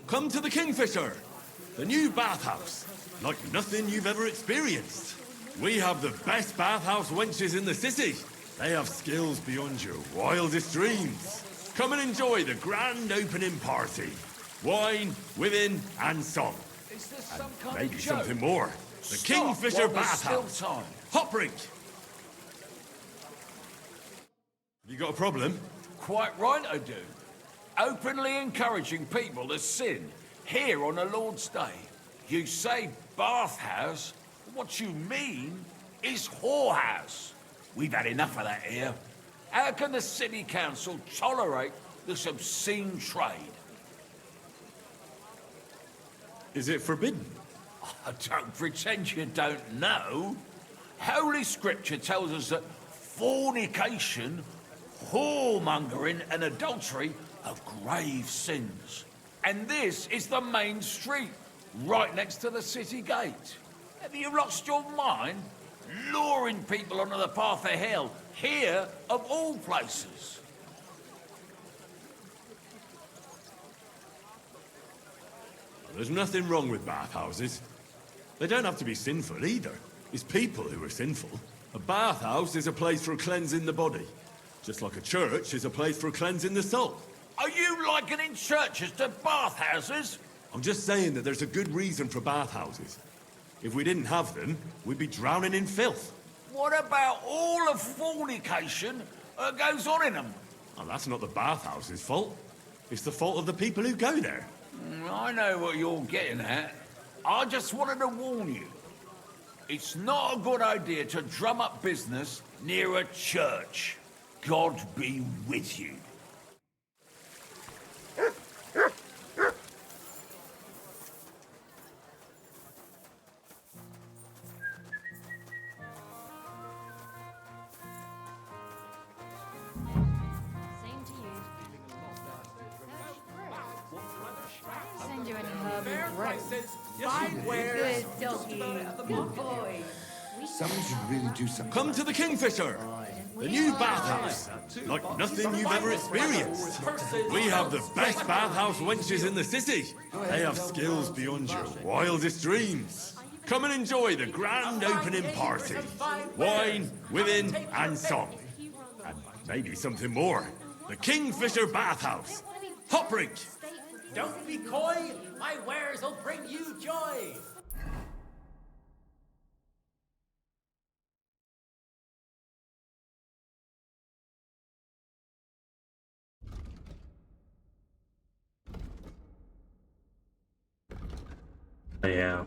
Come to the Kingfisher, the new bathhouse, like nothing you've ever experienced. We have the best bathhouse wenches in the city. They have skills beyond your wildest dreams. Come and enjoy the grand opening party. Wine, women, and song. Is this some And kind maybe of joke? something more. The Stop Kingfisher while there's still Bathhouse. time. Hot drink. You got a problem? Quite right I do. Openly encouraging people to sin here on a Lord's Day. You say bathhouse, what you mean is whorehouse. We've had enough of that here. How can the city council tolerate this obscene trade? Is it forbidden? I don't pretend you don't know. Holy Scripture tells us that fornication, whoremongering and adultery are grave sins. And this is the main street, right next to the city gate. Have you lost your mind? Luring people onto the path of hell, here of all places. There's nothing wrong with bathhouses. They don't have to be sinful either. It's people who are sinful. A bathhouse is a place for cleansing the body, just like a church is a place for cleansing the soul. Are you likening churches to bathhouses? I'm just saying that there's a good reason for bathhouses. If we didn't have them, we'd be drowning in filth. What about all of fornication that goes on in them? And that's not the bathhouse's fault. It's the fault of the people who go there. I know what you're getting at. I just wanted to warn you. It's not a good idea to drum up business near a church. God be with you. Same to you. Send you any herbal growth. Yes, Good doggy. Good boy. We Someone should really do something. Come to the Kingfisher, the new bathhouse, like nothing you've ever experienced. We have the best bathhouse wenches in the city. They have skills beyond your wildest dreams. Come and enjoy the grand opening party. Wine, women, and song. And maybe something more. The Kingfisher Bathhouse. Hot drink. Don't be coy. My wares will bring you joy. Yeah.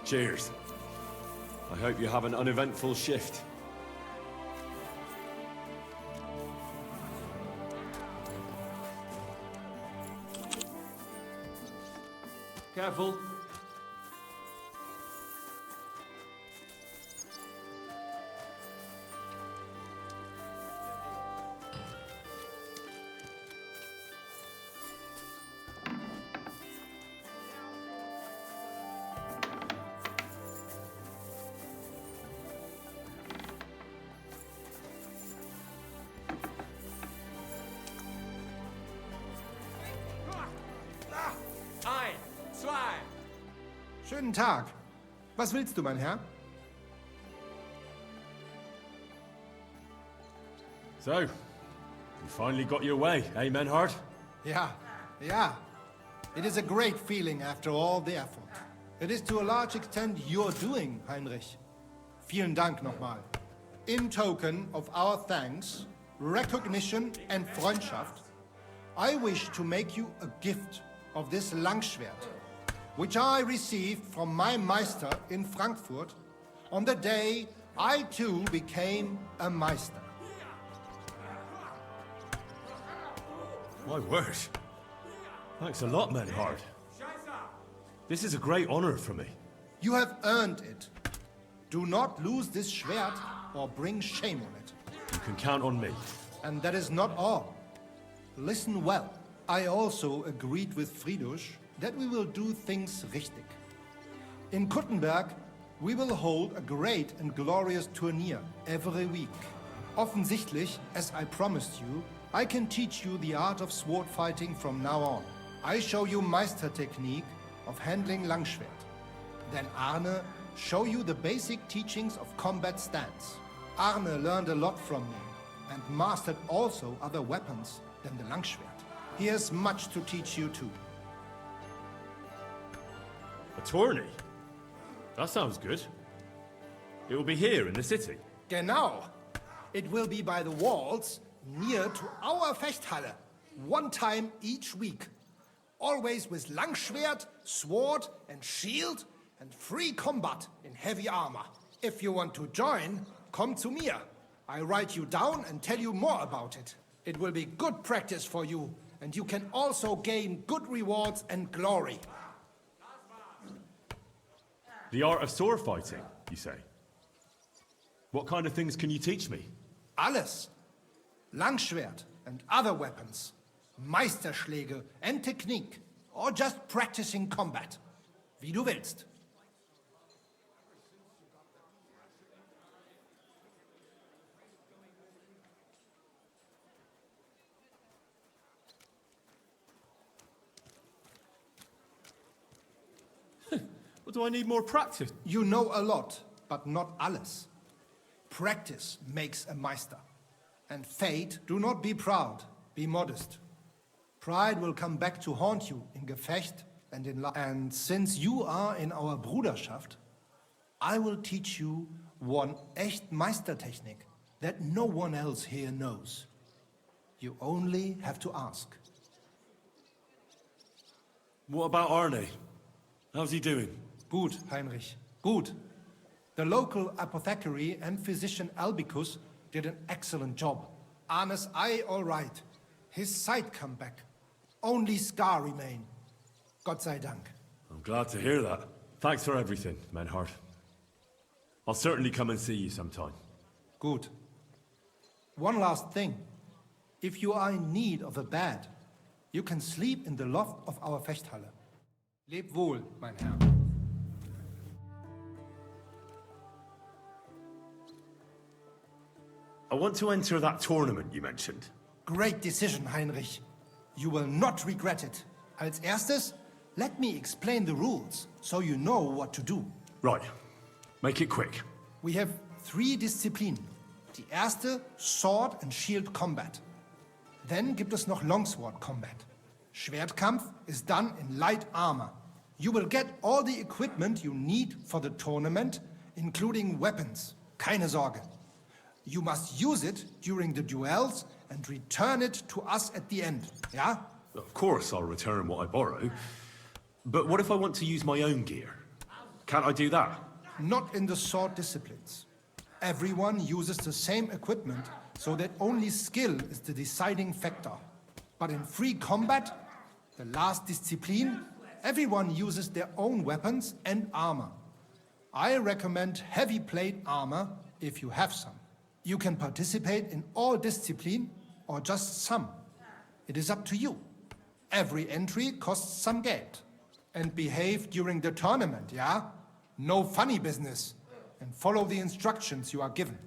Cheers. I hope you have an uneventful shift. Careful. Schönen Tag. Was willst du, mein Herr? So, you finally got your way, eh, Menhard? Ja, ja. It is a great feeling after all the effort. It is to a large extent your doing, Heinrich. Vielen Dank nochmal. In token of our thanks, recognition and Freundschaft, I wish to make you a gift of this Langschwert, which I received from my Meister in Frankfurt on the day I too became a Meister. My word. Thanks a lot, Menhard. This is a great honor for me. You have earned it. Do not lose this Schwert or bring shame on it. You can count on me. And that is not all. Listen well. I also agreed with Friedrich that we will do things richtig. In Kuttenberg, we will hold a great and glorious tourney every week. Offensichtlich, as I promised you, I can teach you the art of sword fighting from now on. I show you Meister technique of handling Langschwert. Then Arne show you the basic teachings of combat stance. Arne learned a lot from me and mastered also other weapons than the Langschwert. He has much to teach you too. A tourney? That sounds good. It will be here in the city. Genau. It will be by the walls near to our Fechthalle, one time each week. Always with Langschwert, sword and shield and free combat in heavy armor. If you want to join, come to me. I write you down and tell you more about it. It will be good practice for you, and you can also gain good rewards and glory. The art of sword fighting, you say? What kind of things can you teach me? Alles. Langschwert and other weapons. Meisterschläge and technique. Or just practicing combat. Wie du willst. What do I need more practice? You know a lot, but not alles. Practice makes a Meister. And fate, do not be proud, be modest. Pride will come back to haunt you in Gefecht and in life. And since you are in our Bruderschaft, I will teach you one echt Meistertechnik that no one else here knows. You only have to ask. What about Arne? How's he doing? Gut, Heinrich, gut. The local apothecary and physician Albicus did an excellent job. Arne's eye all right. His sight come back. Only scar remain. Gott sei Dank. I'm glad to hear that. Thanks for everything, Menhart. I'll certainly come and see you sometime. Good. One last thing. If you are in need of a bed, you can sleep in the loft of our Fechthalle. Leb wohl, mein Herr. I want to enter that tournament you mentioned. Great decision, Heinrich. You will not regret it. Als erstes, let me explain the rules, so you know what to do. Right. Make it quick. We have 3 Disziplinen. Die erste, Sword and Shield Combat. Then gibt es noch Longsword Combat. Schwertkampf is done in light armor. You will get all the equipment you need for the tournament, including weapons. Keine Sorge. You must use it during the duels and return it to us at the end, yeah? Of course I'll return what I borrow. But what if I want to use my own gear? Can't I do that? Not in the sword disciplines. Everyone uses the same equipment, so that only skill is the deciding factor. But in free combat, the last discipline, everyone uses their own weapons and armor. I recommend heavy plate armor if you have some. You can participate in all discipline or just some. It is up to you. Every entry costs some Geld. And behave during the tournament, yeah? No funny business. And follow the instructions you are given.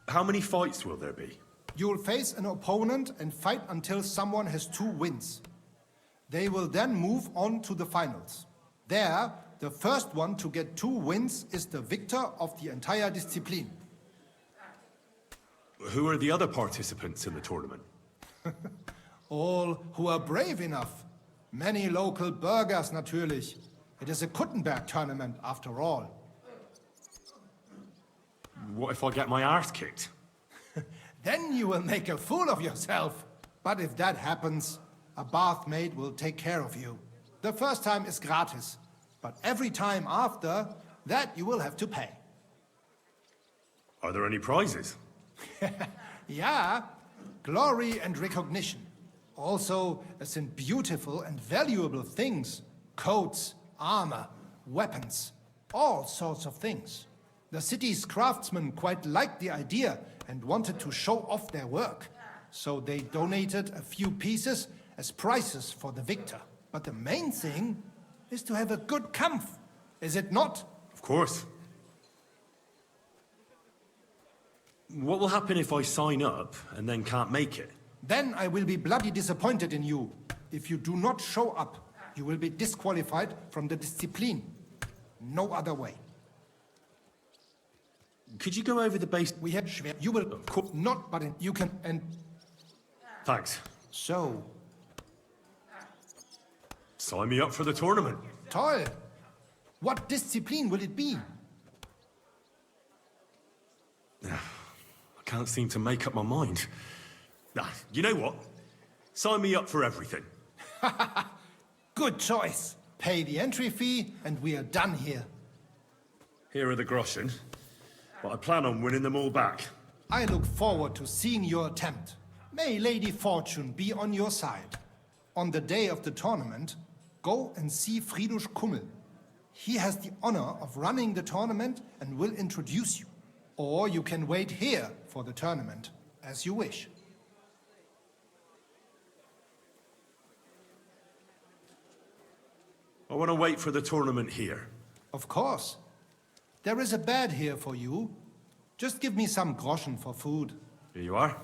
How many fights will there be? You'll face an opponent and fight until someone has 2 wins. They will then move on to the finals. There, the first one to get 2 wins is the victor of the entire discipline. Who are the other participants in the tournament? All who are brave enough. Many local burghers, natürlich. It is a Kuttenberg tournament, after all. What if I get my arse kicked? Then you will make a fool of yourself. But if that happens, a bathmaid will take care of you. The first time is gratis, but every time after, that you will have to pay. Are there any prizes? Yeah, glory and recognition. Also, as in beautiful and valuable things. Coats, armor, weapons, all sorts of things. The city's craftsmen quite liked the idea and wanted to show off their work. So they donated a few pieces as prizes for the victor. But the main thing is to have a good Kampf, is it not? Of course. What will happen if I sign up and then can't make it? Then I will be bloody disappointed in you. If you do not show up, you will be disqualified from the discipline. No other way. Could you go over the base? We have schwer. You will not, but you can and. Thanks. So. Sign me up for the tournament. Toll. What discipline will it be? I can't seem to make up my mind. You know what? Sign me up for everything. Good choice. Pay the entry fee and we are done here. Here are the groschen, but I plan on winning them all back. I look forward to seeing your attempt. May Lady Fortune be on your side. On the day of the tournament, go and see Friedrich Kummel. He has the honor of running the tournament and will introduce you. Or you can wait here for the tournament, as you wish. I want to wait for the tournament here. Of course. There is a bed here for you. Just give me some groschen for food. Here you are.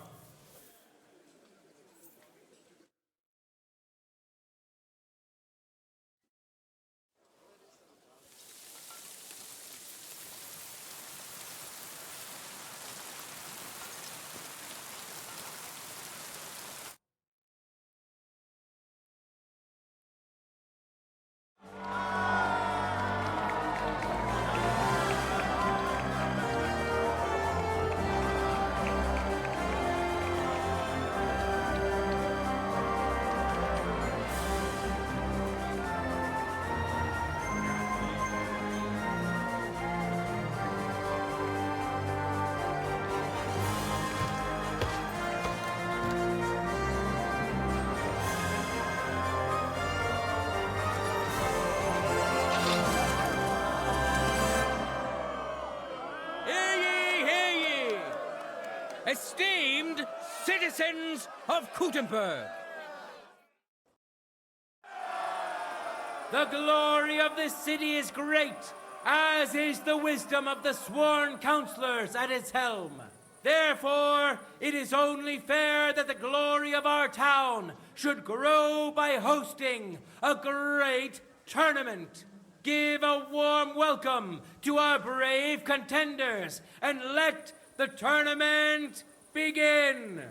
Esteemed citizens of Kuttenberg, the glory of this city is great, as is the wisdom of the sworn councillors at its helm. Therefore, it is only fair that the glory of our town should grow by hosting a great tournament. Give a warm welcome to our brave contenders and let the tournament begin.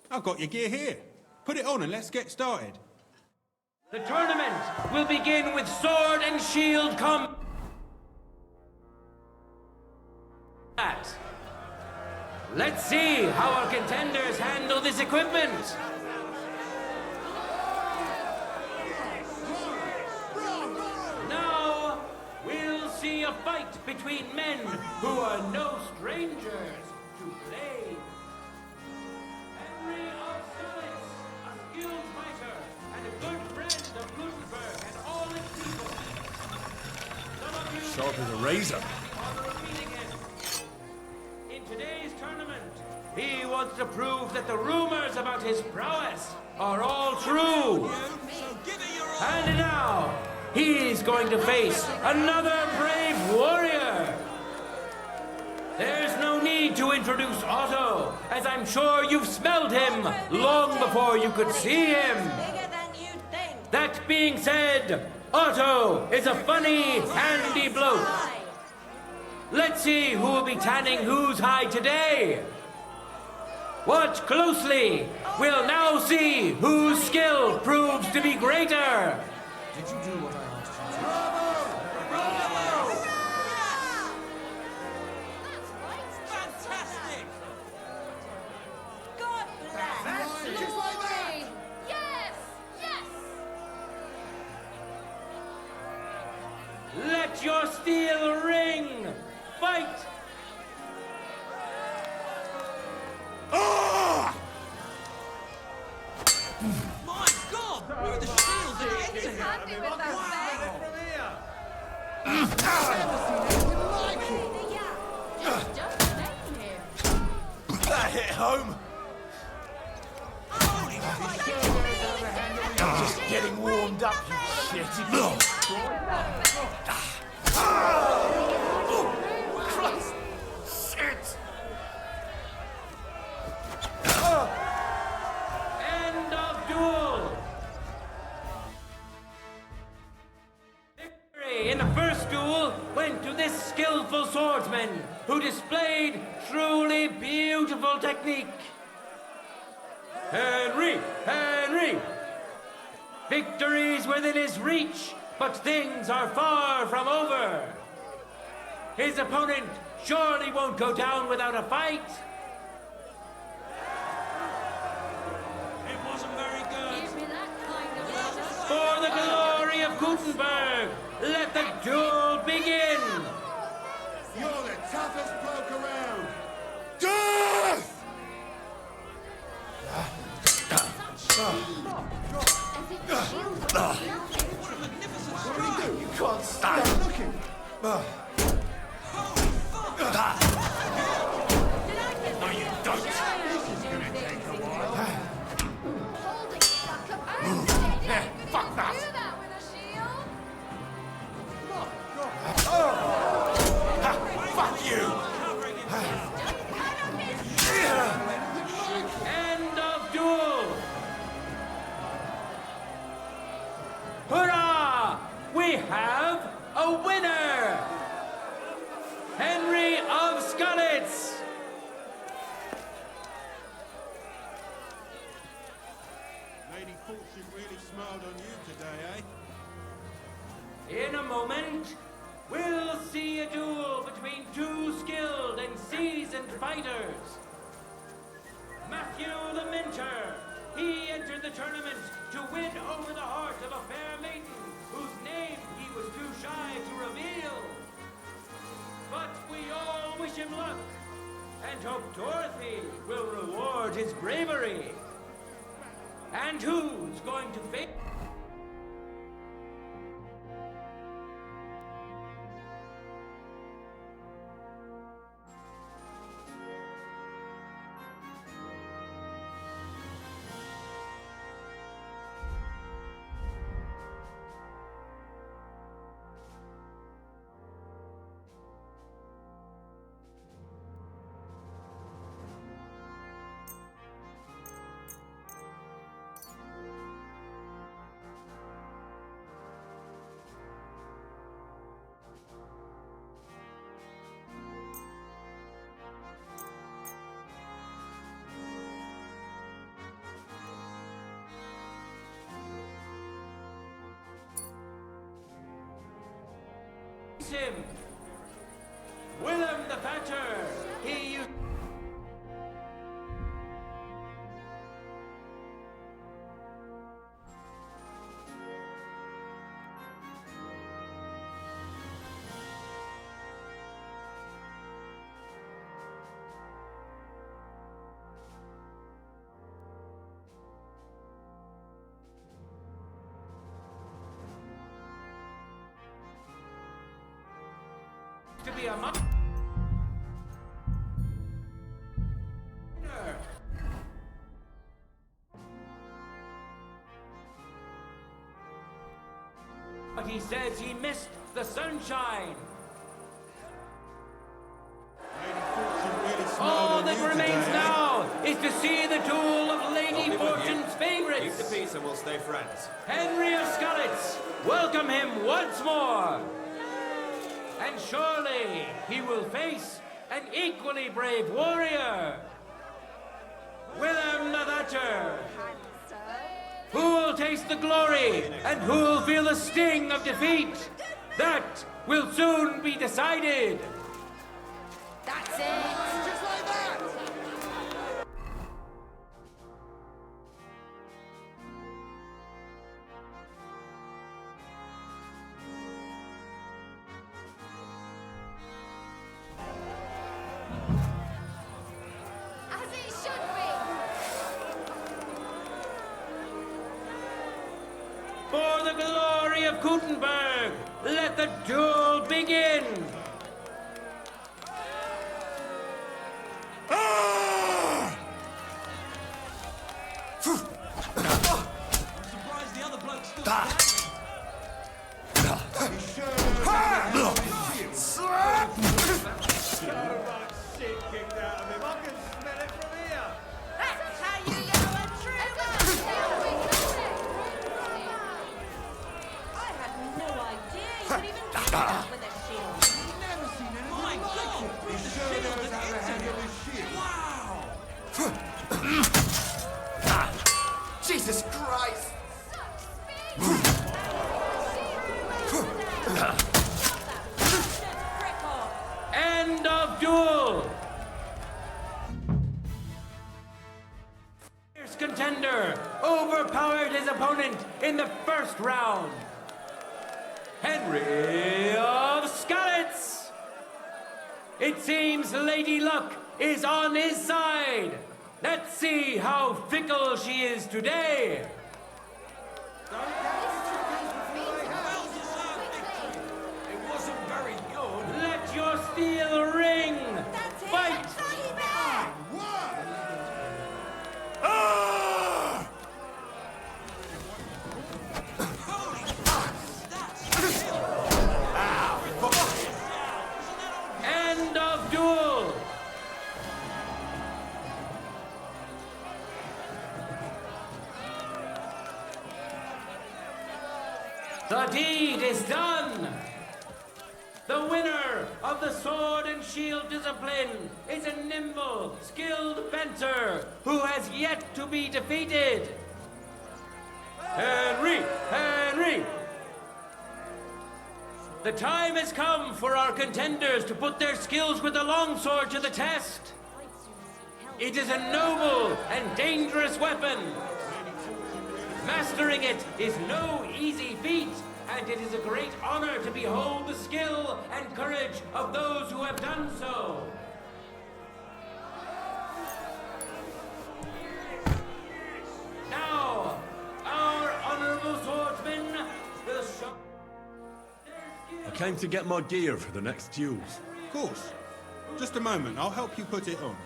I've got your gear here. Put it on and let's get started. The tournament will begin with sword and shield combat. Let's see how our contenders handle this equipment. Now, we'll see a fight between men who are no strangers to blade. Henry of Sturlis, a skilled fighter and a good friend of Gutenberg and all its people. Some of you Sharp as a razor. In today's tournament, he wants to prove that the rumors about his prowess are all true. And now, he's going to face another brave warrior. There's no need to introduce Otto, as I'm sure you've smelled him long before you could see him. That being said, Otto is a funny, handy bloke. Let's see who will be tanning whose hide today. Watch closely. We'll now see whose skill proves to be greater. Did you do what I asked you to? Fantastic! God bless! Just like that! Yes! Yes! Let your steel ring. Fight! My God! Where are the shields and engines? Handy with that Just staying here. That hit home. Just getting warmed up, you shit. Christ! Shit! End of duel. Victory in the first duel went to this skillful swordsman who displayed truly beautiful technique. Henry! Victory's within his reach, but things are far from over. His opponent surely won't go down without a fight. It wasn't very good. Give me that kind of For the glory of Gutenberg, let the duel begin! You're the toughest bloke around. Death! You can't stand looking. No, you don't. This is gonna take a while. Fuck that. Do that with a shield? Fuck you. End of duel! Hurrah! We have a winner! Henry of Skalitz! Lady Fortune really smiled on you today, eh? In a moment, we'll see a duel between two skilled and seasoned fighters. Matthew the Minter, he entered the tournament to win over the heart of a fair maiden whose name he was too shy to reveal. But we all wish him luck and hope Dorothy will reward his bravery. And who's going to face... him. Willem the Thatcher. He used to be a monster. But he says he missed the sunshine. All that remains now is to see the duel of Lady Fortune's favorites. Keep the peace and we'll stay friends. Henry of Skalitz, welcome him once more. And surely he will face an equally brave warrior. Willem the Thatcher. Who will taste the glory and who will feel the sting of defeat? That will soon be decided. That's it. Just like that. As it should be. For the glory of Gutenberg, let the duel begin. Jesus Christ! End of duel. Fierce contender overpowered his opponent in the first round. Henry of Skalitz. It seems Lady Luck is on his side. Let's see how fickle she is today. It wasn't very good. Let your steel ring. Fight. End of duel. The deed is done. The winner of the sword and shield discipline is a nimble, skilled fencer who has yet to be defeated. Henry! Henry! The time has come for our contenders to put their skills with the longsword to the test. It is a noble and dangerous weapon. Mastering it is no easy feat, and it is a great honor to behold the skill and courage of those who have done so. Now, our honorable swordsman will show... I came to get my gear for the next duels. Of course. Just a moment, I'll help you put it on.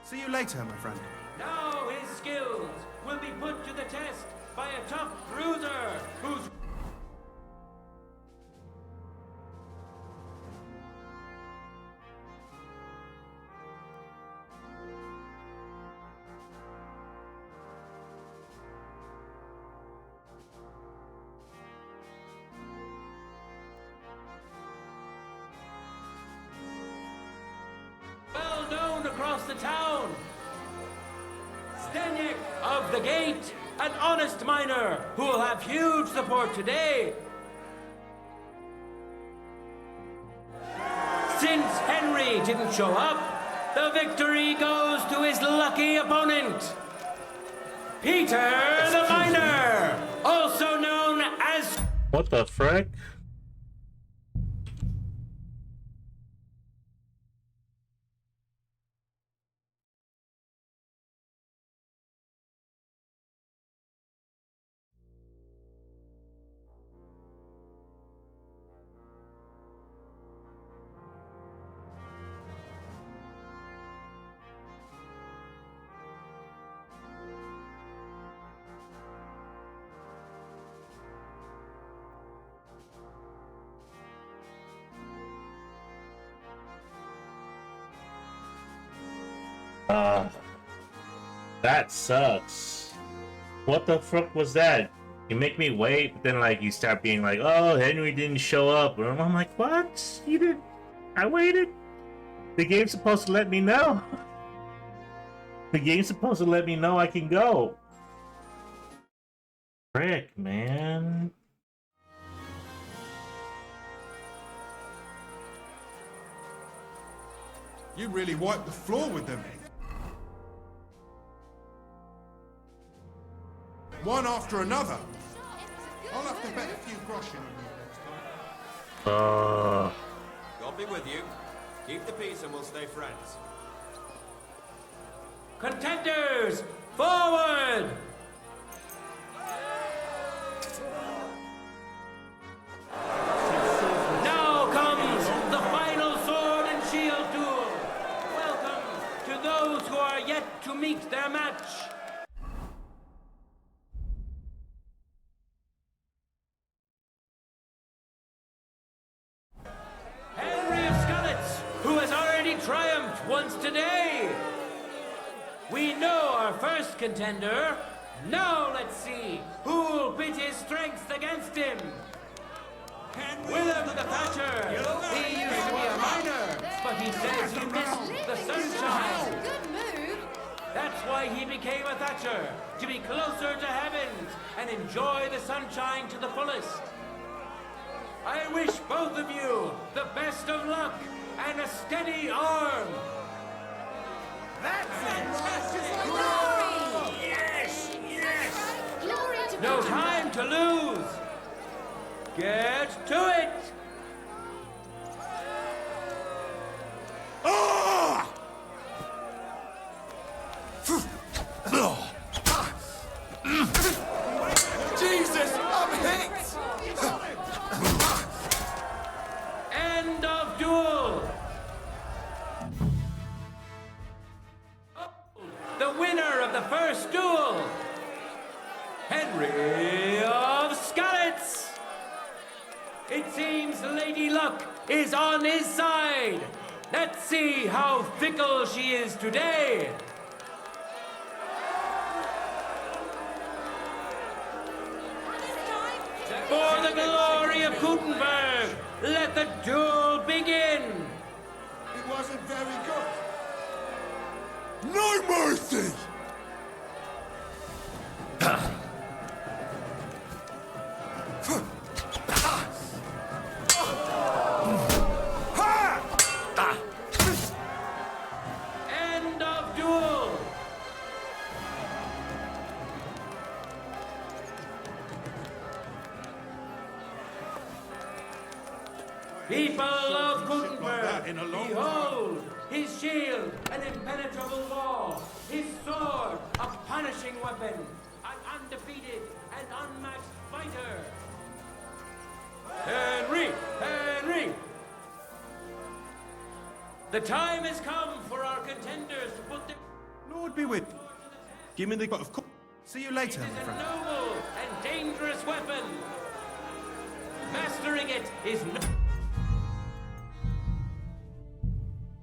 See you later, my friend. Now his skills will be put to the test by a tough bruiser who's... well known across the town. Steniek of the Gate, an honest miner who will have huge support today. Since Henry didn't show up, the victory goes to his lucky opponent, Peter the Miner, also known as... What the frick? That sucks. What the fuck was that? You make me wait, but then like you start being like, oh, Henry didn't show up. And I'm like, what? You didn't? I waited. The game's supposed to let me know. The game's supposed to let me know I can go. Frick, man. You really wiped the floor with them. One after another. I'll have to bet a few grosh in on you next time. God be with you. Keep the peace and we'll stay friends. Contenders, forward! Now comes the final sword and shield duel. Welcome to those who are yet to meet their match. Henry of Scarlets, who has already triumphed once today. We know our first contender. Now let's see who'll pit his strength against him. Willem the Thatcher. He used to be a miner, but he says he missed the sunshine. Good move. That's why he became a Thatcher, to be closer to heaven and enjoy the sunshine to the fullest. I wish both of you the best of luck and a steady arm. That's fantastic! Yes! Yes! Glory to No God. time to lose! Get to it! Jesus, I'm hit! End of duel! The winner of the first duel, Henry of Scarlets. It seems Lady Luck is on his side. Let's see how fickle she is today. For the glory of Gutenberg, let the duel begin. It wasn't very good. No mercy! End of duel. People of Gutenberg, behold, his shield, an impenetrable wall, his sword, a punishing weapon, an undefeated and unmatched fighter. Henry! Henry! The time has come for our contenders to put their... Lord be with you. Give me the... Of course. See you later, my It is a friend. noble and dangerous weapon. Mastering it is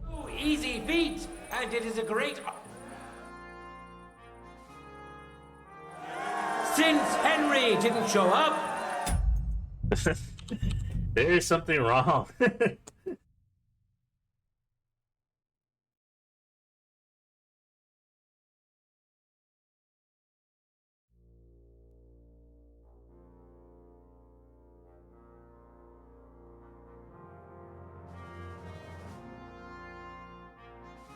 no easy feat, and it is a great... Since Henry didn't show up... There is something wrong.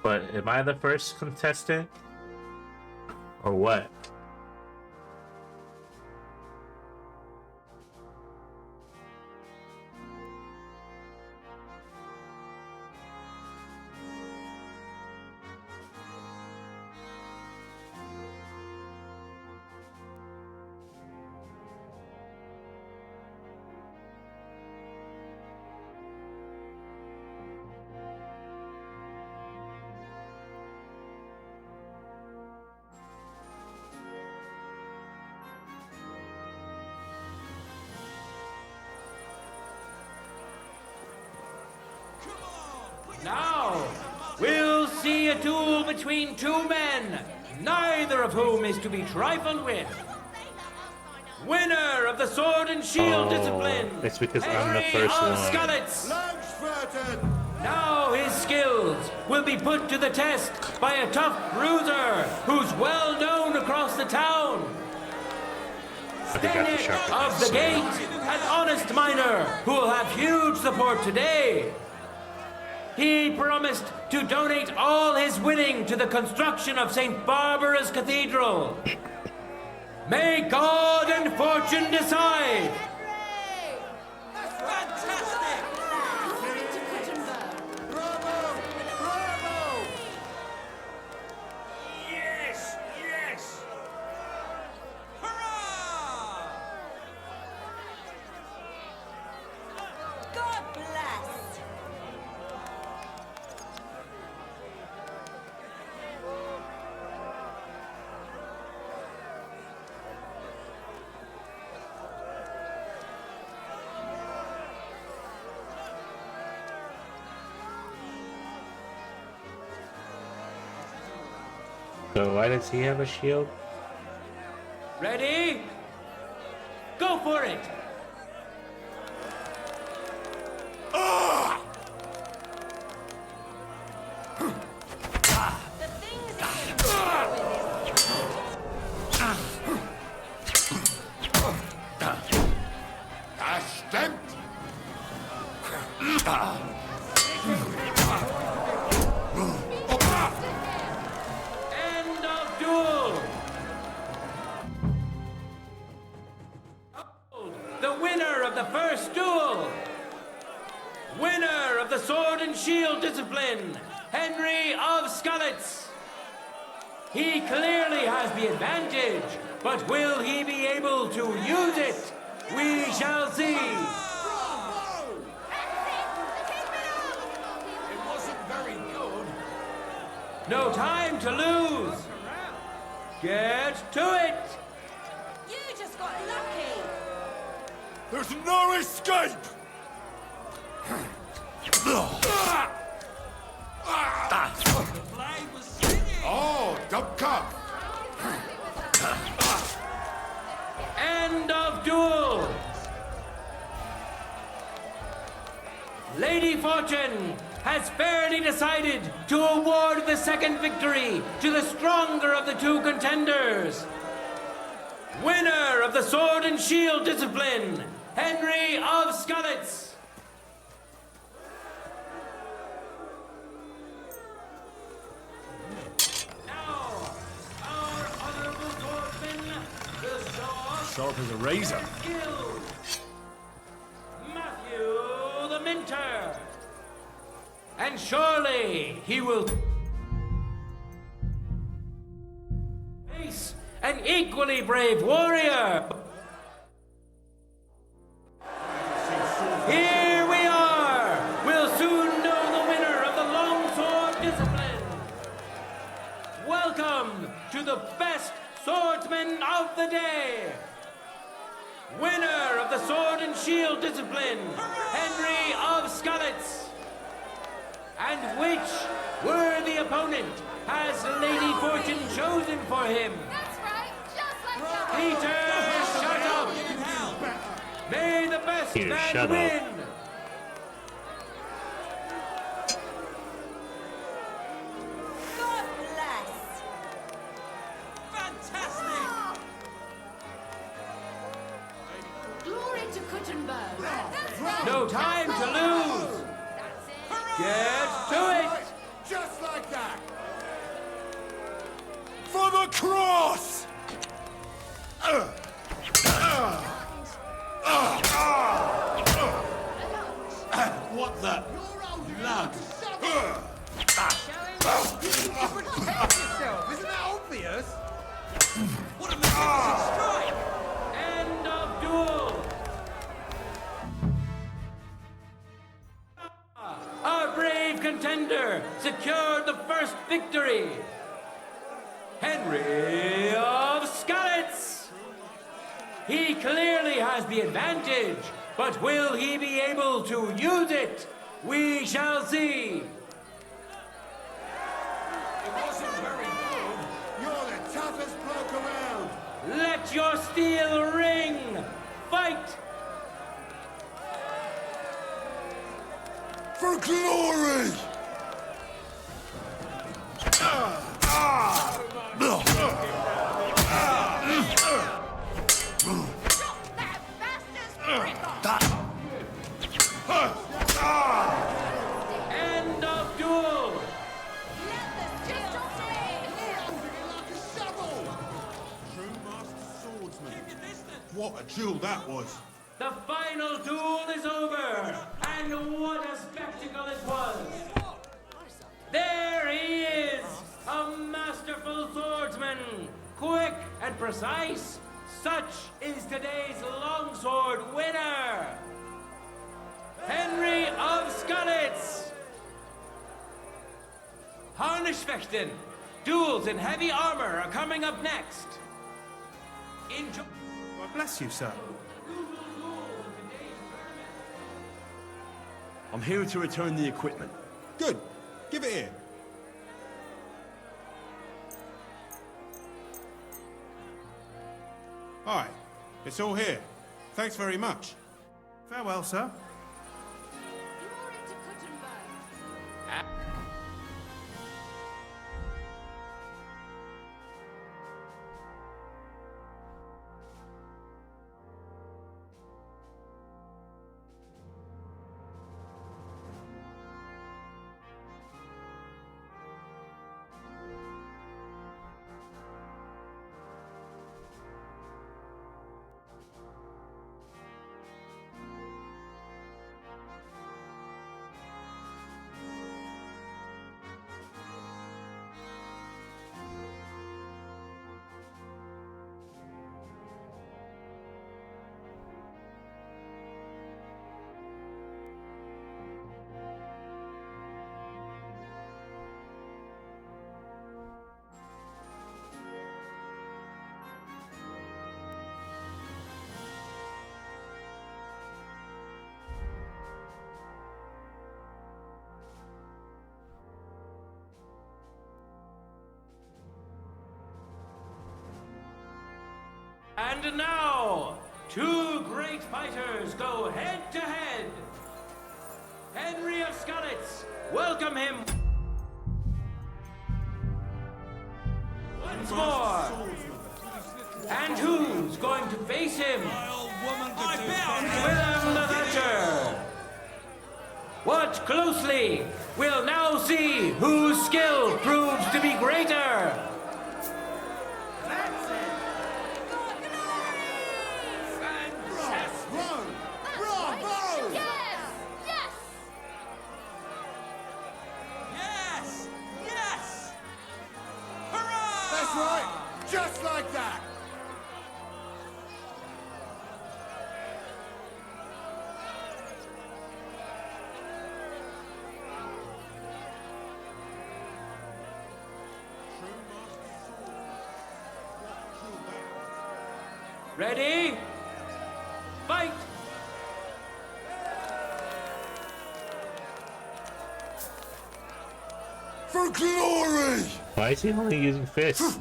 But am I the first contestant? Or what? Now, we'll see a duel between two men, neither of whom is to be trifled with. Winner of the sword and shield discipline, it's because I'm Henry the first of one. Skalitz. Now his skills will be put to the test by a tough bruiser who's well known across the town. Stenick of the Gate, an honest miner who will have huge support today. He promised to donate all his winning to the construction of St. Barbara's Cathedral. May God and fortune decide. Yes, yes. God bless. So why does he have a shield? Ready? Go for it! End of duel! The winner of the first duel! Winner of the sword and shield discipline, Henry of Skalitz! He clearly has the advantage, but will he be able to use it? We shall see! It wasn't very good. No time to lose! Get to it! You just got lucky. There's no escape! Oh, don't come. End of duel! Lady Fortune has fairly decided to award the second victory to the stronger of the two contenders. Winner of the sword and shield discipline, Henry of Skalitz. Now, our honorable swordsman will show Sharp as a razor. skills. Matthew the Minter. And surely he will face an equally brave warrior. Here we are. We'll soon know the winner of the longsword discipline. Welcome to the best swordsman of the day. Winner of the sword and shield discipline, Henry of Skalitz. And which worthy opponent has Lady Fortune chosen for him? That's right, just like that. Peter, shut up! May the best Peter, man shut up. win! God bless. Fantastic! Glory to Kuttenberg. That's right. No time to lose! Get to it! Just like that. cross! What the blood? Protect yourself! Isn't that obvious? What a magnificent strike! End of duel! Our brave contender secured the first victory! Henry of Skalitz! He clearly has the advantage, but will he be able to use it? We shall see! It wasn't very good. You're the toughest bloke around. Let your steel ring! Fight! For glory! End of duel! True master swordsman. What a duel that was. The final duel is over, and what a spectacle it was! There he is, a masterful swordsman, quick and precise. Such is today's longsword winner, Henry of Skalitz. Harnischfechten, duels in heavy armor are coming up next. Enjoy. God bless you, sir. I'm here to return the equipment. Good. Give it here. Aye, it's all here. Thanks very much. Farewell, sir. And now, two great fighters go head to head. Henry of Skalitz, welcome him once more. And who's going to face him? Willem the Thatcher. Watch closely. We'll now see whose skill proves to be greater. That's right. Just like that. Ready? Fight! For glory! Why is he only using fists? End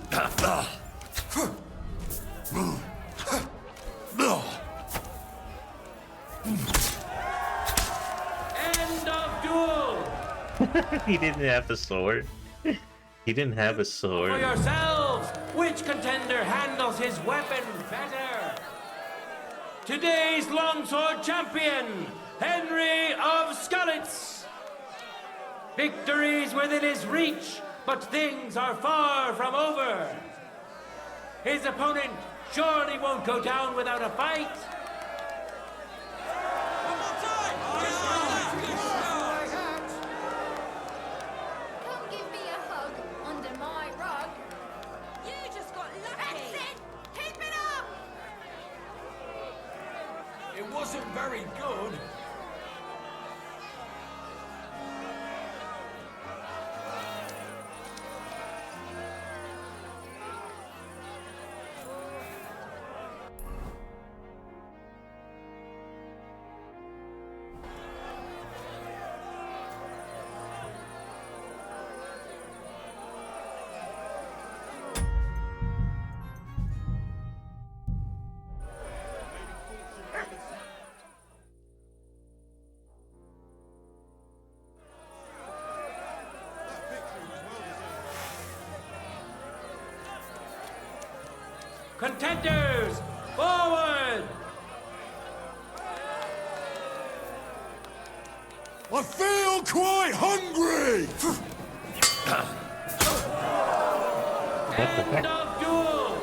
of duel! He didn't have the sword. He didn't have a For sword. yourselves, which contender handles his weapon better? Today's longsword champion, Henry of Skalitz. Victory's within his reach, but things are far from over. His opponent surely won't go down without a fight. Come give me a hug under my rug. You just got lucky. That's it. Keep it up. It wasn't very good. Contenders, forward! I feel quite hungry! End of duel!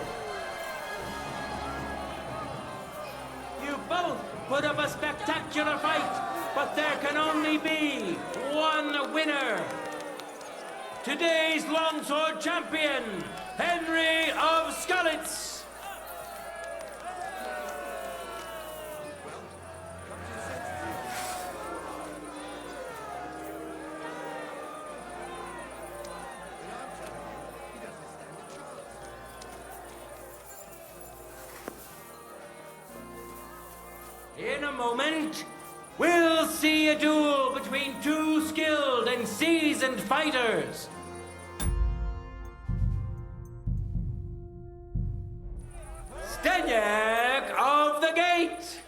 You both put up a spectacular fight, but there can only be one winner. Today's longsword champion, Henry of Skalitz. In a moment, we'll see a duel between two skilled and seasoned fighters. Steniak of the Gate.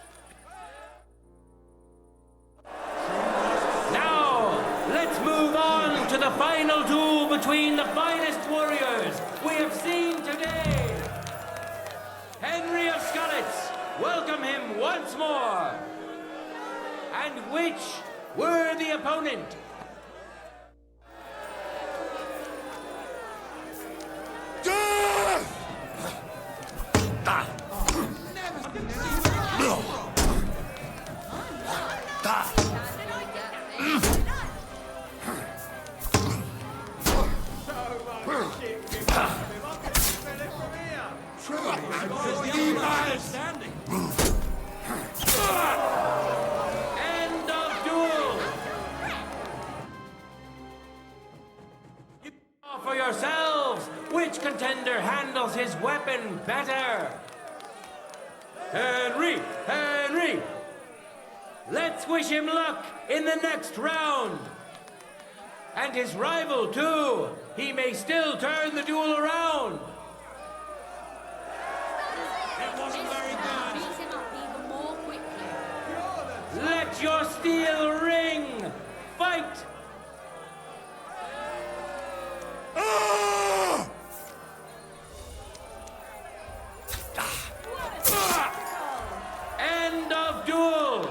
Now, let's move on to the final duel between the finest warriors we have seen today. Henry of Skalitz, welcome him once more. And which worthy opponent? End of duel. You know for yourselves which contender handles his weapon better. Henry! Let's wish him luck in the next round. And his rival, too. He may still turn the duel around. It wasn't very good. Beat him up even more quickly. Let your steel ring. Fight! End of duel.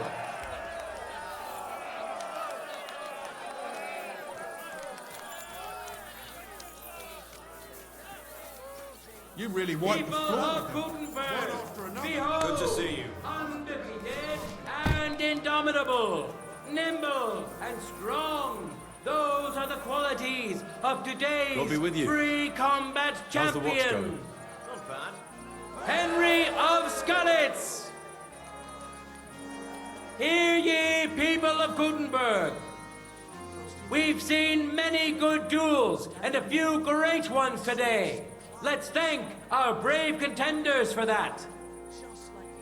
You really wiped the People floor. of Gutenberg, behold, Good to see you. undefeated and indomitable, nimble and strong. Those are the qualities of today's God be with you. free combat How's the watch champion, going? Not bad. Henry of Skalitz. Hear ye, people of Gutenberg. We've seen many good duels and a few great ones today. Let's thank our brave contenders for that.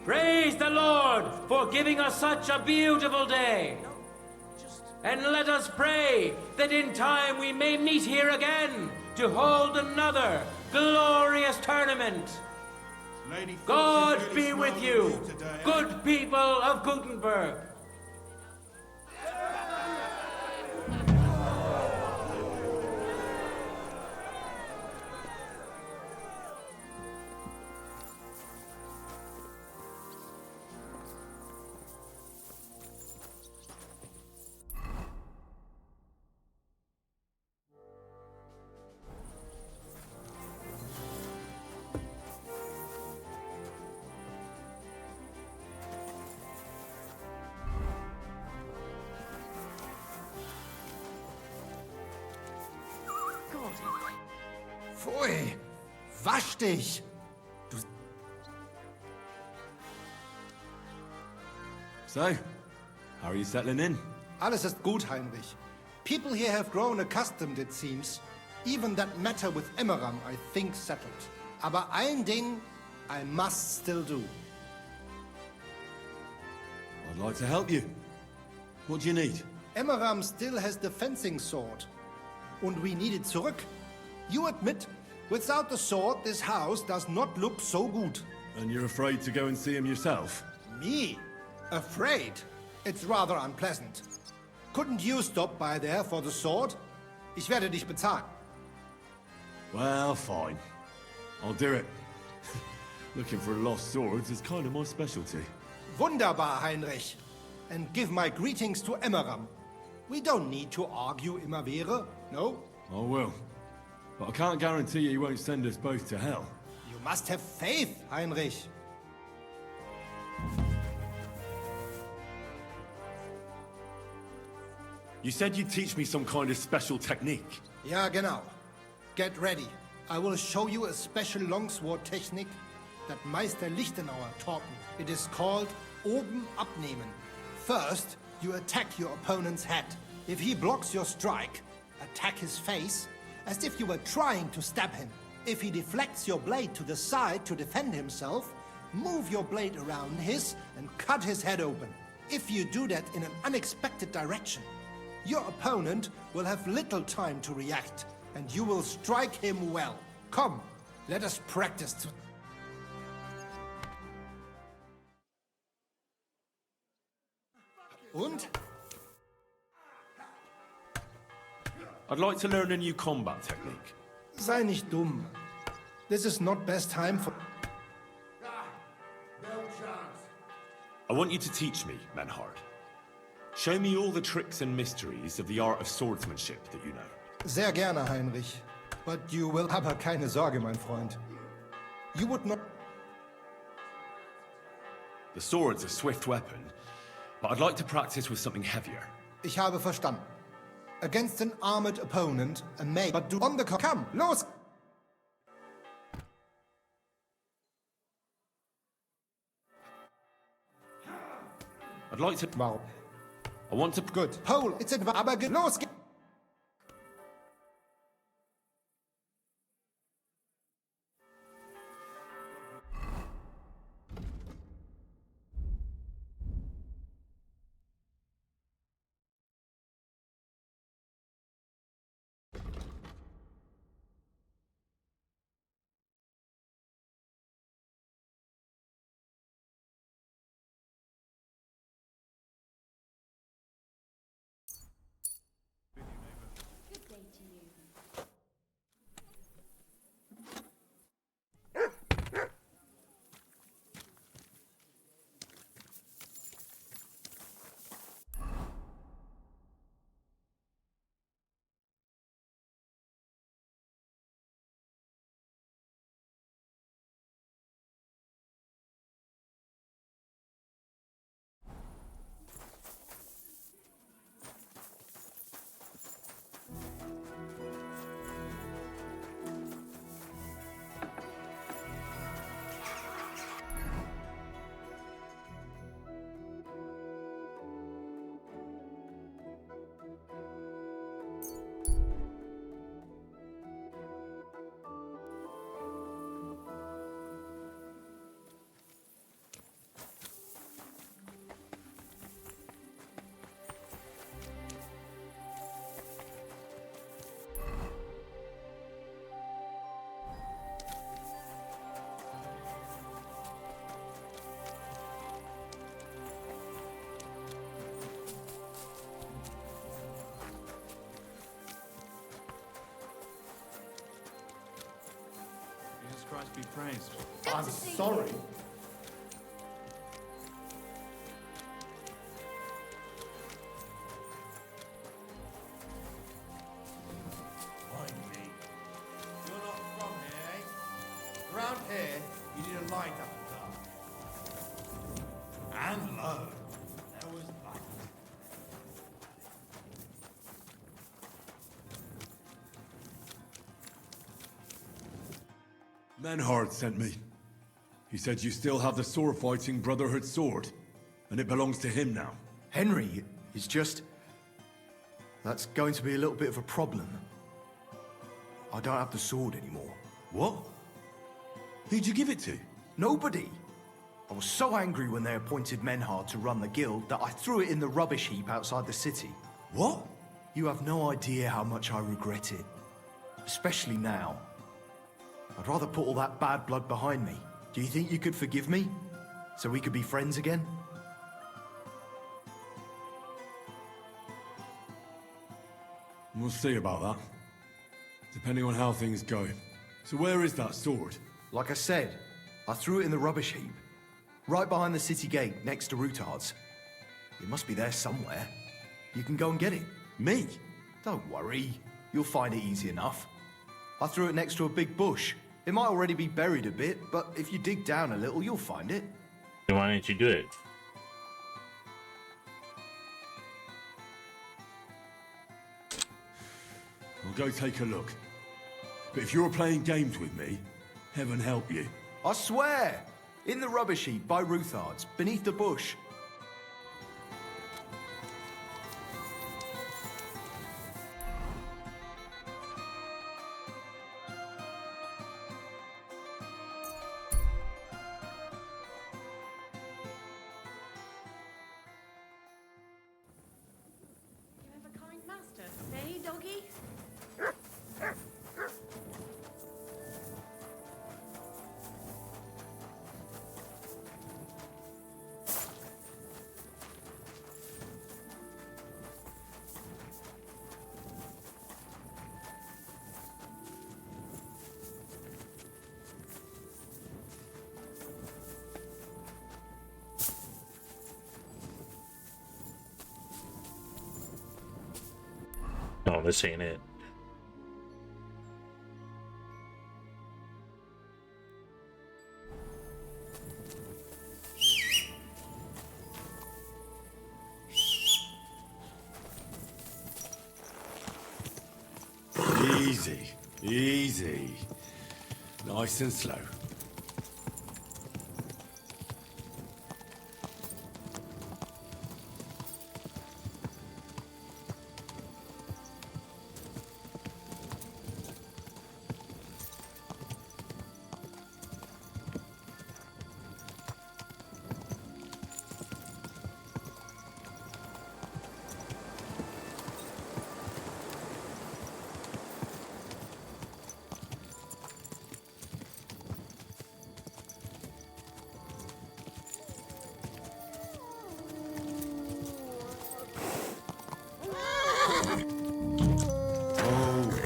Praise the Lord for giving us such a beautiful day. And let us pray that in time we may meet here again to hold another glorious tournament. Lady God Fortune be really with smiled you, at today, eh? good people of Gutenberg. Pfui! Wasch dich! Du... So, how are you settling in? Alles ist gut, Heinrich. People here have grown accustomed, it seems. Even that matter with Emmeram, I think, settled. Aber ein Ding I must still do. I'd like to help you. What do you need? Emmeram still has the fencing sword. Und we need it zurück. You admit, without the sword, this house does not look so good. And you're afraid to go and see him yourself? Me? Afraid? It's rather unpleasant. Couldn't you stop by there for the sword? Ich werde dich bezahlen. Well, fine. I'll do it. Looking for lost swords is kind of my specialty. Wunderbar, Heinrich. And give my greetings to Emmeram. We don't need to argue immer wäre, no? I will. But I can't guarantee he won't send us both to hell. You must have faith, Heinrich. You said you'd teach me some kind of special technique. Ja, genau. Get ready. I will show you a special longsword technique that Meister Lichtenauer taught me. It is called Oben abnehmen. First, you attack your opponent's head. If he blocks your strike, attack his face as if you were trying to stab him. If he deflects your blade to the side to defend himself, move your blade around his and cut his head open. If you do that in an unexpected direction, your opponent will have little time to react, and you will strike him well. Come, let us practice. Und? I'd like to learn a new combat technique. Sei nicht dumm. This is not best time for... I want you to teach me, Menhard. Show me all the tricks and mysteries of the art of swordsmanship that you know. Sehr gerne, Heinrich. But you will... Aber keine Sorge, mein Freund. You would not... The sword's a swift weapon, but I'd like to practice with something heavier. Ich habe verstanden. Against an armored opponent, a mage... But do on the... Come, los! I'd like to... Wow. I want to... Good. Pole, it's a... Aber los! Christ be praised. I'm sorry. Mind me. You're not from here, eh? Around here, you need a light up the dark. And low. There was light. Menhard sent me. He said you still have the sword-fighting Brotherhood sword, and it belongs to him now. Henry is just... That's going to be a little bit of a problem. I don't have the sword anymore. What? Who'd you give it to? Nobody. I was so angry when they appointed Menhard to run the guild that I threw it in the rubbish heap outside the city. What? You have no idea how much I regret it. Especially now. I'd rather put all that bad blood behind me. Do you think you could forgive me? So we could be friends again? We'll see about that. Depending on how things go. So where is that sword? Like I said, I threw it in the rubbish heap. Right behind the city gate, next to Routard's. It must be there somewhere. You can go and get it. Me? Don't worry. You'll find it easy enough. I threw it next to a big bush. It might already be buried a bit, but if you dig down a little, you'll find it. Why didn't you do it? I'll go take a look. But if you're playing games with me, heaven help you. I swear! In the rubbish heap by Routard's, beneath the bush. You have a kind master, eh, doggy? No, this ain't it. Easy, easy. Nice and slow.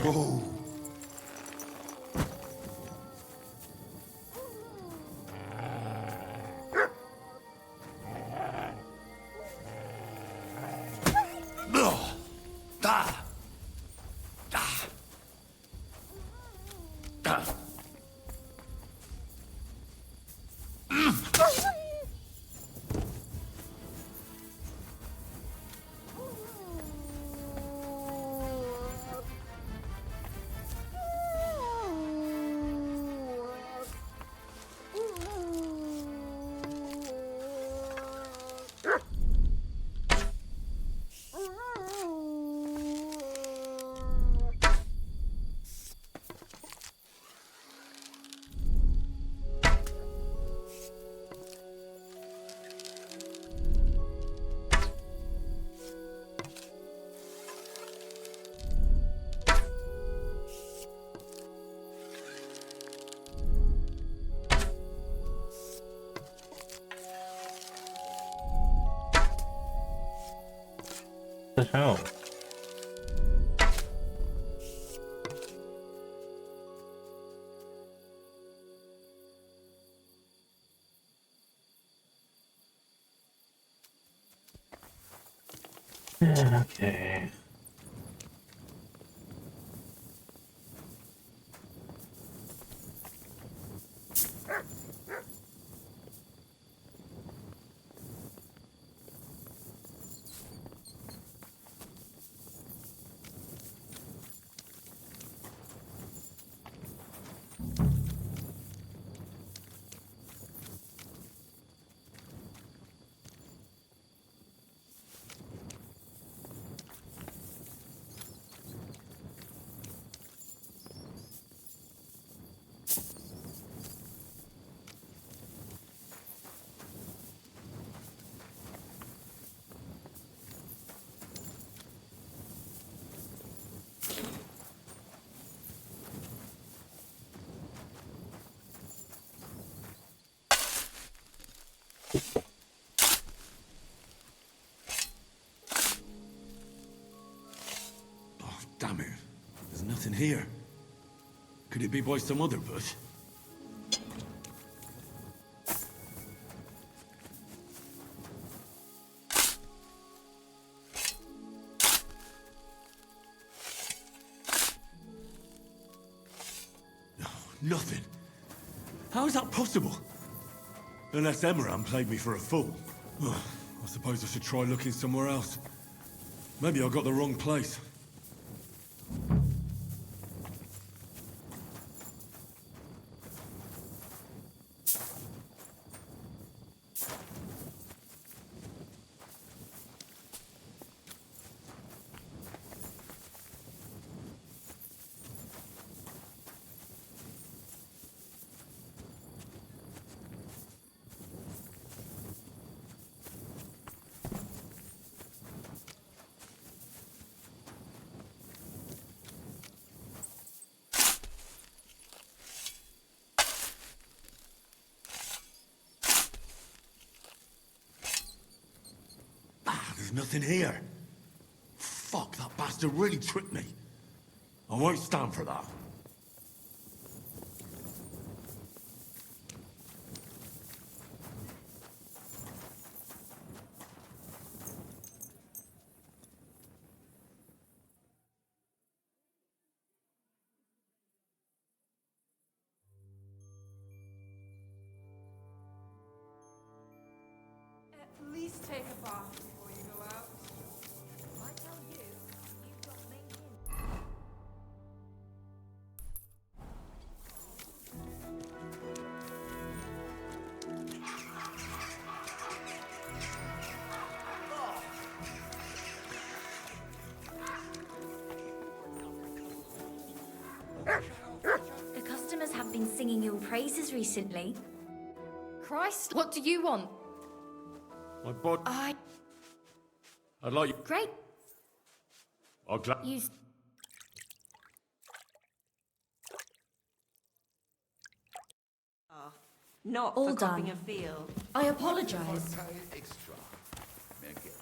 Whoa. What the hell? Okay. Oh, damn it. There's nothing here. Could it be by some other bush? Nothing. How is that possible? Unless Emerald played me for a fool. I suppose I should try looking somewhere else. Maybe I got the wrong place. There's nothing here. Fuck, that bastard really tricked me. I won't stand for that. At least take a bath before you go out. I tell you, you've got me The customers have been singing your praises recently. Christ, what do you want? My bod. I'd like you. Great. I'll glad. You. Not All for copying done. a field. I apologize. Extra. Make it.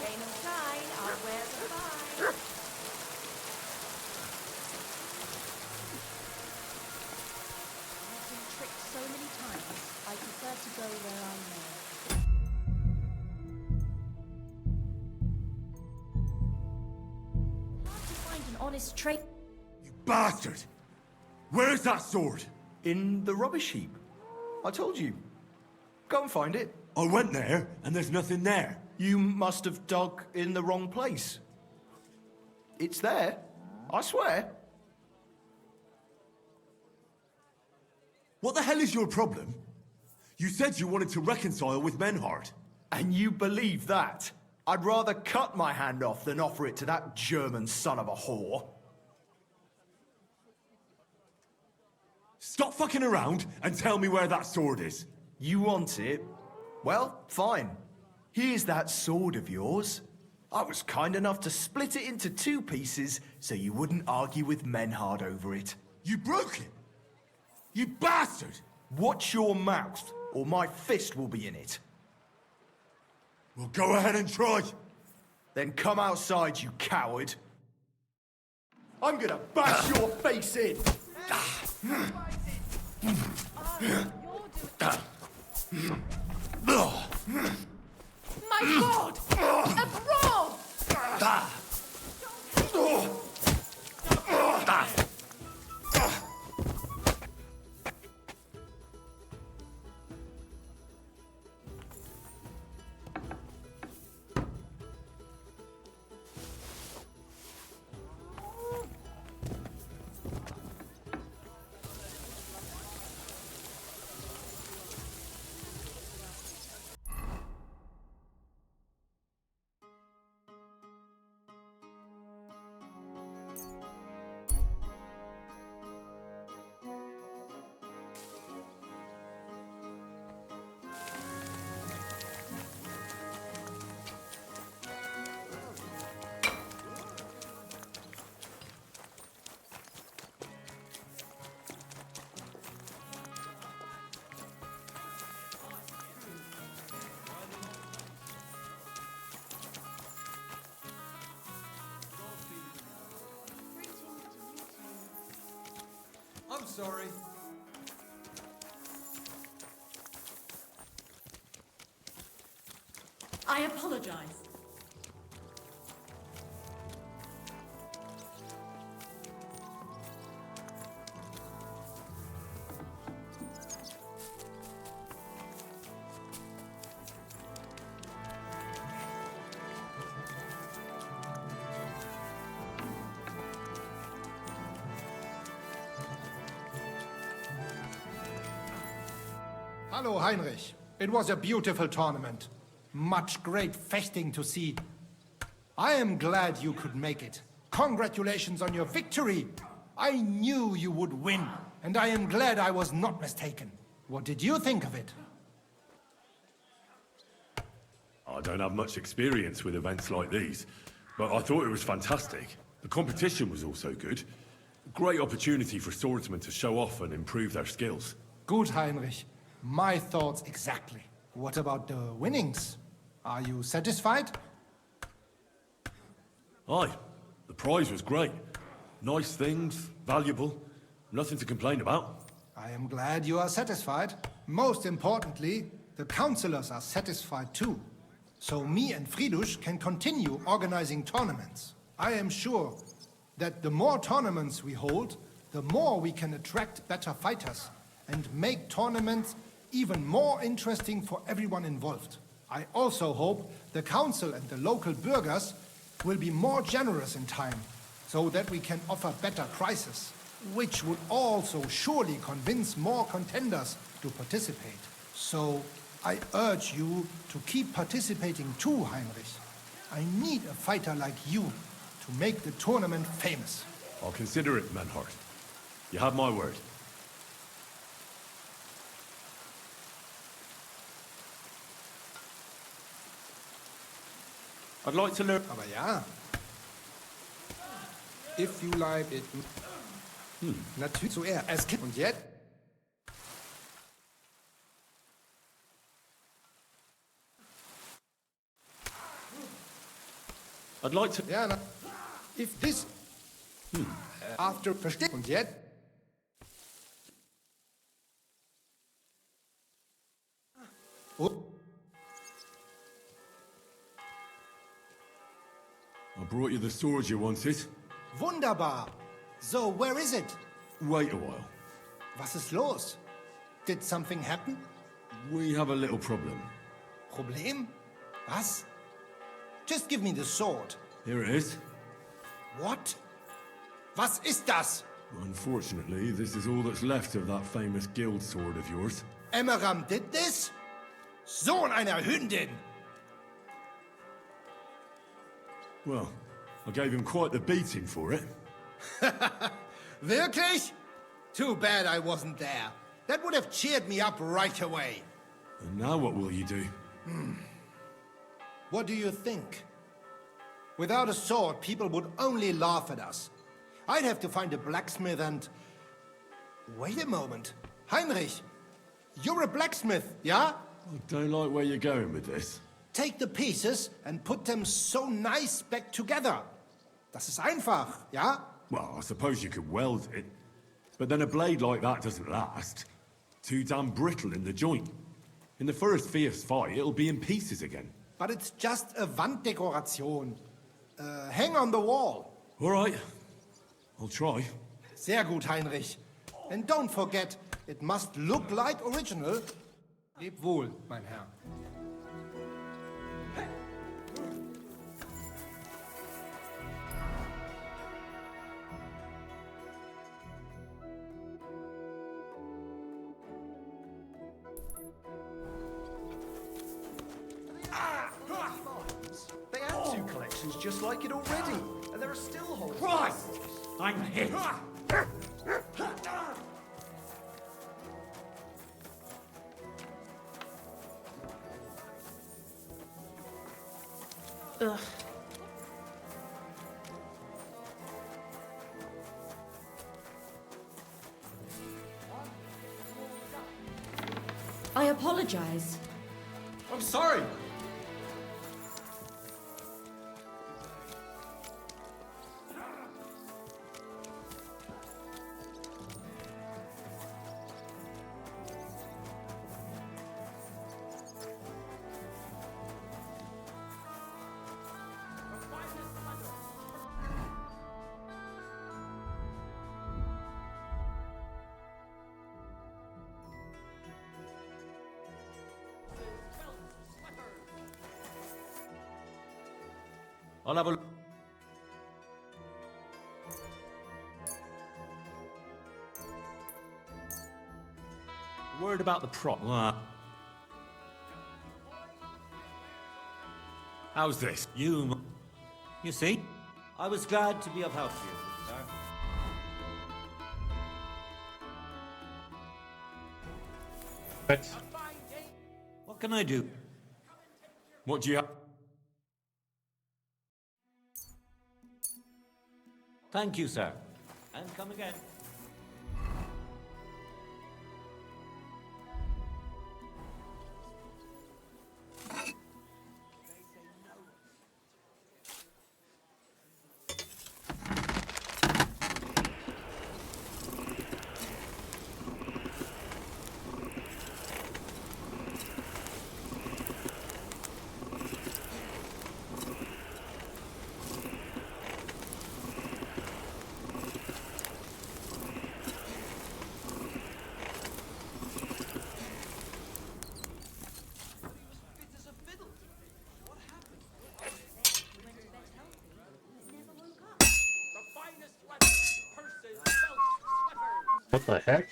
Rain or shine, I'll wear the fine. I've been tricked so many times, I prefer to go where I know. Hard to find an honest trade. Bastard! Where's that sword? In the rubbish heap. I told you. Go and find it. I went there, and there's nothing there. You must have dug in the wrong place. It's there. I swear. What the hell is your problem? You said you wanted to reconcile with Menhard. And you believe that? I'd rather cut my hand off than offer it to that German son of a whore. Stop fucking around and tell me where that sword is. You want it? Well, fine. Here's that sword of yours. I was kind enough to split it into 2 pieces so you wouldn't argue with Menhard over it. You broke it? You bastard! Watch your mouth, or my fist will be in it. Well, go ahead and try. Then come outside, you coward. I'm gonna bash your face in. My God! Abroad! I'm sorry. I apologize. Hallo, Heinrich. It was a beautiful tournament. Much great feasting to see. I am glad you could make it. Congratulations on your victory. I knew you would win, and I am glad I was not mistaken. What did you think of it? I don't have much experience with events like these, but I thought it was fantastic. The competition was also good. Great opportunity for swordsmen to show off and improve their skills. Good, Heinrich. My thoughts exactly. What about the winnings? Are you satisfied? Aye. The prize was great. Nice things, valuable. Nothing to complain about. I am glad you are satisfied. Most importantly, the councillors are satisfied too. So me and Fridush can continue organizing tournaments. I am sure that the more tournaments we hold, the more we can attract better fighters and make tournaments even more interesting for everyone involved. I also hope the council and the local burghers will be more generous in time, so that we can offer better prices, which would also surely convince more contenders to participate. So I urge you to keep participating too, Heinrich. I need a fighter like you to make the tournament famous. I'll consider it, Menhart. You have my word. I'd like to learn... Aber ja. If you like it... Natürlich zuerst. Als Kind. Und jetzt? I'd like to... Ja, if this... After... Versteht. Und jetzt? Oh. I brought you the sword you wanted. Wunderbar. So, where is it? Wait a while. Was ist los? Did something happen? We have a little problem. Problem? Was? Just give me the sword. Here it is. What? Was ist das? Unfortunately, this is all that's left of that famous guild sword of yours. Emmeram did this? Sohn einer Hündin! Well, I gave him quite the beating for it. Wirklich? Too bad I wasn't there. That would have cheered me up right away. And now what will you do? What do you think? Without a sword, people would only laugh at us. I'd have to find a blacksmith and... Wait a moment. Heinrich, you're a blacksmith, yeah? I don't like where you're going with this. Take the pieces and put them so nice back together. Das ist einfach, ja? Well, I suppose you could weld it. But then a blade like that doesn't last. Too damn brittle in the joint. In the first fierce fight, it'll be in pieces again. But it's just a Wanddekoration. Hang on the wall. All right. I'll try. Sehr gut, Heinrich. And don't forget, it must look like original. Leb wohl, mein Herr. They have two collections just like it already, and there are still holes. Christ! I'm hit! Ugh. I apologize. I'm sorry. I'll have a... Word about the prop. How's this? You see? I was glad to be of help to you, sir. What can I do? What do you have? Thank you, sir. And come again. What the heck?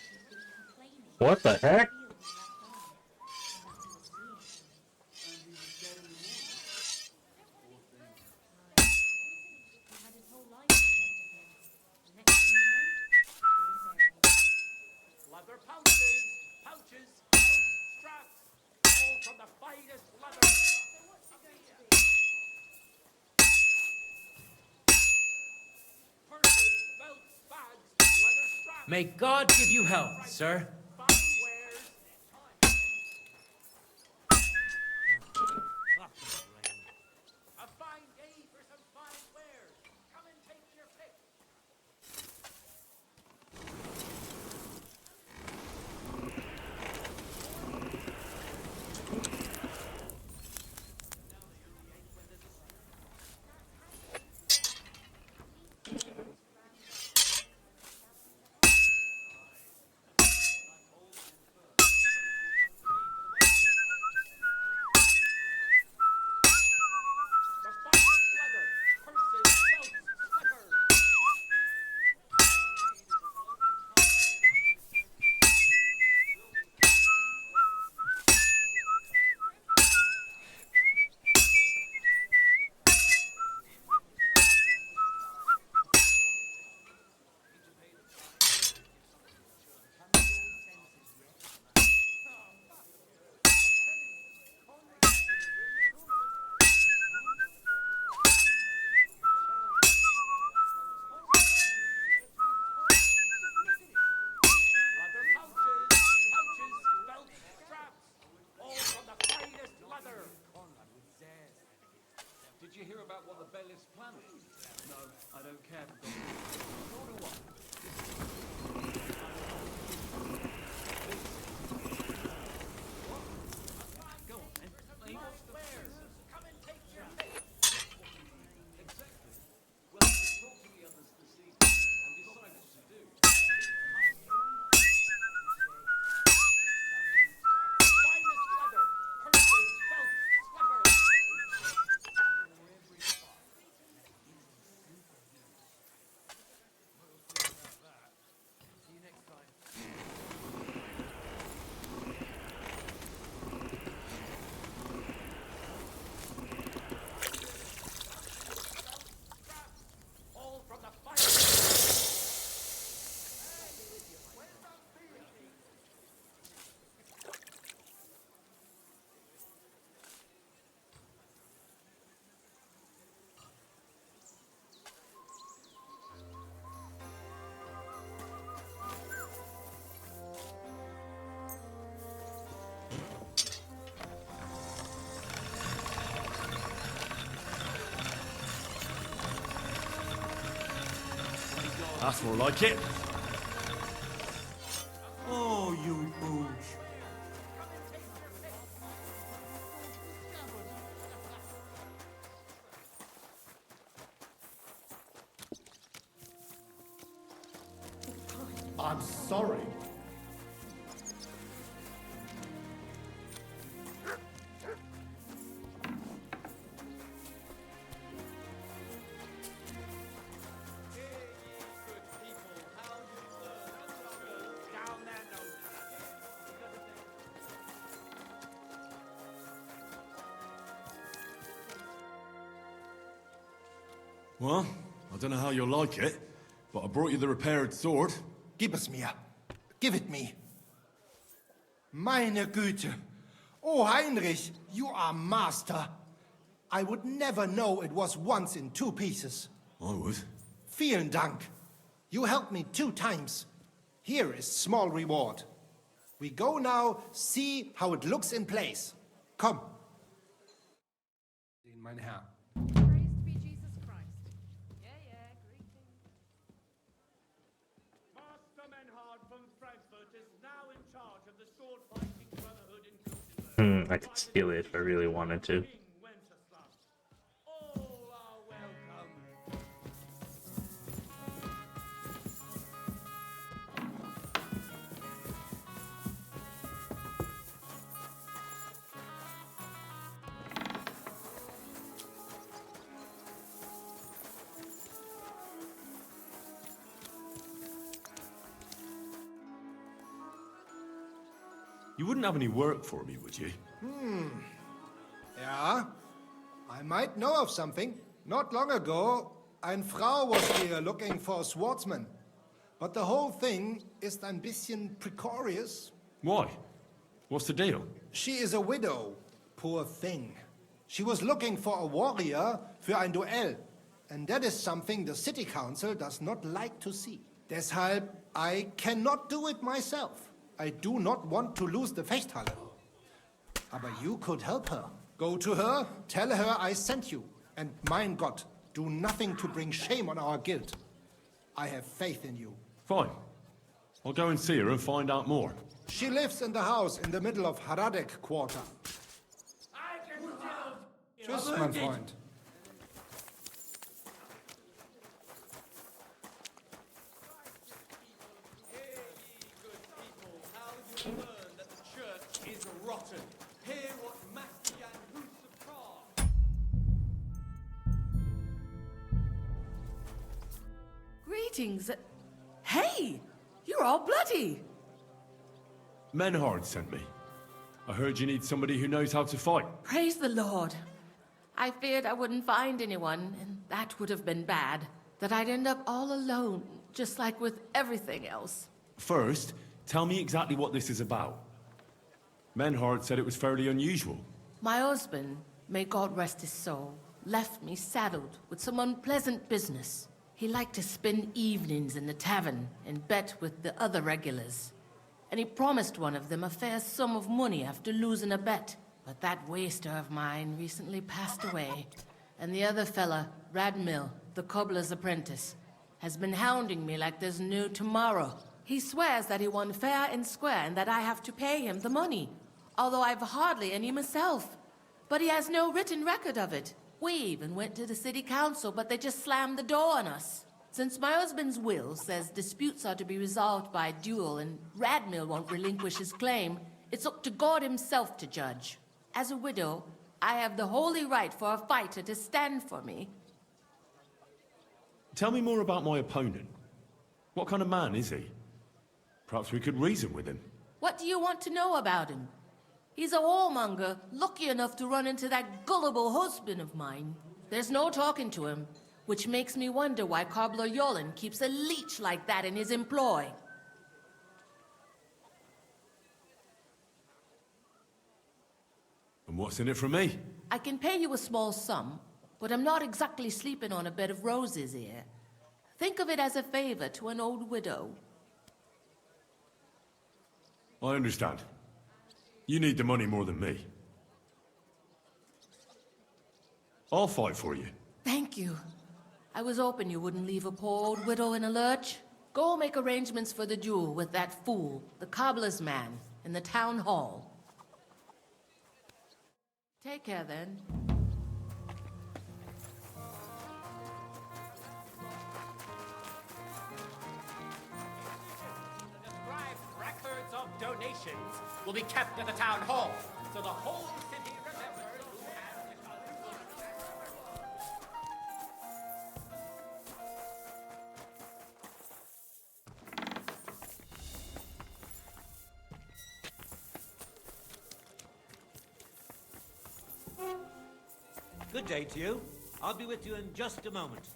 What the heck? Leather pouches, belts, straps, all from the finest leather. Purses, belts, bags, leather straps. May God give you health, sir. A fine day for some fine wares. Come and take your pick. Did you hear about what the bailiff's plan is? No, I don't care. Nor do I. Go on, then. He wants the wares. Come and take your pick. Exactly. Well, we talked to the others this evening and decided what to do. Finest leather, purses, belts, slippers. All from the That's more like it. Oh, you booge. I'm sorry. Well, I don't know how you'll like it, but I brought you the repaired sword. Gib es mir. Give it me. Meine Güte. Oh, Heinrich, you are master. I would never know it was once in 2 pieces. I would. Vielen Dank. You helped me 2 times. Here is small reward. We go now, see how it looks in place. Komm. Mein Herr. Praised be Jesus Christ. Yeah, greetings. Master Menhard from Frankfurt is now in charge of the sword fighting brotherhood in Gutenberg. I could steal it if I really wanted to. All are welcome. You wouldn't have any work for me, would you? Ja, I might know of something. Not long ago, eine Frau was here looking for a swordsman. But the whole thing ist ein bisschen precarious. Why? What's the deal? She is a widow. Poor thing. She was looking for a warrior für ein Duell. And that is something the city council does not like to see. Deshalb, I cannot do it myself. I do not want to lose the Fechthalle. Aber you could help her. Go to her, tell her I sent you. And mein Gott, do nothing to bring shame on our guild. I have faith in you. Fine. I'll go and see her and find out more. She lives in the house in the middle of Haradek quarter. Tschüss, mein Freund. Greetings. Hey, you're all bloody. Menhard sent me. I heard you need somebody who knows how to fight. Praise the Lord. I feared I wouldn't find anyone, and that would have been bad. That I'd end up all alone, just like with everything else. First, tell me exactly what this is about. Menhard said it was fairly unusual. My husband, may God rest his soul, left me saddled with some unpleasant business. He liked to spend evenings in the tavern and bet with the other regulars. And he promised one of them a fair sum of money after losing a bet. But that waster of mine recently passed away, and the other fella, Radmill, the cobbler's apprentice, has been hounding me like there's no tomorrow. He swears that he won fair and square and that I have to pay him the money, although I've hardly any myself. But he has no written record of it. We even went to the city council, but they just slammed the door on us. Since my husband's will says disputes are to be resolved by duel and Radmill won't relinquish his claim, it's up to God himself to judge. As a widow, I have the holy right for a fighter to stand for me. Tell me more about my opponent. What kind of man is he? Perhaps we could reason with him. What do you want to know about him? He's a whoremonger, lucky enough to run into that gullible husband of mine. There's no talking to him, which makes me wonder why Cobbler Yolin keeps a leech like that in his employ. And what's in it for me? I can pay you a small sum, but I'm not exactly sleeping on a bed of roses here. Think of it as a favor to an old widow. I understand. You need the money more than me. I'll fight for you. Thank you. I was hoping you wouldn't leave a poor old widow in a lurch. Go make arrangements for the duel with that fool, the cobbler's man, in the town hall. Take care, then. The described records of donations will be kept at the town hall, so the whole city remembers who has Good day to you. I'll be with you in just a moment.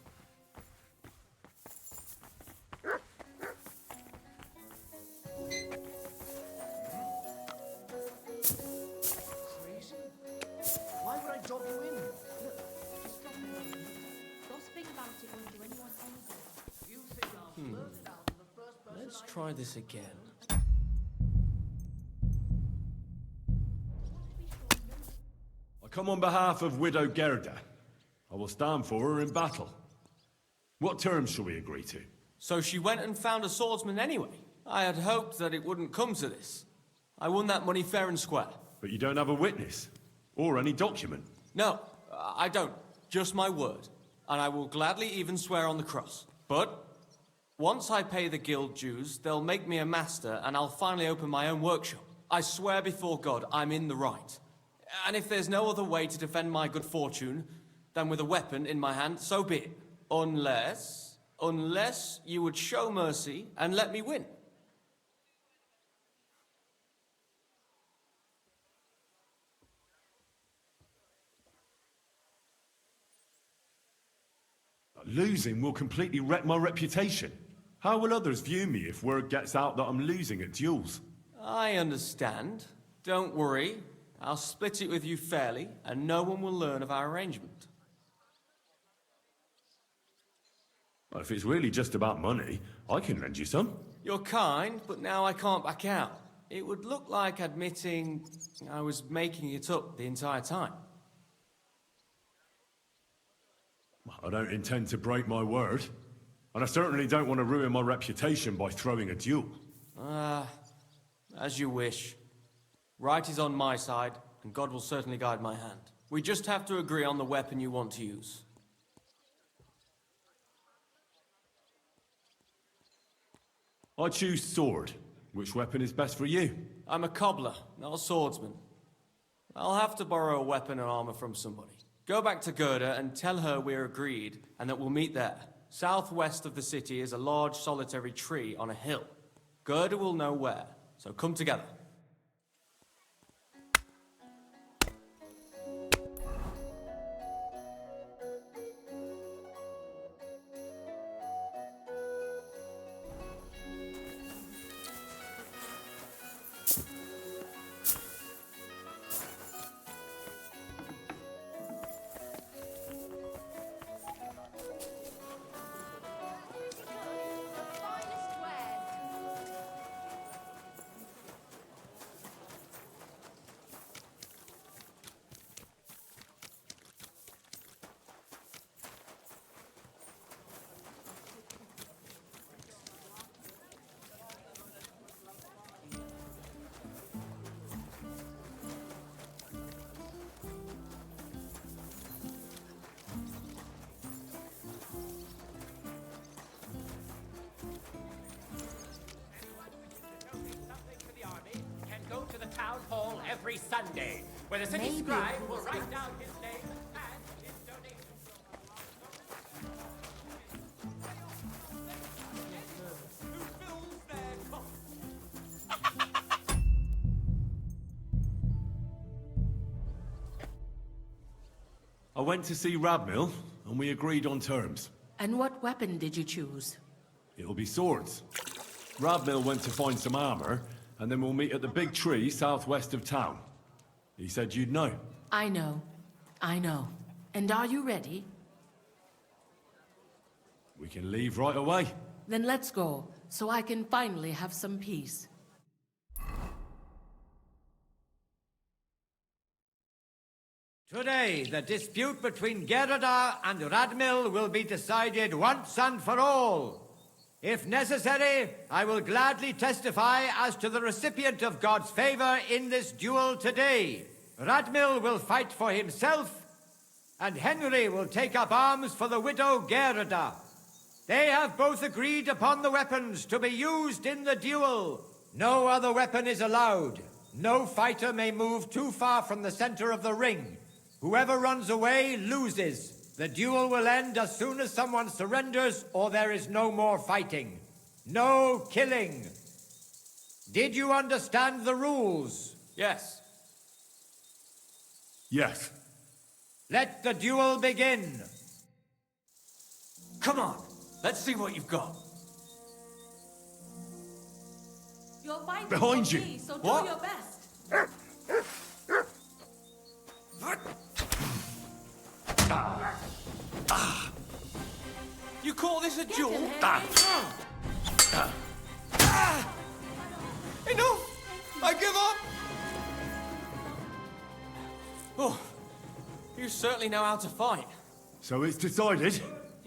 try this again. I come on behalf of Widow Gerda. I will stand for her in battle. What terms shall we agree to? So she went and found a swordsman anyway? I had hoped that it wouldn't come to this. I won that money fair and square. But you don't have a witness? Or any document? No, I don't. Just my word. And I will gladly even swear on the cross. But once I pay the guild dues, they'll make me a master and I'll finally open my own workshop. I swear before God I'm in the right. And if there's no other way to defend my good fortune than with a weapon in my hand, so be it. Unless you would show mercy and let me win. Losing will completely wreck my reputation. How will others view me if word gets out that I'm losing at duels? I understand. Don't worry. I'll split it with you fairly, and no one will learn of our arrangement. Well, if it's really just about money, I can lend you some. You're kind, but now I can't back out. It would look like admitting I was making it up the entire time. I don't intend to break my word. And I certainly don't want to ruin my reputation by throwing a duel. As you wish. Right is on my side, and God will certainly guide my hand. We just have to agree on the weapon you want to use. I choose sword. Which weapon is best for you? I'm a cobbler, not a swordsman. I'll have to borrow a weapon and armor from somebody. Go back to Gerda and tell her we're agreed and that we'll meet there. Southwest of the city is a large solitary tree on a hill. Gerda will know where, so come together. Town hall every Sunday, where the city scribe will write down his name and his donation. Who fills their coffers. I went to see Radmill, and we agreed on terms. And what weapon did you choose? It'll be swords. Radmill went to find some armor, and then we'll meet at the big tree southwest of town. He said you'd know. I know. And are you ready? We can leave right away. Then let's go, so I can finally have some peace. Today, the dispute between Gerda and Radmill will be decided once and for all. If necessary, I will gladly testify as to the recipient of God's favor in this duel today. Radmill will fight for himself, and Henry will take up arms for the widow Gerda. They have both agreed upon the weapons to be used in the duel. No other weapon is allowed. No fighter may move too far from the center of the ring. Whoever runs away loses. The duel will end as soon as someone surrenders or there is no more fighting. No killing. Did you understand the rules? Yes. Yes. Let the duel begin. Come on, let's see what you've got. You're fighting Behind for you. me, so What? do your best. You call this a duel? Henry. I give up! Oh, you certainly know how to fight. So it's decided?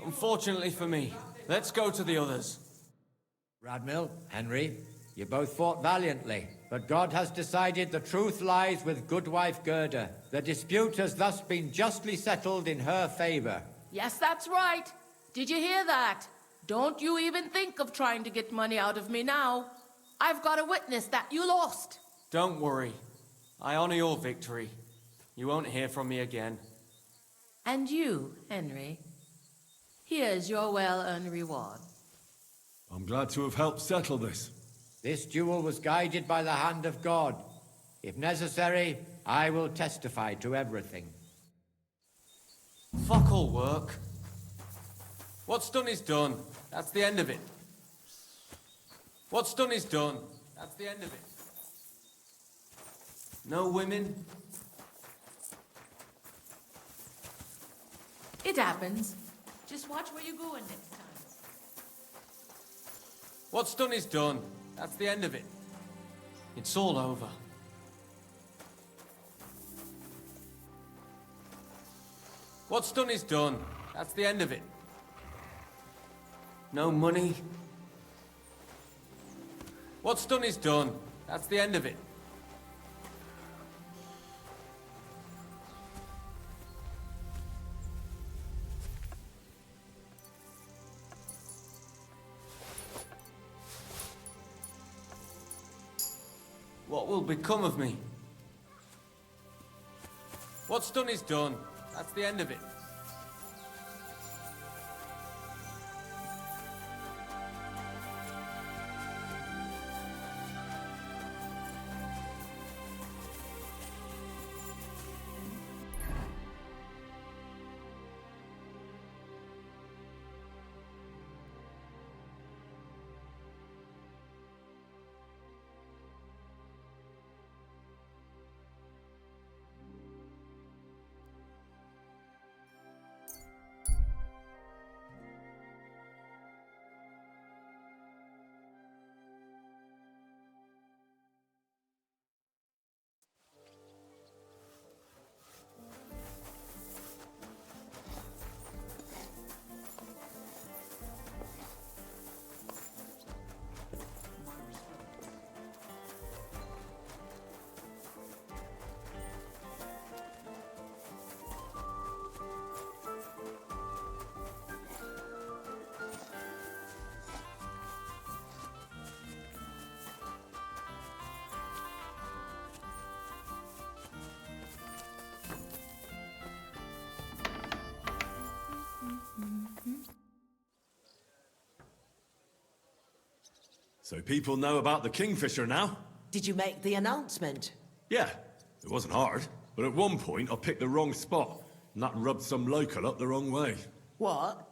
Unfortunately for me. Let's go to the others. Radmil, Henry, you both fought valiantly, but God has decided the truth lies with Goodwife Gerda. The dispute has thus been justly settled in her favor. Yes, that's right. Did you hear that? Don't you even think of trying to get money out of me now. I've got a witness that you lost. Don't worry. I honor your victory. You won't hear from me again. And you, Henry, here's your well-earned reward. I'm glad to have helped settle this. This duel was guided by the hand of God. If necessary, I will testify to everything. Fuck all work. What's done is done. That's the end of it. What's done is done. That's the end of it. No women. It happens. Just watch where you're going next time. What's done is done. That's the end of it. It's all over. What's done is done. That's the end of it. No money. What's done is done. That's the end of it. What will become of me? What's done is done. That's the end of it. So people know about the Kingfisher now? Did you make the announcement? Yeah, it wasn't hard. But at one point, I picked the wrong spot, and that rubbed some local up the wrong way. What?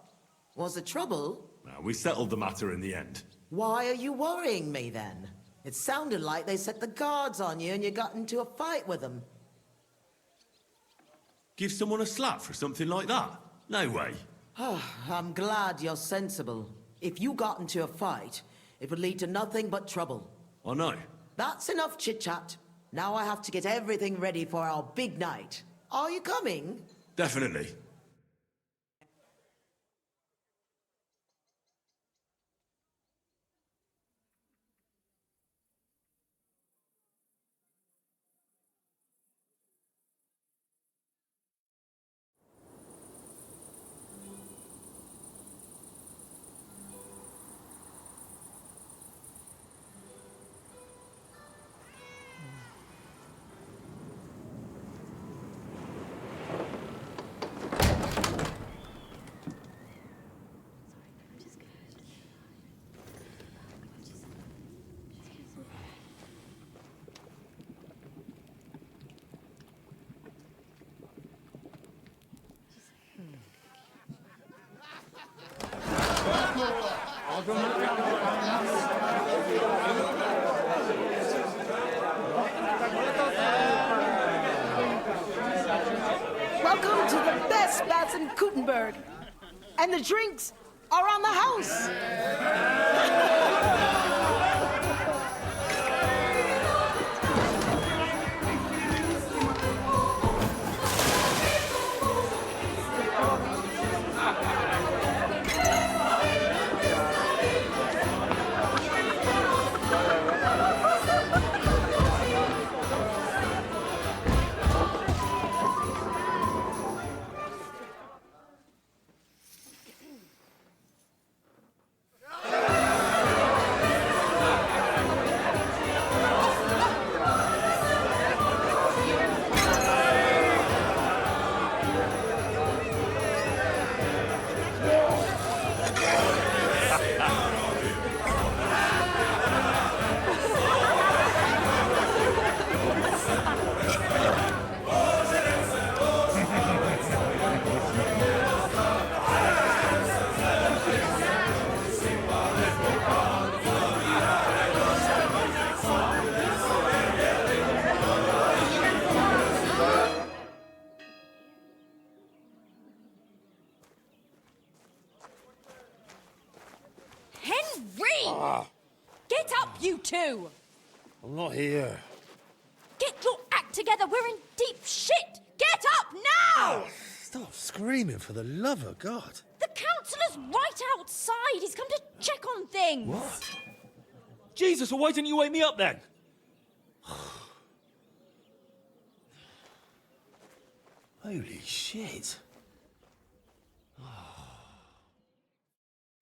Was there trouble? Now, we settled the matter in the end. Why are you worrying me then? It sounded like they set the guards on you and you got into a fight with them. Give someone a slap for something like that? No way. I'm glad you're sensible. If you got into a fight, it would lead to nothing but trouble. I know. That's enough chit-chat. Now I have to get everything ready for our big night. Are you coming? Definitely. Welcome to the best baths in Gutenberg. And the drinks are on the house. too! I'm not here. Get your act together, we're in deep shit! Get up now! Stop screaming, for the love of God. The councillor's right outside! He's come to check on things! What? Jesus, well, why didn't you wake me up then? Holy shit.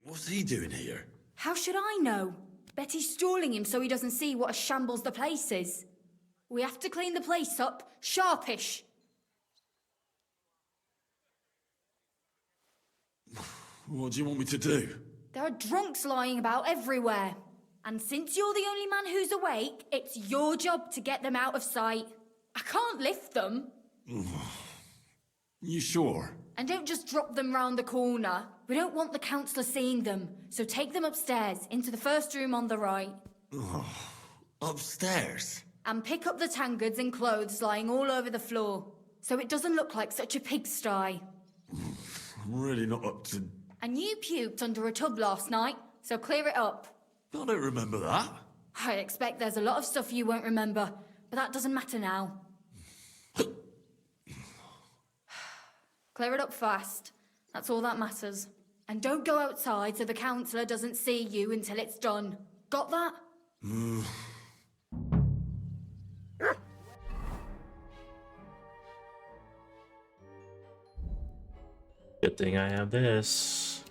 What's he doing here? How should I know? Betty's stalling him so he doesn't see what a shambles the place is. We have to clean the place up, sharpish. What do you want me to do? There are drunks lying about everywhere. And since you're the only man who's awake, it's your job to get them out of sight. I can't lift them. You sure? And don't just drop them round the corner. We don't want the councillor seeing them. So take them upstairs, into the first room on the right. Upstairs? And pick up the tankards and clothes lying all over the floor. So it doesn't look like such a pigsty. I'm really not up to... And you puked under a tub last night, so clear it up. I don't remember that. I expect there's a lot of stuff you won't remember, but that doesn't matter now. Clear it up fast. That's all that matters. And don't go outside so the councillor doesn't see you until it's done. Got that? Good thing I have this.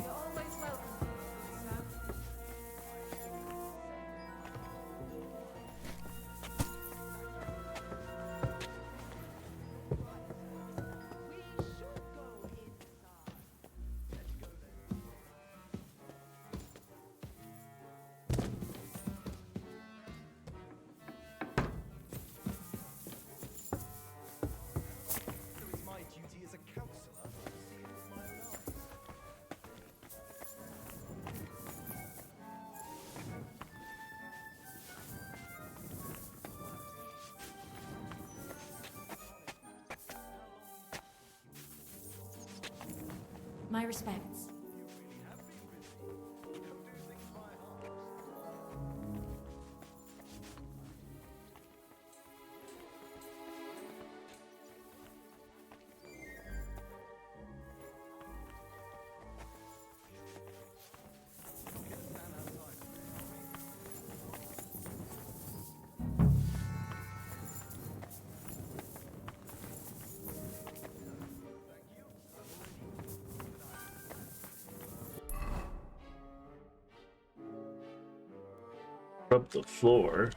You're always welcome. So it's my duty as a councillor to see it with my own eyes. My respects. Up the floor.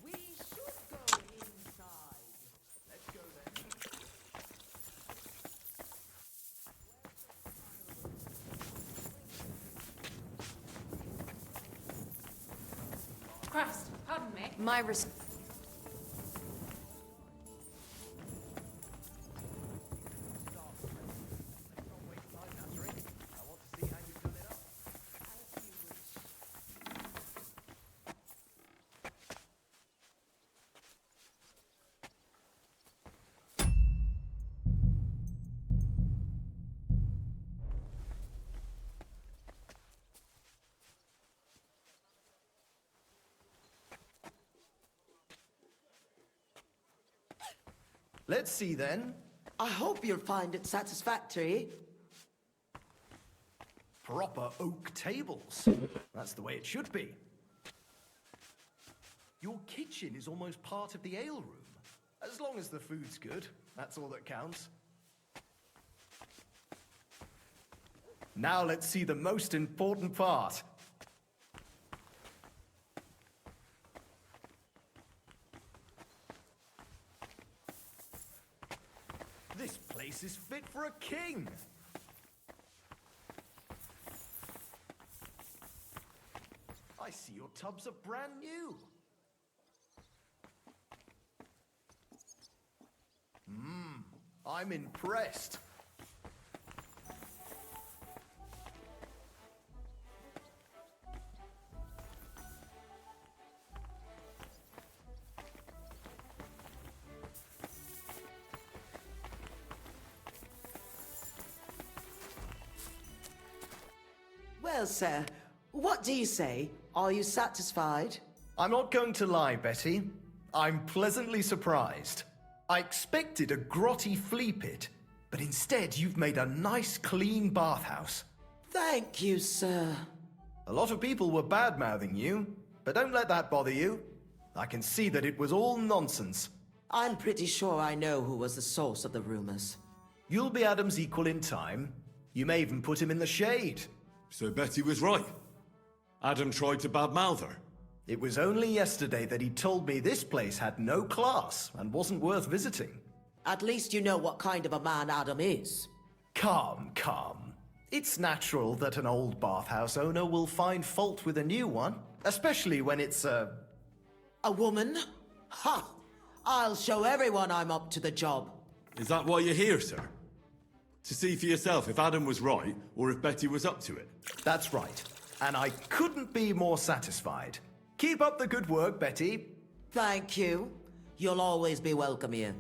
We should go inside. Let's go then. Christ, pardon me. My respects. Let's see then. I hope you'll find it satisfactory. Proper oak tables. That's the way it should be. Your kitchen is almost part of the ale room. As long as the food's good, that's all that counts. Now let's see the most important part. This place is fit for a king. I see your tubs are brand new. I'm impressed. Well, sir, what do you say? Are you satisfied? I'm not going to lie, Betty. I'm pleasantly surprised. I expected a grotty flea pit, but instead you've made a nice, clean bathhouse. Thank you, sir. A lot of people were bad-mouthing you, but don't let that bother you. I can see that it was all nonsense. I'm pretty sure I know who was the source of the rumors. You'll be Adam's equal in time. You may even put him in the shade. So Betty was right. Adam tried to badmouth her. It was only yesterday that he told me this place had no class and wasn't worth visiting. At least you know what kind of a man Adam is. Calm. It's natural that an old bathhouse owner will find fault with a new one, especially when it's a woman? Ha! I'll show everyone I'm up to the job. Is that why you're here, sir? To see for yourself if Adam was right, or if Betty was up to it. That's right. And I couldn't be more satisfied. Keep up the good work, Betty. Thank you. You'll always be welcome here.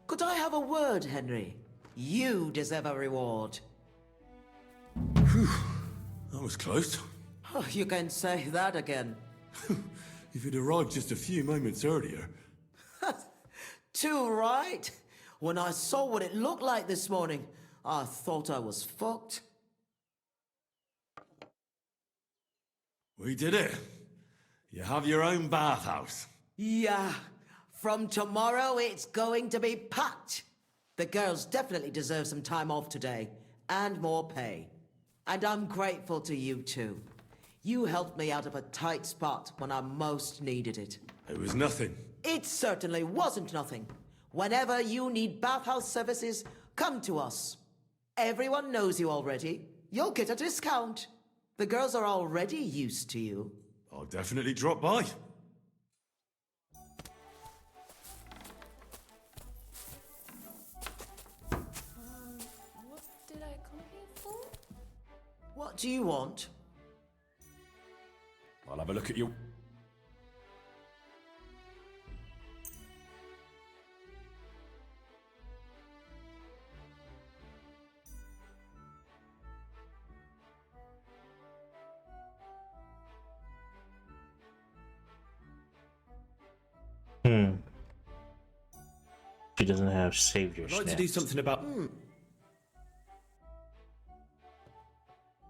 Could I have a word, Henry? You deserve a reward. Phew, that was close. Oh, you can say that again. If it arrived just a few moments earlier. Too right. When I saw what it looked like this morning, I thought I was fucked. We did it. You have your own bathhouse. Yeah. From tomorrow, it's going to be packed. The girls definitely deserve some time off today, and more pay. And I'm grateful to you too. You helped me out of a tight spot when I most needed it. It was nothing. It certainly wasn't nothing. Whenever you need bathhouse services, come to us. Everyone knows you already. You'll get a discount. The girls are already used to you. I'll definitely drop by. What did I come here for? What do you want? I'll have a look at you. She doesn't have savior I'd like to do something about...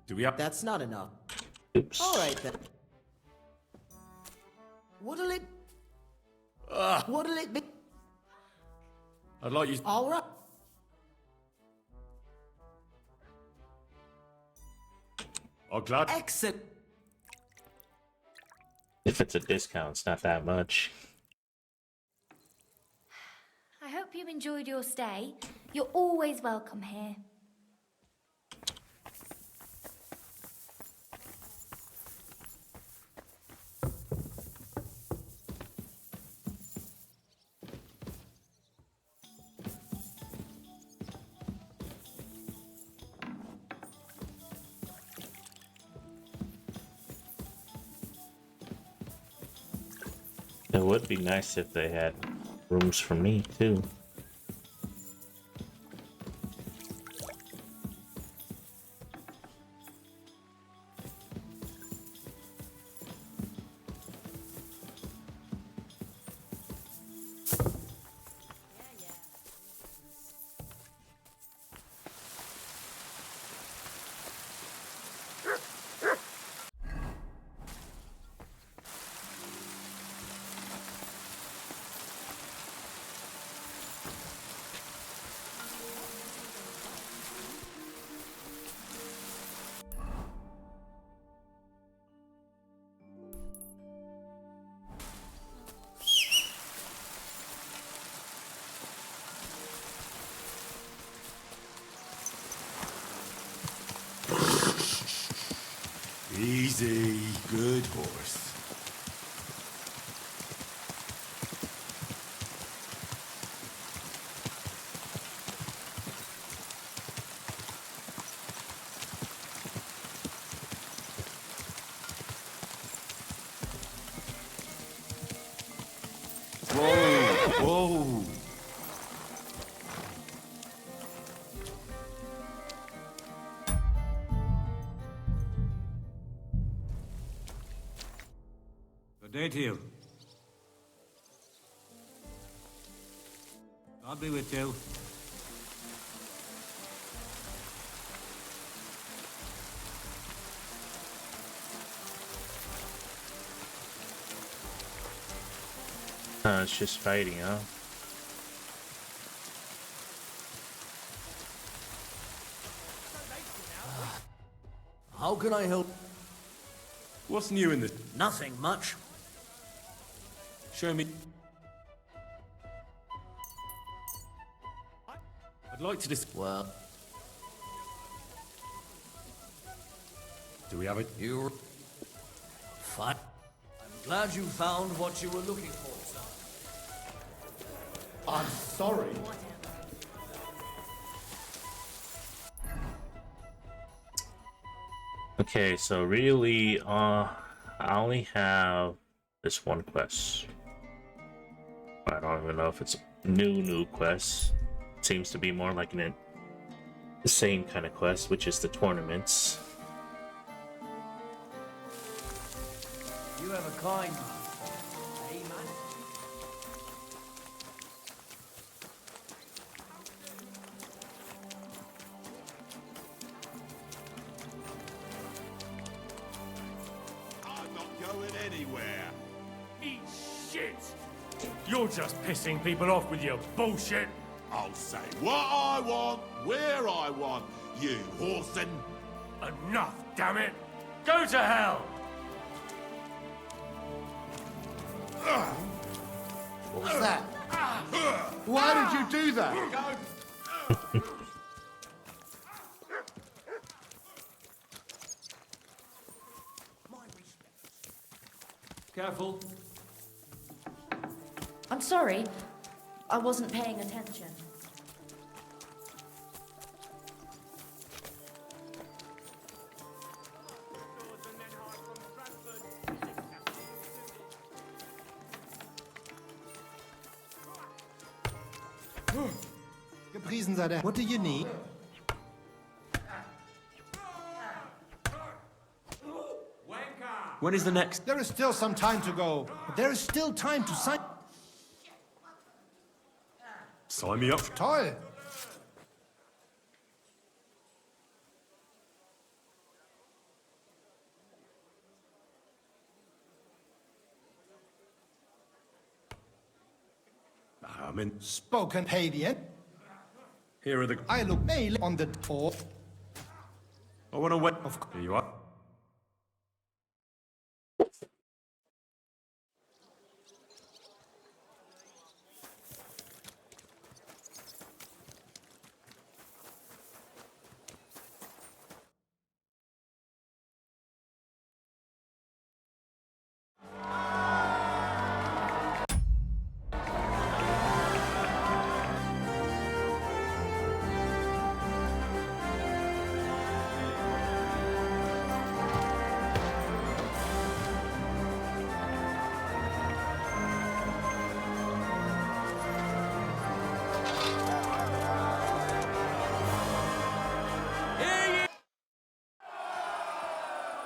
Do we have... That's not enough. Oops. All right then. What'll it... What'll it be? I'd like you... All right. Oh, glad... Exit. If it's a discount, it's not that much. I hope you enjoyed your stay. You're always welcome here. It would be nice if they had rooms for me, too. Easy, good horse. Whoa, whoa. Good day to you. I'll be with you. It's just fighting, huh? How can I help? What's new in this? Nothing much. Show me. I'd like to Well... Do we have it? You... Fine. I'm glad you found what you were looking for, sir. I'm sorry. Okay, so really, I only have this one quest. I don't even know if it's a new quest. It seems to be more like the same kind of quest, which is the tournaments. You have a kind master. Amen. I'm not going anywhere. Eat shit! You're just pissing people off with your bullshit. I'll say what I want, where I want, you whoreson. Enough, damn it! Go to hell! What was that? Why did you do that? Careful. I'm sorry. I wasn't paying attention. Gepriesen sei der. What do you need? When is the next? There is still some time to go. There is still time to sign. Sign me up. Toll. I'm in. Spoken Padian. Here are the. I look mail on the door. I want to wait. Here you are.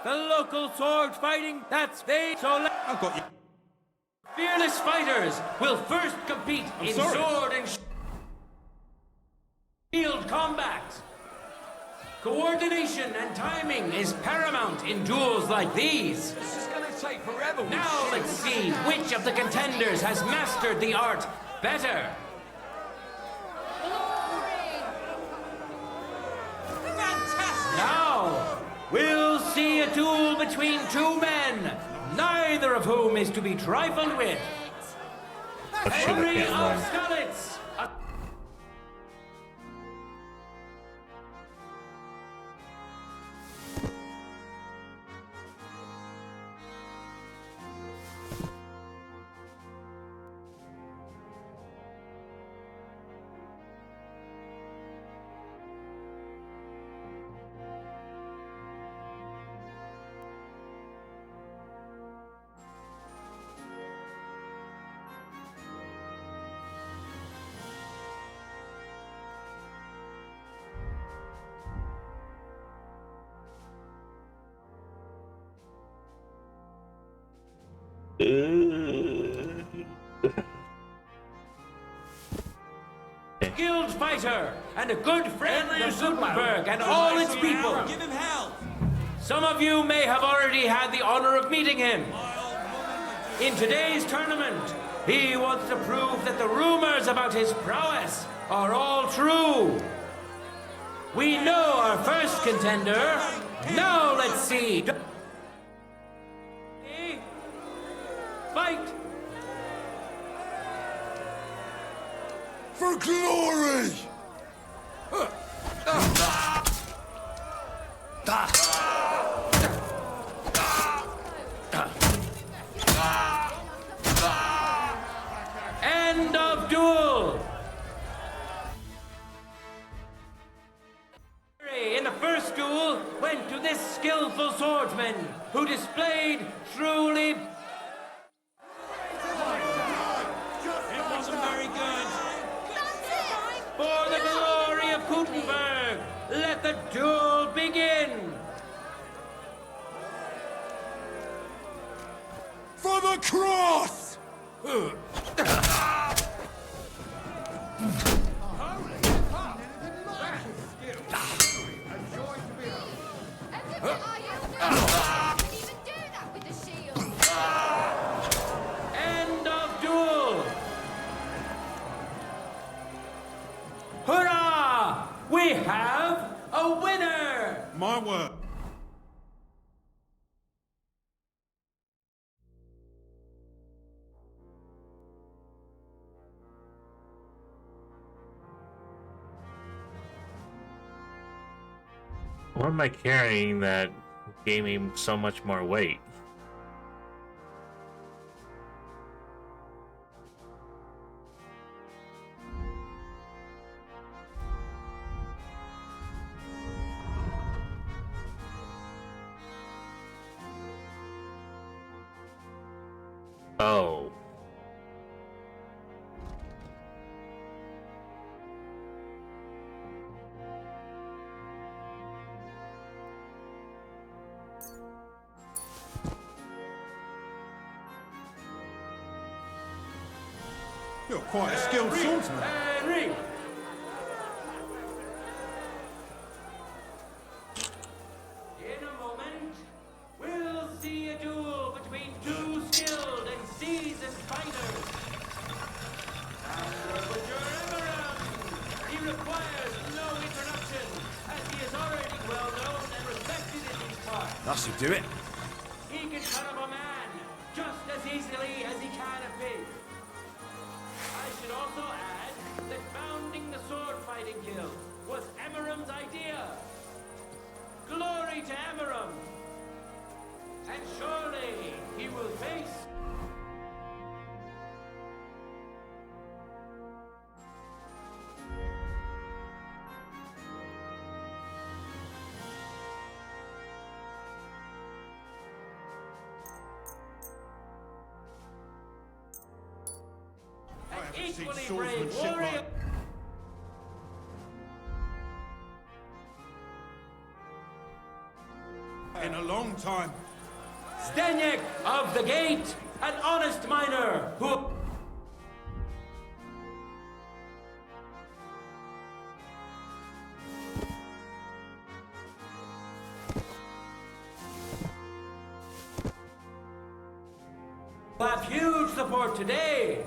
The local sword fighting, that's they. So I've got you. fearless fighters will first compete in sorry. sword and shield combat. Coordination and timing is paramount in duels like these. This is gonna take forever. Now let's see which of the contenders has mastered the art better. Fantastic! Now, we'll see a duel between two men, neither of whom is to be trifled with. Henry of Skalitz. Skilled fighter and a good friend of Gutenberg and all its people. Give him hell! Some of you may have already had the honor of meeting him. In today's tournament, he wants to prove that the rumors about his prowess are all true. We know our first contender. Now let's see. Fight! For glory! End of duel! In the first duel, went to this skillful swordsmen who displayed truly... It wasn't very good. For the glory of Gutenberg, let the duel begin. For the cross! End of duel! Hurrah! We have a winner! My word. What am I carrying that gave me so much more weight? Oh. You're quite a skilled swordsman. Henry! In a moment, we'll see a duel between two skilled and seasoned fighters. And Butcher Emerald! He requires no introduction, as he is already well known and respected in these parts. That should do it. He can cut up a man just as easily as he can a pig. I should also add that founding the sword fighting guild was Emeram's idea. Glory to Emeram! And surely he will face... equally brave warrior. In a long time. Zdeněk of the Gate, an honest miner who... have huge support today.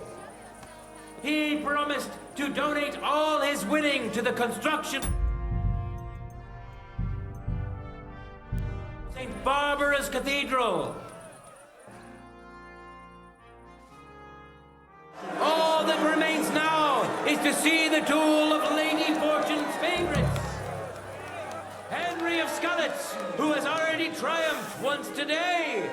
He promised to donate all his winning to the construction St. Barbara's Cathedral. All that remains now is to see the duel of Lady Fortune's favorites. Henry of Scullets, who has already triumphed once today.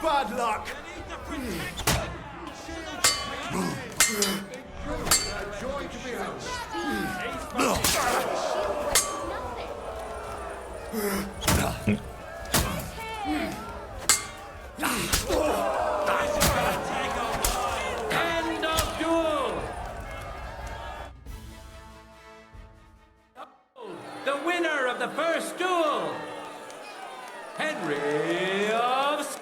Bad luck. End of duel. The winner of the first duel, Henry of...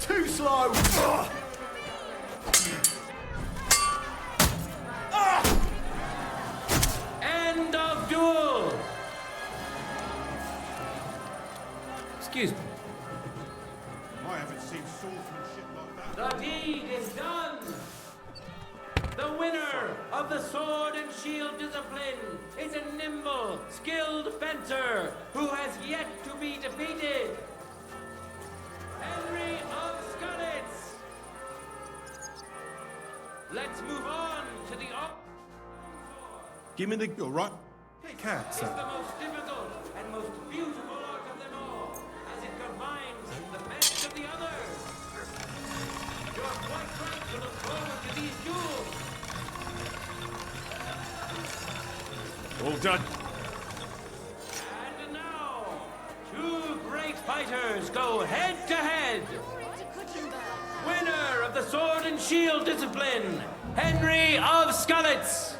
Too slow. End of duel. Excuse me. I haven't seen swordsmanship like that. The deed is done. The winner of the sword and shield discipline is a nimble, skilled fencer who has yet to be defeated. Henry of Skalitz. Let's move on to the Give me the... You're right. Take care, It's sir. the most difficult and most beautiful art of them all, as it combines the best of the others. You're quite right to look forward to these duels. All done. And now, two great fighters go head to head. Winner of the sword and shield discipline, Henry of Skalitz.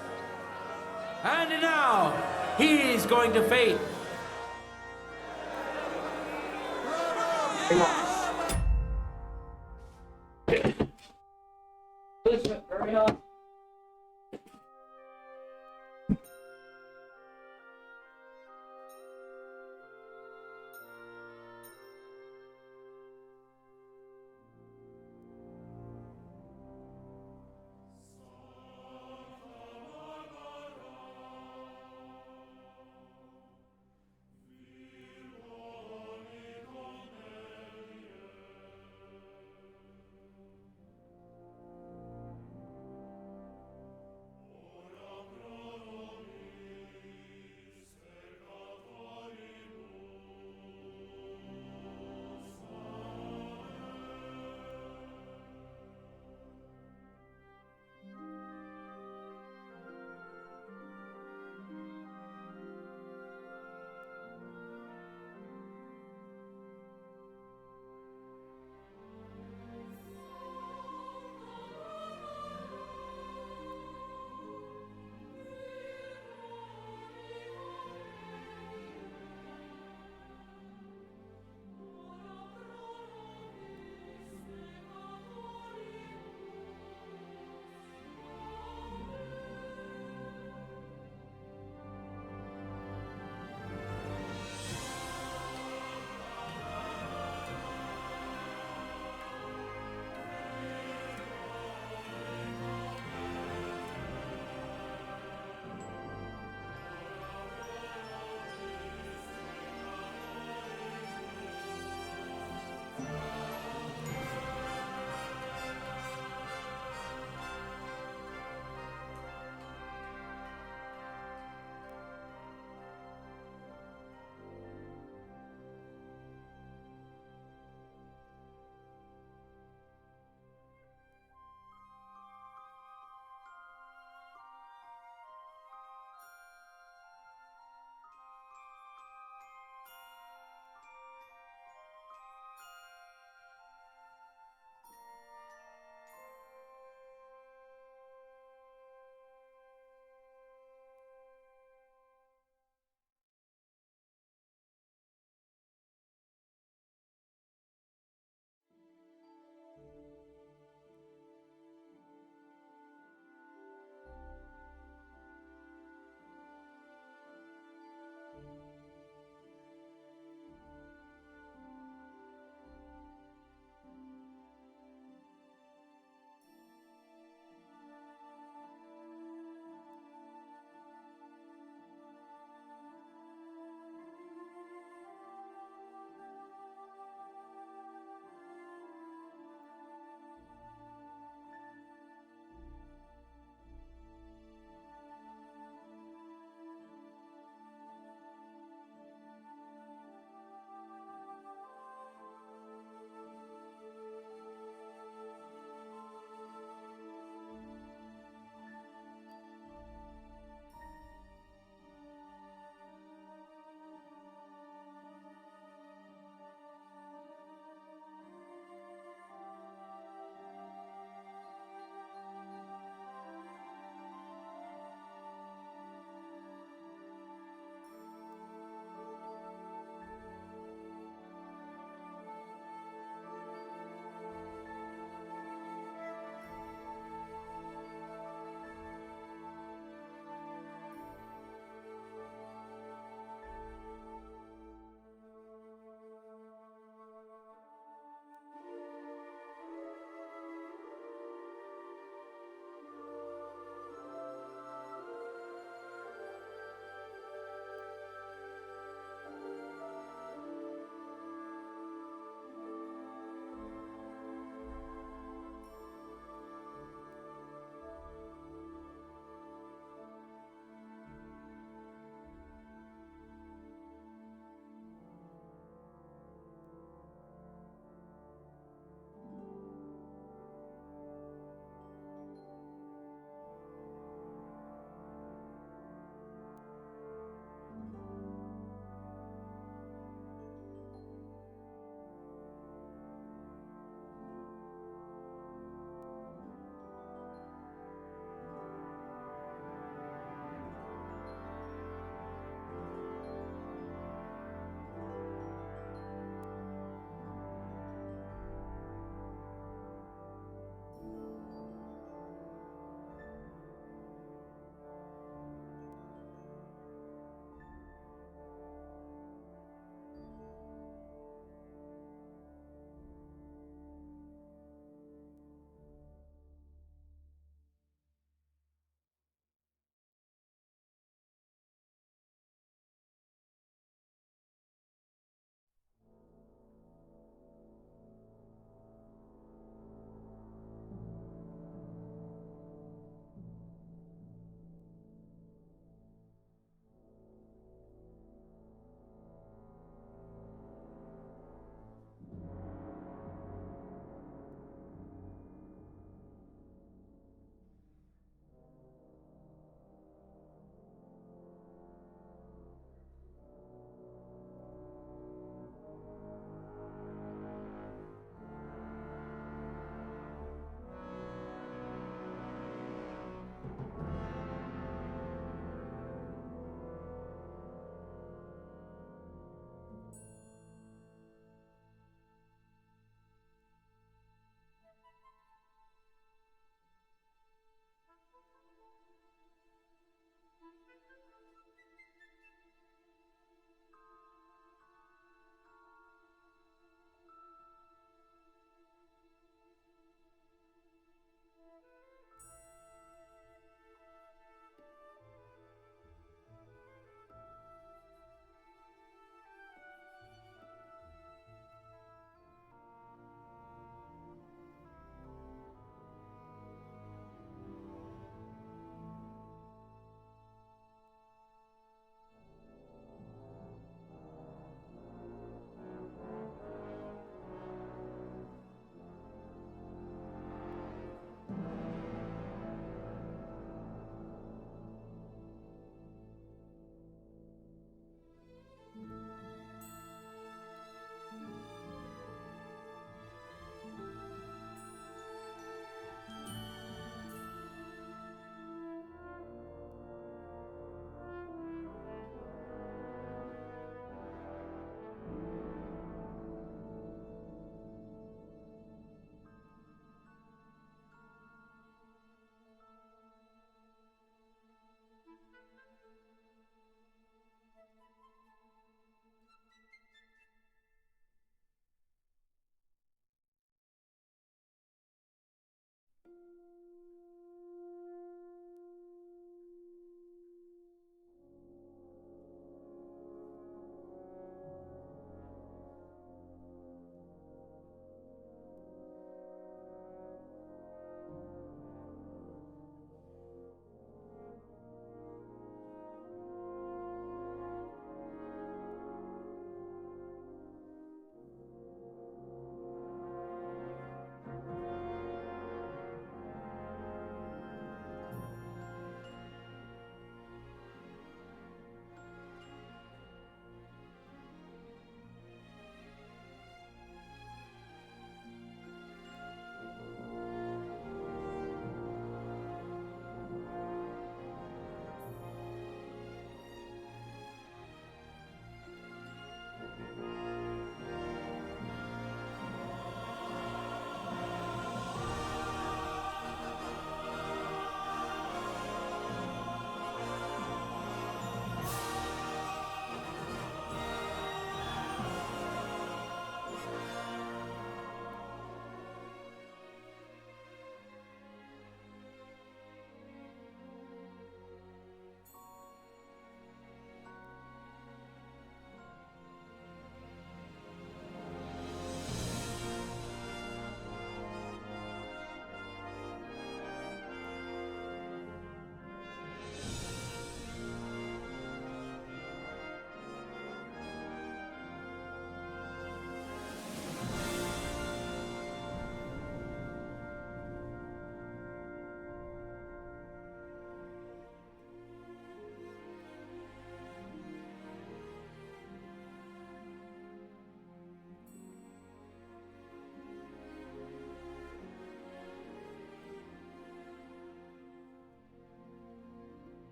And now, he's going to fate. Hurry up.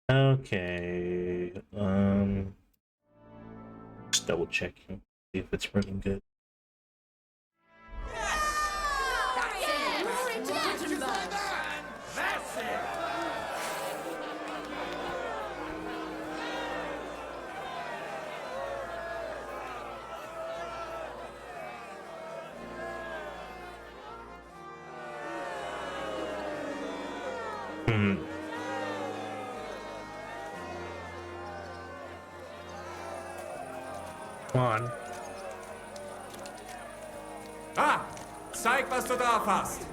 Okay. Just double checking, see if it's running good. Come on. Ah! Zeig, was du drauf hast!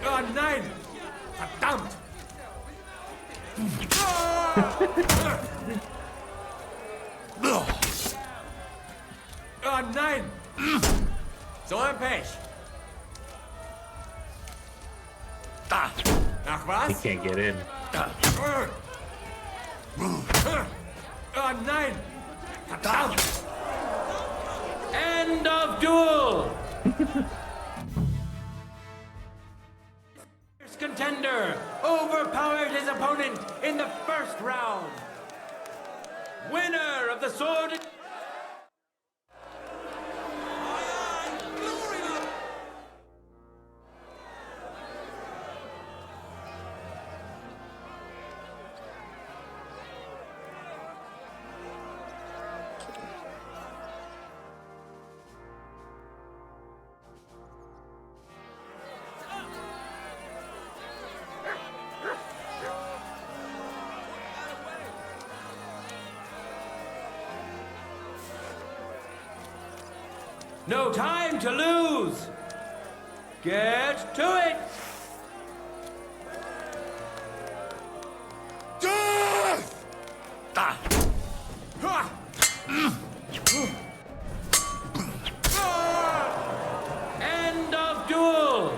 Oh nein! Verdammt! Oh nein! So ein Pech! Ach was? He can't get in. Oh nein! Verdammt! End of duel! First contender overpowered his opponent in the first round. Winner of the sword. No time to lose! Get to it! Death! End of duel!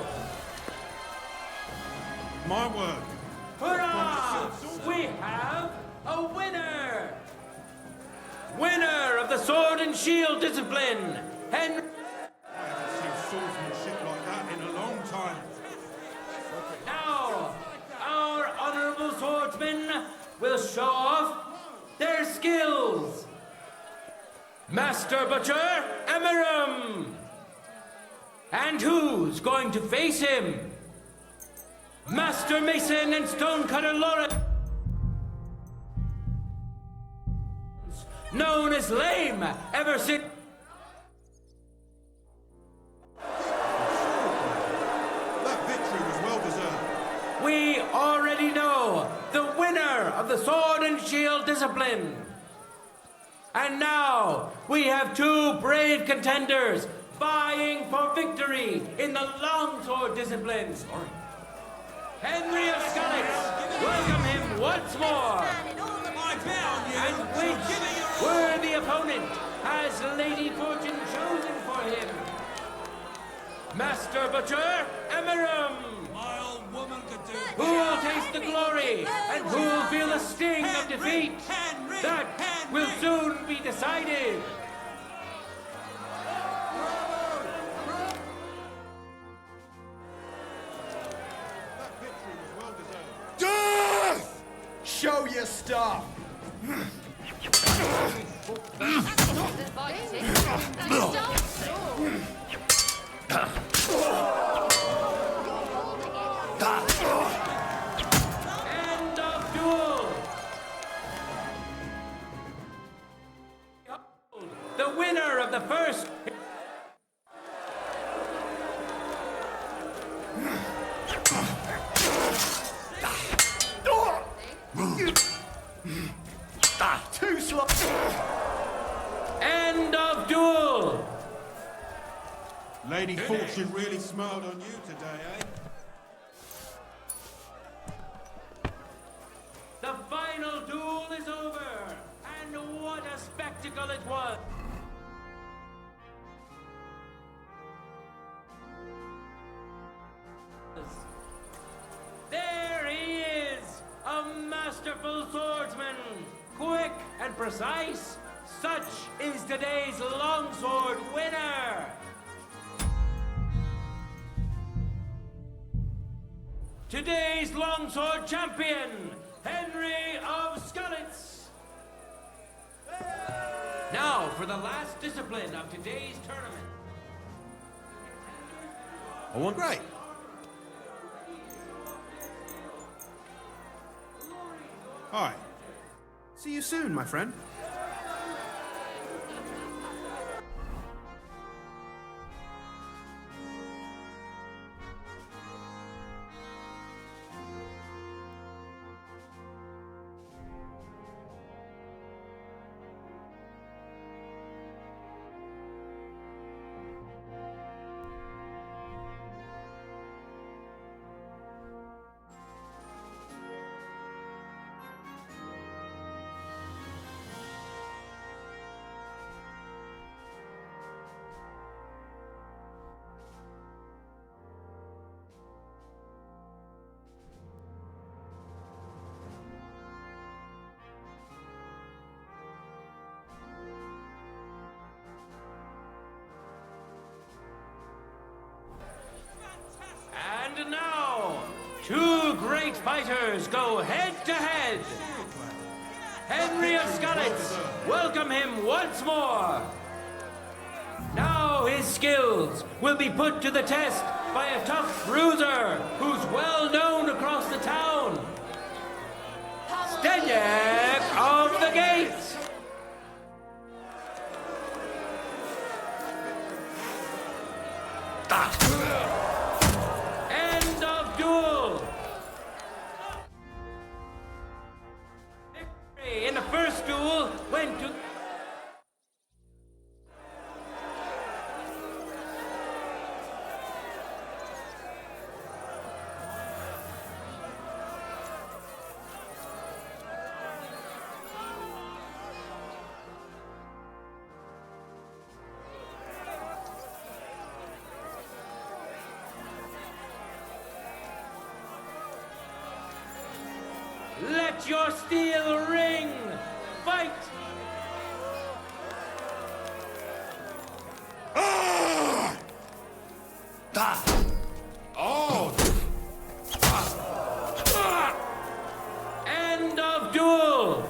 My word. Hurrah! We have a winner! Winner of the sword and shield discipline, Henry. I haven't seen swordsmanship like that in a long time. Now, our honorable swordsmen will show off their skills. Master Butcher Emiram. And who's going to face him? Master Mason and Stonecutter Lawrence, known as Lame ever since. That victory was well deserved. We already know the winner of the sword and shield discipline. And now we have two brave contenders vying for victory in the longsword discipline. Henry of Scarlet, welcome him once more. And which worthy opponent has Lady Fortune chosen for him? Master Butcher Emiram. My old woman could do. Who will taste the glory and who will feel the sting of defeat? That will soon be decided. Death! Show your stuff! End of duel. The winner of the first. Too slow. End of duel. Lady Fortune really smiled on you today, eh? The final duel is over, and what a spectacle it was! There he is, a masterful swordsman, quick and precise. Such is today's longsword winner. today's longsword champion, Henry of Scullets. Now for the last discipline of today's tournament. I want Great. All right. See you soon, my friend. And now, two great fighters go head to head. Henry of Scullets, welcome him once more. Now his skills will be put to the test by a tough bruiser who's well known across the town. Steniek of the Gate. End of duel. Victory in the first duel went to... Let your steel ring! Fight! End of duel!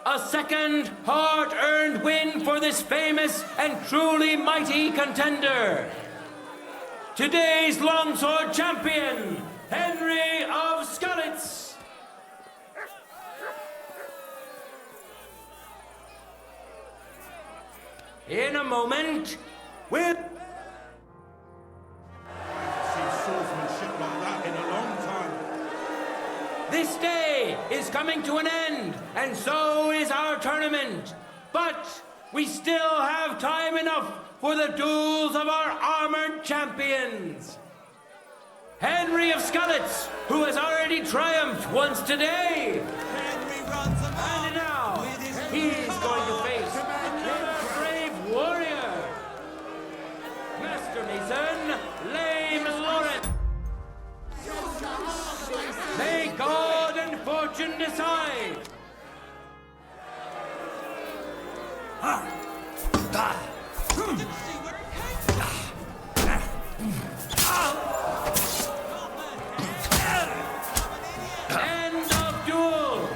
A second hard-earned win for this famous and truly mighty contender. Today's longsword champion, Henry of Scullets. In a moment, we'll... Swordsmanship like that in a long time. This day is coming to an end, and so is our tournament. But we still have time enough for the duels of our armored champions. Henry of Scullets, who has already triumphed once today. And now, he's going to face a brave warrior, Master Mason, Lame Lawrence. May God and fortune decide. End of duel.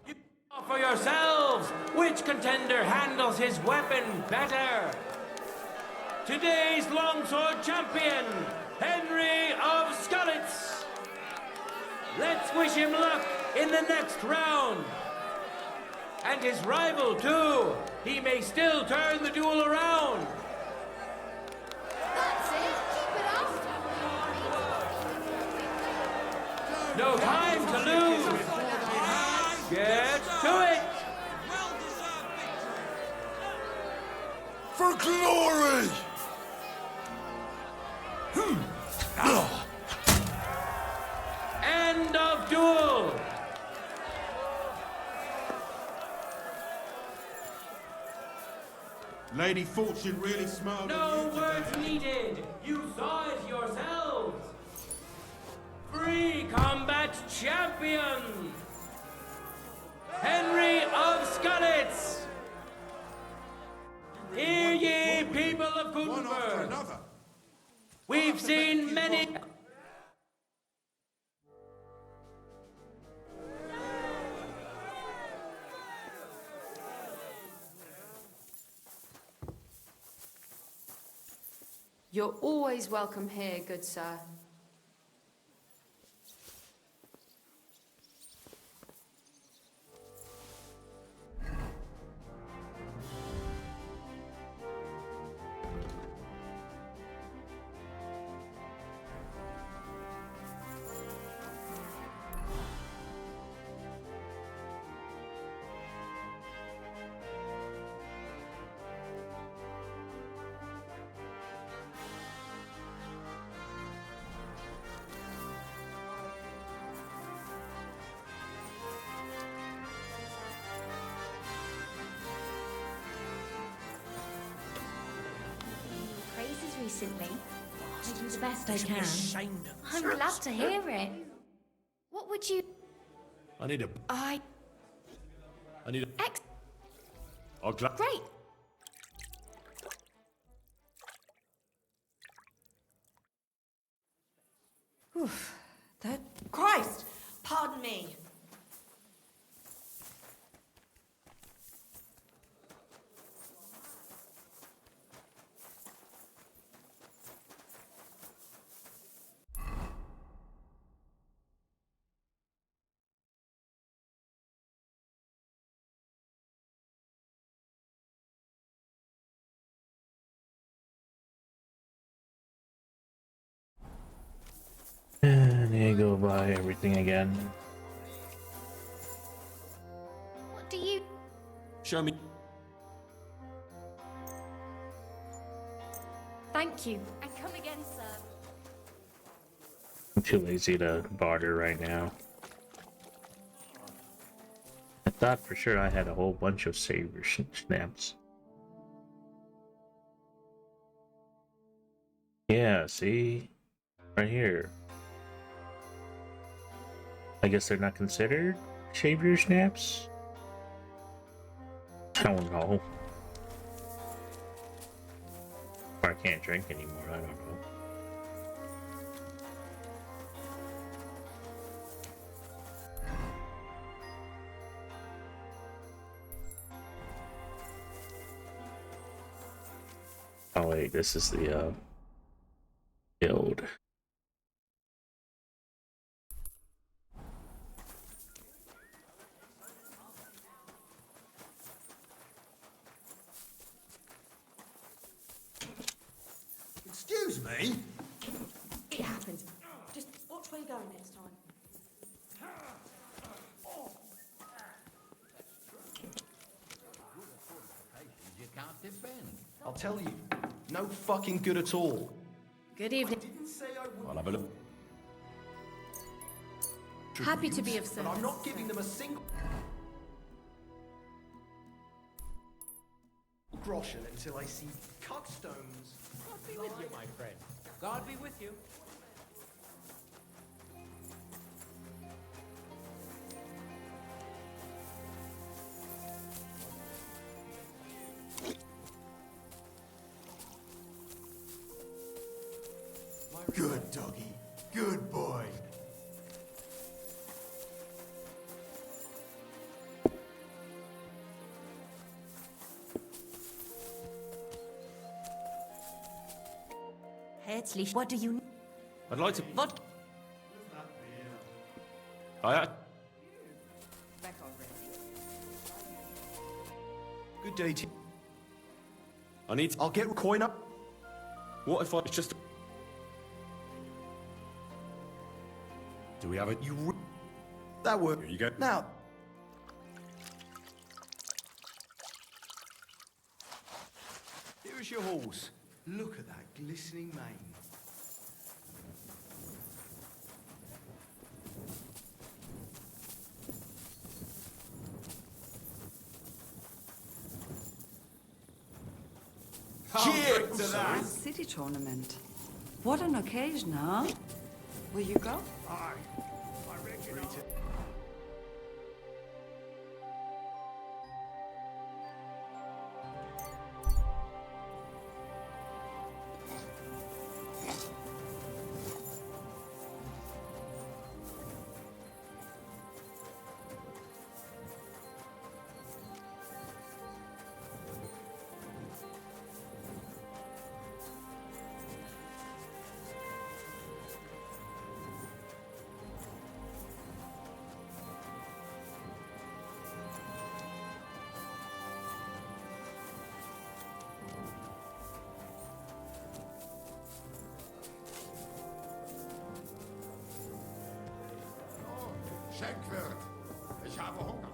You for yourselves which contender handles his weapon better. Today's longsword champion, Henry of Scullets. Let's wish him luck in the next round. And his rival, too. He may still turn the duel around. That's it. Keep it up. No time to lose. Get to it. For glory! End of duel. Lady Fortune really smiled No on you words today. needed. You saw it yourselves. Free combat champion, Henry of Scullets. Hear ye, people rumors. We've seen many. You're always welcome here, good sir. Praises recently. I do the best I can. I'm glad to hear it. What would you... I need a... I... need a... Ex... Oh, Great. Oof. That... Christ! Pardon me. And I go buy everything again. What do you... Show me. Thank you. And come again, sir. I'm too lazy to barter right now. I thought for sure I had a whole bunch of saber snaps. Yeah, see? Right here. I guess they're not considered saber snaps? I don't know. Or I can't drink anymore, I don't know. Oh wait, this is the build. Excuse me? It happens. Just watch where you're going next time. You can't defend. I'll tell you, no fucking good at all. Good evening. I'll have a look. Happy to be of service. But I'm not giving them a single groschen until I see cut-stones. God be with you, my friend. God be with you. Good doggy. Good boy. Herzlich, what do you... I'd like to... What? Good day to you. I need... I'll get a coin up. What if I just... Do we have it? That worked. Here you go. Now... Here is your horse. Look at that glistening mane. Cheers to that! City tournament. What an occasion, huh? Will you go? Aye. Schenkwirt, ich habe Hunger.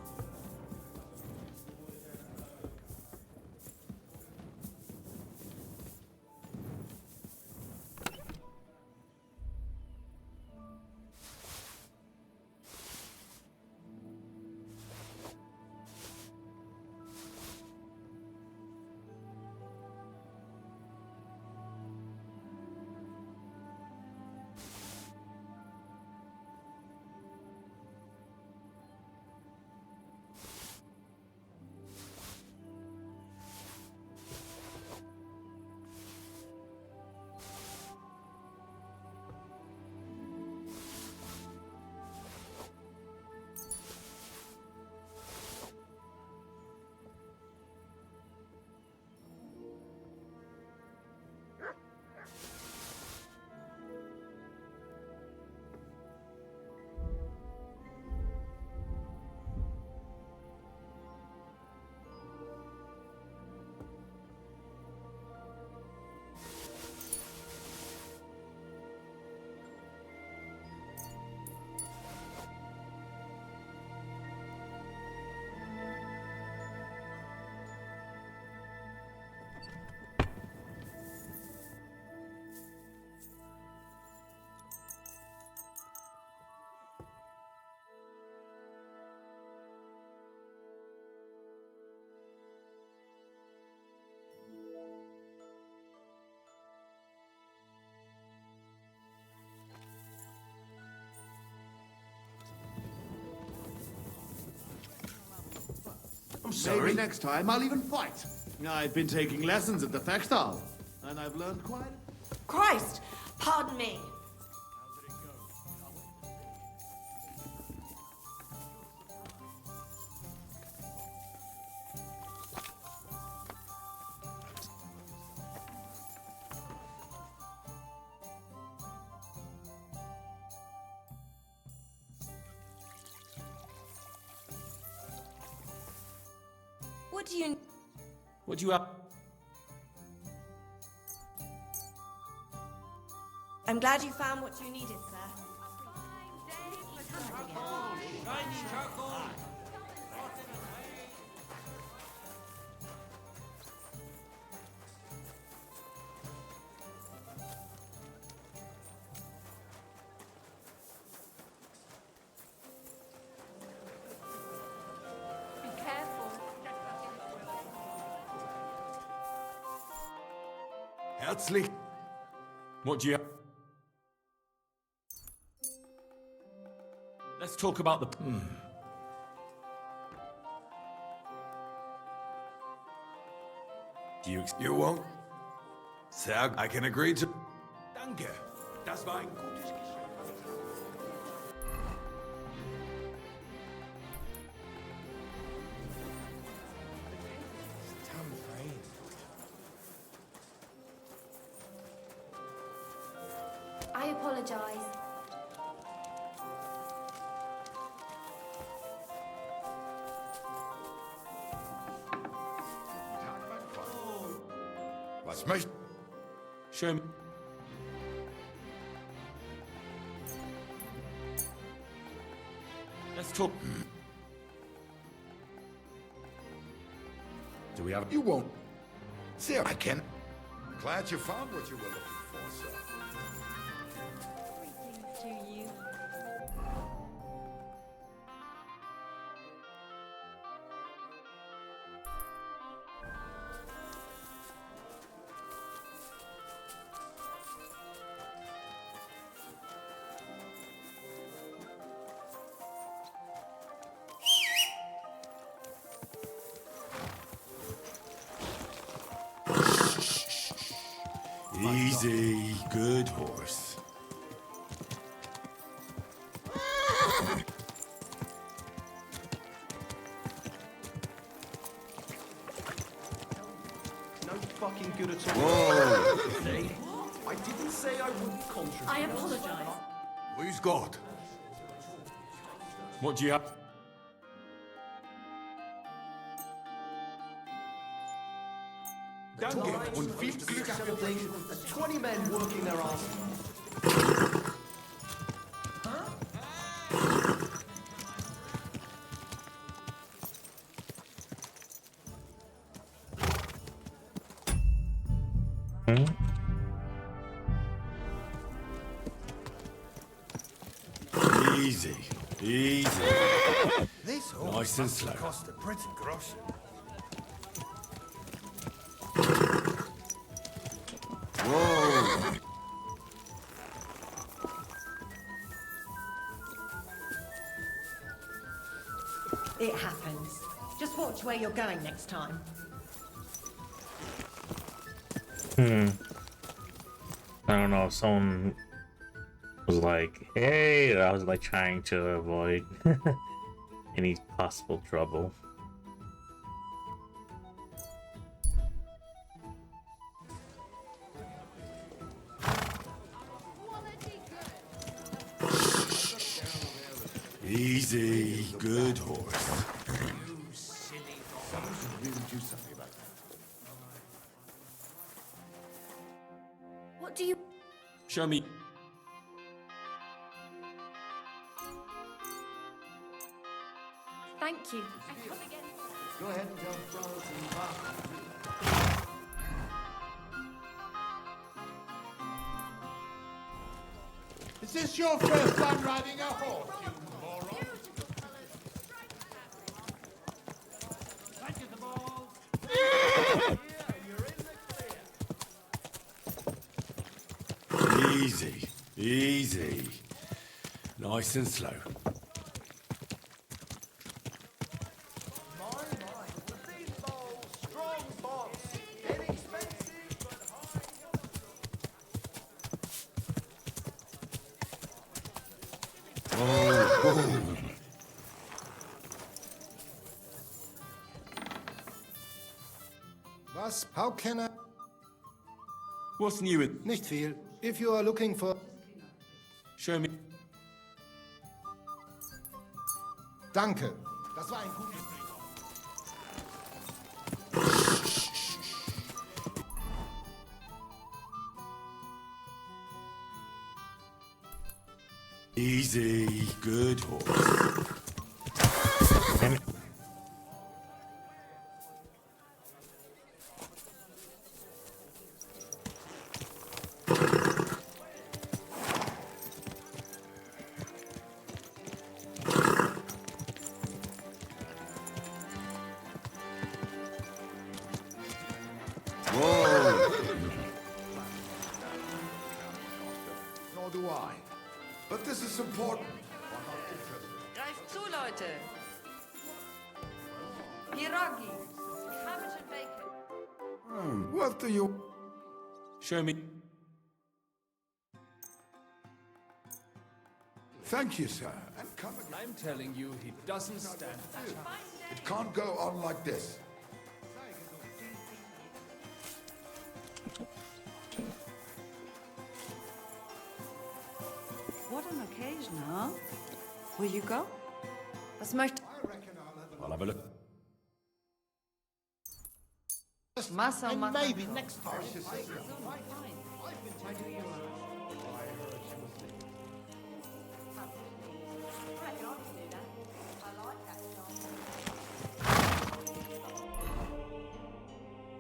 I'm sorry. Maybe next time I'll even fight. I've been taking lessons at the Fechtal, and I've learned quite... Christ! Pardon me. What do you... What do you have? I'm glad you found what you needed, sir. Be careful. Herzlich. What do you have? Let's talk about the... You won't? Sir, I can agree to... Danke. Das war ein gutes I apologize. Was möcht... Schön. Let's talk. Do we have... You won't. Sir, I can... Glad you found what you were looking for, sir. Greetings to you. Easy, good horse. No fucking good at all. Whoa. See? I didn't say I wouldn't contribute. I apologize. Who's God? What do you have? Danke und viel Glück auf Ding. 20 men working their ass. Hmm? Easy, easy. This all Nice and must slow. cost a pretty groschen. Whoa! It happens. Just watch where you're going next time. I don't know if someone was like, hey, I was like trying to avoid any possible trouble. Easy, good horse. What do you... Show me. Thank you. And come again. Go ahead and tell Florence and Barbara. Is this your first time riding a horse, you moron? Back to the ball. Easy, easy. Nice and slow. Was? How can I? What's new with? Nicht viel. If you are looking for... Show me. Danke. Das war ein gutes Easy, good horse. Nor do I. But this is important. Greift zu, Leute! Pierogi! Cabbage and bacon. What do you... Show me. Thank you, sir. And come again. I'm telling you, he doesn't stand a chance. It can't go on like this. What an occasion, huh? Will you go? Was möchte... I'll have a look. Massa, And Massa. maybe next time.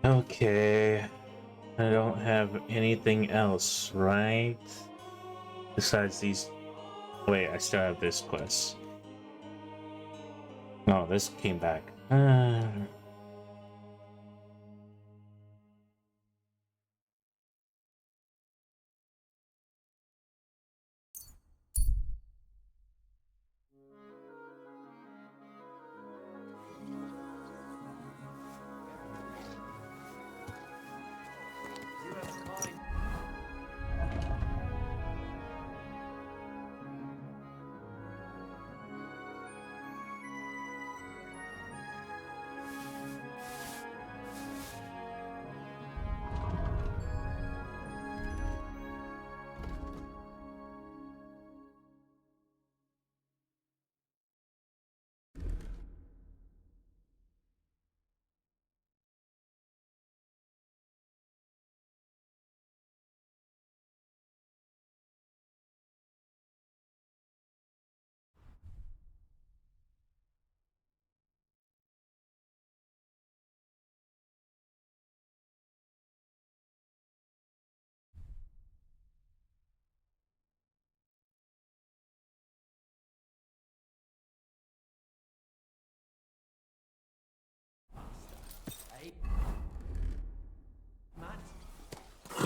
Okay, I don't have anything else, right? Besides these... Wait, I still have this quest. No, this came back.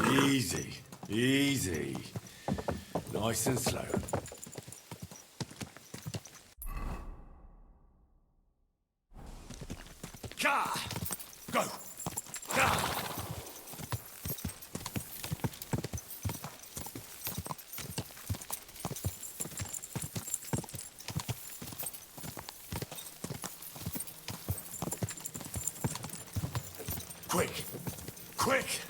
Easy, easy. Nice and slow. Ka! Go! Ka! Quick! Quick!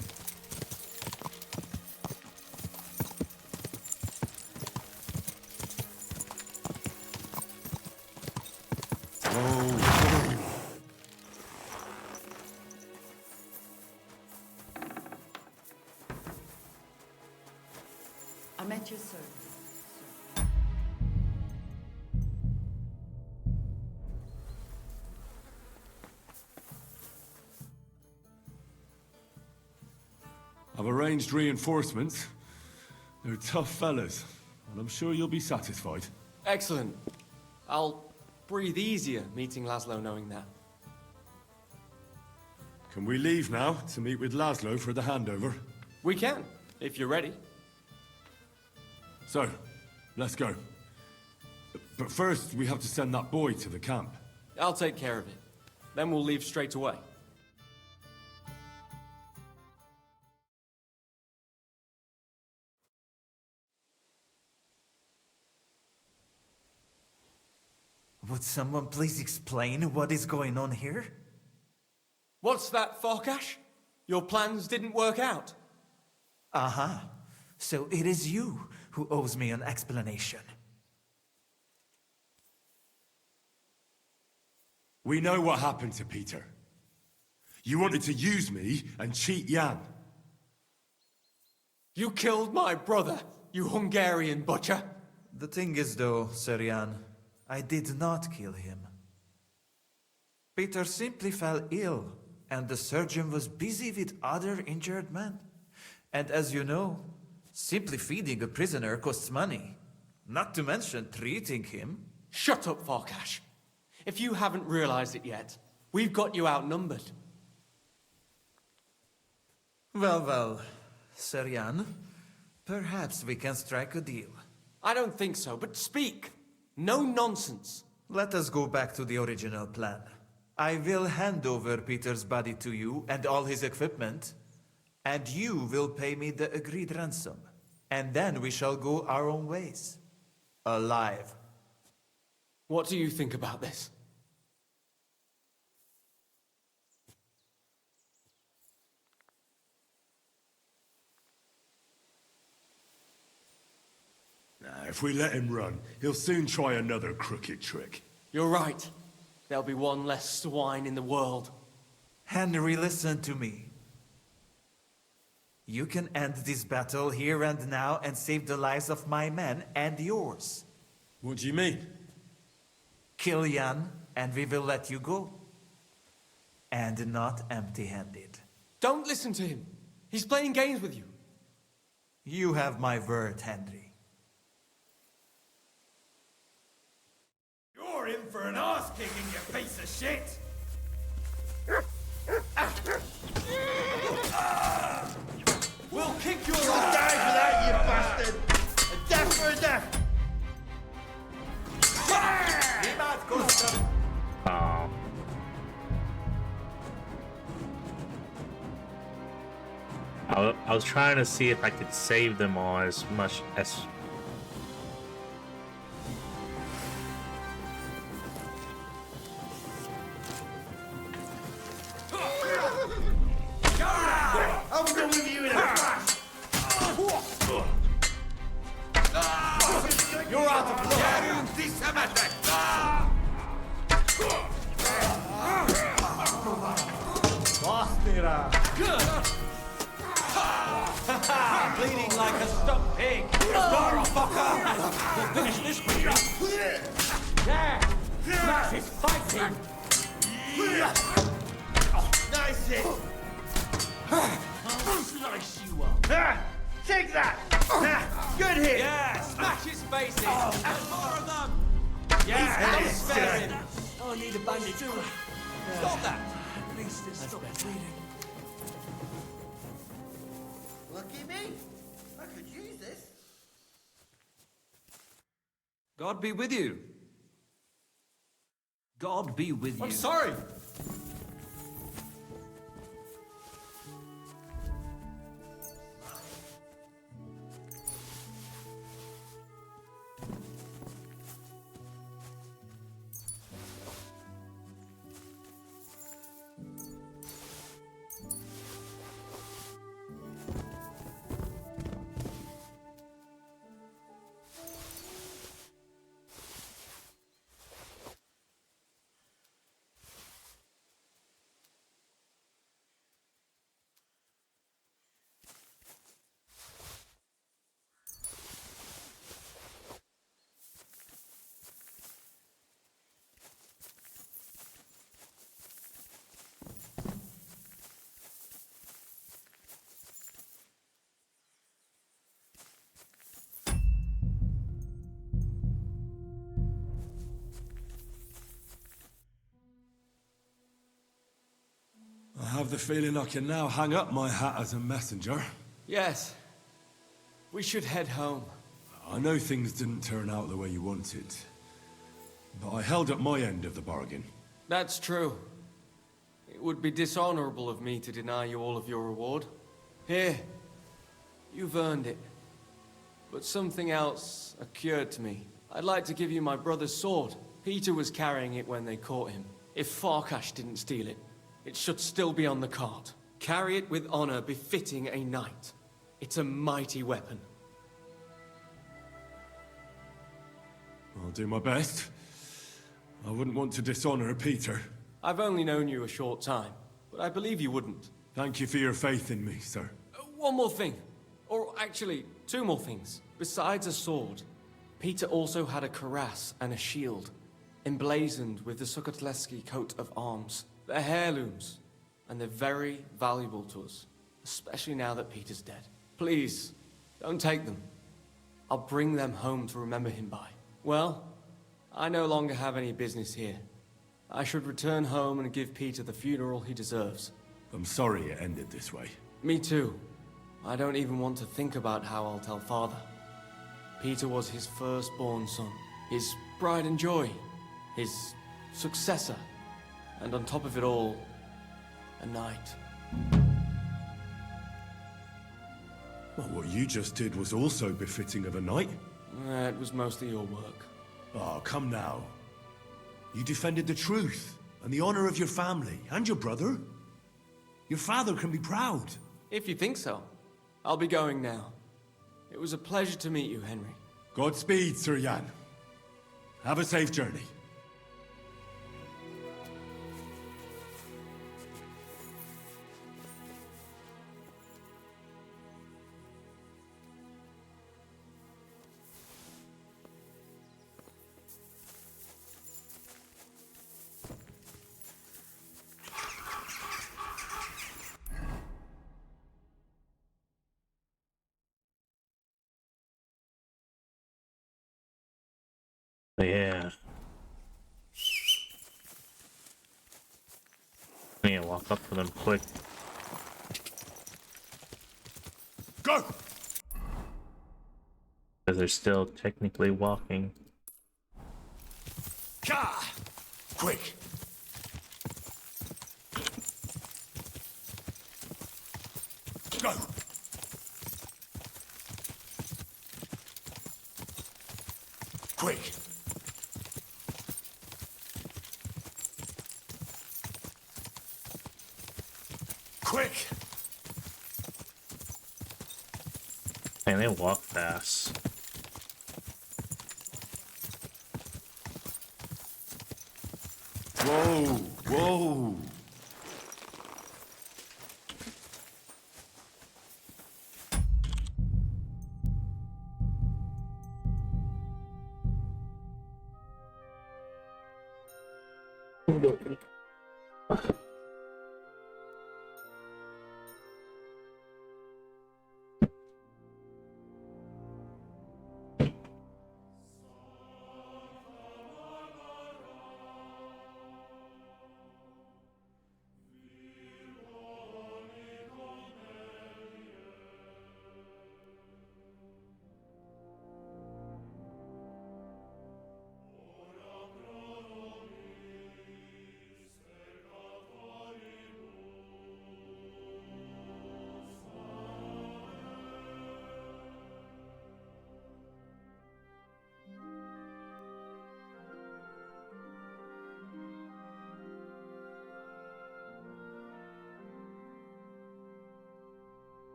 I'm at your service. I've arranged reinforcements. They're tough fellas, and I'm sure you'll be satisfied. Excellent. I'll breathe easier meeting Laszlo knowing that. Can we leave now to meet with Laszlo for the handover? We can, if you're ready. So, let's go. But first, we have to send that boy to the camp. I'll take care of it. Then we'll leave straight away. Would someone please explain what is going on here? What's that, Farkash? Your plans didn't work out. Aha. So it is you who owes me an explanation. We know what happened to Peter. You wanted to use me and cheat Jan. You killed my brother, you Hungarian butcher. The thing is though, Sir Jan, I did not kill him. Peter simply fell ill, and the surgeon was busy with other injured men. And as you know, simply feeding a prisoner costs money. Not to mention treating him. Shut up, Farkash. If you haven't realized it yet, we've got you outnumbered. Well, Sir Jan, perhaps we can strike a deal. I don't think so, but speak. No nonsense. Let us go back to the original plan. I will hand over Peter's body to you and all his equipment, and you will pay me the agreed ransom. And then we shall go our own ways. Alive. What do you think about this? If we let him run, he'll soon try another crooked trick. You're right. There'll be one less swine in the world. Henry, listen to me. You can end this battle here and now and save the lives of my men and yours. What do you mean? Kill Jan, and we will let you go. And not empty-handed. Don't listen to him. He's playing games with you. You have my word, Henry. You're in for an ass-kicking, you piece of shit! We'll kick your You'll die for that, you bastard! A death for a death! Oh. I was trying to see if I could save them all as much as... I'll go with you in a flash! You're out of luck! Bleeding like a stuck pig. Fucker! Finish this for you. Yeah! Smash is fighting! Nice hit! I'll slice you up. Take that! Good hit! Yeah! Smash his face in! And more of them! Yeah! Don't spare him! Oh, I need a bandage too. Stop that! At least it's stopped bleeding. Lucky God be with you. God be with you. I'm sorry! I have the feeling I can now hang up my hat as a messenger. Yes. We should head home. I know things didn't turn out the way you wanted, but I held up my end of the bargain. That's true. It would be dishonorable of me to deny you all of your reward. Here, you've earned it. But something else occurred to me. I'd like to give you my brother's sword. Peter was carrying it when they caught him. If Farkash didn't steal it, it should still be on the cart. Carry it with honor befitting a knight. It's a mighty weapon. I'll do my best. I wouldn't want to dishonor Peter. I've only known you a short time, but I believe you wouldn't. Thank you for your faith in me, sir. One more thing. Or actually, two more things. Besides a sword, Peter also had a cuirass and a shield, emblazoned with the Sukotleski coat of arms. They're heirlooms, and they're very valuable to us, especially now that Peter's dead. Please, don't take them. I'll bring them home to remember him by. Well, I no longer have any business here. I should return home and give Peter the funeral he deserves. I'm sorry it ended this way. Me too. I don't even want to think about how I'll tell Father. Peter was his firstborn son, his pride and joy, his successor, and on top of it all, a knight. Well, what you just did was also befitting of a knight. It was mostly your work. Oh, come now. You defended the truth and the honor of your family and your brother. Your father can be proud. If you think so. I'll be going now. It was a pleasure to meet you, Henry. Godspeed, Sir Jan. Have a safe journey. Yeah. I need to walk up to them quick. Go! Because they're still technically walking. Ka! Quick! Go! Quick! Quick! Man, they walk fast. Whoa! Whoa!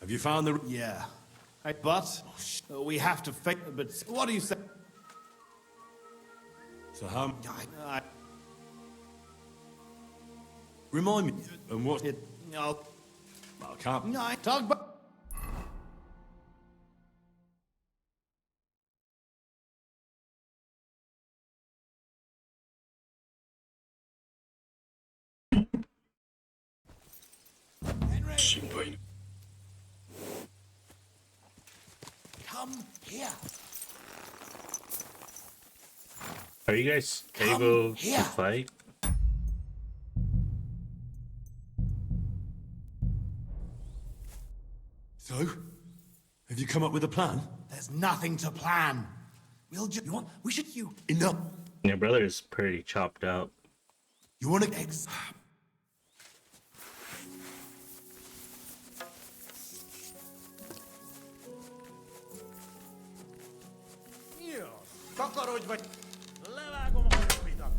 Have you found the... Yeah. But we have to fake... But what do you say? So how... I Remind me, and what... I can't... No, talk about... Come here. Are you guys able to fight? So? Have you come up with a plan? There's nothing to plan. We'll just... We should... Enough. Your brother is pretty chopped out. You want to... Kakarodj vagy... Levágom a hajabidat.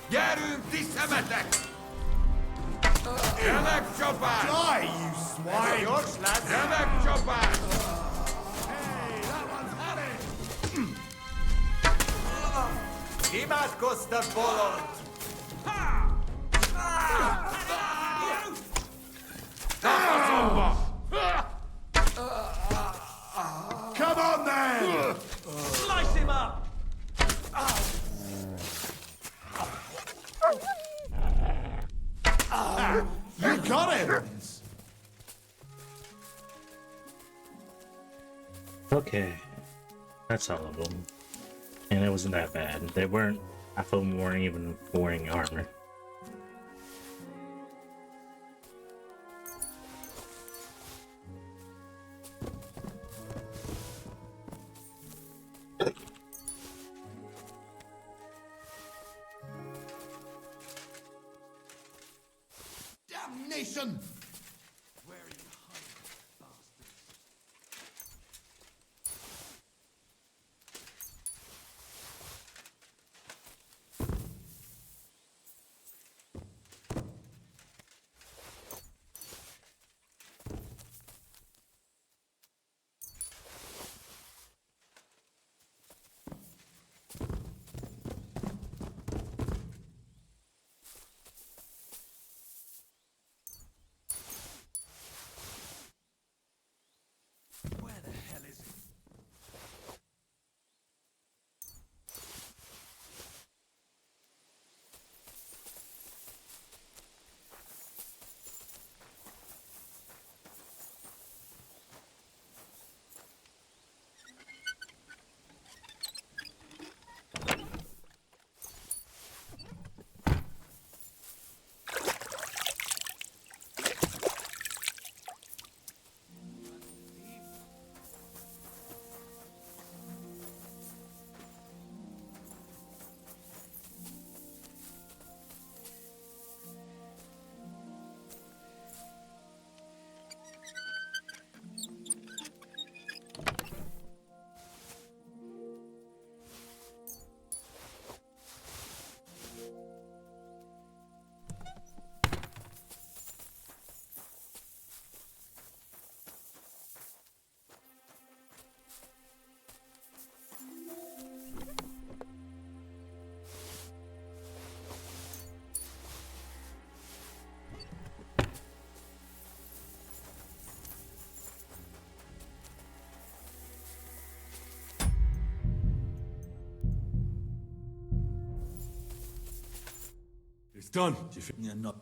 Gyerünk, ti szemetek! Remek csapás! Die, you swine! Gyors lesz! Remek csapás! Imádkoztat, bolond! Come on, then! Slice him up! You got him! Okay, that's all of them. And it wasn't that bad. They weren't, half of them weren't even wearing armor. Damnation! It's done. Do you think? Yeah, no.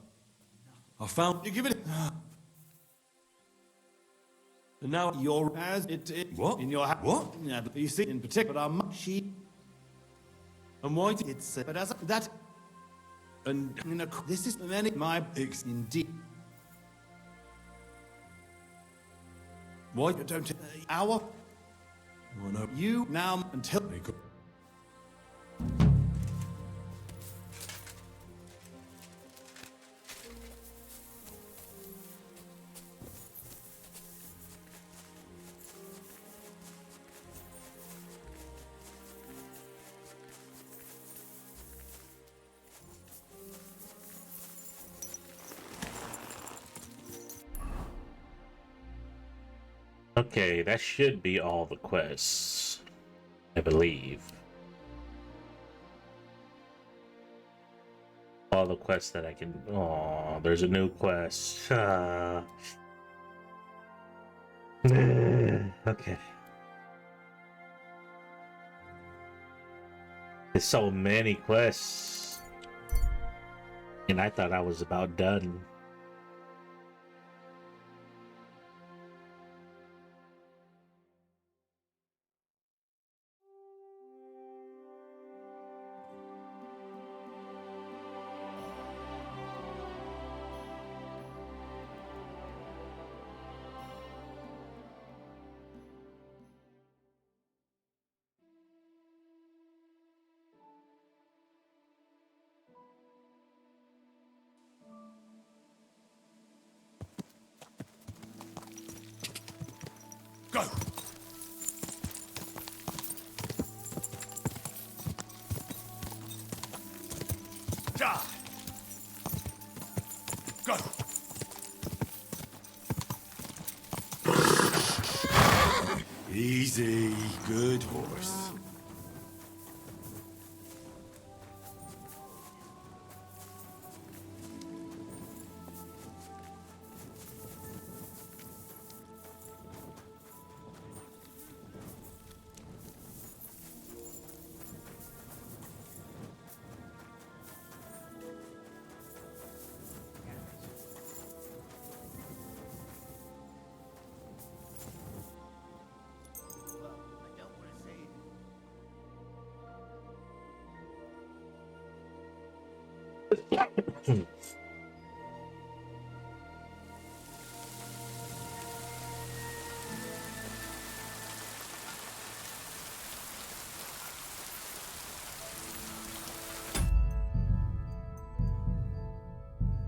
I found... You give it... And now... You're as it... What? In your... What? Yeah, you see, in particular, she... And why did... It's... but as that... And... You know, this is many... My... Indeed. Why? You don't... Our... Oh, no. You now until... Okay, that should be all the quests, I believe. All the quests that I can... Oh, there's a new quest. Okay. There's so many quests. And I thought I was about done. Go! Die! Go! Easy, good horse.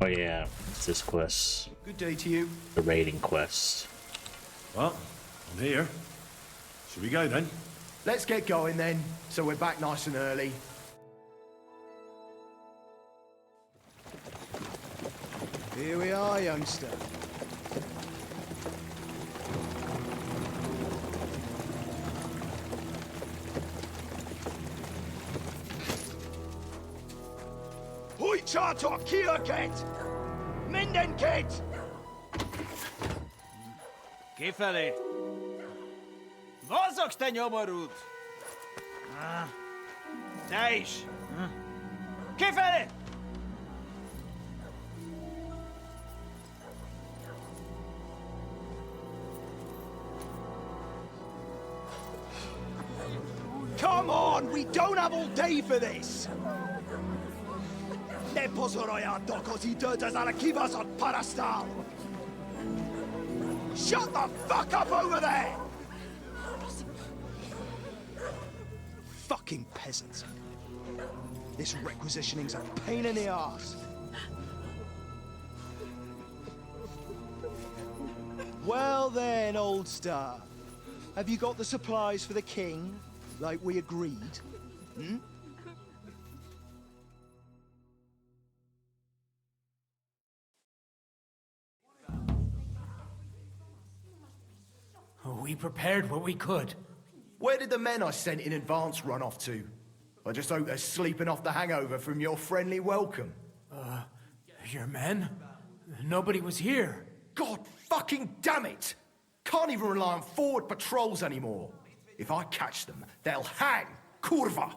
Oh yeah, it's this quest. Good day to you. The raiding quest. Well, I'm here. Should we go then? Let's get going then, so we're back nice and early. Here we are, youngster. Hoi charter Kierket! Mindenket! Kifelé! Mozogsz, te nyomorult! Te is! Kifelé! Come on, we don't have all day for this! Ne pozoroj così dödas ala kivas od parastal! Shut the fuck up over there! Fucking peasants. This requisitioning's a pain in the ass. Well then, old star. Have you got the supplies for the king, like we agreed? Hmm? We prepared what we could. Where did the men I sent in advance run off to? I just hope they're sleeping off the hangover from your friendly welcome. Your men? Nobody was here. God fucking damn it! Can't even rely on forward patrols anymore. If I catch them, they'll hang. Kurva!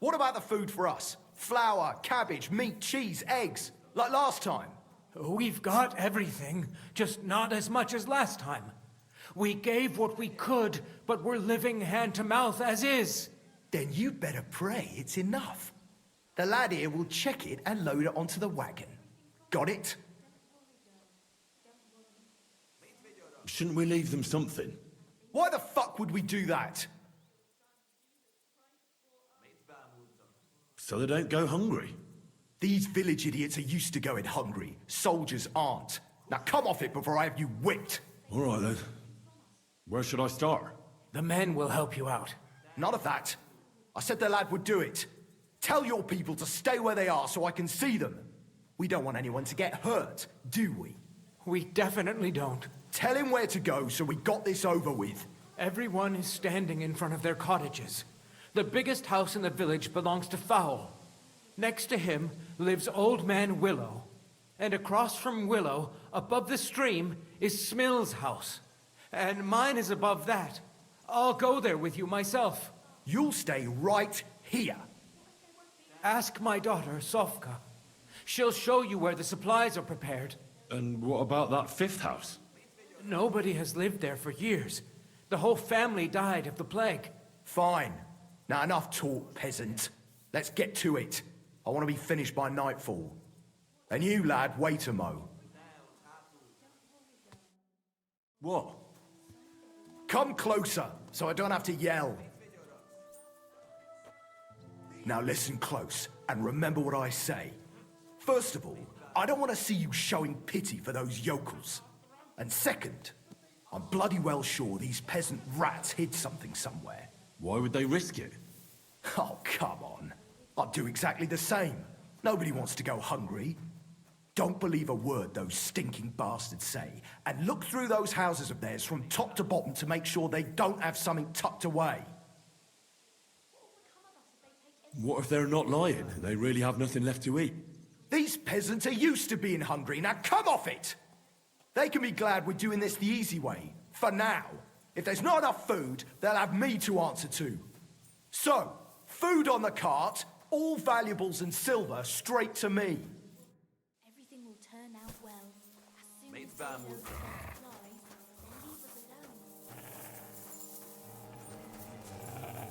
What about the food for us? Flour, cabbage, meat, cheese, eggs, like last time? We've got everything, just not as much as last time. We gave what we could, but we're living hand to mouth as is. Then you better pray it's enough. The lad here will check it and load it onto the wagon. Got it? Shouldn't we leave them something? Why the fuck would we do that? So they don't go hungry. These village idiots are used to going hungry. Soldiers aren't. Now come off it before I have you whipped. All right then. Where should I start? The men will help you out. None of that. I said the lad would do it. Tell your people to stay where they are so I can see them. We don't want anyone to get hurt, do we? We definitely don't. Tell him where to go so we got this over with. Everyone is standing in front of their cottages. The biggest house in the village belongs to Fowl. Next to him lives Old Man Willow. And across from Willow, above the stream, is Smill's house. And mine is above that. I'll go there with you myself. You'll stay right here. Ask my daughter, Sofka. She'll show you where the supplies are prepared. And what about that fifth house? Nobody has lived there for years. The whole family died of the plague. Fine. Now enough talk, peasant. Let's get to it. I want to be finished by nightfall. And you, lad, wait a mo. What? Come closer, so I don't have to yell. Now listen close, and remember what I say. First of all, I don't want to see you showing pity for those yokels. And second, I'm bloody well sure these peasant rats hid something somewhere. Why would they risk it? Oh, come on. I'd do exactly the same. Nobody wants to go hungry. Don't believe a word those stinking bastards say, and look through those houses of theirs from top to bottom to make sure they don't have something tucked away. What if they're not lying and they really have nothing left to eat? These peasants are used to being hungry. Now come off it! They can be glad we're doing this the easy way, for now. If there's not enough food, they'll have me to answer to. So, food on the cart, all valuables and silver straight to me. Everything will turn out well. As soon Meet as them. they know the supplies, they'll leave us alone.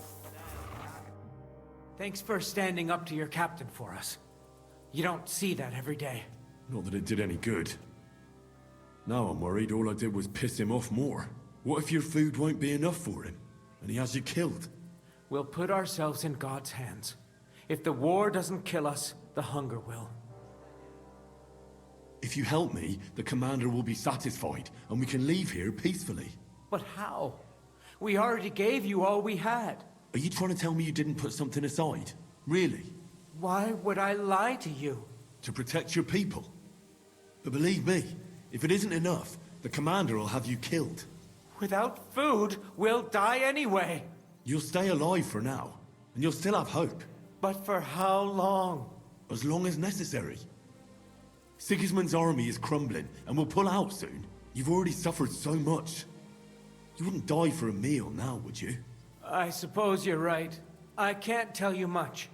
Thanks for standing up to your captain for us. You don't see that every day. Not that it did any good. Now I'm worried all I did was piss him off more. What if your food won't be enough for him, and he has you killed? We'll put ourselves in God's hands. If the war doesn't kill us, the hunger will. If you help me, the commander will be satisfied, and we can leave here peacefully. But how? We already gave you all we had. Are you trying to tell me you didn't put something aside? Really? Why would I lie to you? To protect your people. But believe me, if it isn't enough, the commander will have you killed. Without food, we'll die anyway. You'll stay alive for now, and you'll still have hope. But for how long? As long as necessary. Sigismund's army is crumbling, and will pull out soon. You've already suffered so much. You wouldn't die for a meal now, would you? I suppose you're right. I can't tell you much.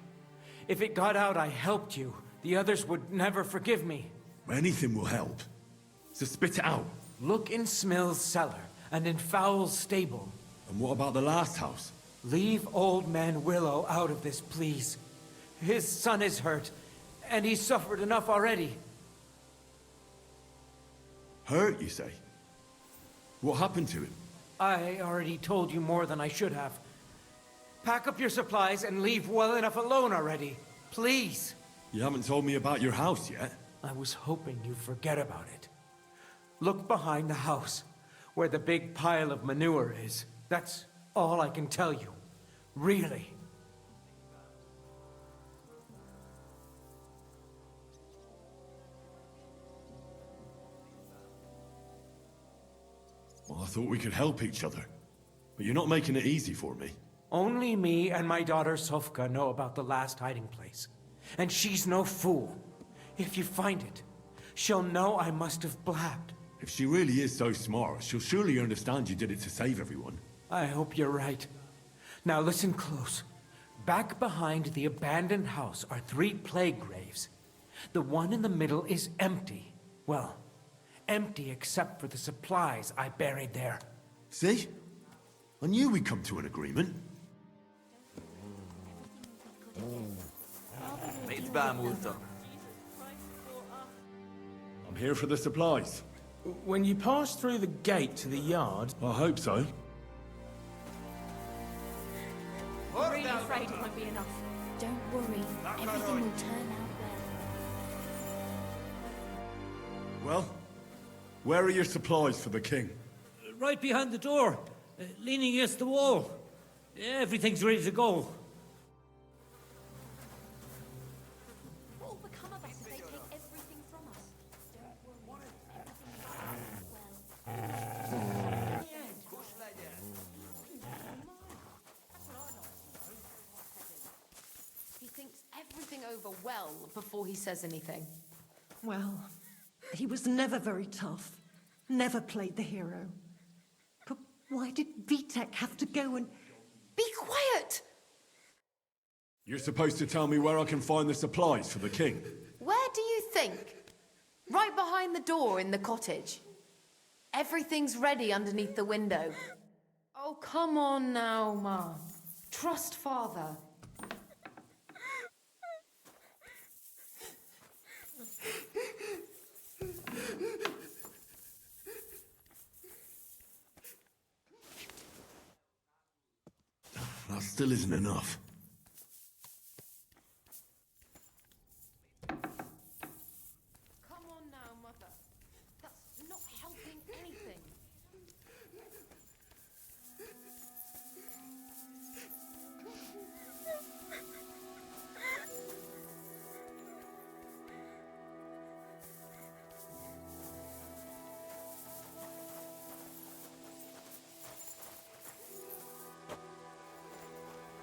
If it got out I helped you, the others would never forgive me. Anything will help. So spit it out. Look in Smill's cellar, and in Fowl's stable. And what about the last house? Leave Old Man Willow out of this, please. His son is hurt, and he's suffered enough already. Hurt, you say? What happened to him? I already told you more than I should have. Pack up your supplies and leave well enough alone already. Please. You haven't told me about your house yet. I was hoping you'd forget about it. Look behind the house, where the big pile of manure is. That's all I can tell you. Really. Well, I thought we could help each other. But you're not making it easy for me. Only me and my daughter Sofka know about the last hiding place. And she's no fool. If you find it, she'll know I must have blabbed. If she really is so smart, she'll surely understand you did it to save everyone. I hope you're right. Now listen close. Back behind the abandoned house are 3 plague graves. The one in the middle is empty. Well, empty except for the supplies I buried there. See? I knew we'd come to an agreement. I'm here for the supplies. When you pass through the gate to the yard... I hope so. I'm really afraid it won't be enough. Don't worry, everything will turn out well. Well, where are your supplies for the king? Right behind the door, leaning against the wall. Everything's ready to go. What will become of us if they take everything from us? Don't worry, everything will turn out well. with a well before he says anything. Well, he was never very tough. Never played the hero. But why did Vitek have to go and... Be quiet! You're supposed to tell me where I can find the supplies for the king. Where do you think? Right behind the door in the cottage. Everything's ready underneath the window. Oh, come on now, Ma. Trust Father. That still isn't enough. Come on now, Mother. That's not helping anything.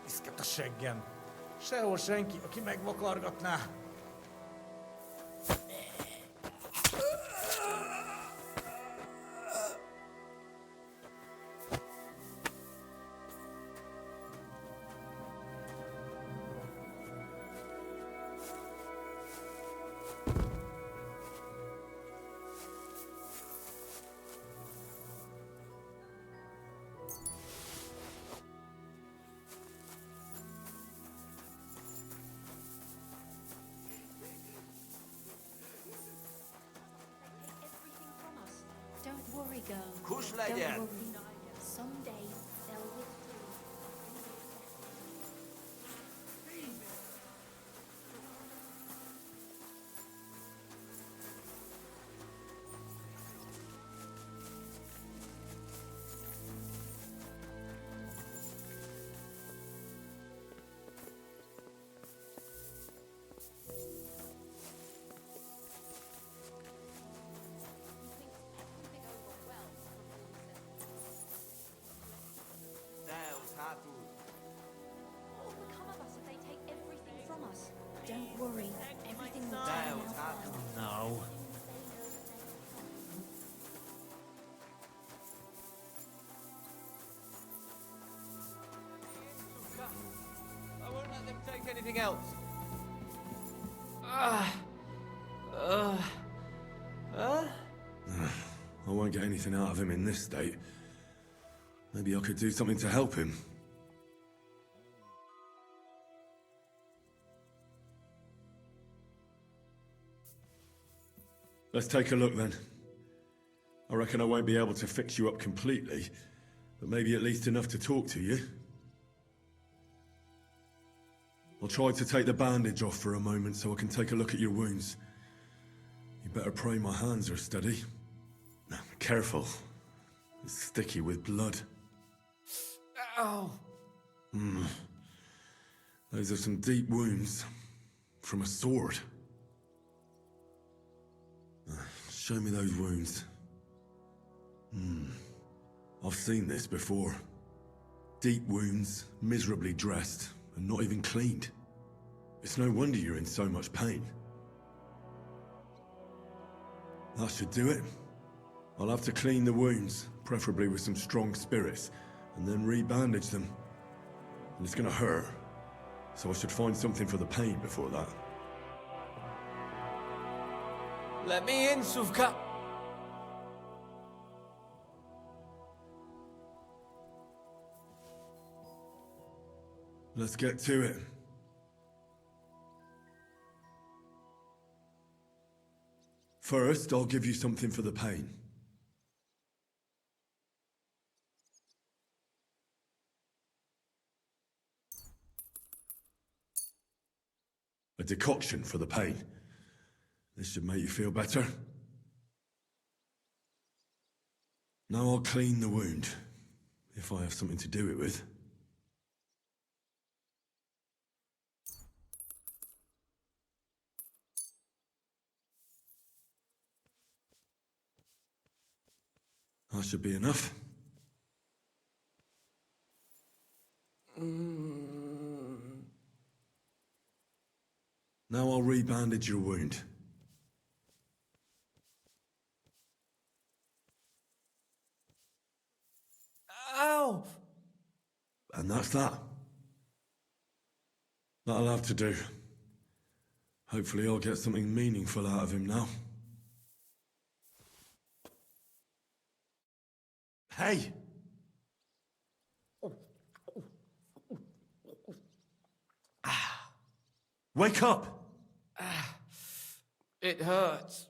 Iszket a seggem. Sehol senki, aki megvakargatná. Don't worry, girl. Kush Don't legyen. worry. Someday they'll withdraw. What will become of us if they take everything from us? Don't worry. Everything will turn out well. No. I won't let them take anything else. I won't get anything out of him in this state. Maybe I could do something to help him. Let's take a look then. I reckon I won't be able to fix you up completely, but maybe at least enough to talk to you. I'll try to take the bandage off for a moment so I can take a look at your wounds. You better pray my hands are steady. Now, careful. It's sticky with blood. Ow! Those are some deep wounds. From a sword. Show me those wounds. I've seen this before. Deep wounds, miserably dressed, and not even cleaned. It's no wonder you're in so much pain. That should do it. I'll have to clean the wounds, preferably with some strong spirits, and then re-bandage them. And it's gonna hurt, so I should find something for the pain before that. Let me in, Suvka. Let's get to it. First, I'll give you something for the pain. A decoction for the pain. This should make you feel better. Now I'll clean the wound, if I have something to do it with. That should be enough. Now I'll re-bandage your wound. Ow! And that's that. That'll have to do. Hopefully I'll get something meaningful out of him now. Hey! Wake up! It hurts.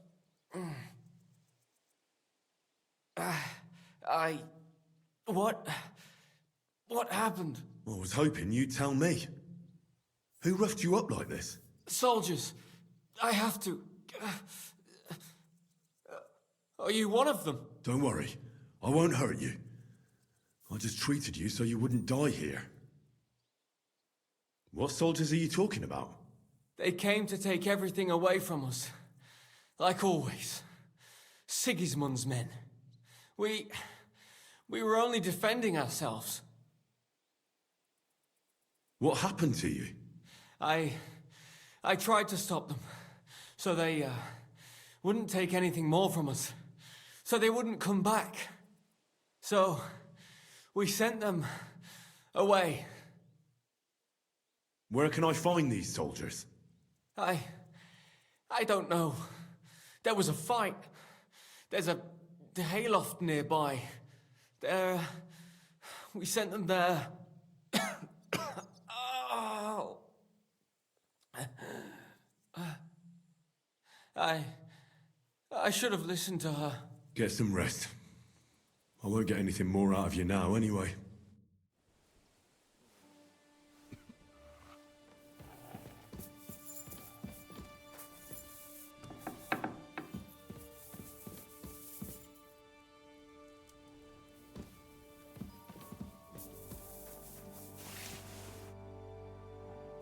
What happened? I was hoping you'd tell me. Who roughed you up like this? Soldiers. I have to. Are you one of them? Don't worry. I won't hurt you. I just treated you so you wouldn't die here. What soldiers are you talking about? They came to take everything away from us. Like always. Sigismund's men. We were only defending ourselves. What happened to you? I tried to stop them. So they wouldn't take anything more from us. So they wouldn't come back. So we sent them away. Where can I find these soldiers? I don't know. There was a fight. There's a hayloft nearby. We sent them there. Oh. I should have listened to her. Get some rest. I won't get anything more out of you now, anyway.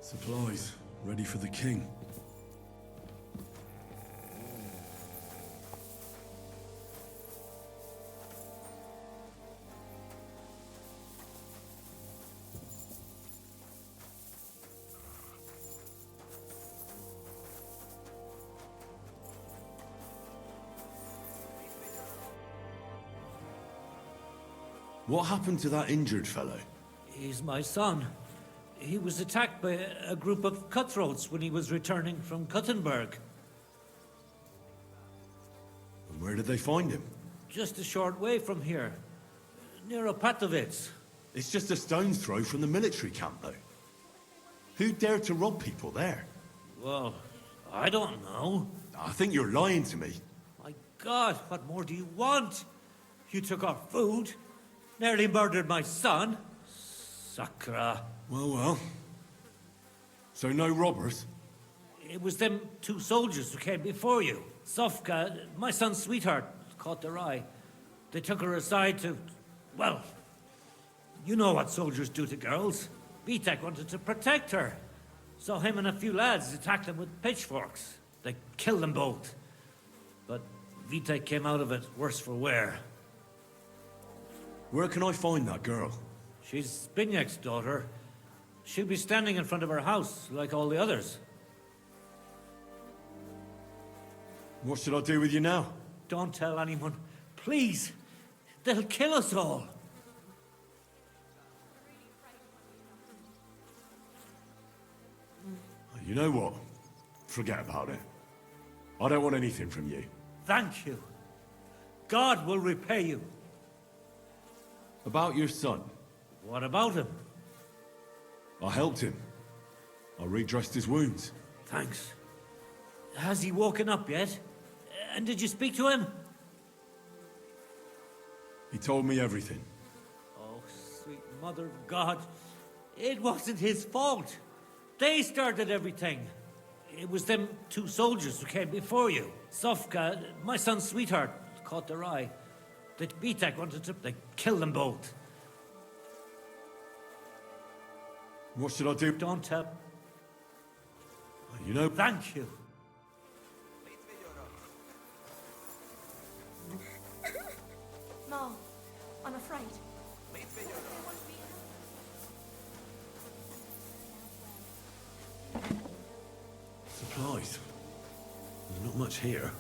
Supplies, ready for the king. What happened to that injured fellow? He's my son. He was attacked by a group of cutthroats when he was returning from Kuttenberg. And where did they find him? Just a short way from here, near Opatovitz. It's just a stone's throw from the military camp, though. Who dared to rob people there? Well, I don't know. I think you're lying to me. My God, what more do you want? You took our food, nearly murdered my son. Sakra. Well. So no robbers? It was them two soldiers who came before you. Sofka, my son's sweetheart, caught their eye. They took her aside to... well, you know what soldiers do to girls. Vitek wanted to protect her. So him and a few lads attacked them with pitchforks. They killed them both. But Vitek came out of it worse for wear. Where can I find that girl? She's Binyak's daughter. She'll be standing in front of her house, like all the others. What should I do with you now? Don't tell anyone. Please. They'll kill us all. You know what? Forget about it. I don't want anything from you. Thank you. God will repay you. About your son. What about him? I helped him. I redressed his wounds. Thanks. Has he woken up yet? And did you speak to him? He told me everything. Oh, sweet mother of God. It wasn't his fault. They started everything. It was them two soldiers who came before you. Sofka, my son's sweetheart, caught their eye. That Vitek wanted to... they killed them both. What should I do? Don't tell. You know... Thank you. No, I'm afraid. much here.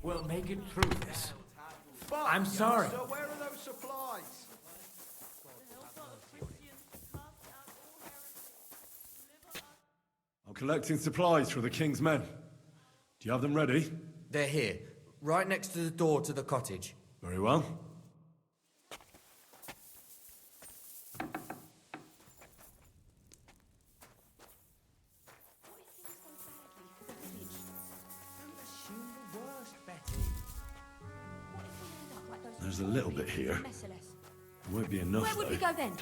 We'll make it through this. Fuck, I'm sorry. So where are those supplies? I'm collecting supplies for the king's men. Do you have them ready? They're here, right next to the door to the cottage. Very well. There's a little bit here. It won't be enough, Where would we though. go then?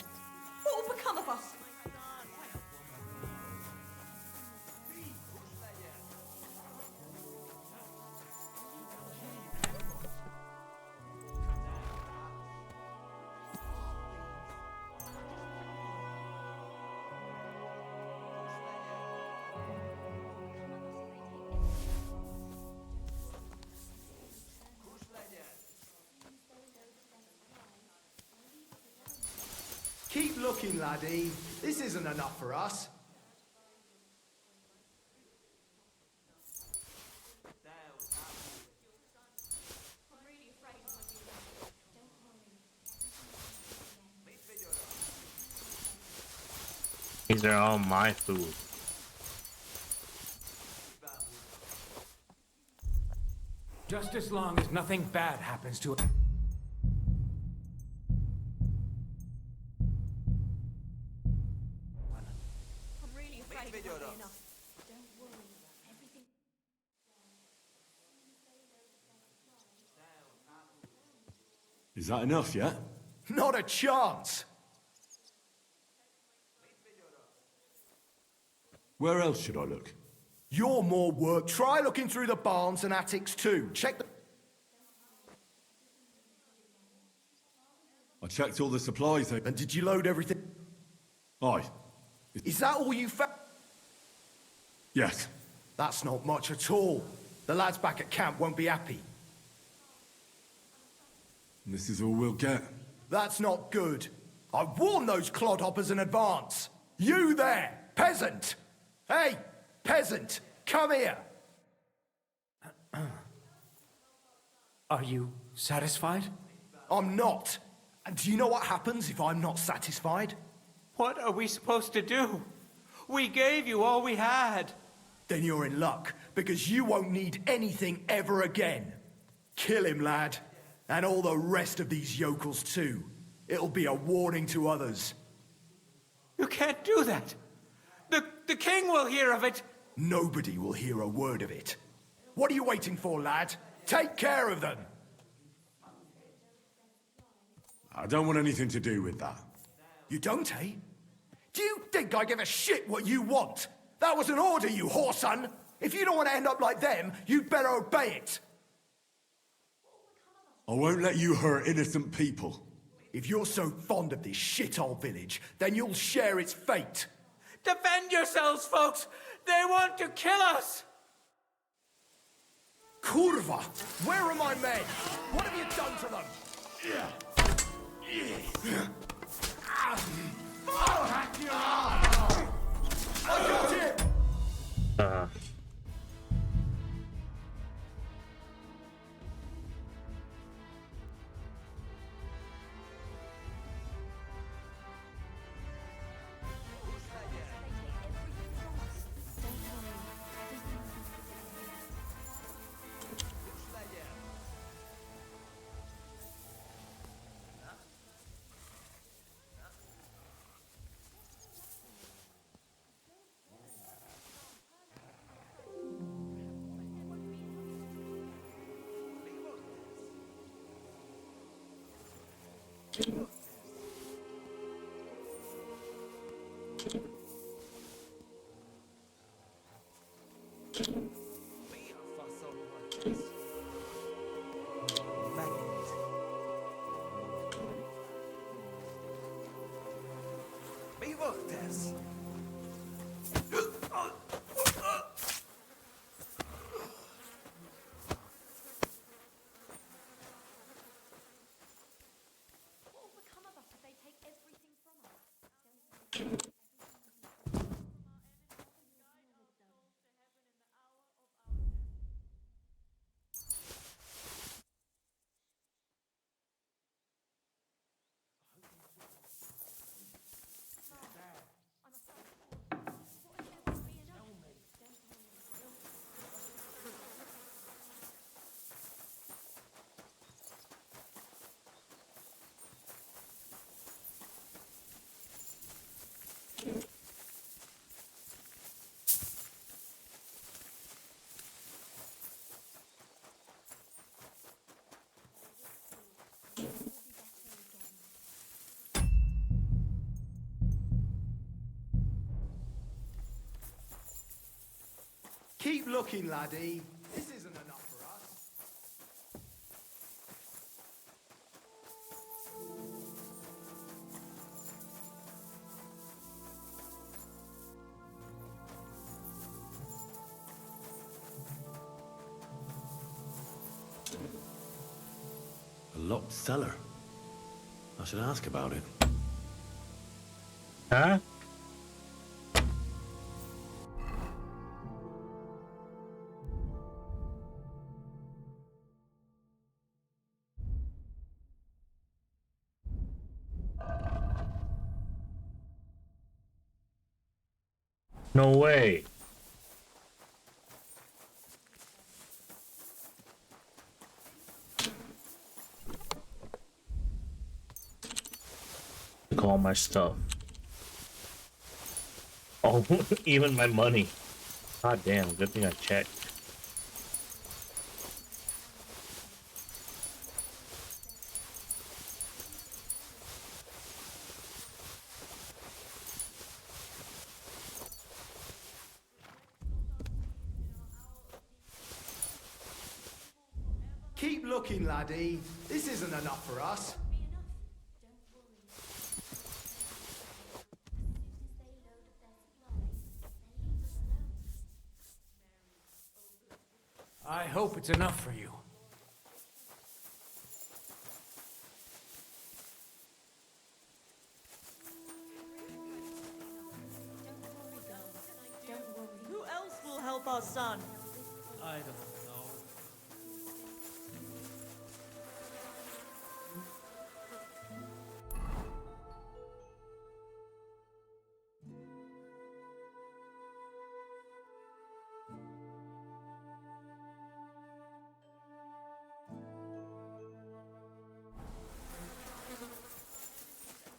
What will become of us? Keep looking, laddie. This isn't enough for us. These are all my food. Just as long as nothing bad happens to it. Is that enough yet? Not a chance. Where else should I look? You're more work. Try looking through the barns and attics too. Check the... I checked all the supplies. And did you load everything? Aye. Is that all you found? Yes. That's not much at all. The lads back at camp won't be happy. This is all we'll get. That's not good. I warned those clodhoppers in advance. You there, peasant! Hey, peasant, come here! Are you satisfied? I'm not. And do you know what happens if I'm not satisfied? What are we supposed to do? We gave you all we had. Then you're in luck, because you won't need anything ever again. Kill him, lad. And all the rest of these yokels too. It'll be a warning to others. You can't do that. The king will hear of it. Nobody will hear a word of it. What are you waiting for, lad? Take care of them. I don't want anything to do with that. You don't, eh? Do you think I give a shit what you want? That was an order, you whoreson! If you don't want to end up like them, you'd better obey it! I won't let you hurt innocent people. If you're so fond of this shithole village, then you'll share its fate. Defend yourselves, folks! They want to kill us! Kurva! Where are my men? What have you done to them? I'll hack you out! I got him! Keep looking, laddie. This isn't enough for us. A locked cellar. I should ask about it. Huh? No way. Took all my stuff. Oh, even my money. God damn, good thing I checked. Keep looking, laddie. This isn't enough for us. I hope it's enough for you. Who else will help our son? I don't know.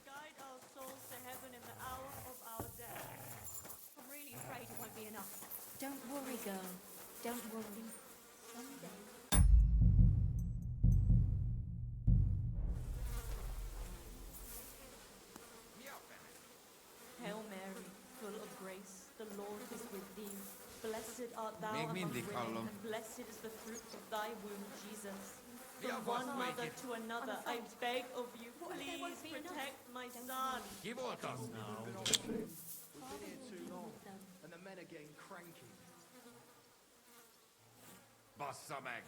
Guide our souls to heaven in the hour of our death. I'm really afraid it won't be enough. Don't worry, girl. Don't worry. Someday. Hail Mary, full of grace, the Lord is with Blessed art thou Make me among the women, column. and blessed is the fruit of thy womb, Jesus. Yeah, From boss, one make mother it. to another, I beg of you, please protect my son. Give orders. We've been here too long, and the men are getting cranky. Boss Samag.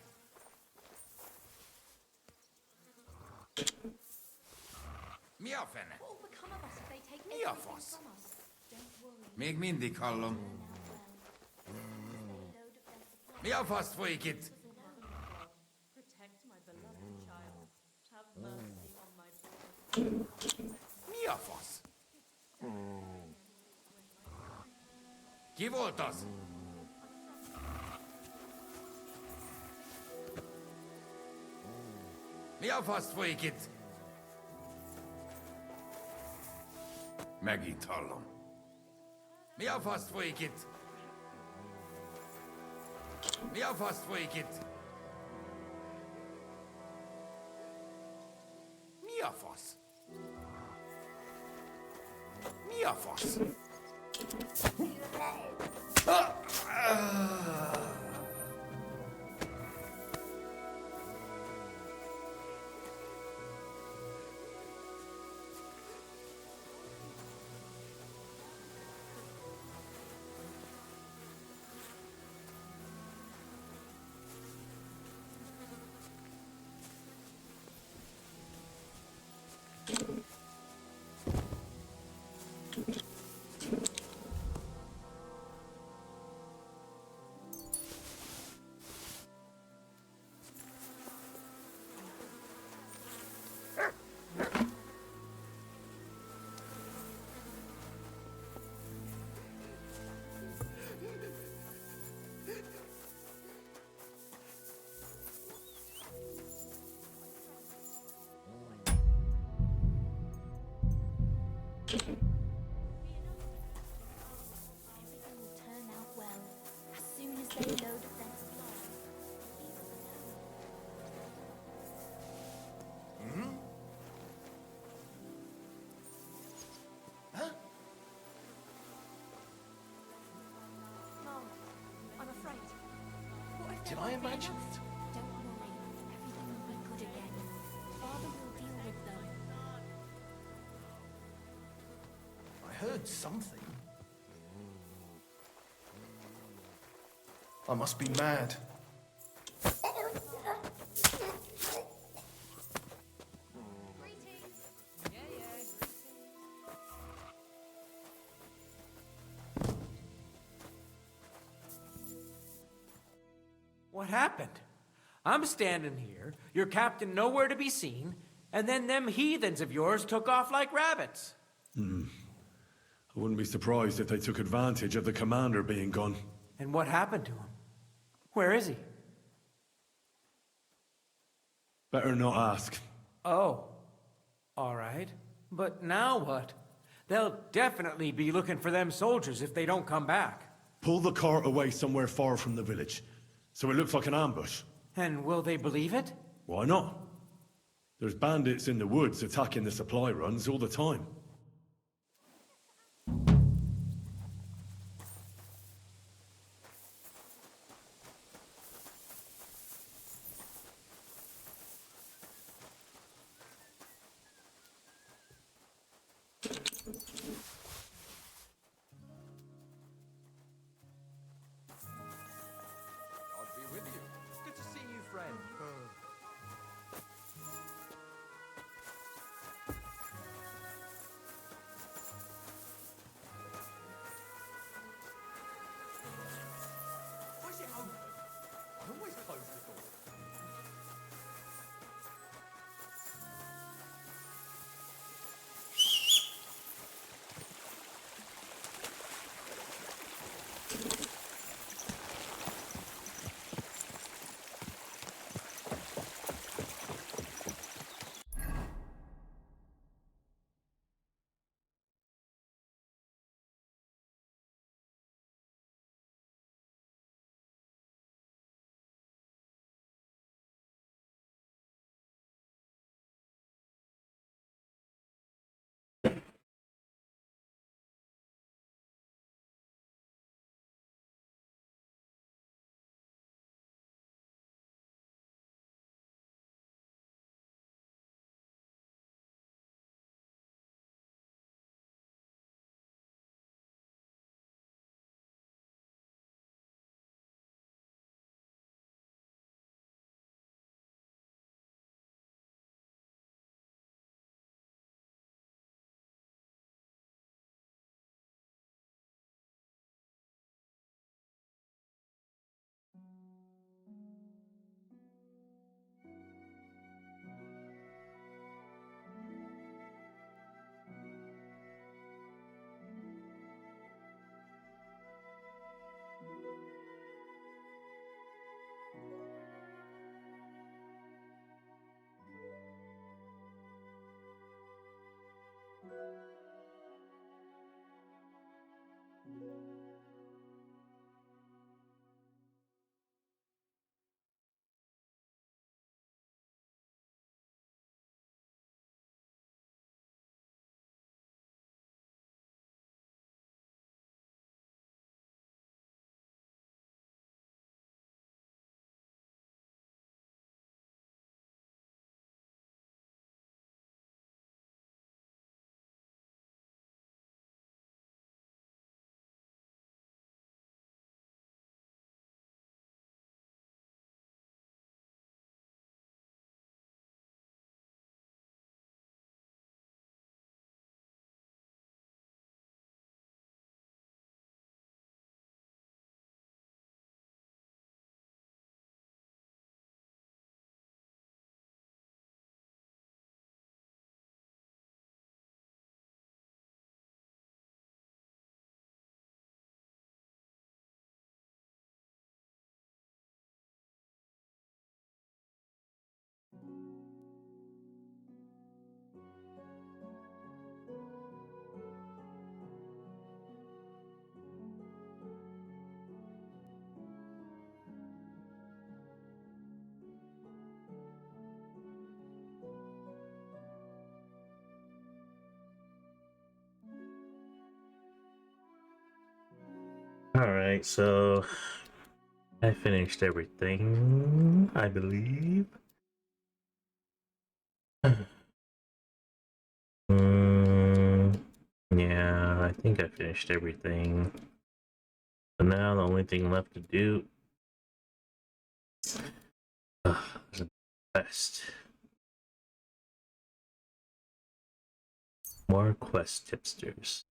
Miafene. What will become of us if they take Yeah, everything boss. from us? Don't worry. Make me the column. Miafast foikit. Protect my beloved child. Have mercy on my boy. Miafas. Give orders. Miafast foikit. Maggie Tollum. Miafast foikit. Miafast foikit. Miafas. Miafas. Everything will turn out well. As soon as they load up their supply. Mom, I'm afraid. What if Did there I won't be imagine enough? Don't worry. Everything will be good again. Father will deal with them. I heard something. I must be mad. What happened? I'm standing here, your captain nowhere to be seen, and then them heathens of yours took off like rabbits. I wouldn't be surprised if they took advantage of the commander being gone. And what happened to him? Where is he? Better not ask. Oh, all right. But now what? They'll definitely be looking for them soldiers if they don't come back. Pull the cart away somewhere far from the village, so it looks like an ambush. And will they believe it? Why not? There's bandits in the woods attacking the supply runs all the time. God be with you. Good to see you, friend. Why is it open? I always close the door. Alright, so I finished everything, I believe. Yeah, I think I finished everything. So now the only thing left to do is a quest. More quest tipsters.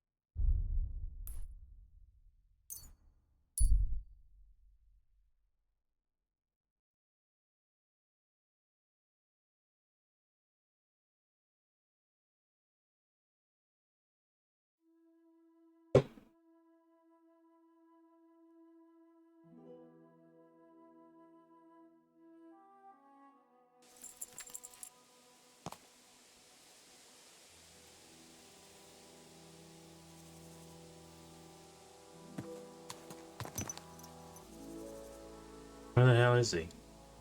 Where the hell is he?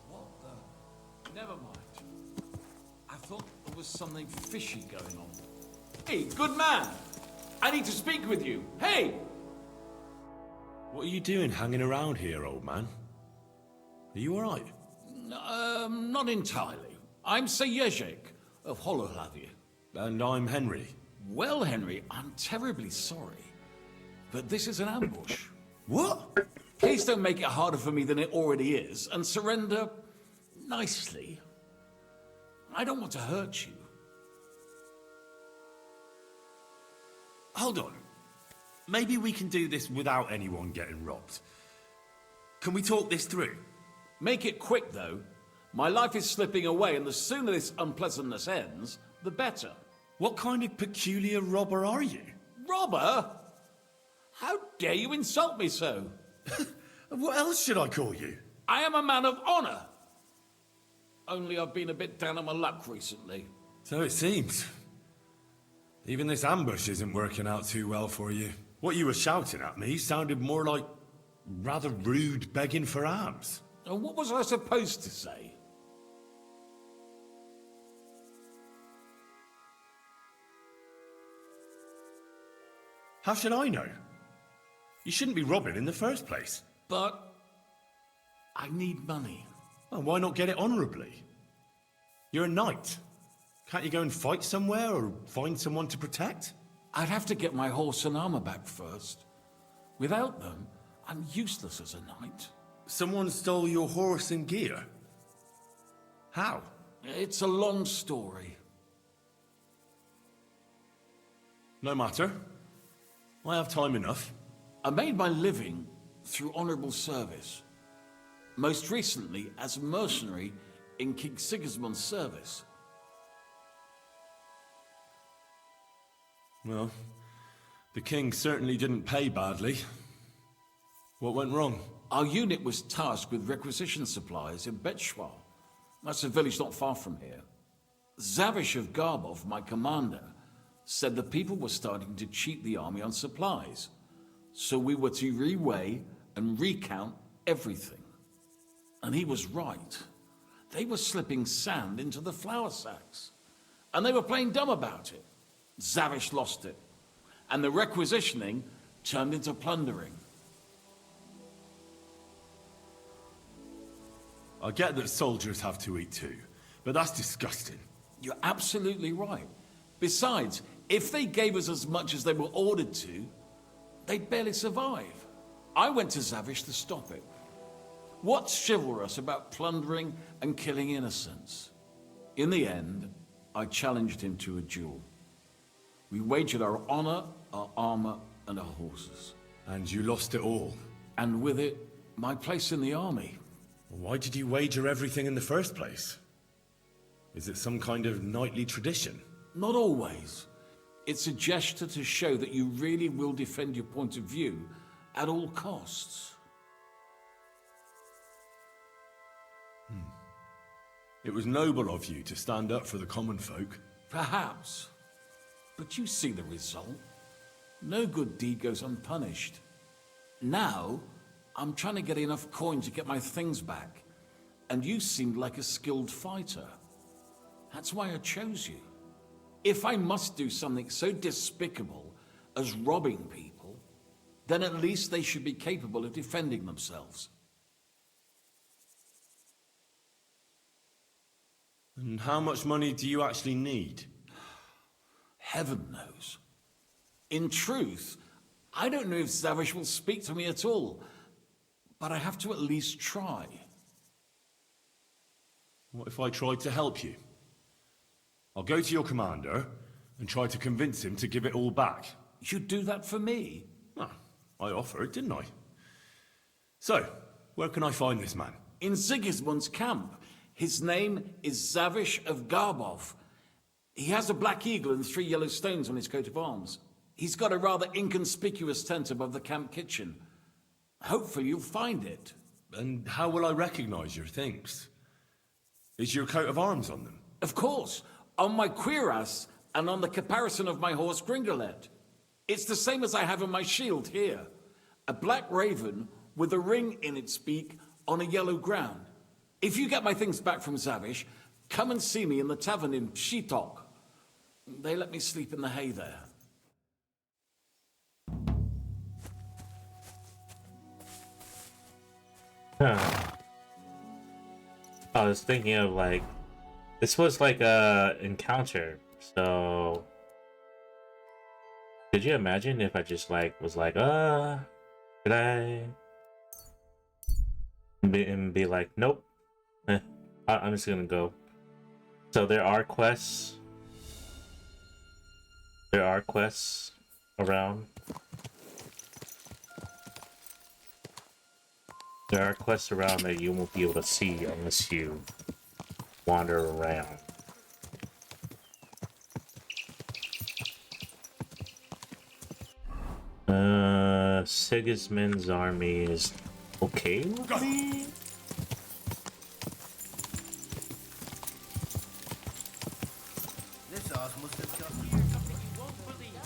What the? Never mind. I thought there was something fishy going on. Hey, good man! I need to speak with you. Hey! What are you doing hanging around here, old man? Are you alright? Not entirely. I'm Sir Jezek of Holohlavi. And I'm Henry. Well, Henry, I'm terribly sorry. But this is an ambush. What? Please don't make it harder for me than it already is, and surrender nicely. I don't want to hurt you. Hold on. Maybe we can do this without anyone getting robbed. Can we talk this through? Make it quick, though. My life is slipping away, and the sooner this unpleasantness ends, the better. What kind of peculiar robber are you? Robber? How dare you insult me so? What else should I call you? I am a man of honor. Only I've been a bit down on my luck recently. So it seems. Even this ambush isn't working out too well for you. What you were shouting at me sounded more like rather rude begging for alms. And what was I supposed to say? How should I know? You shouldn't be robbing in the first place. But I need money. Well, why not get it honorably? You're a knight. Can't you go and fight somewhere or find someone to protect? I'd have to get my horse and armor back first. Without them, I'm useless as a knight. Someone stole your horse and gear? How? It's a long story. No matter. I have time enough. I made my living through honorable service. Most recently as a mercenary in King Sigismund's service. Well, the king certainly didn't pay badly. What went wrong? Our unit was tasked with requisition supplies in Betshwar. That's a village not far from here. Zavish of Garbov, my commander, said the people were starting to cheat the army on supplies. So we were to reweigh and recount everything. And he was right. They were slipping sand into the flour sacks. And they were playing dumb about it. Zavish lost it. And the requisitioning turned into plundering. I get that soldiers have to eat too, but that's disgusting. You're absolutely right. Besides, if they gave us as much as they were ordered to, they'd barely survive. I went to Zavish to stop it. What's chivalrous about plundering and killing innocents? In the end, I challenged him to a duel. We wagered our honor, our armor, and our horses. And you lost it all? And with it, my place in the army. Why did you wager everything in the first place? Is it some kind of knightly tradition? Not always. It's a gesture to show that you really will defend your point of view at all costs. It was noble of you to stand up for the common folk. Perhaps. But you see the result. No good deed goes unpunished. Now, I'm trying to get enough coin to get my things back. And you seemed like a skilled fighter. That's why I chose you. If I must do something so despicable as robbing people, then at least they should be capable of defending themselves. And how much money do you actually need? Heaven knows. In truth, I don't know if Zavish will speak to me at all, but I have to at least try. What if I tried to help you? I'll go to your commander and try to convince him to give it all back. You'd do that for me? Ah, I offered, didn't I? So, where can I find this man? In Sigismund's camp. His name is Zavish of Garbov. He has a black eagle and 3 yellow stones on his coat of arms. He's got a rather inconspicuous tent above the camp kitchen. Hopefully you'll find it. And how will I recognize your things? Is your coat of arms on them? Of course. On my cuirass and on the caparison of my horse Gringolet. It's the same as I have on my shield here. A black raven with a ring in its beak on a yellow ground. If you get my things back from Zavish, come and see me in the tavern in Pshitok. They let me sleep in the hay there. I was thinking of like, this was like a encounter, so could you imagine if I just like was like, could I be like, nope, I'm just gonna go. So there are quests. There are quests around. There are quests around that you won't be able to see unless you wander around. Sigismund's army is okay with me? This house must have come here something you won't believe.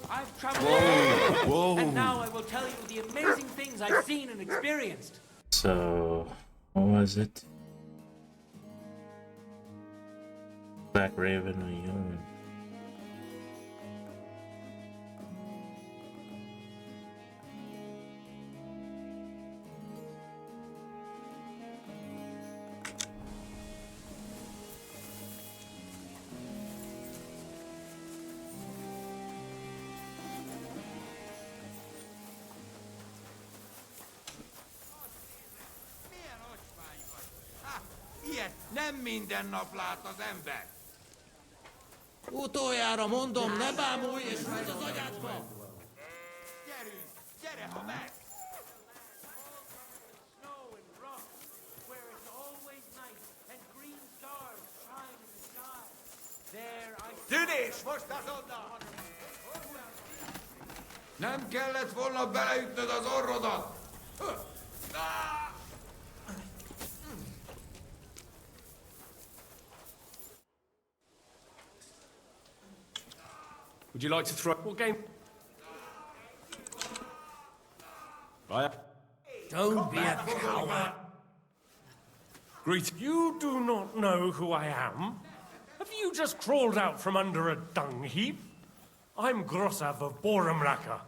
I've traveled Whoa. and now I will tell you the amazing things I've seen and experienced. So, what was it? Black Raven or Young? Ilyet nem minden nap lát az ember. Utoljára mondom, ne bámulj és húzd az agyádba! Gyerünk, gyere, ha meg! Tűnés, most azonnal! Nem kellett volna beleütnöd az orrodat! Would you like to throw... What game? Right. Don't be a coward. Greet. You do not know who I am? Have you just crawled out from under a dung heap? I'm Grossav of Borumraka.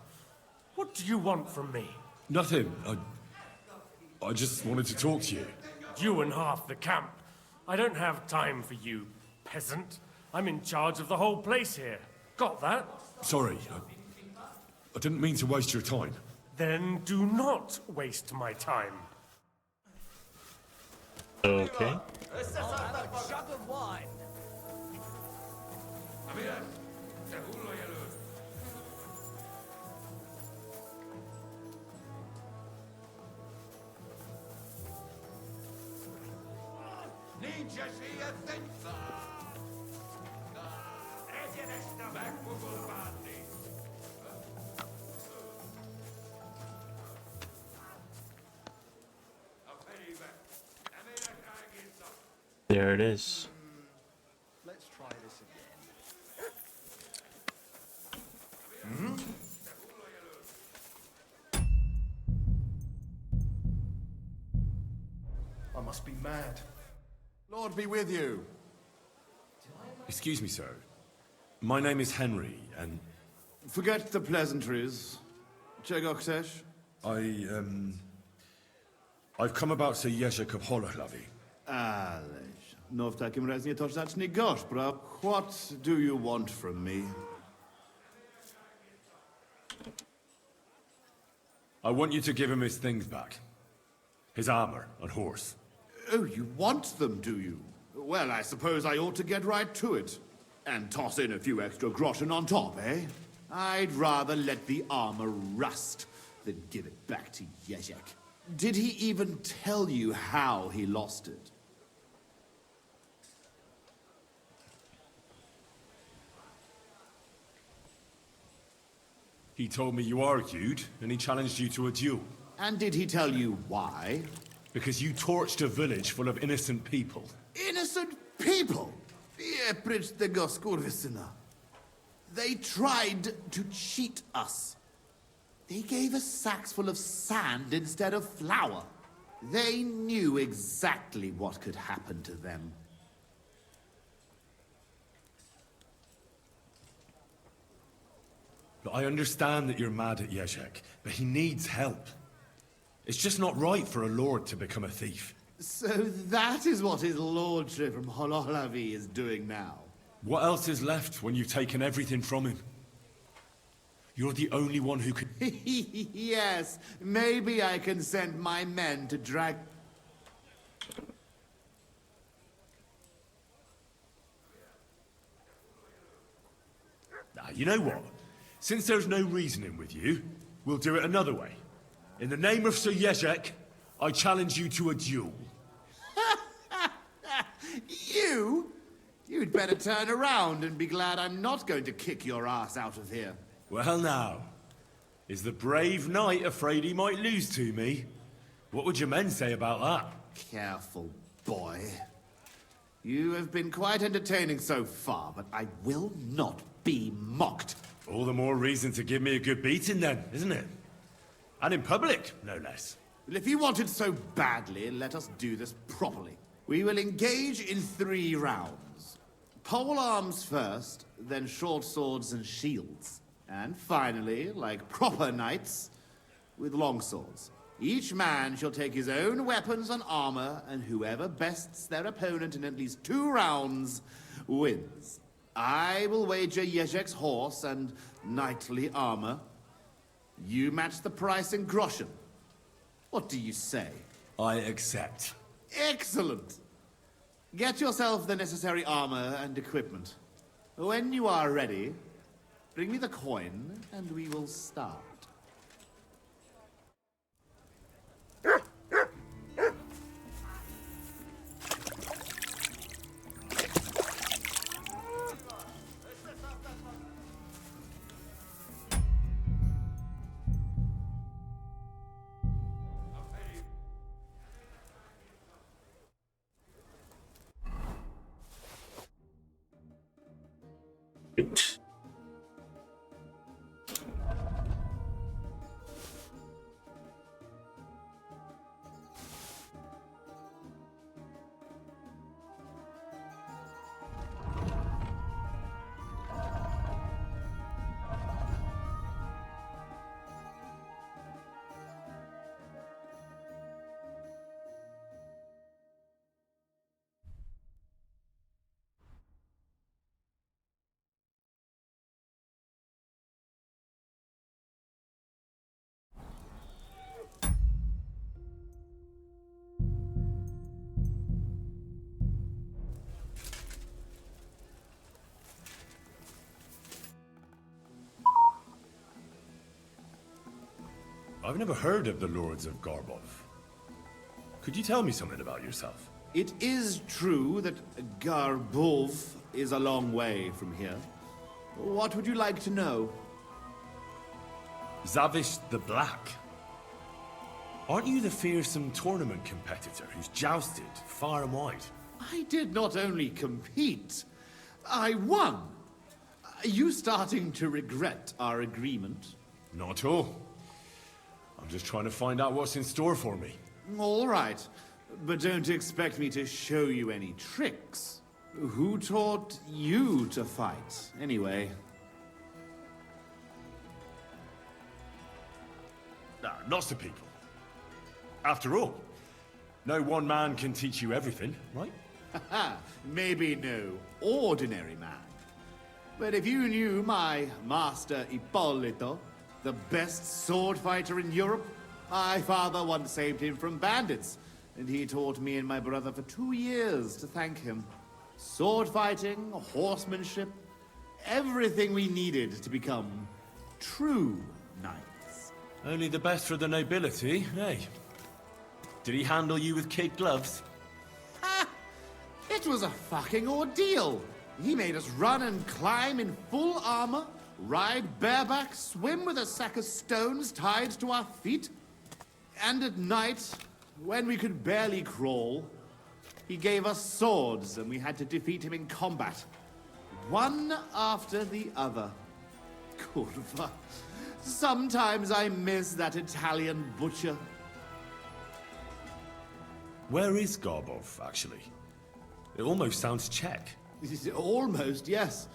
What do you want from me? Nothing. I just wanted to talk to you. You and half the camp. I don't have time for you, peasant. I'm in charge of the whole place here. Got that? Sorry, I didn't mean to waste your time. Then do not waste my time. Okay. Jug of wine. There it is. Let's try this again. I must be mad. Lord be with you. Excuse me, sir. My name is Henry, and... Forget the pleasantries. Czego chcesz? I've come about Sir Jerzek of Holohlavi. Ależ, no w takim razie to zacznij gorzh, bro. What do you want from me? I want you to give him his things back. His armor and horse. Oh, you want them, do you? Well, I suppose I ought to get right to it. And toss in a few extra groschen on top, eh? I'd rather let the armor rust than give it back to Jerzek. Did he even tell you how he lost it? He told me you argued, and he challenged you to a duel. And did he tell you why? Because you torched a village full of innocent people. Innocent people? Precz tego skurwysyna. They tried to cheat us. They gave us sacks full of sand instead of flour. They knew exactly what could happen to them. Look, I understand that you're mad at Jerzek, but he needs help. It's just not right for a lord to become a thief. So that is what his lordship from Holohlavi is doing now. What else is left when you've taken everything from him? You're the only one who could... Yes, maybe I can send my men to drag... You know what? Since there's no reasoning with you, we'll do it another way. In the name of Sir Jerzek, I challenge you to a duel. You? You'd better turn around and be glad I'm not going to kick your ass out of here. Well now, is the brave knight afraid he might lose to me? What would your men say about that? Careful, boy. You have been quite entertaining so far, but I will not be mocked. All the more reason to give me a good beating then, isn't it? And in public, no less. Well, if you want it so badly, let us do this properly. We will engage in 3 rounds. Pole arms first, then short swords and shields. And finally, like proper knights, with long swords. Each man shall take his own weapons and armor, and whoever bests their opponent in at least 2 rounds wins. I will wager Jerzek's horse and knightly armor. You match the price in groschen. What do you say? I accept. Excellent! Get yourself the necessary armor and equipment. When you are ready, bring me the coin, and we will start. I've never heard of the Lords of Garbov. Could you tell me something about yourself? It is true that Garbov is a long way from here. What would you like to know? Zavish the Black. Aren't you the fearsome tournament competitor who's jousted far and wide? I did not only compete, I won. Are you starting to regret our agreement? Not at all. I'm just trying to find out what's in store for me. All right, but don't expect me to show you any tricks. Who taught you to fight, anyway? Lots of people. After all, no one man can teach you everything, right? Maybe no ordinary man. But if you knew my master Ippolito, the best sword fighter in Europe, my father once saved him from bandits, and he taught me and my brother for 2 years to thank him. Sword fighting, horsemanship, everything we needed to become true knights. Only the best for the nobility, eh? Did he handle you with kid gloves? It was a fucking ordeal. He made us run and climb in full armor, ride bareback, swim with a sack of stones tied to our feet. And at night, when we could barely crawl, he gave us swords and we had to defeat him in combat. One after the other. Curva. Sometimes I miss that Italian butcher. Where is Garbov, actually? It almost sounds Czech. Almost, yes.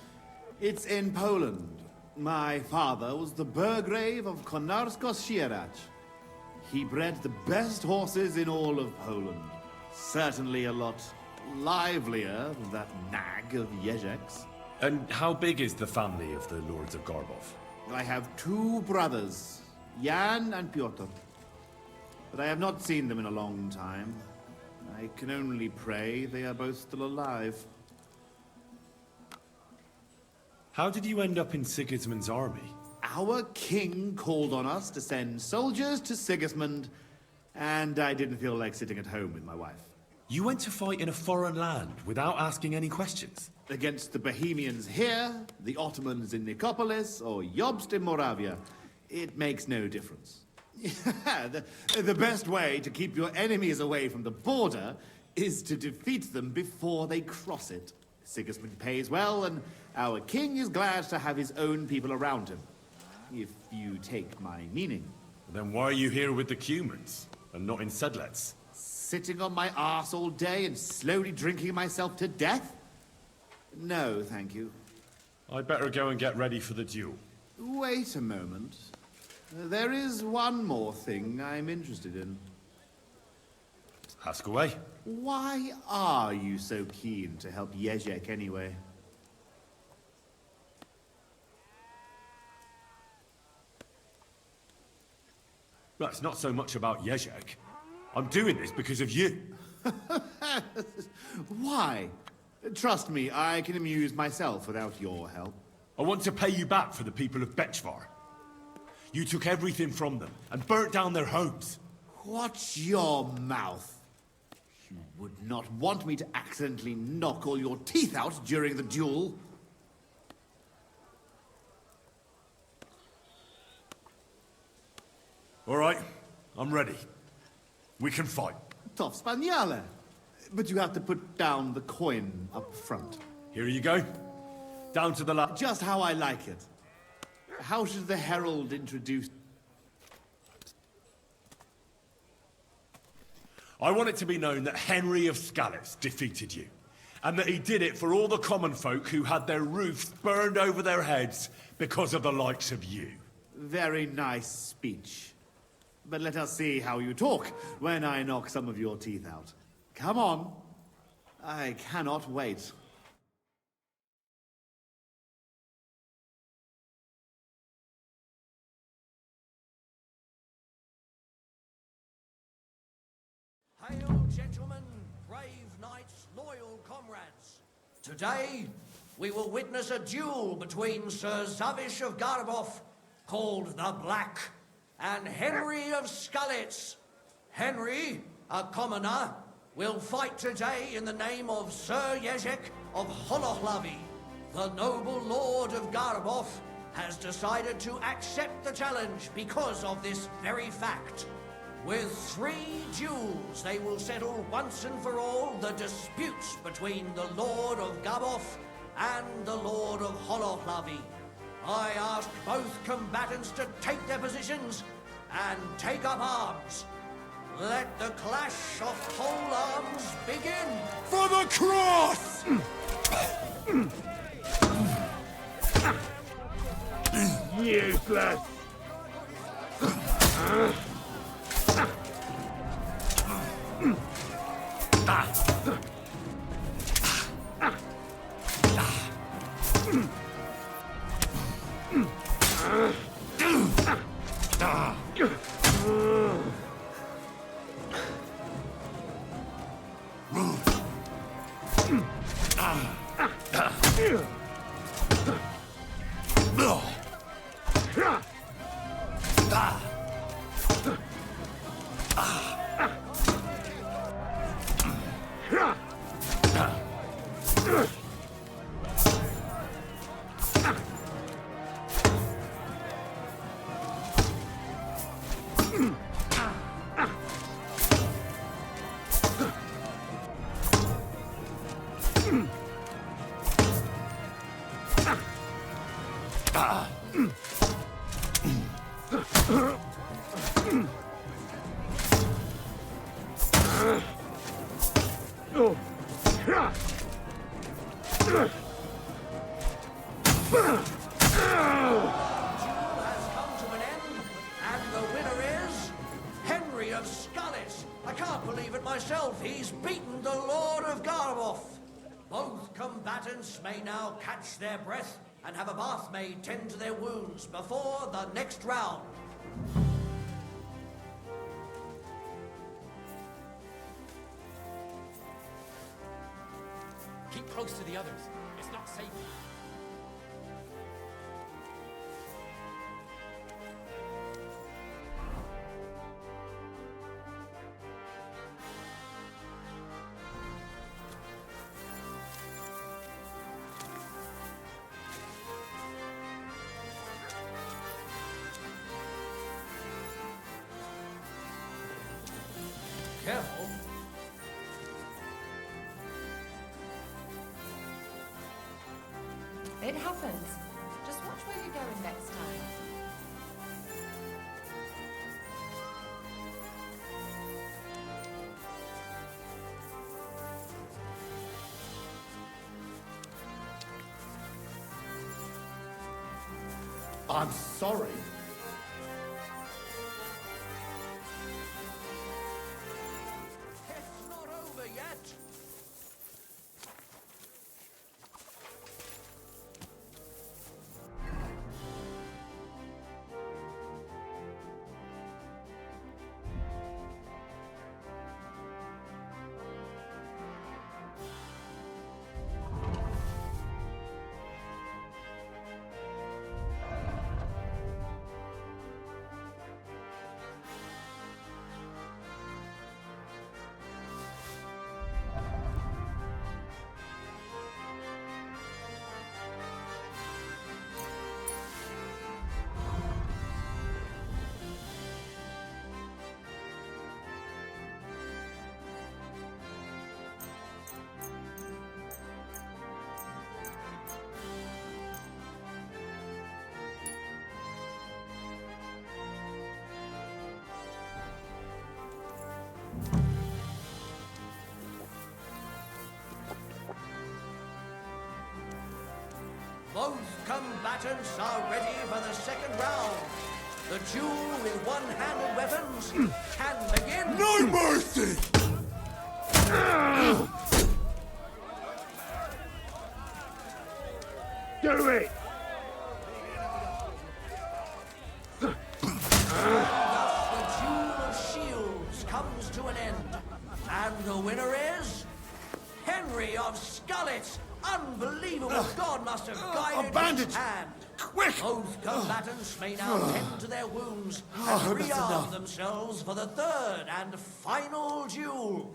It's in Poland. My father was the Burgrave of Konarsko-Sierać. He bred the best horses in all of Poland. Certainly a lot livelier than that nag of Jezek's. And how big is the family of the Lords of Garbov? I have 2 brothers, Jan and Pyotr. But I have not seen them in a long time. I can only pray they are both still alive. How did you end up in Sigismund's army? Our king called on us to send soldiers to Sigismund, and I didn't feel like sitting at home with my wife. You went to fight in a foreign land without asking any questions? Against the Bohemians here, the Ottomans in Nicopolis, or Jobst in Moravia. It makes no difference. The best way to keep your enemies away from the border is to defeat them before they cross it. Sigismund pays well, and our king is glad to have his own people around him. If you take my meaning. Then why are you here with the Cumans, and not in Sedlets? Sitting on my arse all day and slowly drinking myself to death? No, thank you. I'd better go and get ready for the duel. Wait a moment. There is one more thing I'm interested in. Ask away. Why are you so keen to help Jezek anyway? Well, it's not so much about Jezek. I'm doing this because of you. Why? Trust me, I can amuse myself without your help. I want to pay you back for the people of Bechvar. You took everything from them and burnt down their homes. Watch your mouth. You would not want me to accidentally knock all your teeth out during the duel. All right, I'm ready. We can fight. Tough Spaniale. But you have to put down the coin up front. Here you go. Down to the left. Just how I like it. How should the herald introduce... I want it to be known that Henry of Skalitz defeated you. And that he did it for all the common folk who had their roofs burned over their heads because of the likes of you. Very nice speech. But let us see how you talk when I knock some of your teeth out. Come on. I cannot wait. Hail, gentlemen, brave knights, loyal comrades. Today, we will witness a duel between Sir Zavish of Garbov, called the Black, and Henry of Skullets. Henry, a commoner, will fight today in the name of Sir Jezek of Holohlavi. The noble lord of Garboth has decided to accept the challenge because of this very fact. With 3 duels, they will settle once and for all the disputes between the Lord of Garboth and the Lord of Holohlavi. I ask both combatants to take their positions and take up arms. Let the clash of pole arms begin. For the cross! Useless! May now catch their breath and have a bath maid tend to their wounds before the next round. Keep close to the others. It's not safe. Careful. It happens. Just watch where you're going next time. I'm sorry. It's not over yet. Both combatants are ready for the second round. The duel with one-handed weapons can begin. No mercy! Do it! Thus the duel of shields comes to an end. And the winner is Henry of Skullets. Unbelievable. God must have guided his hand. Quick! Both combatants may now tend to their wounds Oh, and that's rearm enough. themselves for the third and final duel.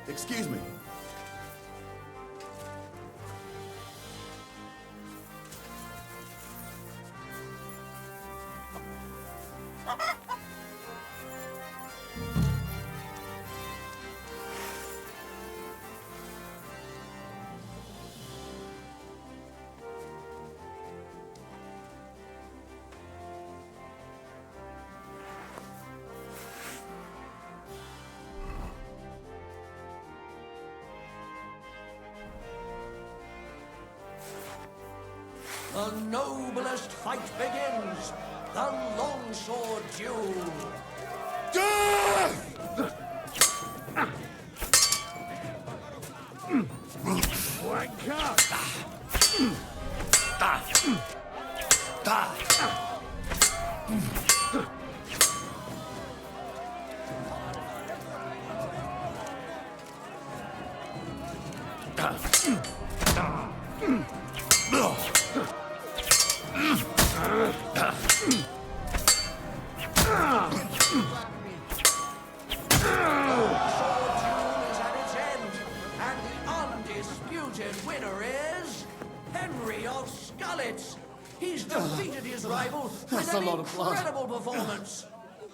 Excuse me. The noblest fight begins. The longsword duel. Is at its end, and the undisputed winner is Henry of Scullets. He's defeated his rival That's with a an lot of blood. incredible performance.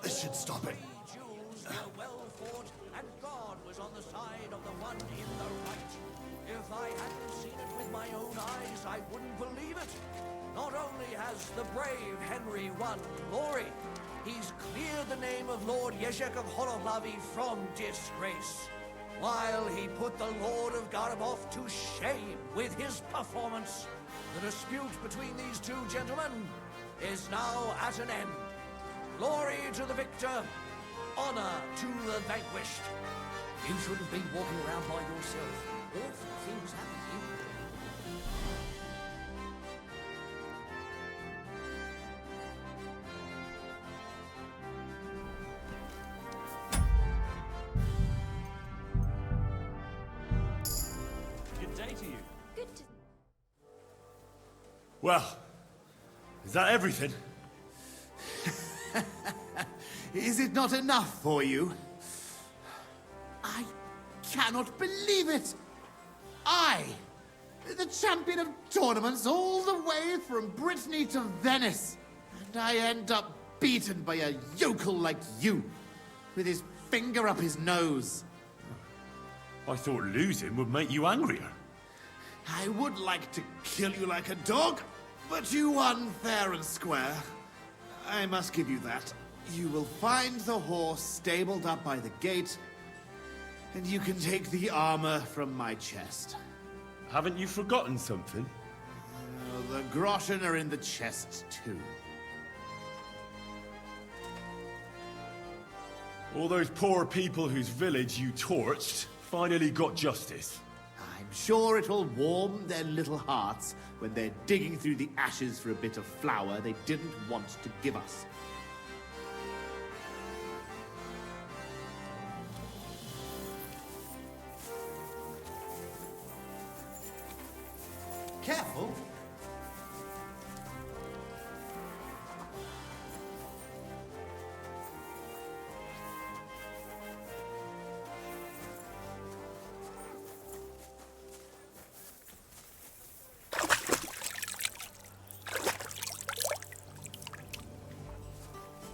This should stop it. Duels were well fought, and God was on the side of the one in the right. If I hadn't seen it with my own eyes, I wouldn't believe it. Not only has the brave Henry won glory, he's cleared the name of Lord Yezhek of Holohlavi from disgrace, while he put the Lord of Garabov to shame with his performance. The dispute between these two gentlemen is now at an end. Glory to the victor, honor to the vanquished. You shouldn't be walking around by yourself. Awful things happen to you. Good day to you. Good to... Well, is that everything? Is it not enough for you? I cannot believe it! I, the champion of tournaments all the way from Brittany to Venice, and I end up beaten by a yokel like you, with his finger up his nose. I thought losing would make you angrier. I would like to kill you like a dog, but you won fair and square. I must give you that. You will find the horse stabled up by the gate, and you can take the armor from my chest. Haven't you forgotten something? The groschen are in the chest, too. All those poor people whose village you torched finally got justice. I'm sure it will warm their little hearts when they're digging through the ashes for a bit of flour they didn't want to give us. Careful.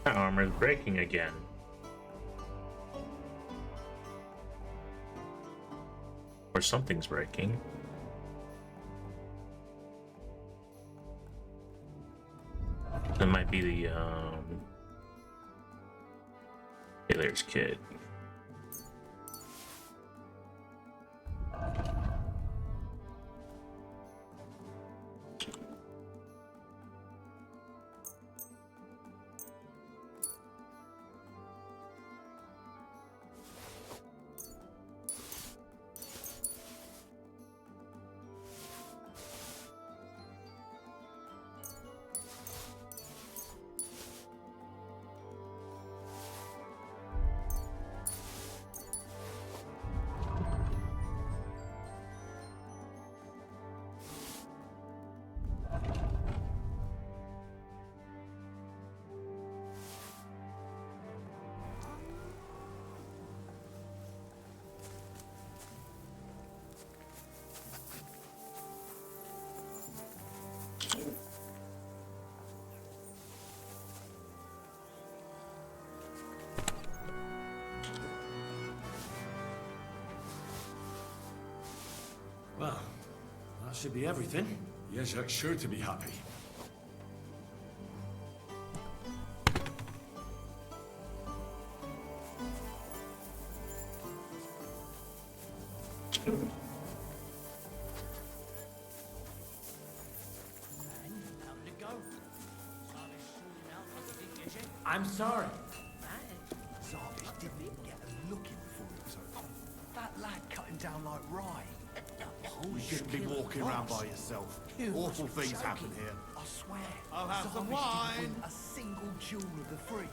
My armor's breaking again. Or something's breaking. That might be the Taylor's kid. Well, that should be everything. Yezek's sure to be happy. I'm sorry. Zarvish didn't even get a look in before he was open. That lad cut him down like rye. You shouldn't be walking around by yourself. Awful things happen here. I swear. I'll have some Zarvish didn't wine. win a single jewel of the three.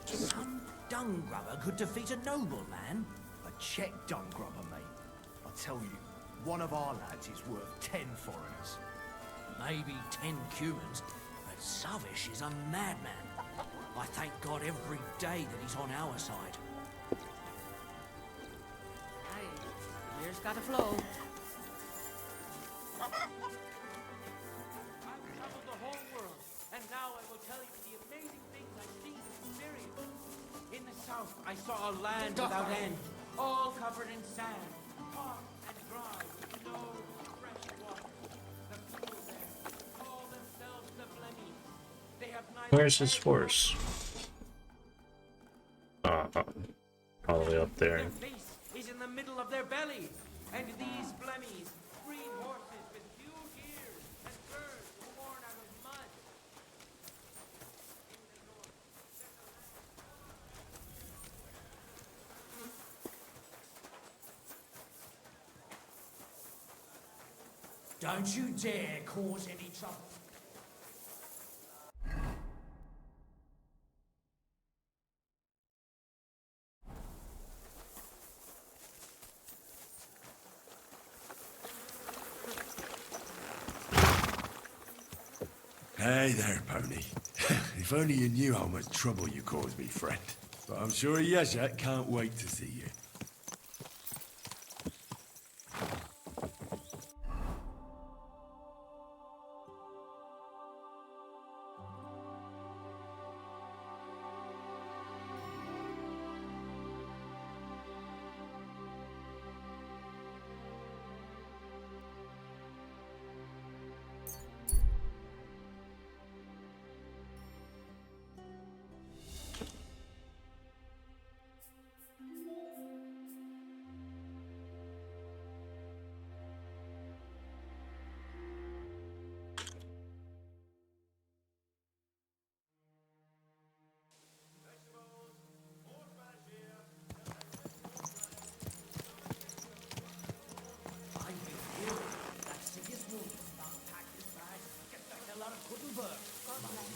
Some dung grubber could defeat a nobleman. A Czech dung grubber, mate. I tell you, one of our lads is worth 10 foreigners. Maybe 10 Cumans, but Zarvish is a madman. I thank God every day that he's on our side. Hey, beer's got a flow. I've traveled the whole world, and now I will tell you the amazing things I've seen and experienced. In the south, I saw a land without end, all covered in sand, hot and dry, with no fresh water. The people there call themselves the Blemmies. They have neither Where's his horse? All the way up there. Their face is in the middle of their belly, and these Blemmies breed horses with huge ears and birds born out of mud. Don't you dare cause any trouble. Hey there, pony. If only you knew how much trouble you caused me, friend. But I'm sure Yezek can't wait to see you.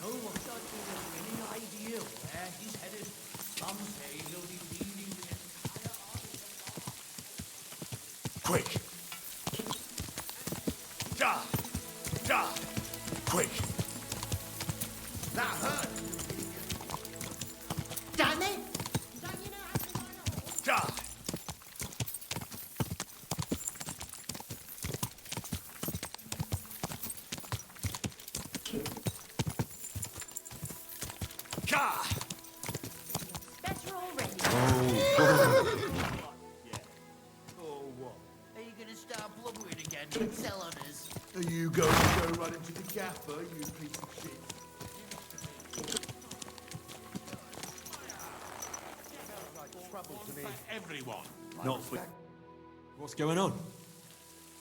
No one got any idea where he's headed. Some say he'll be leading the entire Quick! Da! Da! Quick! That hurt! Damn it! Da! Ka! Better already. Oh, what? Are you gonna start blubbering again and tell on us? Are you going to go running to the gaffer, you piece of shit? Trouble to me. Everyone. Not for... What's going on?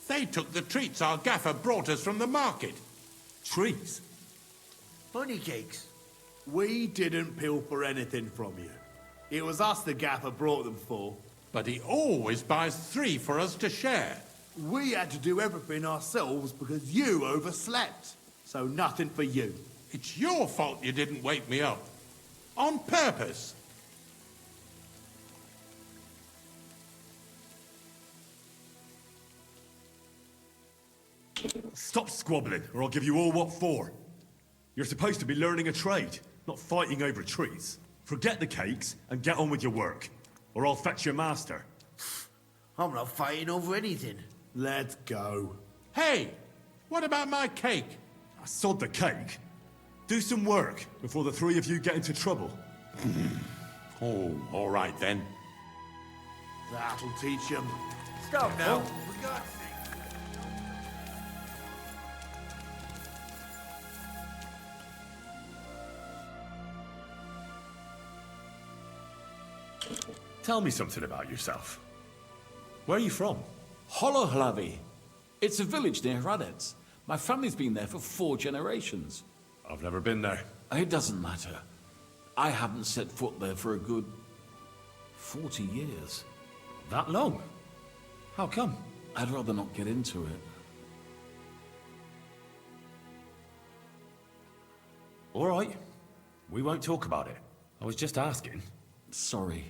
They took the treats our gaffer brought us from the market. Treats? Bunny cakes. We didn't pilfer anything from you. It was us the gaffer brought them for. But he always buys 3 for us to share. We had to do everything ourselves because you overslept. So nothing for you. It's your fault you didn't wake me up. On purpose. Stop squabbling, or I'll give you all what for. You're supposed to be learning a trade, not fighting over trees. Forget the cakes and get on with your work, or I'll fetch your master. I'm not fighting over anything. Let's go. Hey, what about my cake? I sod the cake. Do some work before the 3 of you get into trouble. Oh, all right then. That'll teach him. Stop now. For God's sake. Tell me something about yourself. Where are you from? Holohlavi. It's a village near Hradec. My family's been there for 4 generations. I've never been there. It doesn't matter. I haven't set foot there for a good 40 years. That long? How come? I'd rather not get into it. All right. We won't talk about it. I was just asking. Sorry.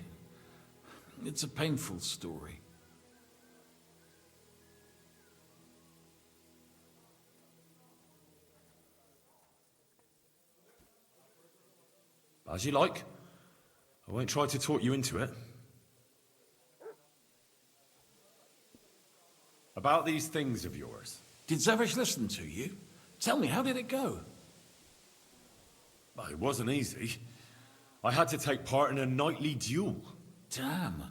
It's a painful story. As you like. I won't try to talk you into it. About these things of yours. Did Zavish listen to you? Tell me, how did it go? Well, it wasn't easy. I had to take part in a nightly duel. Damn.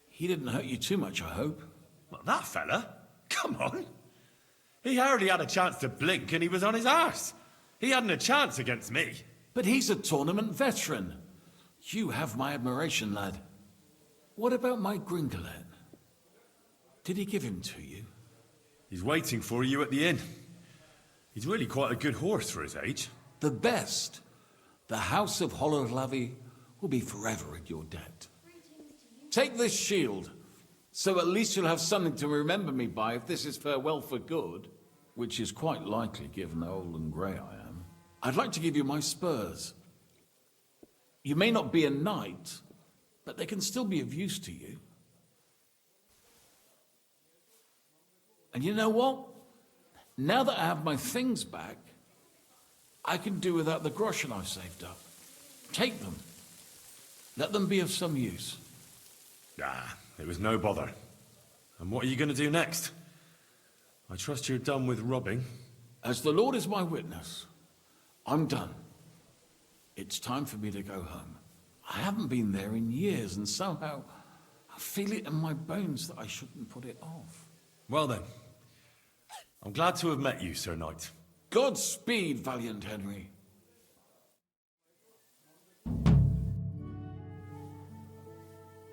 He didn't hurt you too much, I hope. Well, that fella? Come on. He hardly had a chance to blink and he was on his arse. He hadn't a chance against me. But he's a tournament veteran. You have my admiration, lad. What about my Gringolet? Did he give him to you? He's waiting for you at the inn. He's really quite a good horse for his age. The best. The House of Holohlavi will be forever in your debt. Take this shield, so at least you'll have something to remember me by if this is farewell for good, which is quite likely given how old and grey I am. I'd like to give you my spurs. You may not be a knight, but they can still be of use to you. And you know what? Now that I have my things back, I can do without the groschen I've saved up. Take them. Let them be of some use. Ah, it was no bother. And what are you going to do next? I trust you're done with robbing. As the Lord is my witness, I'm done. It's time for me to go home. I haven't been there in years, and somehow I feel it in my bones that I shouldn't put it off. Well then, I'm glad to have met you, Sir Knight. Godspeed, valiant Henry.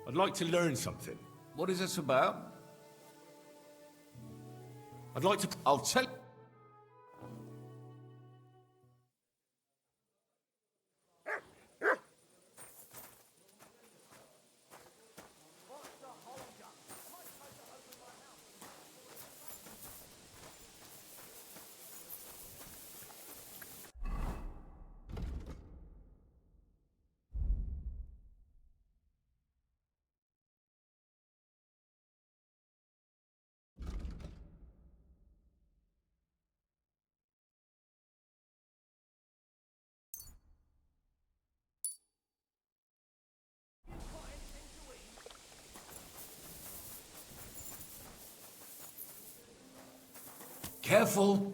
I'd like to learn something. What is this about? I'd like to... I'll tell you. Careful.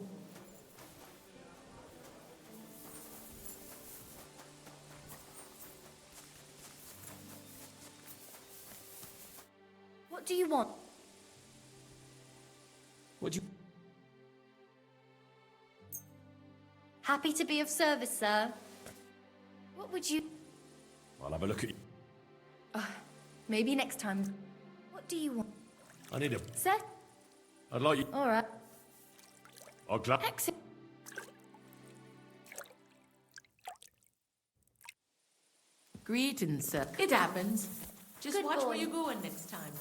What do you want? What do you... Happy to be of service, sir. What would you... I'll have a look at you. Maybe next time. What do you want? I need a... Sir? I'd like you... All right. I'll glad... Exit. Greetings, sir. It happens. Just Good watch boy. where you're going next time.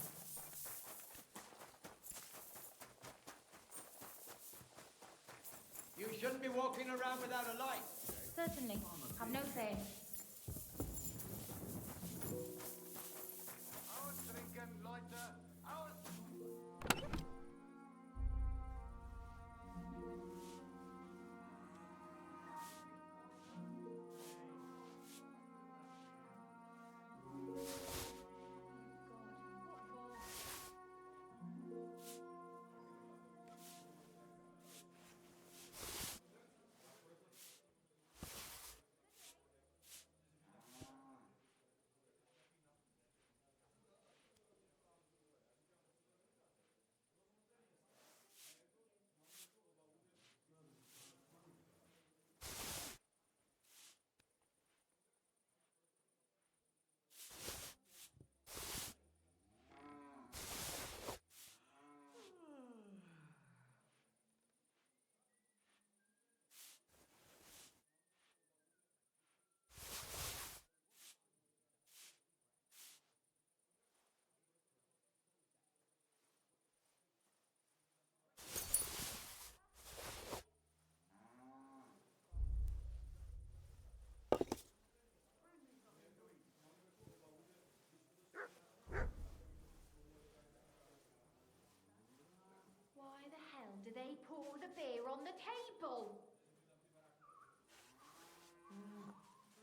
You shouldn't be walking around without a light. Certainly. Have no fear. Why the hell do they pour the beer on the table?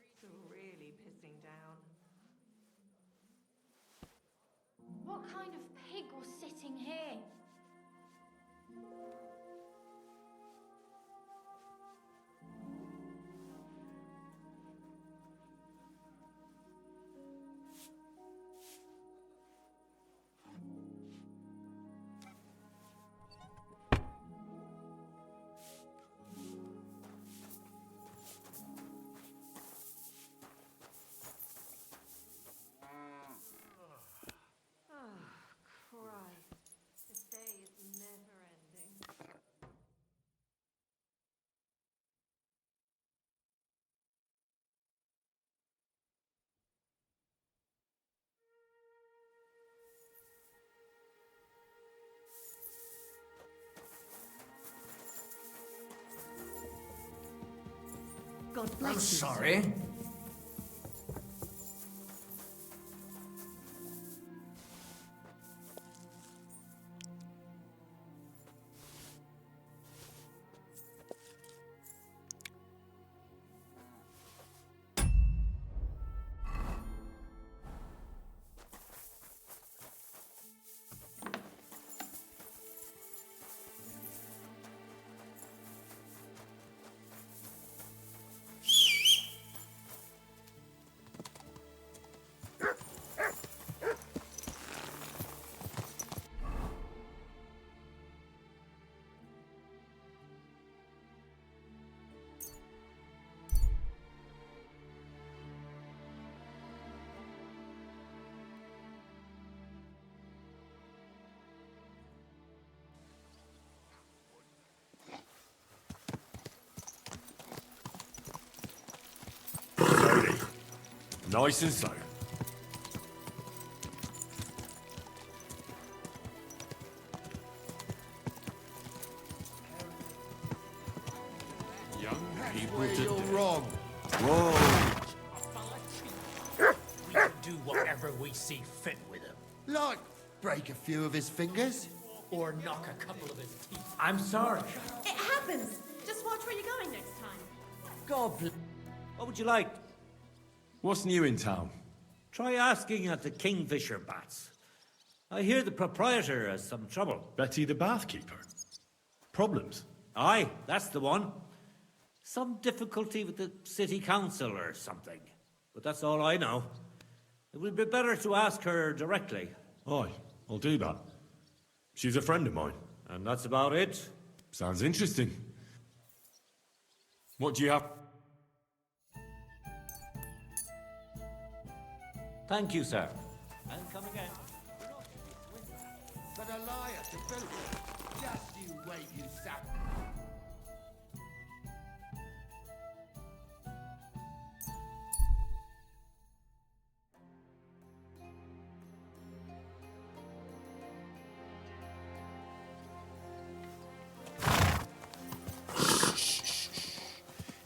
It's really pissing down. What kind of pig was sitting here? This day is never ending. God bless I'm you. sorry. Nice and slow. Young people Where today. you're wrong. Whoa. We can do whatever we see fit with him. Like, break a few of his fingers? Or knock a couple of his teeth. I'm sorry. It happens. Just watch where you're going next time. God bless. What would you like? What's new in town? Try asking at the Kingfisher Bats. I hear the proprietor has some trouble. Betty the bathkeeper. Problems? Aye, that's the one. Some difficulty with the city council or something. But that's all I know. It would be better to ask her directly. Aye, I'll do that. She's a friend of mine. And that's about it? Sounds interesting. What do you have? Thank you, sir. And come again. But a liar to boot. Just you wait, you sap.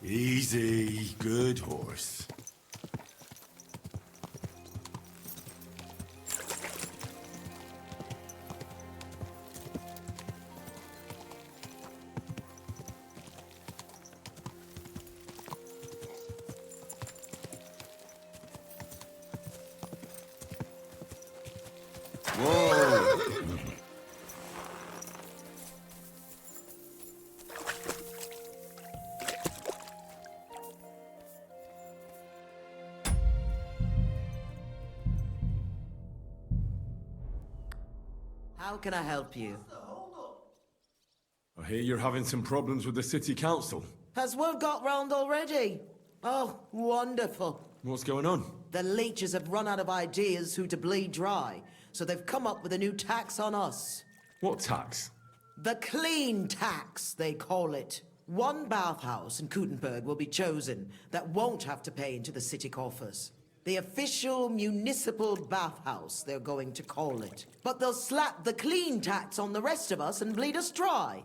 Easy, good horse. Whoa! How can I help you? I hear you're having some problems with the city council. Has word got round already? Oh, wonderful. What's going on? The leeches have run out of ideas who to bleed dry, so they've come up with a new tax on us. What tax? The clean tax, they call it. One bathhouse in Kutenberg will be chosen that won't have to pay into the city coffers. The official municipal bathhouse, they're going to call it. But they'll slap the clean tax on the rest of us and bleed us dry.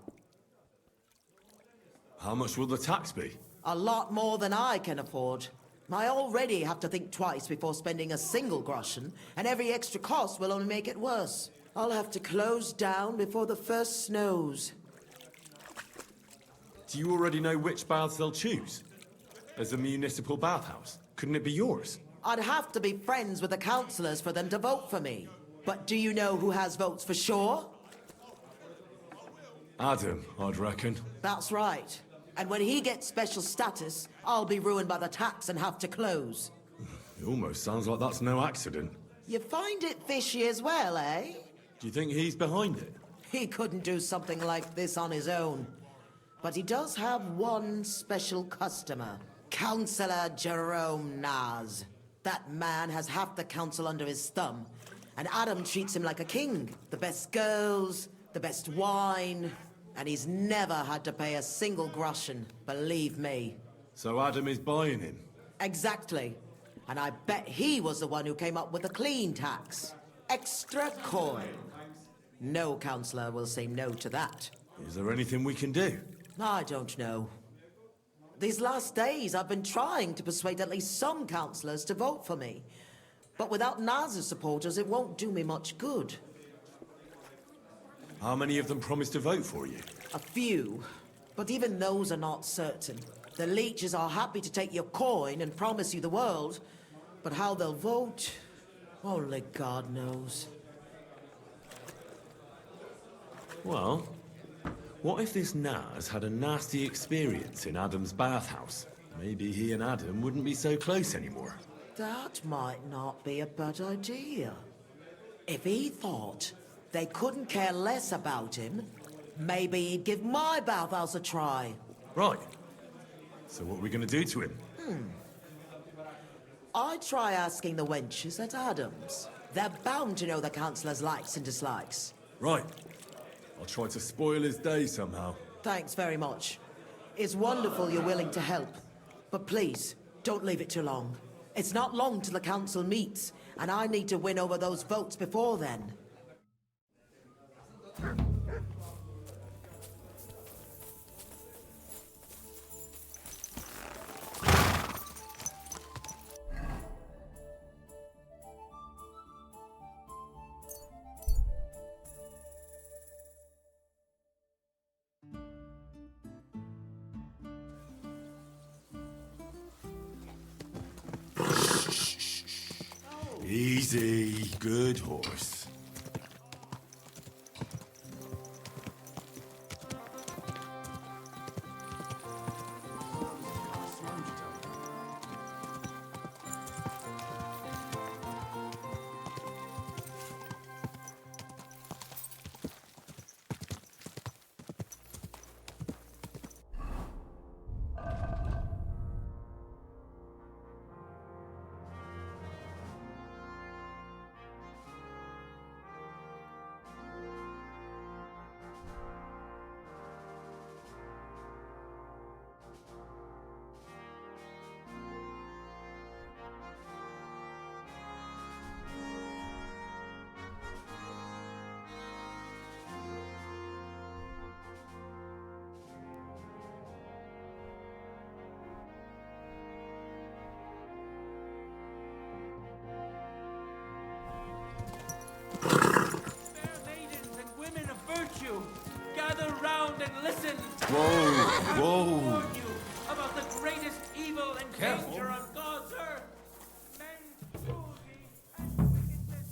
How much will the tax be? A lot more than I can afford. I already have to think twice before spending a single groschen, and every extra cost will only make it worse. I'll have to close down before the first snows. Do you already know which baths they'll choose? As a municipal bathhouse, couldn't it be yours? I'd have to be friends with the councillors for them to vote for me. But do you know who has votes for sure? Adam, I'd reckon. That's right. And when he gets special status, I'll be ruined by the tax and have to close. It almost sounds like that's no accident. You find it fishy as well, eh? Do you think he's behind it? He couldn't do something like this on his own. But he does have one special customer. Councillor Jerome Naz. That man has half the council under his thumb. And Adam treats him like a king. The best girls, the best wine... And he's never had to pay a single groschen, believe me. So Adam is buying him? Exactly. And I bet he was the one who came up with the clean tax. Extra coin. No councillor will say no to that. Is there anything we can do? I don't know. These last days I've been trying to persuade at least some councillors to vote for me. But without Naz's supporters, it won't do me much good. How many of them promised to vote for you? A few, but even those are not certain. The leeches are happy to take your coin and promise you the world, but how they'll vote, only God knows. Well, what if this Naz had a nasty experience in Adam's bathhouse? Maybe he and Adam wouldn't be so close anymore. That might not be a bad idea. If he thought they couldn't care less about him, maybe he'd give my bathhouse a try. Right. So what are we going to do to him? I'd try asking the wenches at Adams. They're bound to know the councillor's likes and dislikes. Right. I'll try to spoil his day somehow. Thanks very much. It's wonderful you're willing to help. But please, don't leave it too long. It's not long till the council meets, and I need to win over those votes before then. Easy, good horse. gather round and listen. Whoa, whoa. Warn you about the greatest evil and danger on God's earth. Men's cruelty and wickedness.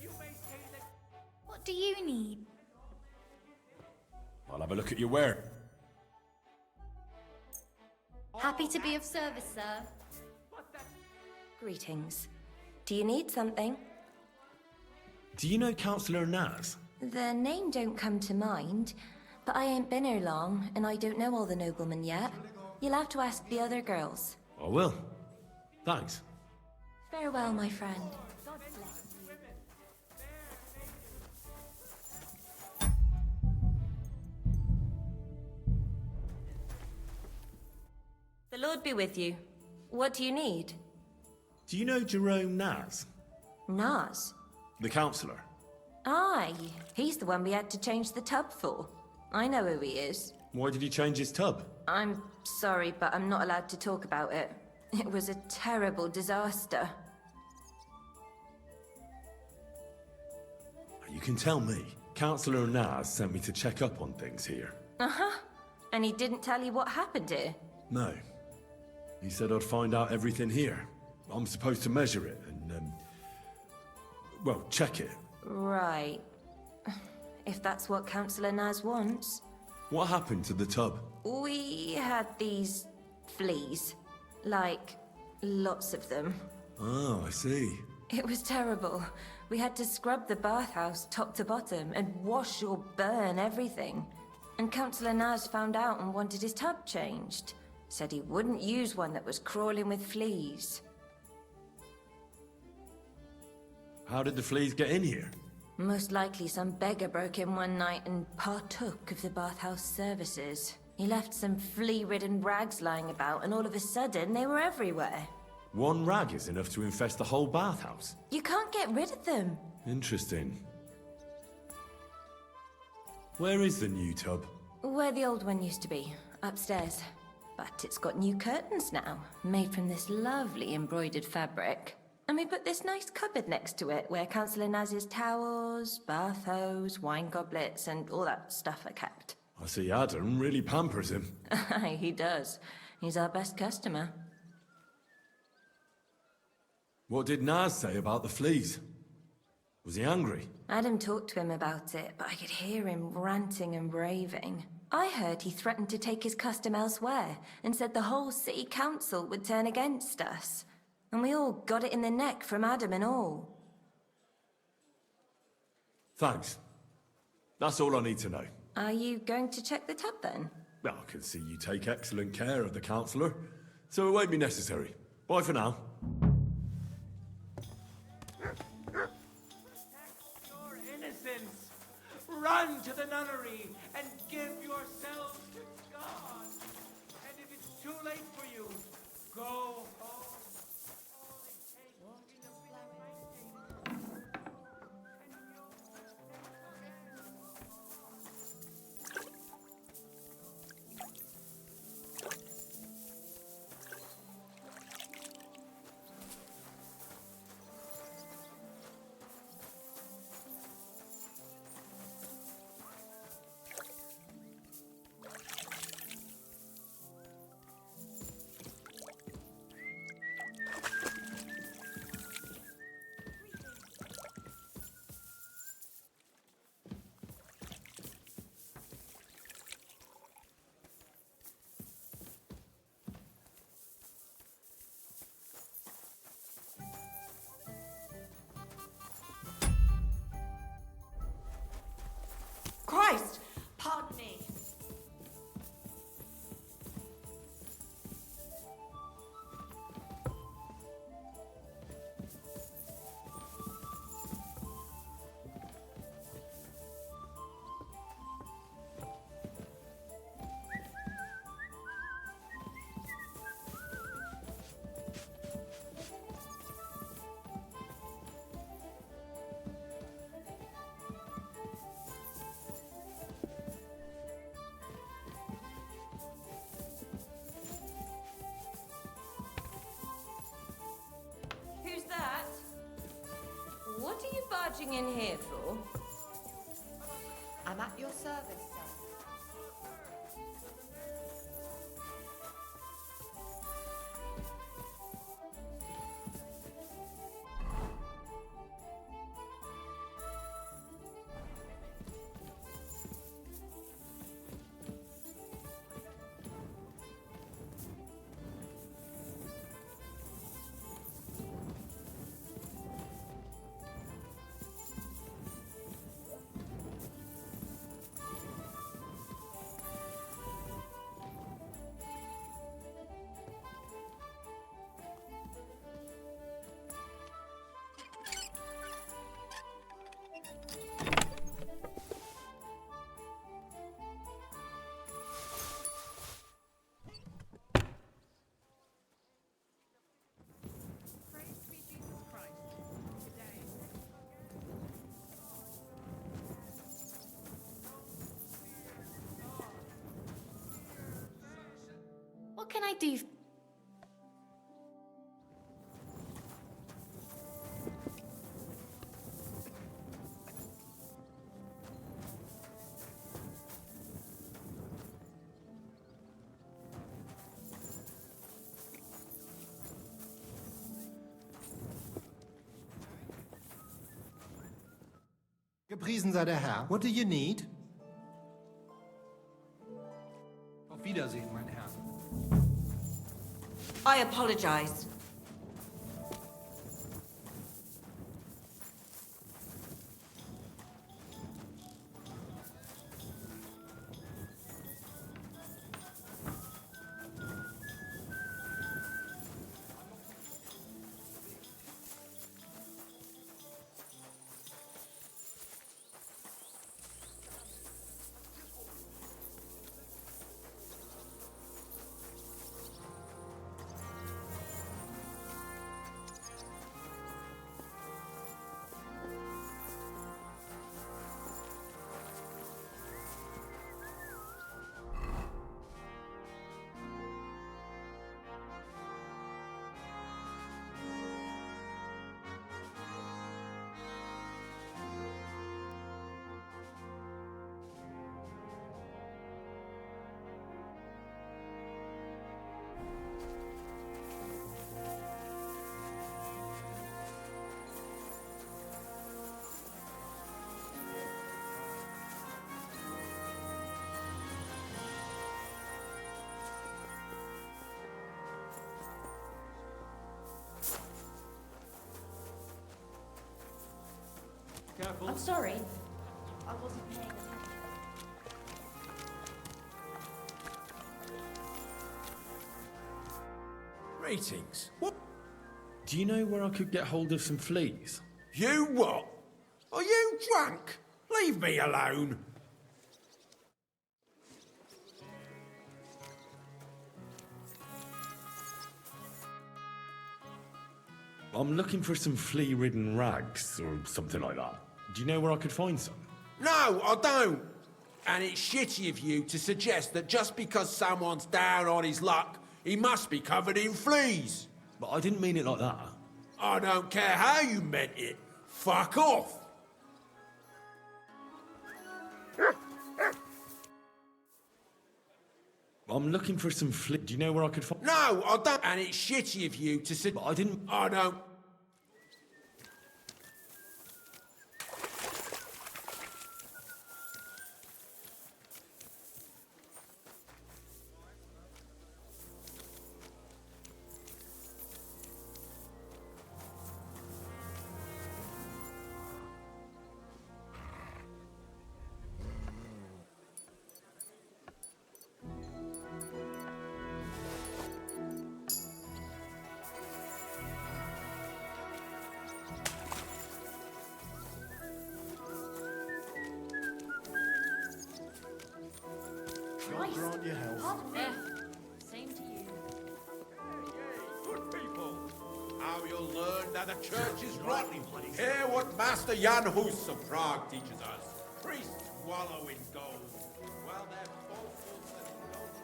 You may say that. What do you need? I'll have a look at your ware. Happy to be of service, sir. Greetings. Do you need something? Do you know Councillor Naz? The name don't come to mind, but I ain't been here long, and I don't know all the noblemen yet. You'll have to ask the other girls. I will. Thanks. Farewell, my friend. The Lord be with you. What do you need? Do you know Jerome Naz? Naz? The councillor. Aye, he's the one we had to change the tub for. I know who he is. Why did he change his tub? I'm sorry, but I'm not allowed to talk about it. It was a terrible disaster. You can tell me. Councillor Naz sent me to check up on things here. Uh-huh. And he didn't tell you what happened here? No. He said I'd find out everything here. I'm supposed to measure it and, well, check it. Right. If that's what Councillor Naz wants. What happened to the tub? We had these fleas. Like, lots of them. Oh, I see. It was terrible. We had to scrub the bathhouse top to bottom and wash or burn everything. And Councillor Naz found out and wanted his tub changed. Said he wouldn't use one that was crawling with fleas. How did the fleas get in here? Most likely some beggar broke in one night and partook of the bathhouse services. He left some flea-ridden rags lying about, and all of a sudden they were everywhere. One rag is enough to infest the whole bathhouse. You can't get rid of them. Interesting. Where is the new tub? Where the old one used to be, upstairs. But it's got new curtains now, made from this lovely embroidered fabric. And we put this nice cupboard next to it, where Councillor Naz's towels, bath hose, wine goblets, and all that stuff are kept. I see Adam really pampers him. Aye, he does. He's our best customer. What did Naz say about the fleas? Was he angry? Adam talked to him about it, but I could hear him ranting and raving. I heard he threatened to take his custom elsewhere, and said the whole city council would turn against us. And we all got it in the neck from Adam and all. Thanks. That's all I need to know. Are you going to check the tub then? Well, I can see you take excellent care of the councillor, so it won't be necessary. Bye for now. Your innocence. Run to the nunnery and give yourselves to God. And if it's too late for you, go home. Christ! Pardon me. Who's that? What are you barging in here for? I'm at your service, sir. can I do? Gepriesen sei der Herr. What do you need? Auf Wiedersehen, mein Herr. I apologize. Careful. I'm sorry. I wasn't paying attention. Greetings. What? Do you know where I could get hold of some fleas? You what? Are you drunk? Leave me alone. I'm looking for some flea-ridden rags or something like that. Do you know where I could find some? No, I don't. And it's shitty of you to suggest that just because someone's down on his luck, he must be covered in fleas. But I didn't mean it like that. I don't care how you meant it. Fuck off. I'm looking for some flea... Do you know where I could find... No, I don't. And it's shitty of you to suggest... But I didn't... I don't... God grant you health. Same to you. Good people. Now you'll learn that the church is rotten. Hear what Master Jan Hus of Prague teaches us. Priests wallow in gold, while their faithfuls and nobles...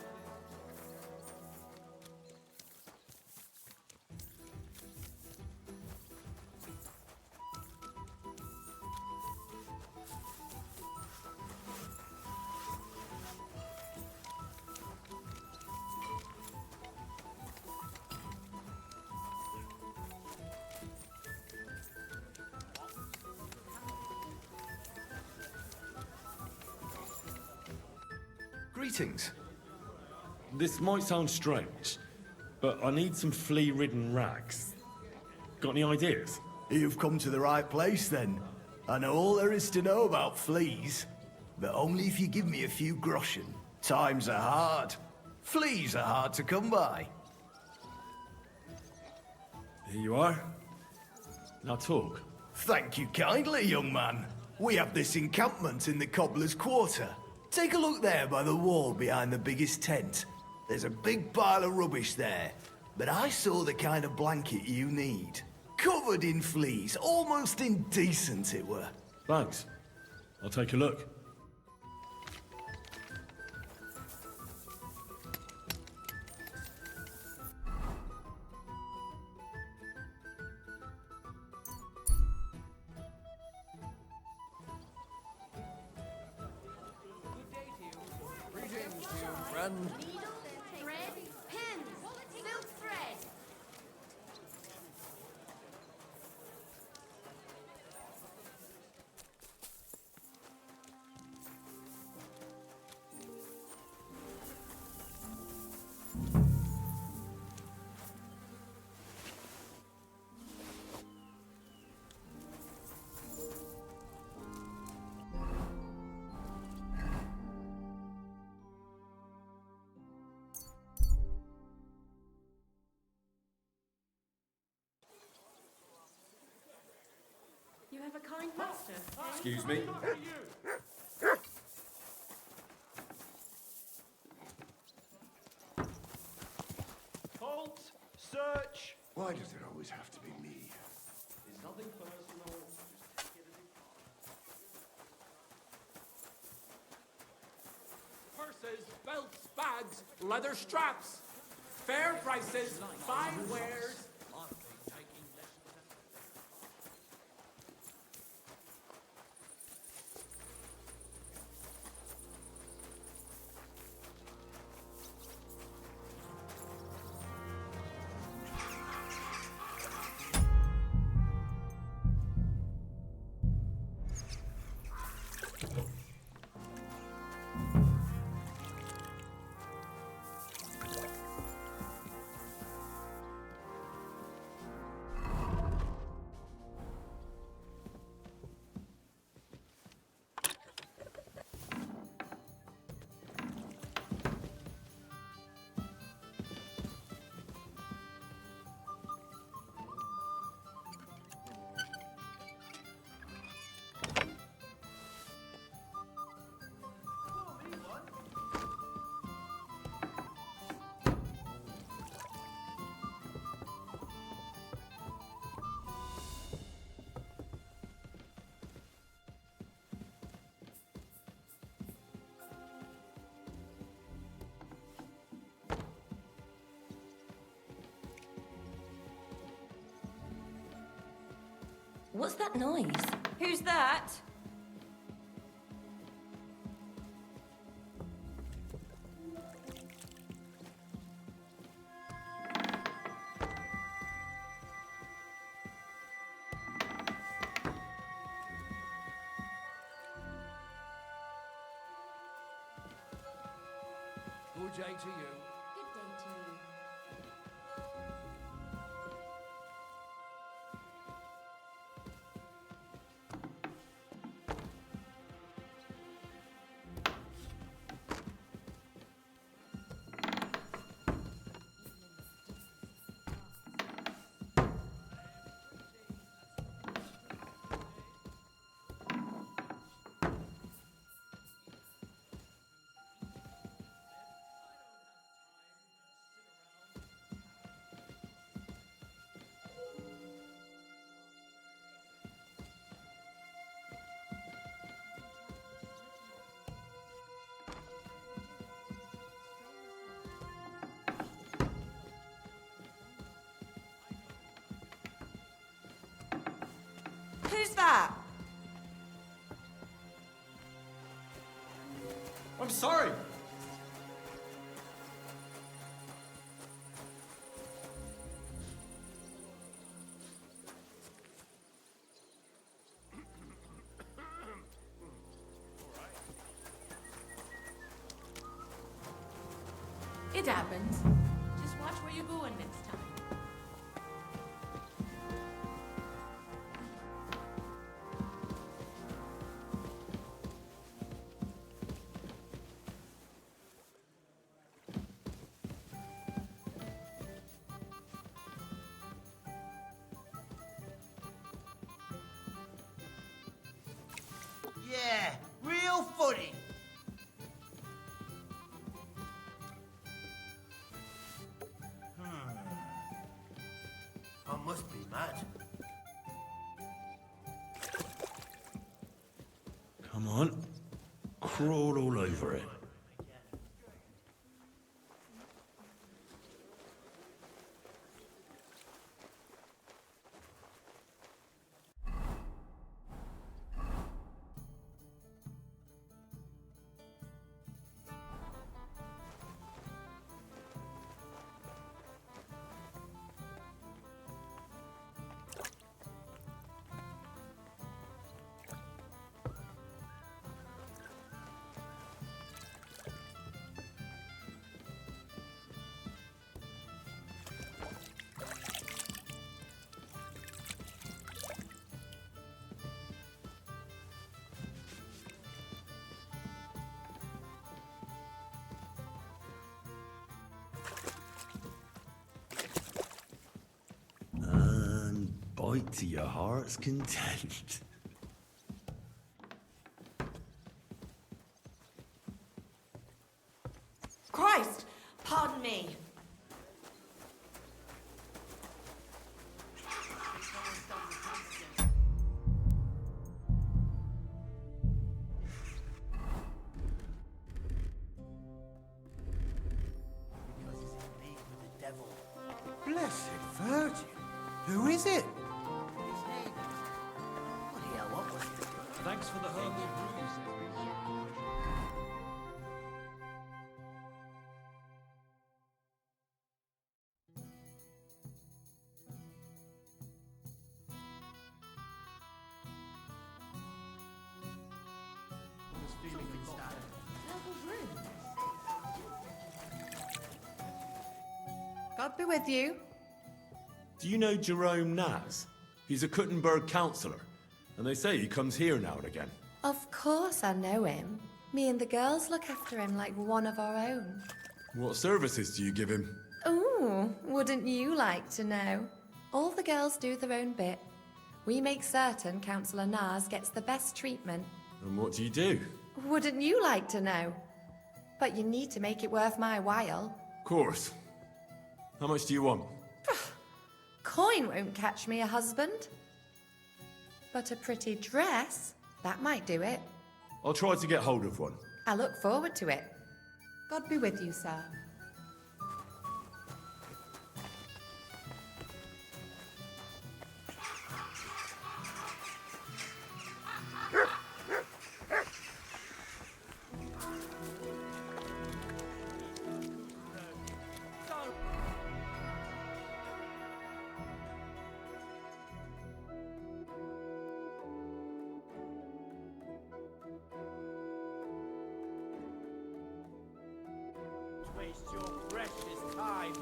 Greetings. This might sound strange, but I need some flea-ridden rags. Got any ideas? You've come to the right place then. I know all there is to know about fleas, but only if you give me a few groschen. Times are hard. Fleas are hard to come by. Here you are. Now talk. Thank you kindly, young man. We have this encampment in the Cobbler's Quarter. Take a look there by the wall behind the biggest tent. There's a big pile of rubbish there, but I saw the kind of blanket you need. Covered in fleas, almost indecent it were. Thanks. I'll take a look. friend. Needle, thread, pins, silk thread. You have a kind master. Excuse me. Halt! Search! Why does it always have to be me? It's nothing personal. Purses, belts, bags, leather straps. Fair prices, fine wares. What's that noise? Who's that? Good day to you. Good day to you. Who's that? I'm sorry. It happens. Just watch where you're going next time. Yeah, real footy. I must be mad. Come on. Crawl all over it. right to your heart's content. Christ! Pardon me. Blessed Virgin. Who is it? Thanks for the herbal brews. God be with you. Do you know Jerome Naz? He's a Kuttenberg councillor, and they say he comes here now and again. Of course I know him. Me and the girls look after him like one of our own. What services do you give him? Ooh, wouldn't you like to know? All the girls do their own bit. We make certain Councillor Naz gets the best treatment. And what do you do? Wouldn't you like to know? But you need to make it worth my while. Of course. How much do you want? Coin won't catch me a husband. But a pretty dress, that might do it. I'll try to get hold of one. I look forward to it. God be with you, sir. Waste your precious time.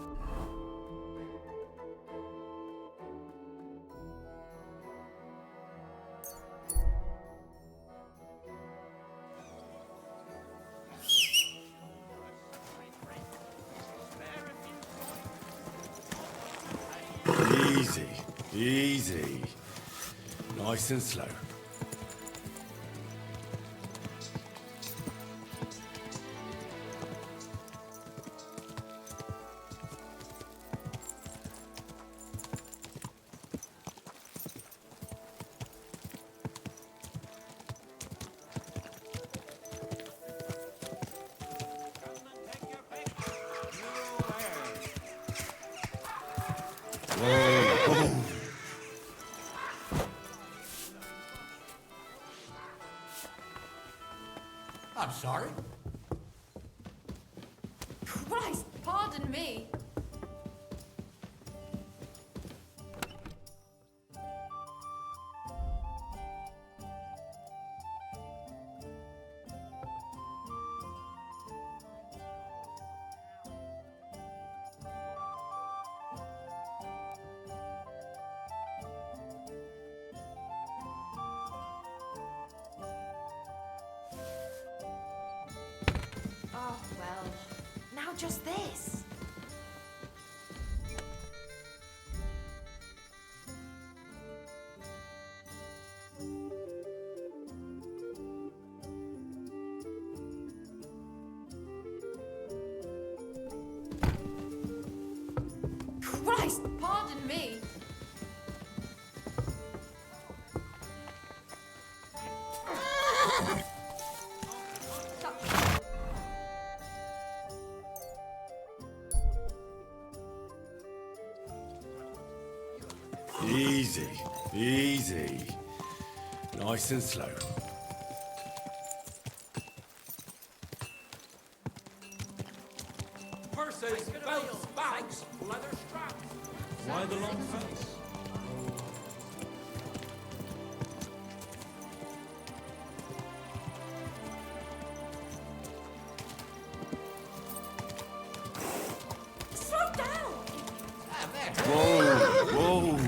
Easy, easy. Nice and slow. I'm sorry. Christ, pardon me. Oh, well, now just this. Christ, pardon me. Easy, easy. Nice and slow. Purses, belts, bags, leather straps. Why the long face? Slow down. Whoa, whoa.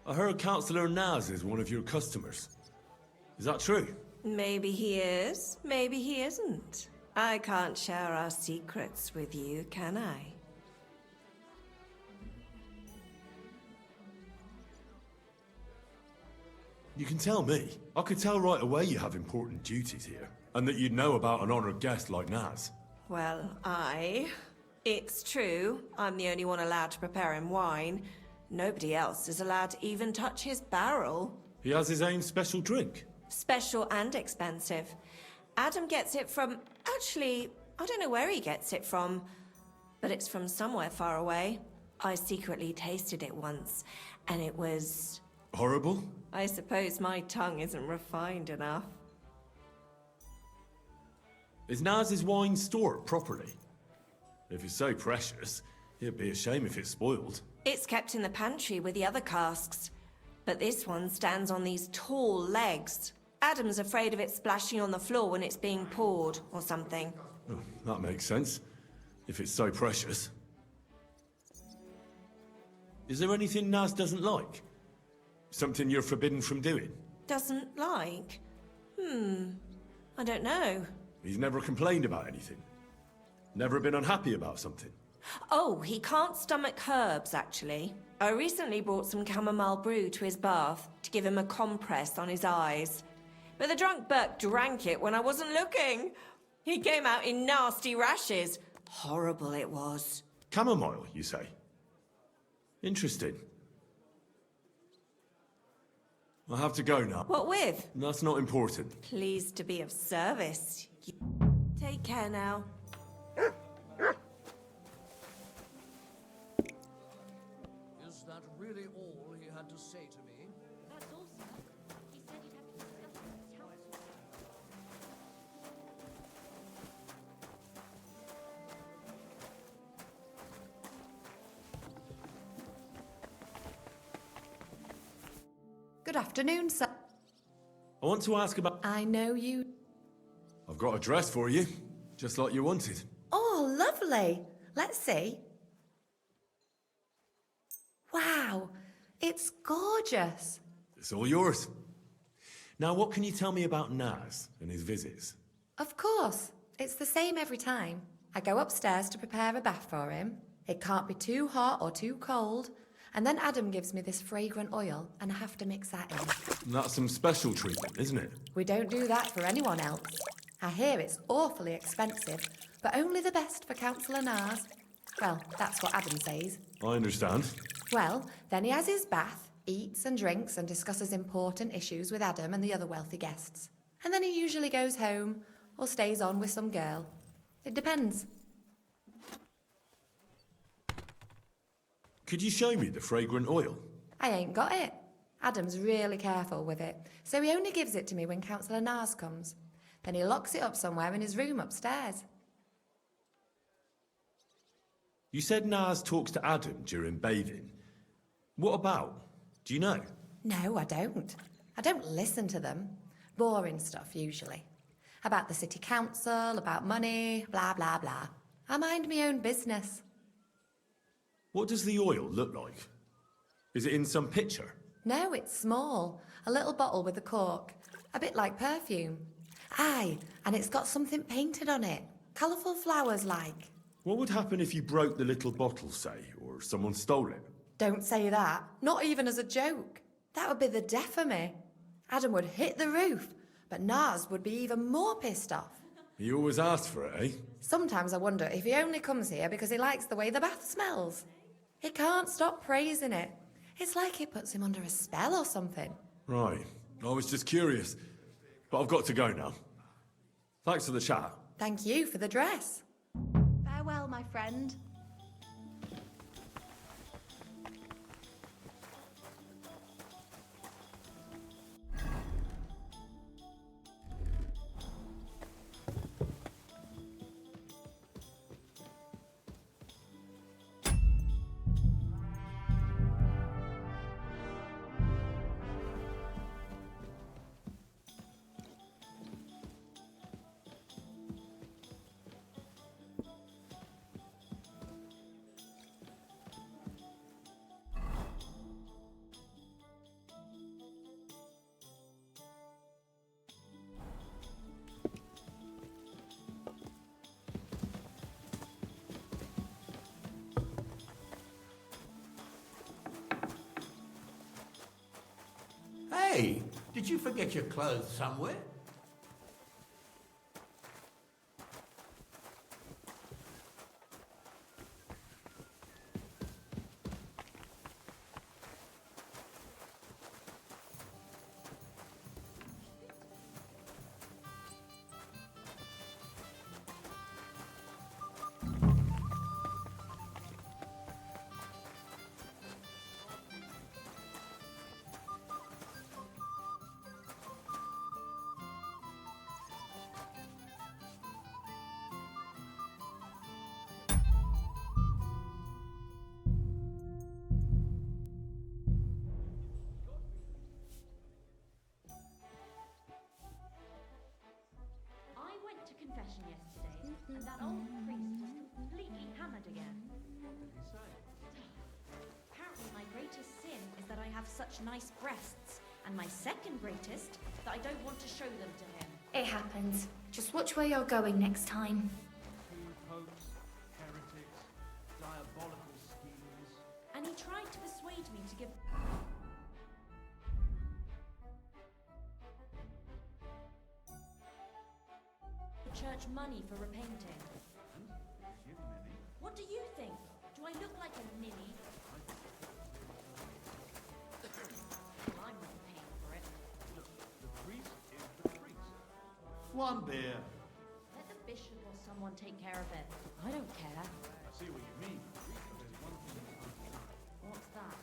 I heard Councillor Naz is one of your customers. Is that true? Maybe he is, maybe he isn't. I can't share our secrets with you, can I? You can tell me. I could tell right away you have important duties here, and that you'd know about an honoured guest like Naz. Well, It's true, I'm the only one allowed to prepare him wine. Nobody else is allowed to even touch his barrel. He has his own special drink. Special and expensive. Adam gets it from... Actually, I don't know where he gets it from, but it's from somewhere far away. I secretly tasted it once, and it was... Horrible? I suppose my tongue isn't refined enough. Is Naz's wine stored properly? If it's so precious, it'd be a shame if it's spoiled. It's kept in the pantry with the other casks, but this one stands on these tall legs. Adam's afraid of it splashing on the floor when it's being poured, or something. Oh, that makes sense. If it's so precious. Is there anything Naz doesn't like? Something you're forbidden from doing? Doesn't like? I don't know. He's never complained about anything? Never been unhappy about something? Oh, he can't stomach herbs, actually. I recently brought some chamomile brew to his bath to give him a compress on his eyes. But the drunk Burke drank it when I wasn't looking. He came out in nasty rashes. Horrible it was. Chamomile, you say? Interesting. I'll have to go now. What with? That's not important. Pleased to be of service. Take care now. Is that really all he had to say to me? That's all, sir. He said he'd have to discuss it with his council. Good afternoon, sir. I want to ask about... I know you... I've got a dress for you, just like you wanted. Oh, lovely. Let's see. Wow, it's gorgeous. It's all yours. Now, what can you tell me about Naz and his visits? Of course. It's the same every time. I go upstairs to prepare a bath for him. It can't be too hot or too cold. And then Adam gives me this fragrant oil, and I have to mix that in. That's some special treatment, isn't it? We don't do that for anyone else. I hear it's awfully expensive, but only the best for Councillor Naz. Well, that's what Adam says. I understand. Well, then he has his bath, eats and drinks and discusses important issues with Adam and the other wealthy guests. And then he usually goes home or stays on with some girl. It depends. Could you show me the fragrant oil? I ain't got it. Adam's really careful with it, so he only gives it to me when Councillor Naz comes. Then he locks it up somewhere in his room upstairs. You said Naz talks to Adam during bathing. What about? Do you know? No, I don't. I don't listen to them. Boring stuff, usually. About the city council, about money, blah, blah, blah. I mind my own business. What does the oil look like? Is it in some pitcher? No, it's small. A little bottle with a cork. A bit like perfume. Aye, and it's got something painted on it. Colourful flowers like. What would happen if you broke the little bottle, say, or someone stole it? Don't say that. Not even as a joke. That would be the death of me. Adam would hit the roof, but Naz would be even more pissed off. He always asks for it, eh? Sometimes I wonder if he only comes here because he likes the way the bath smells. He can't stop praising it. It's like it puts him under a spell or something. Right. I was just curious. But I've got to go now. Thanks for the chat. Thank you for the dress. Farewell, my friend. Hey, did you forget your clothes somewhere? I went to confession yesterday, and that old priest is completely hammered again. What did he say? Apparently my greatest sin is that I have such nice breasts, and my second greatest, that I don't want to show them to him. It happens. Just watch where you're going next time. Two popes, heretics, diabolical schemes. And he tried to persuade me to give... the church money for repainting. What do you think? Do I look like a ninny? Well, I'm not paying for it. Look, the priest is the priest. One beer. Let the bishop or someone take care of it. I don't care. I see what you mean. But there's one thing you can't deny. What's that?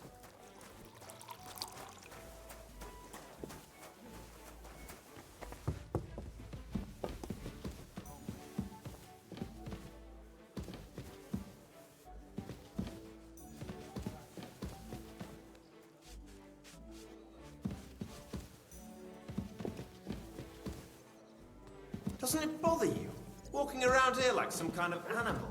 Doesn't it bother you? Walking around here like some kind of animal.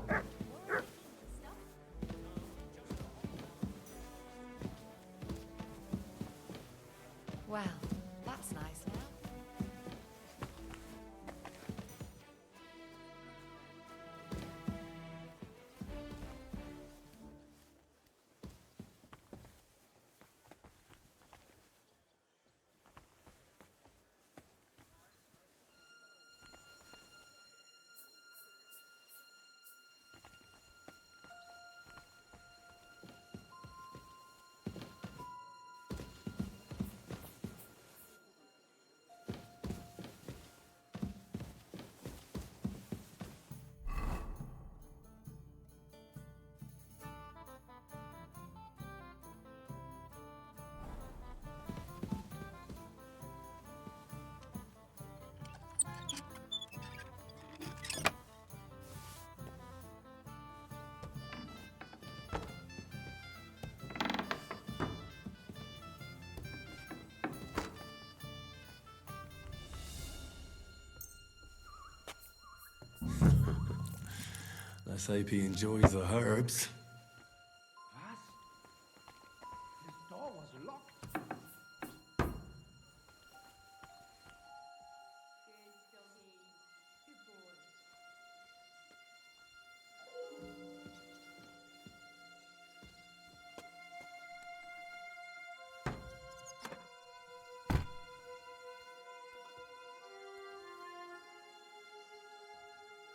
Well, that's nice now. Let's hope he enjoys the herbs. Was? This door was locked.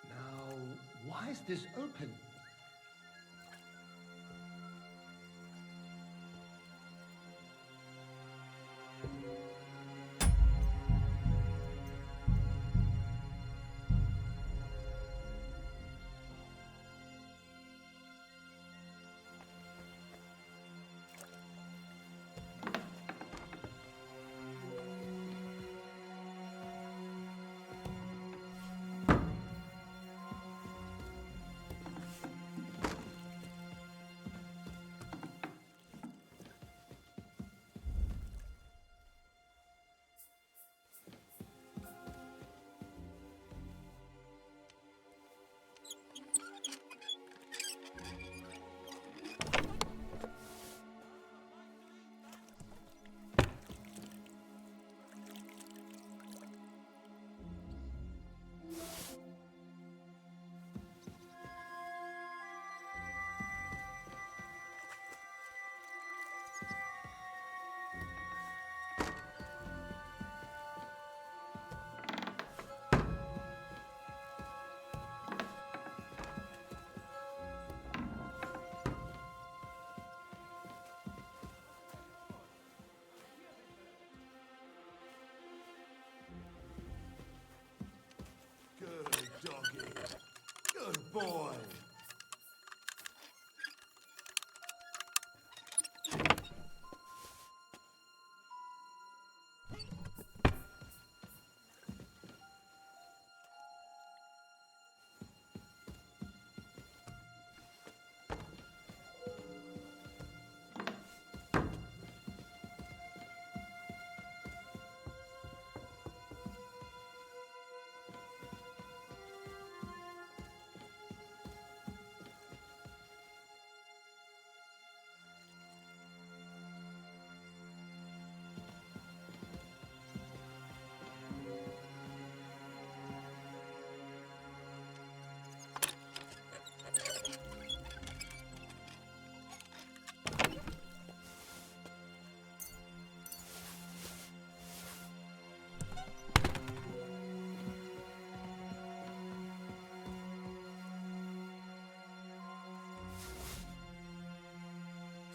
Now, why is this open?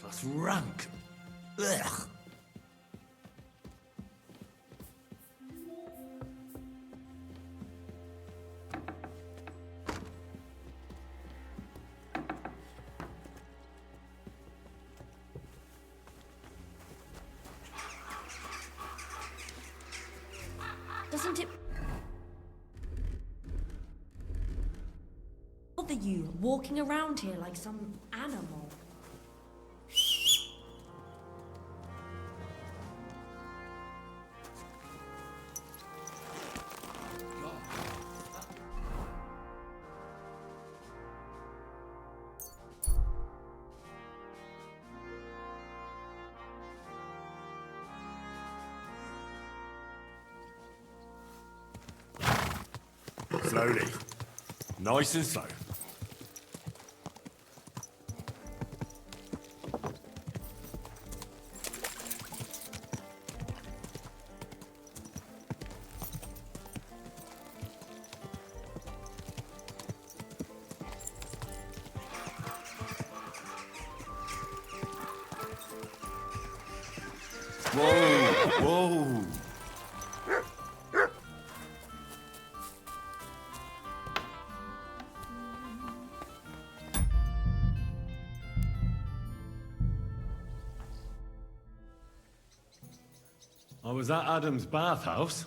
That's rank. Ugh. Doesn't it bother you walking around here like some animal? Slowly. Nice and slow. Whoa, whoa. I was at Adam's bathhouse.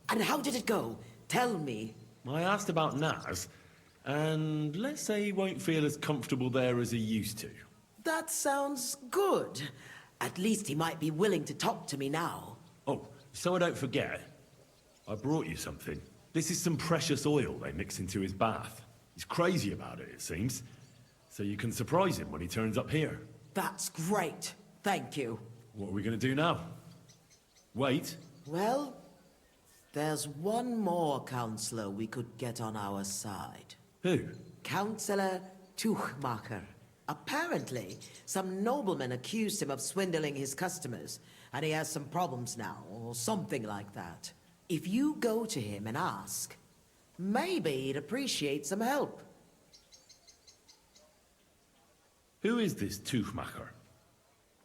And how did it go? Tell me. I asked about Naz, and let's say he won't feel as comfortable there as he used to. That sounds good. At least he might be willing to talk to me now. Oh, so I don't forget, I brought you something. This is some precious oil they mix into his bath. He's crazy about it seems. So you can surprise him when he turns up here. That's great. Thank you. What are we gonna do now? Wait. Well, there's one more counselor we could get on our side. Who? Councillor Tuchmacher. Apparently, some nobleman accused him of swindling his customers, and he has some problems now, or something like that. If you go to him and ask, maybe he'd appreciate some help. Who is this Tuchmacher?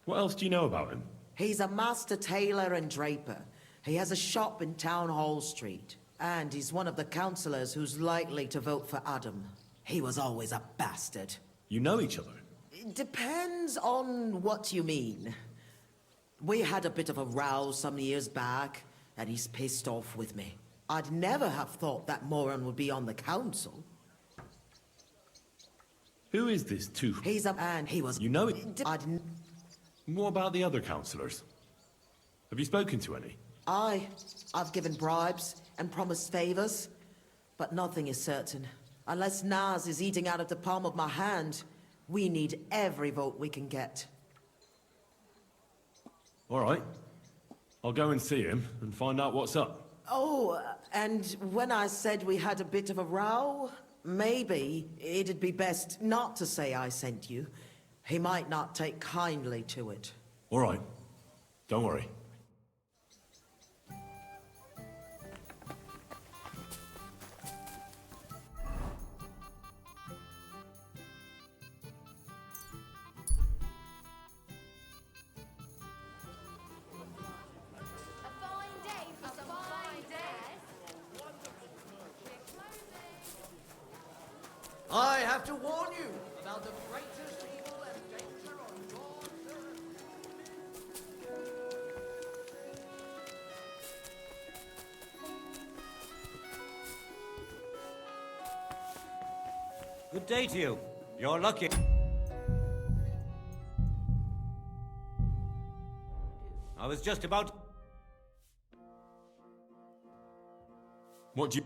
What else do you know about him? He's a master tailor and draper. He has a shop in Town Hall Street. And he's one of the councillors who's likely to vote for Adam. He was always a bastard. You know each other? It depends on what you mean. We had a bit of a row some years back, and he's pissed off with me. I'd never have thought that moron would be on the council. Who is this Tuch? He's a man. He was... You know it? What about the other councillors? Have you spoken to any? I've given bribes and promised favors, but nothing is certain. Unless Naz is eating out of the palm of my hand, we need every vote we can get. All right. I'll go and see him and find out what's up. Oh, and when I said we had a bit of a row, maybe it'd be best not to say I sent you. He might not take kindly to it. All right. Don't worry. I have to warn you about the greatest evil and danger on God's earth. Good day to you. You're lucky. I was just about... What do you...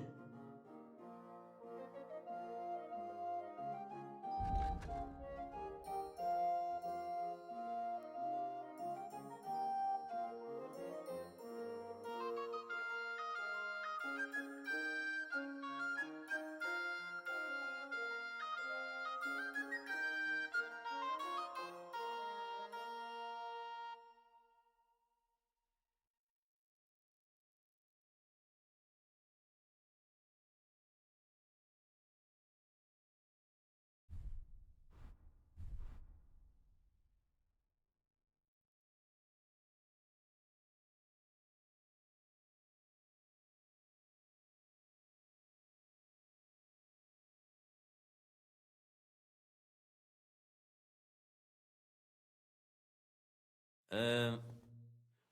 I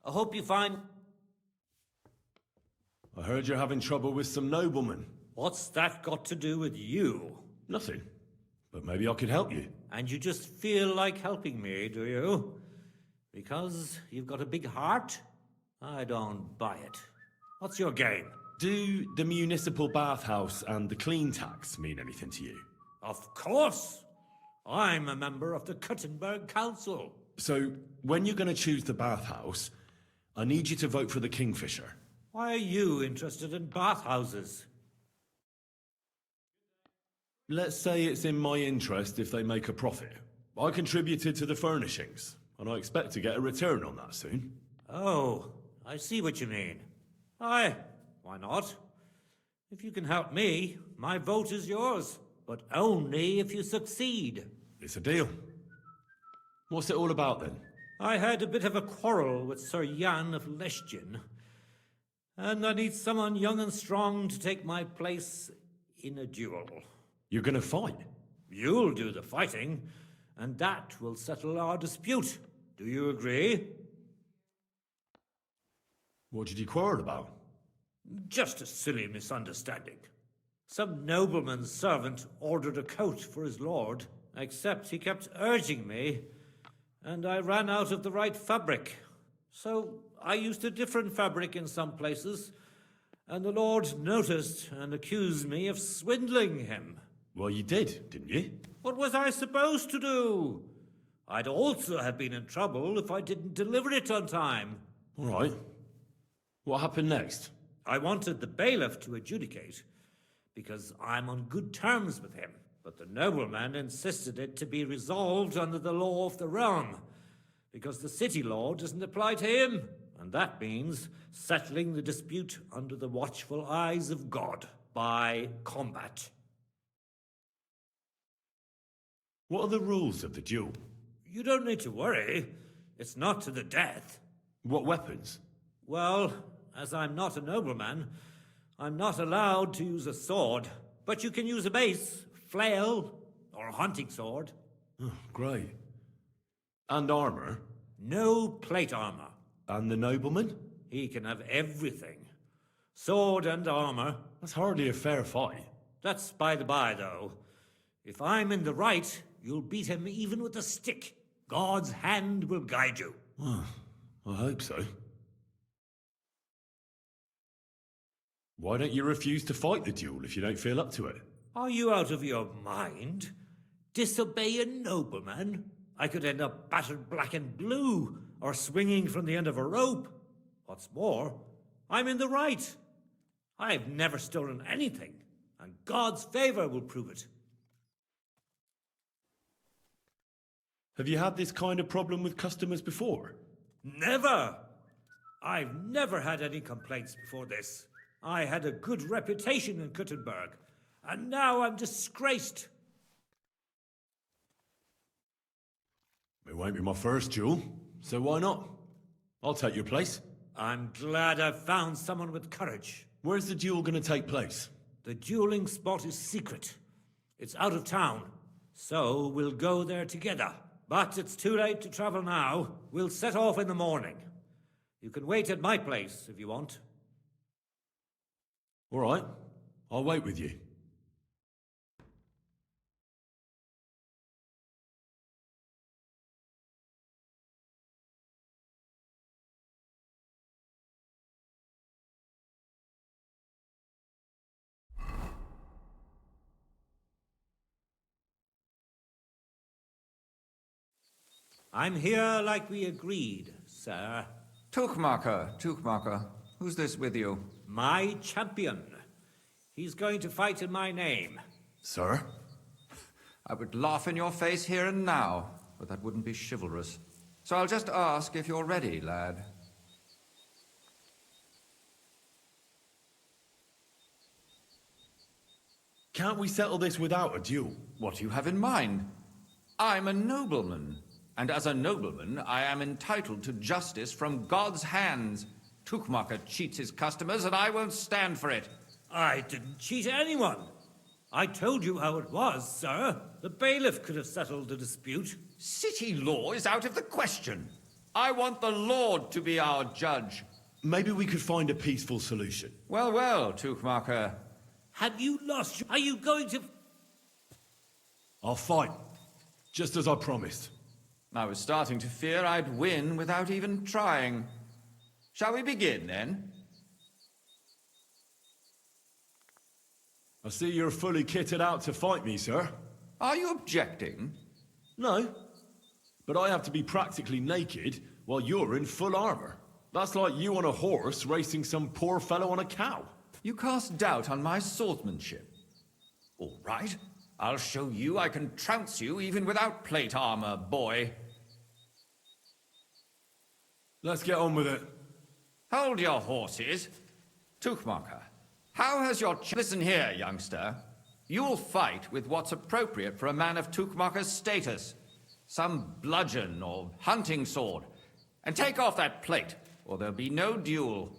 hope you find... I heard you're having trouble with some noblemen. What's that got to do with you? Nothing. But maybe I could help you. And you just feel like helping me, do you? Because you've got a big heart? I don't buy it. What's your game? Do the municipal bathhouse and the clean tax mean anything to you? Of course! I'm a member of the Kuttenberg Council. So, when you're going to choose the bathhouse, I need you to vote for the Kingfisher. Why are you interested in bathhouses? Let's say it's in my interest if they make a profit. I contributed to the furnishings, and I expect to get a return on that soon. Oh, I see what you mean. Aye, why not? If you can help me, my vote is yours. But only if you succeed. It's a deal. What's it all about then? I had a bit of a quarrel with Sir Jan of Leschin. And I need someone young and strong to take my place in a duel. You're gonna fight? You'll do the fighting, and that will settle our dispute. Do you agree? What did you quarrel about? Just a silly misunderstanding. Some nobleman's servant ordered a coat for his lord, except he kept urging me, and I ran out of the right fabric. So I used a different fabric in some places, and the lord noticed and accused me of swindling him. Well, you did, didn't you? What was I supposed to do? I'd also have been in trouble if I didn't deliver it on time. All right. What happened next? I wanted the bailiff to adjudicate, because I'm on good terms with him. But the nobleman insisted it to be resolved under the law of the realm, because the city law doesn't apply to him, and that means settling the dispute under the watchful eyes of God, by combat. What are the rules of the duel? You don't need to worry. It's not to the death. What weapons? Well, as I'm not a nobleman, I'm not allowed to use a sword, but you can use a mace, flail, or a hunting sword. Oh, great. And armor? No plate armor. And the nobleman? He can have everything. Sword and armor. That's hardly a fair fight. That's by the by, though. If I'm in the right, you'll beat him even with a stick. God's hand will guide you. Well, I hope so. Why don't you refuse to fight the duel if you don't feel up to it? Are you out of your mind? Disobey a nobleman? I could end up battered black and blue, or swinging from the end of a rope. What's more, I'm in the right. I've never stolen anything, and God's favor will prove it. Have you had this kind of problem with customers before? Never! I've never had any complaints before this. I had a good reputation in Kuttenberg, and now I'm disgraced. It won't be my first duel, so why not? I'll take your place. I'm glad I've found someone with courage. Where's the duel going to take place? The dueling spot is secret. It's out of town, so we'll go there together. But it's too late to travel now. We'll set off in the morning. You can wait at my place if you want. All right, I'll wait with you. I'm here like we agreed, sir. Tuchmacher. Who's this with you? My champion. He's going to fight in my name. Sir? I would laugh in your face here and now, but that wouldn't be chivalrous. So I'll just ask if you're ready, lad. Can't we settle this without a duel? What do you have in mind? I'm a nobleman, and as a nobleman, I am entitled to justice from God's hands. Tuchmacher cheats his customers, and I won't stand for it. I didn't cheat anyone. I told you how it was, sir. The bailiff could have settled the dispute. City law is out of the question. I want the Lord to be our judge. Maybe we could find a peaceful solution. Well, well, Tuchmacher. Have you lost your... Are you going to... I'll fight, just as I promised. I was starting to fear I'd win without even trying. Shall we begin, then? I see you're fully kitted out to fight me, sir. Are you objecting? No, but I have to be practically naked while you're in full armor. That's like you on a horse racing some poor fellow on a cow. You cast doubt on my swordsmanship. All right, I'll show you I can trounce you even without plate armor, boy. Let's get on with it. Hold your horses. Tuchmacher, how has your... Listen here, youngster. You'll fight with what's appropriate for a man of Tuchmacher's status. Some bludgeon or hunting sword. And take off that plate, or there'll be no duel.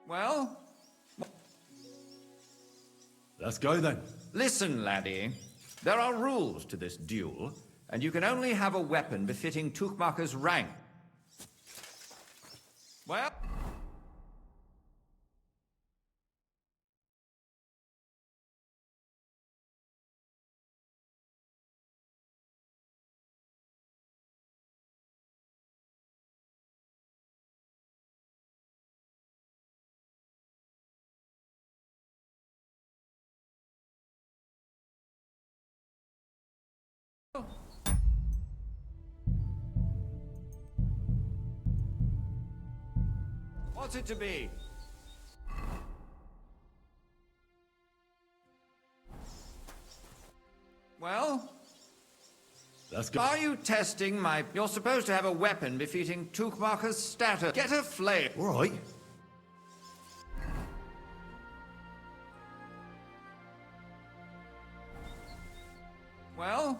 Well? Let's go then. Listen, laddie. There are rules to this duel, and you can only have a weapon befitting Tuchmacher's rank. Well... What's it to be? Well? Let's go. Are you testing my... You're supposed to have a weapon befitting Tuchmacher's status. Get a flail. All right. Well?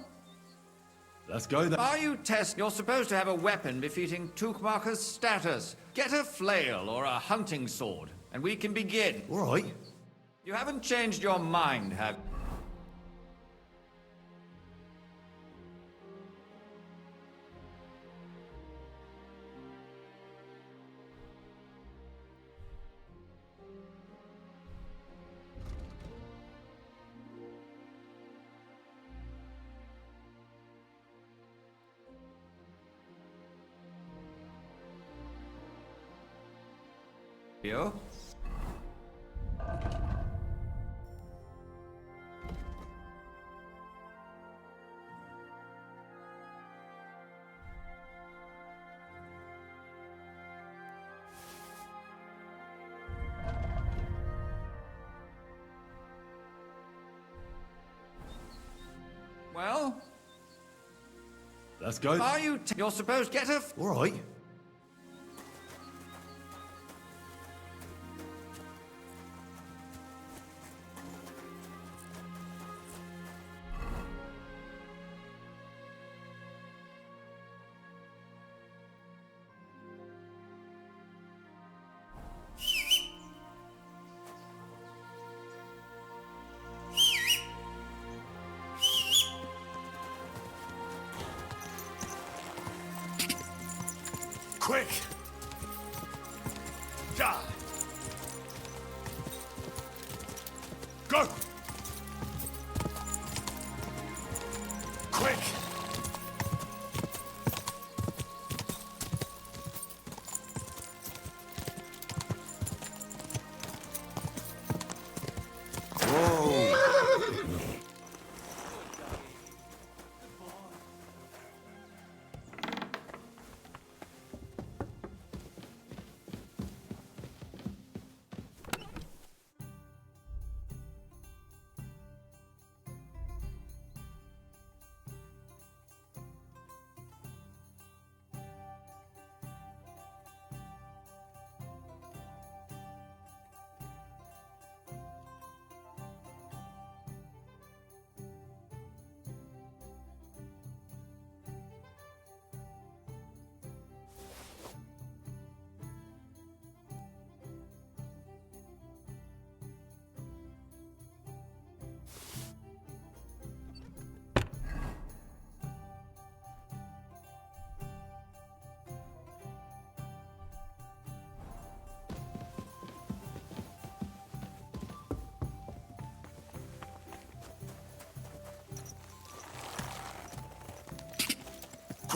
Let's go then. Are you test? You're supposed to have a weapon befitting Tuchmacher's status. Get a flail or a hunting sword, and we can begin. All right. You haven't changed your mind, have you? You? Well? Let's go. Are you... You're supposed to get a... All right.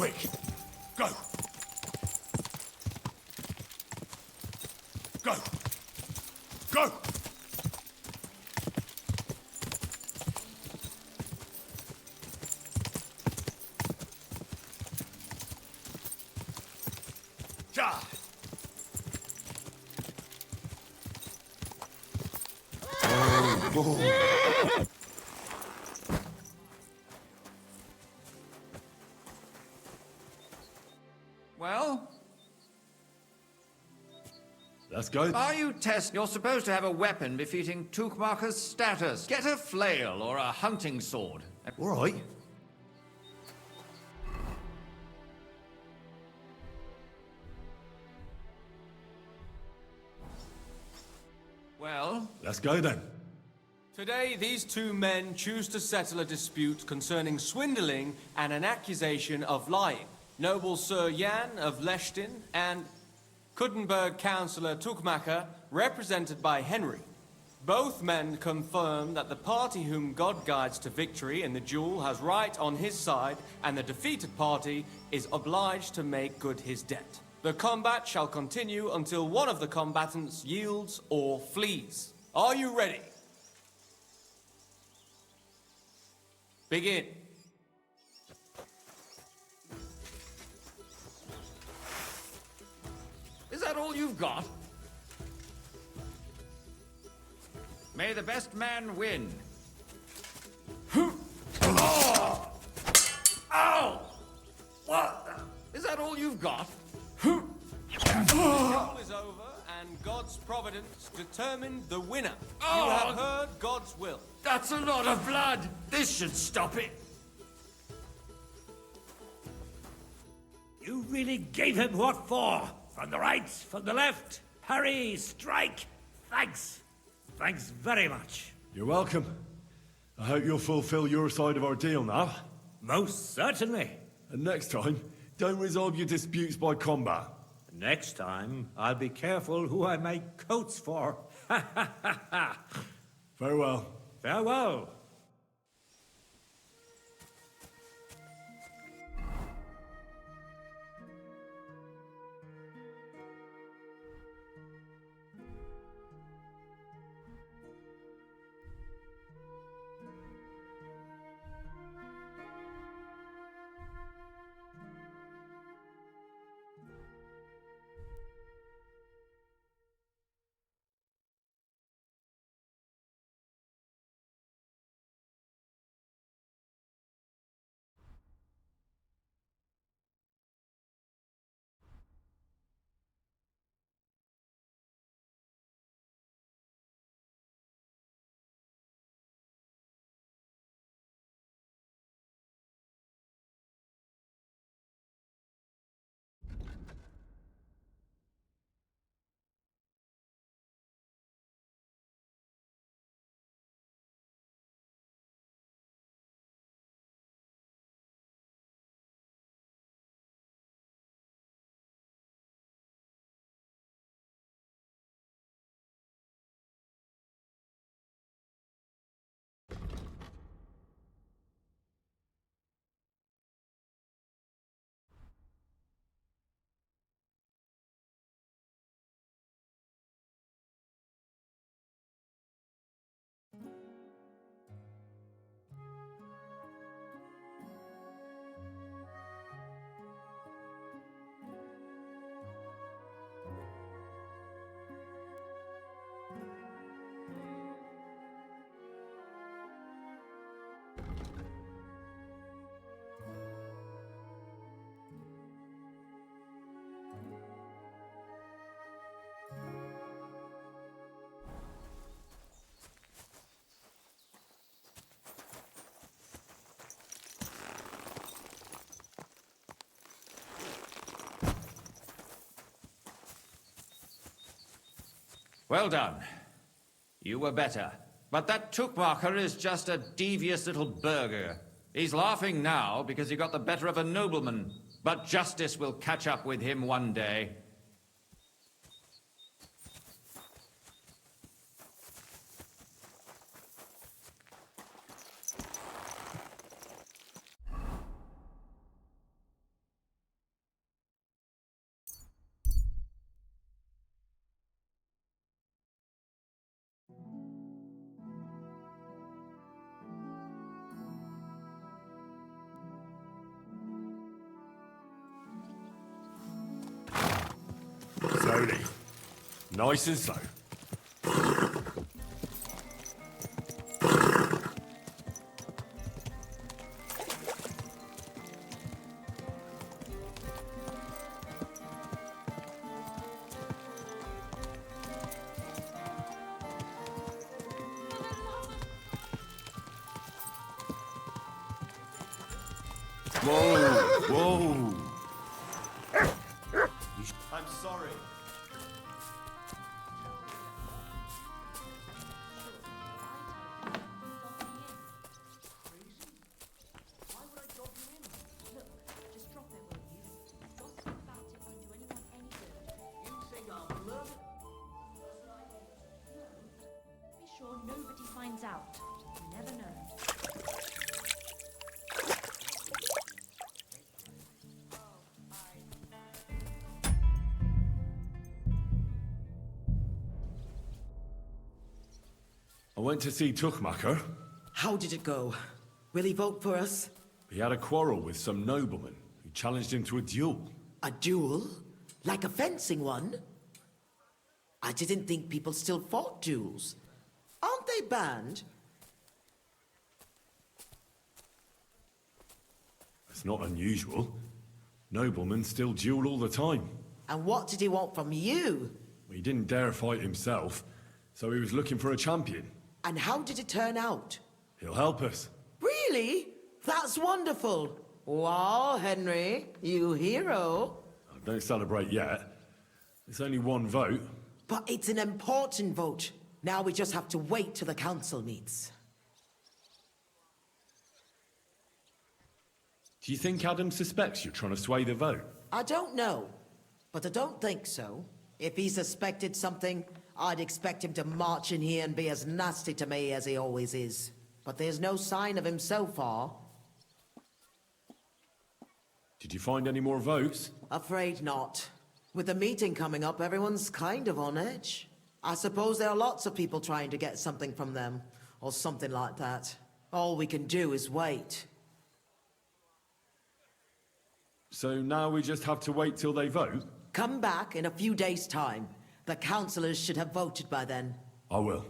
Quick! Go! Go! Go! Ja! Oh. Well? Let's go. Are you test? You're supposed to have a weapon befitting Tukmaker's status. Get a flail or a hunting sword. All right. Well? Let's go then. Today, these two men choose to settle a dispute concerning swindling and an accusation of lying. Noble Sir Jan of Leshtin and Kuddenberg Councillor Tukmaker, represented by Henry. Both men confirm that the party whom God guides to victory in the duel has right on his side, and the defeated party is obliged to make good his debt. The combat shall continue until one of the combatants yields or flees. Are you ready? Begin. Is that all you've got? May the best man win. Oh! Ow! What? Is that all you've got? The duel is over, and God's providence determined the winner. Oh! You have heard God's will. That's a lot of blood. This should stop it. You really gave him what for? From the right, from the left, parry, strike. Thanks. Thanks very much. You're welcome. I hope you'll fulfill your side of our deal now. Most certainly. And next time, don't resolve your disputes by combat. Next time, I'll be careful who I make coats for. Farewell. Farewell. Well done. You were better. But that Tukmaker is just a devious little burger. He's laughing now because he got the better of a nobleman. But justice will catch up with him one day. nice and so. Whoa, whoa. I'm sorry. Be sure nobody finds out. You never know. I went to see Tuchmacher. How did it go? Will he vote for us? He had a quarrel with some nobleman who challenged him to a duel. A duel? Like a fencing one? I didn't think people still fought duels. Aren't they banned? It's not unusual. Noblemen still duel all the time. And what did he want from you? He didn't dare fight himself, so he was looking for a champion. And how did it turn out? He'll help us. Really? That's wonderful. Wow, Henry, you hero. Don't celebrate yet. It's only one vote. But it's an important vote. Now we just have to wait till the council meets. Do you think Adam suspects you're trying to sway the vote? I don't know, but I don't think so. If he suspected something, I'd expect him to march in here and be as nasty to me as he always is. But there's no sign of him so far. Did you find any more votes? Afraid not. With the meeting coming up, everyone's kind of on edge. I suppose there are lots of people trying to get something from them, or something like that. All we can do is wait. So now we just have to wait till they vote? Come back in a few days' time. The councillors should have voted by then. I will.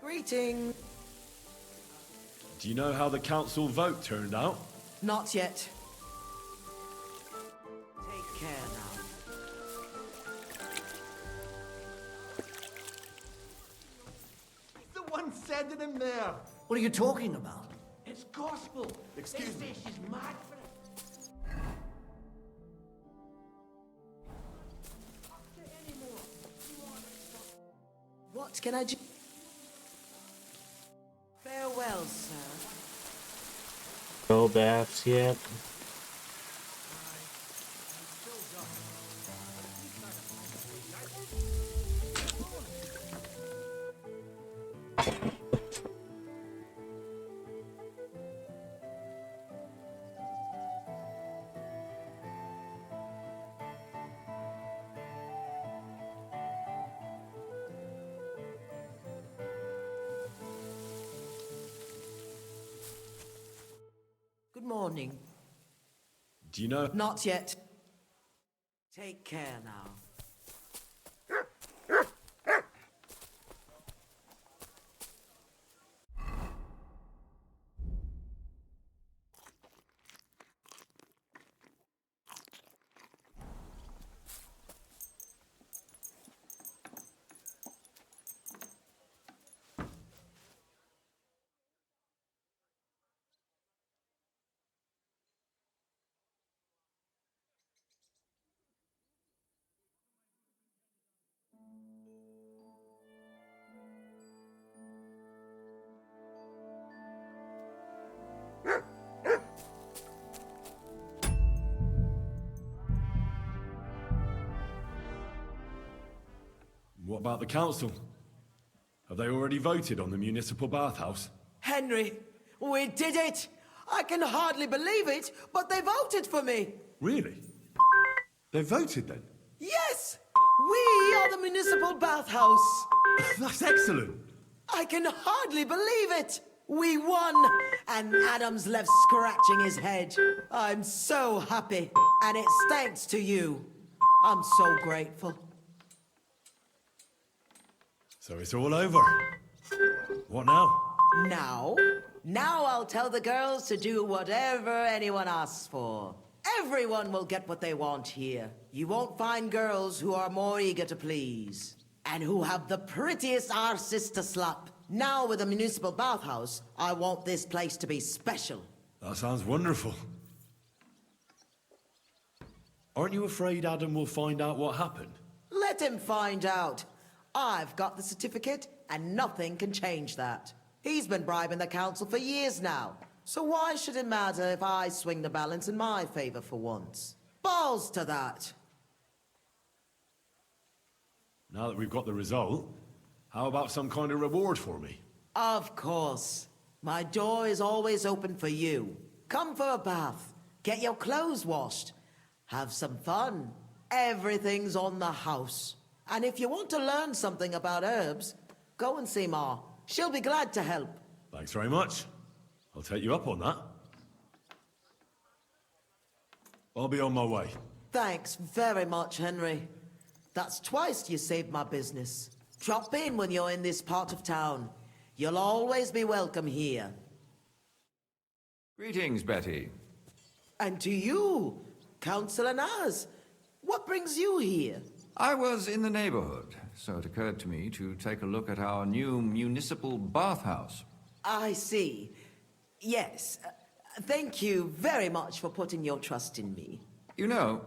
Greetings. Do you know how the council vote turned out? Not yet. Take care now. The one sending him there. What are you talking about? It's gospel. Excuse this me. fish is mad for What can I do? Farewell, sir. No baths yet. Good morning. Do you know? Not yet. Take care now. What about the council? Have they already voted on the municipal bathhouse? Henry, we did it! I can hardly believe it, but they voted for me! Really? They voted then? Yes! We are the municipal bathhouse! That's excellent! I can hardly believe it! We won! And Adam's left scratching his head. I'm so happy. And it's thanks to you. I'm so grateful. So it's all over. What now? Now I'll tell the girls to do whatever anyone asks for. Everyone will get what they want here. You won't find girls who are more eager to please. And who have the prettiest arses to slap. Now with the municipal bathhouse, I want this place to be special. That sounds wonderful. Aren't you afraid Adam will find out what happened? Let him find out. I've got the certificate, and nothing can change that. He's been bribing the council for years now. So why should it matter if I swing the balance in my favor for once? Balls to that. Now that we've got the result, how about some kind of reward for me? Of course. My door is always open for you. Come for a bath. Get your clothes washed. Have some fun. Everything's on the house. And if you want to learn something about herbs, go and see Ma. She'll be glad to help. Thanks very much. I'll take you up on that. I'll be on my way. Thanks very much, Henry. That's twice you saved my business. Drop in when you're in this part of town. You'll always be welcome here. Greetings, Betty. And to you, Councillor Naz. What brings you here? I was in the neighborhood, so it occurred to me to take a look at our new municipal bathhouse. I see. Yes. Thank you very much for putting your trust in me. You know,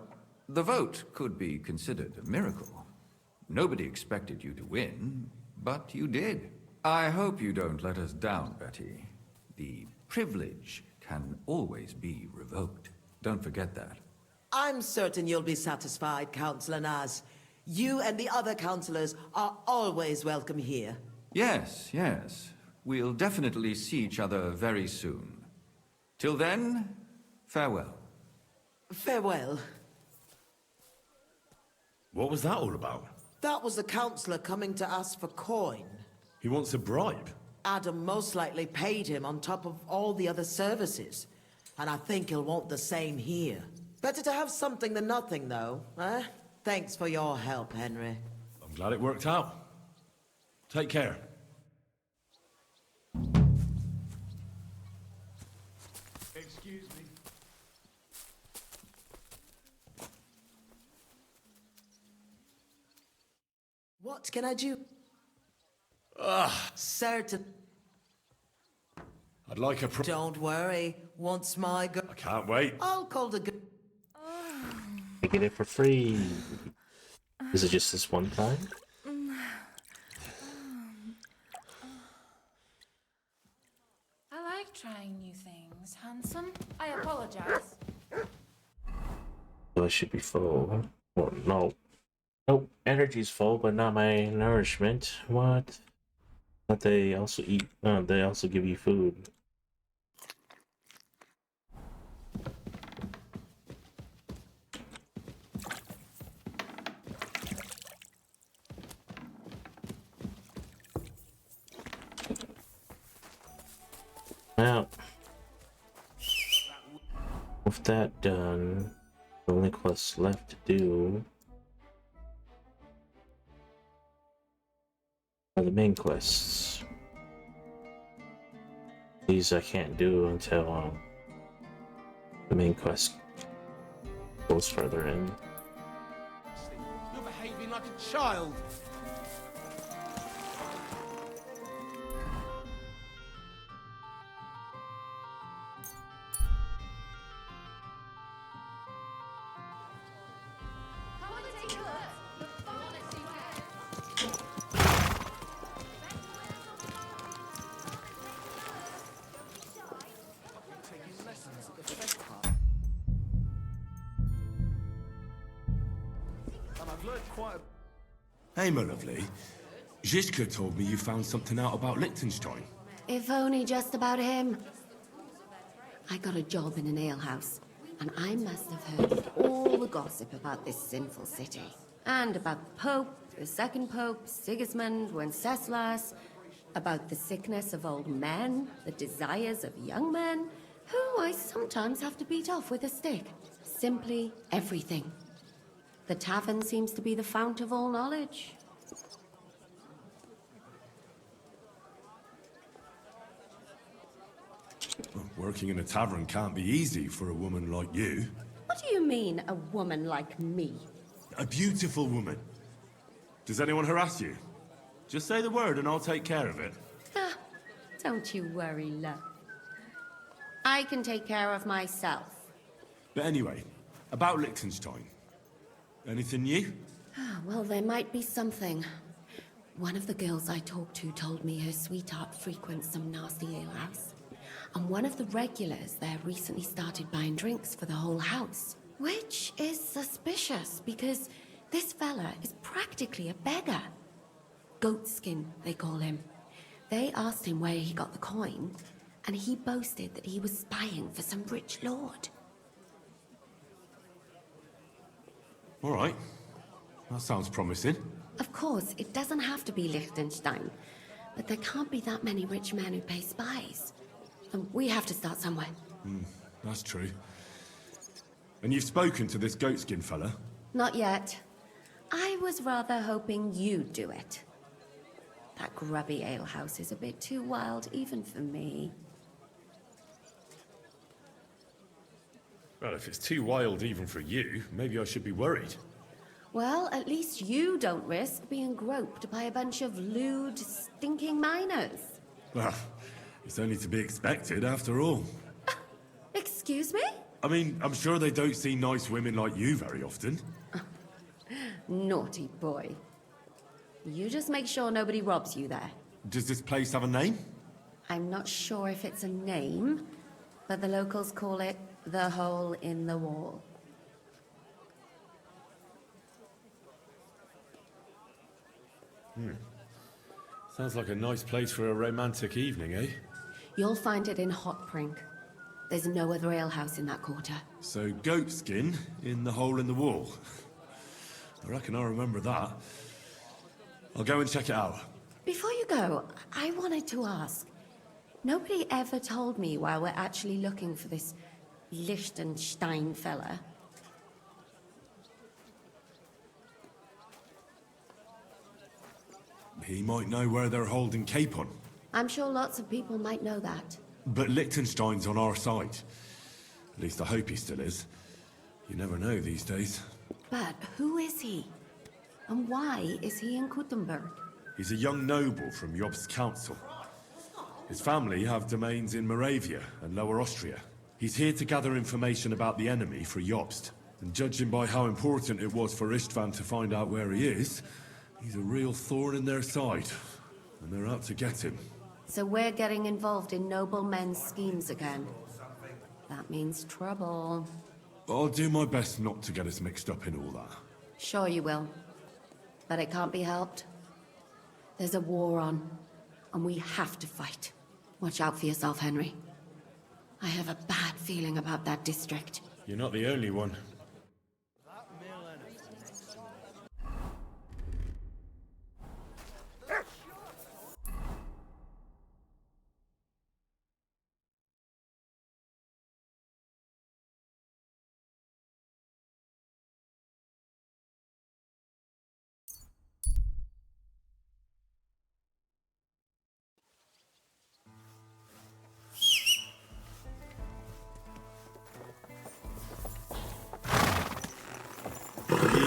the vote could be considered a miracle. Nobody expected you to win, but you did. I hope you don't let us down, Betty. The privilege can always be revoked. Don't forget that. I'm certain you'll be satisfied, Councillor Naz. You and the other councillors are always welcome here. Yes, yes. We'll definitely see each other very soon. Till then, farewell. Farewell. What was that all about? That was the councillor coming to ask for coin. He wants a bribe. Adam most likely paid him on top of all the other services. And I think he'll want the same here. Better to have something than nothing, though, eh? Thanks for your help, Henry. I'm glad it worked out. Take care. Excuse me. What can I do? Certain. I'd like a Don't worry. Once my girl. I can't wait. I'll call the good. I get it for free. Is it just this one time? trying new things, handsome. I apologize. So I should be full. Oh, no. Nope, energy's full, but not my nourishment. What? But they also eat, they also give you food. Well, with that done, the only quests left to do are the main quests. These I can't do until the main quest goes further in. You're behaving like a child. Hey, my lovely. Zizka told me you found something out about Liechtenstein. If only just about him. I got a job in an alehouse, and I must have heard all the gossip about this sinful city. And about the Pope, the second Pope, Sigismund, Wenceslas, about the sickness of old men, the desires of young men, who I sometimes have to beat off with a stick. Simply everything. The tavern seems to be the fount of all knowledge. Working in a tavern can't be easy for a woman like you. What do you mean, a woman like me? A beautiful woman. Does anyone harass you? Just say the word and I'll take care of it. Ah, don't you worry, love. I can take care of myself. But anyway, about Liechtenstein. Anything new? Well, there might be something. One of the girls I talked to told me her sweetheart frequents some nasty alehouse. And one of the regulars there recently started buying drinks for the whole house. Which is suspicious, because this fella is practically a beggar. Goatskin, they call him. They asked him where he got the coin, and he boasted that he was spying for some rich lord. All right. That sounds promising. Of course, it doesn't have to be Liechtenstein, but there can't be that many rich men who pay spies. And we have to start somewhere. That's true. And you've spoken to this goatskin fella? Not yet. I was rather hoping you'd do it. That grubby alehouse is a bit too wild even for me. Well, if it's too wild even for you, maybe I should be worried. Well, at least you don't risk being groped by a bunch of lewd, stinking miners. Well, it's only to be expected after all. Excuse me? I mean, I'm sure they don't see nice women like you very often. Naughty boy. You just make sure nobody robs you there. Does this place have a name? I'm not sure if it's a name, but the locals call it the Hole in the Wall. Sounds like a nice place for a romantic evening, eh? You'll find it in Hotprink. There's no other alehouse in that quarter. So, goatskin in the hole in the wall. I reckon I remember that. I'll go and check it out. Before you go, I wanted to ask. Nobody ever told me why we're actually looking for this Liechtenstein fella. He might know where they're holding Capon. I'm sure lots of people might know that. But Liechtenstein's on our side. At least I hope he still is. You never know these days. But who is he? And why is he in Kuttenberg? He's a young noble from Jobst's council. His family have domains in Moravia and Lower Austria. He's here to gather information about the enemy for Jobst. And judging by how important it was for Istvan to find out where he is, he's a real thorn in their side. And they're out to get him. So we're getting involved in noblemen's schemes again. That means trouble. I'll do my best not to get us mixed up in all that. Sure you will. But it can't be helped. There's a war on, and we have to fight. Watch out for yourself, Henry. I have a bad feeling about that district. You're not the only one.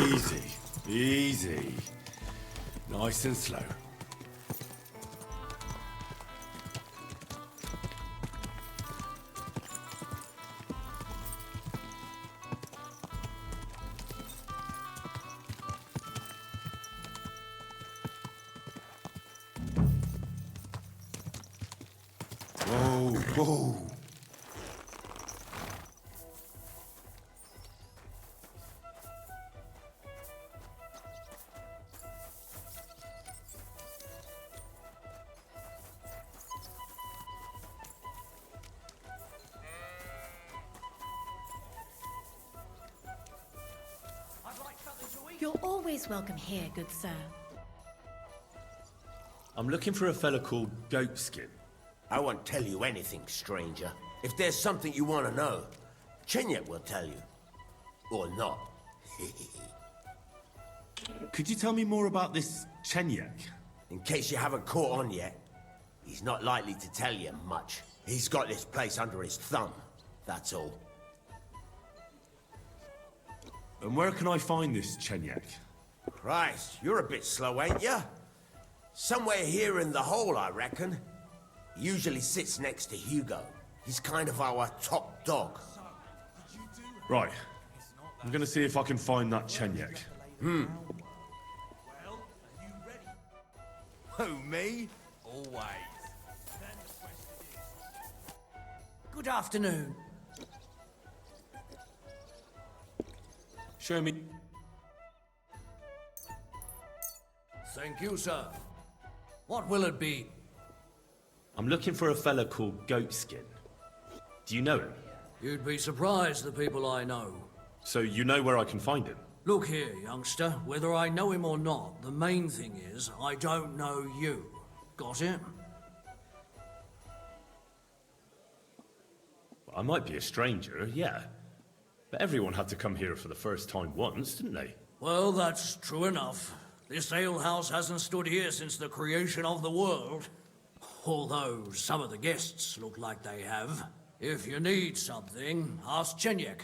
Easy, easy. Nice and slow. Whoa, whoa. You're always welcome here, good sir. I'm looking for a fella called Goatskin. I won't tell you anything, stranger. If there's something you want to know, Chenyek will tell you. Or not. Could you tell me more about this Chenyek? In case you haven't caught on yet, he's not likely to tell you much. He's got this place under his thumb, that's all. And where can I find this Chenyek? Christ, you're a bit slow, ain't ya? Somewhere here in the hole, I reckon. He usually sits next to Hugo. He's kind of our top dog. Right. I'm gonna see if I can find that Chenyek. Hmm. Who, me? Always. Good afternoon. Show me. Thank you, sir. What will it be? I'm looking for a fella called Goatskin. Do you know him? You'd be surprised, the people I know. So you know where I can find him? Look here, youngster. Whether I know him or not, the main thing is I don't know you. Got it? I might be a stranger, yeah. But everyone had to come here for the first time once, didn't they? Well, that's true enough. This alehouse hasn't stood here since the creation of the world. Although some of the guests look like they have. If you need something, ask Chenyek.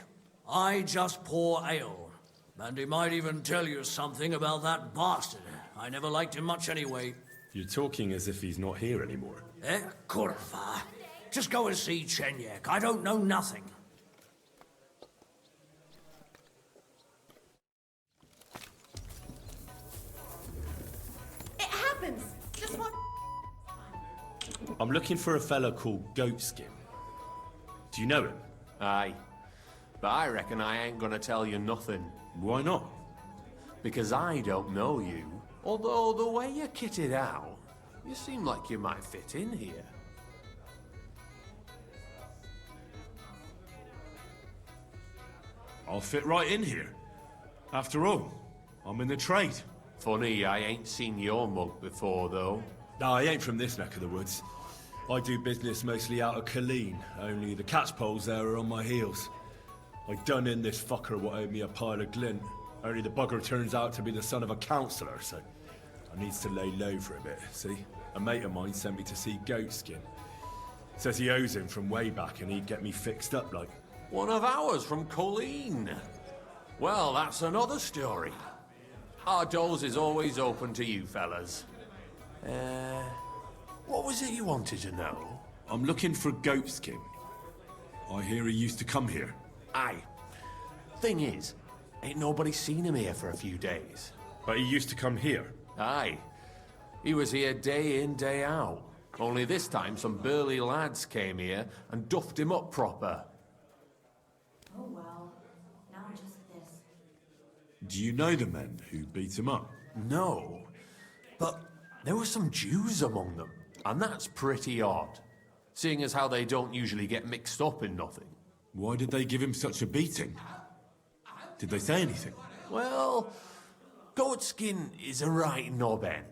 I just pour ale. And he might even tell you something about that bastard. I never liked him much anyway. You're talking as if he's not here anymore. Kurva. Just go and see Chenyek. I don't know nothing. It happens! Just what? I'm looking for a fella called Goatskin. Do you know him? Aye. But I reckon I ain't gonna tell you nothing. Why not? Because I don't know you. Although the way you're kitted out, you seem like you might fit in here. I'll fit right in here. After all, I'm in the trade. Funny, I ain't seen your mug before, though. No, I ain't from this neck of the woods. I do business mostly out of Colleen, only the catchpoles there are on my heels. I done in this fucker what owed me a pile of glint, only the bugger turns out to be the son of a councillor, so I needs to lay low for a bit, see? A mate of mine sent me to see Goatskin. Says he owes him from way back and he'd get me fixed up like. One of ours from Colleen. Well, that's another story. Our doors is always open to you fellas. What was it you wanted to know? I'm looking for Goatskin. I hear he used to come here. Aye. Thing is, ain't nobody seen him here for a few days. But he used to come here? Aye. He was here day in, day out. Only this time some burly lads came here and duffed him up proper. Oh well, now just this. Do you know the men who beat him up? No, but there were some Jews among them, and that's pretty odd, seeing as how they don't usually get mixed up in nothing. Why did they give him such a beating? Did they say anything? Well, Goatskin is a right knob end.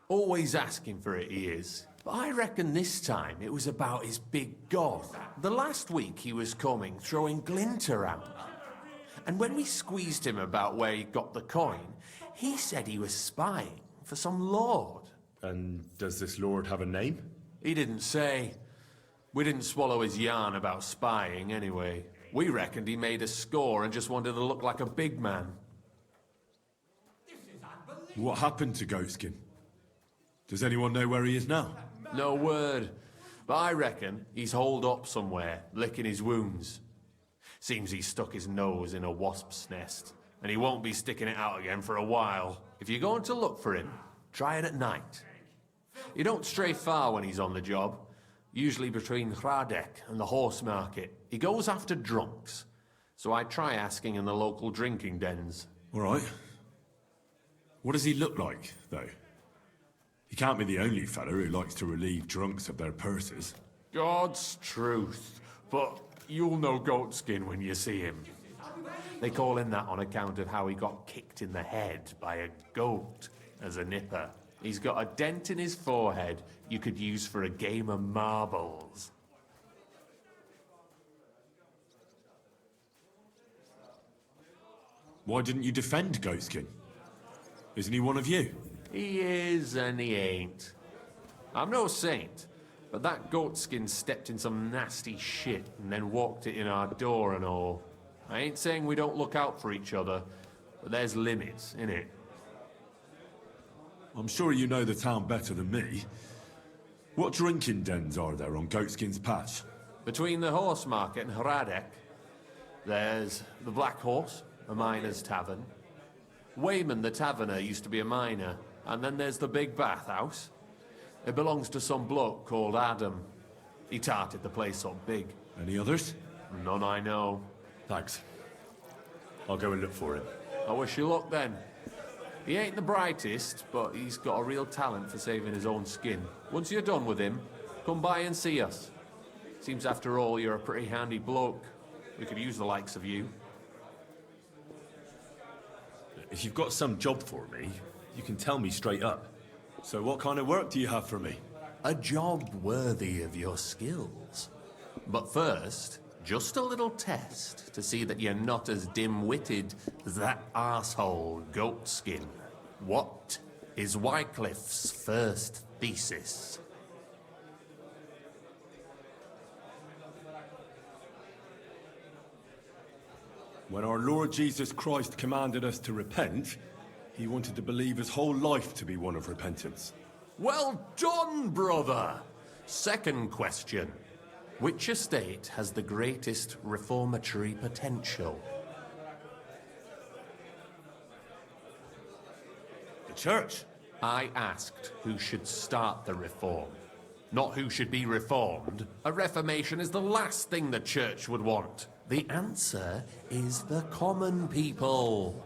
Always asking for it, he is. But I reckon this time it was about his big god. The last week he was coming, throwing glint around. And when we squeezed him about where he got the coin, he said he was spying for some lord. And does this lord have a name? He didn't say. We didn't swallow his yarn about spying anyway. We reckoned he made a score and just wanted to look like a big man. What happened to Goatskin? Does anyone know where he is now? No word. But I reckon he's holed up somewhere, licking his wounds. Seems he stuck his nose in a wasp's nest, and he won't be sticking it out again for a while. If you're going to look for him, try it at night. You don't stray far when he's on the job. Usually between Hradek and the horse market. He goes after drunks. So I try asking in the local drinking dens. All right. What does he look like, though? He can't be the only fella who likes to relieve drunks of their purses. God's truth. But you'll know Goatskin when you see him. They call him that on account of how he got kicked in the head by a goat as a nipper. He's got a dent in his forehead you could use for a game of marbles. Why didn't you defend Goatskin? Isn't he one of you? He is and he ain't. I'm no saint, but that Goatskin stepped in some nasty shit and then walked it in our door and all. I ain't saying we don't look out for each other, but there's limits, innit? I'm sure you know the town better than me. What drinking dens are there on Goatskin's Patch? Between the horse market and Hradek, there's the Black Horse, a miner's tavern. Wayman the taverner used to be a miner, and then there's the Big Bathhouse. It belongs to some bloke called Adam. He tarted the place up big. Any others? None I know. Thanks. I'll go and look for him. I wish you luck then. He ain't the brightest, but he's got a real talent for saving his own skin. Once you're done with him, come by and see us. Seems after all you're a pretty handy bloke. We could use the likes of you. If you've got some job for me, you can tell me straight up. So what kind of work do you have for me? A job worthy of your skills. But first, just a little test to see that you're not as dim-witted as that arsehole Goatskin. What is Wycliffe's first thesis? When our Lord Jesus Christ commanded us to repent, he wanted the believer's whole life to be one of repentance. Well done, brother! Second question. Which estate has the greatest reformatory potential? The church. I asked who should start the reform, not who should be reformed. A reformation is the last thing the church would want. The answer is the common people.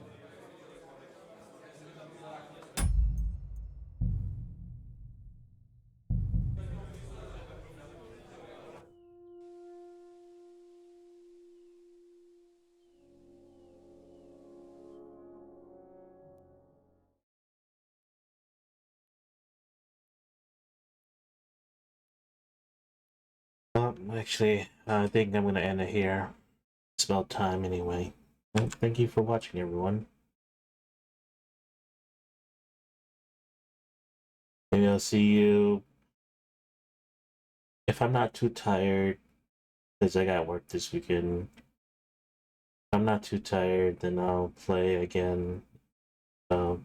Actually, I think I'm gonna end it here. It's about time anyway. Well, thank you for watching, everyone. Maybe I'll see you if I'm not too tired, because I got work this weekend. If I'm not too tired, then I'll play again. Yeah.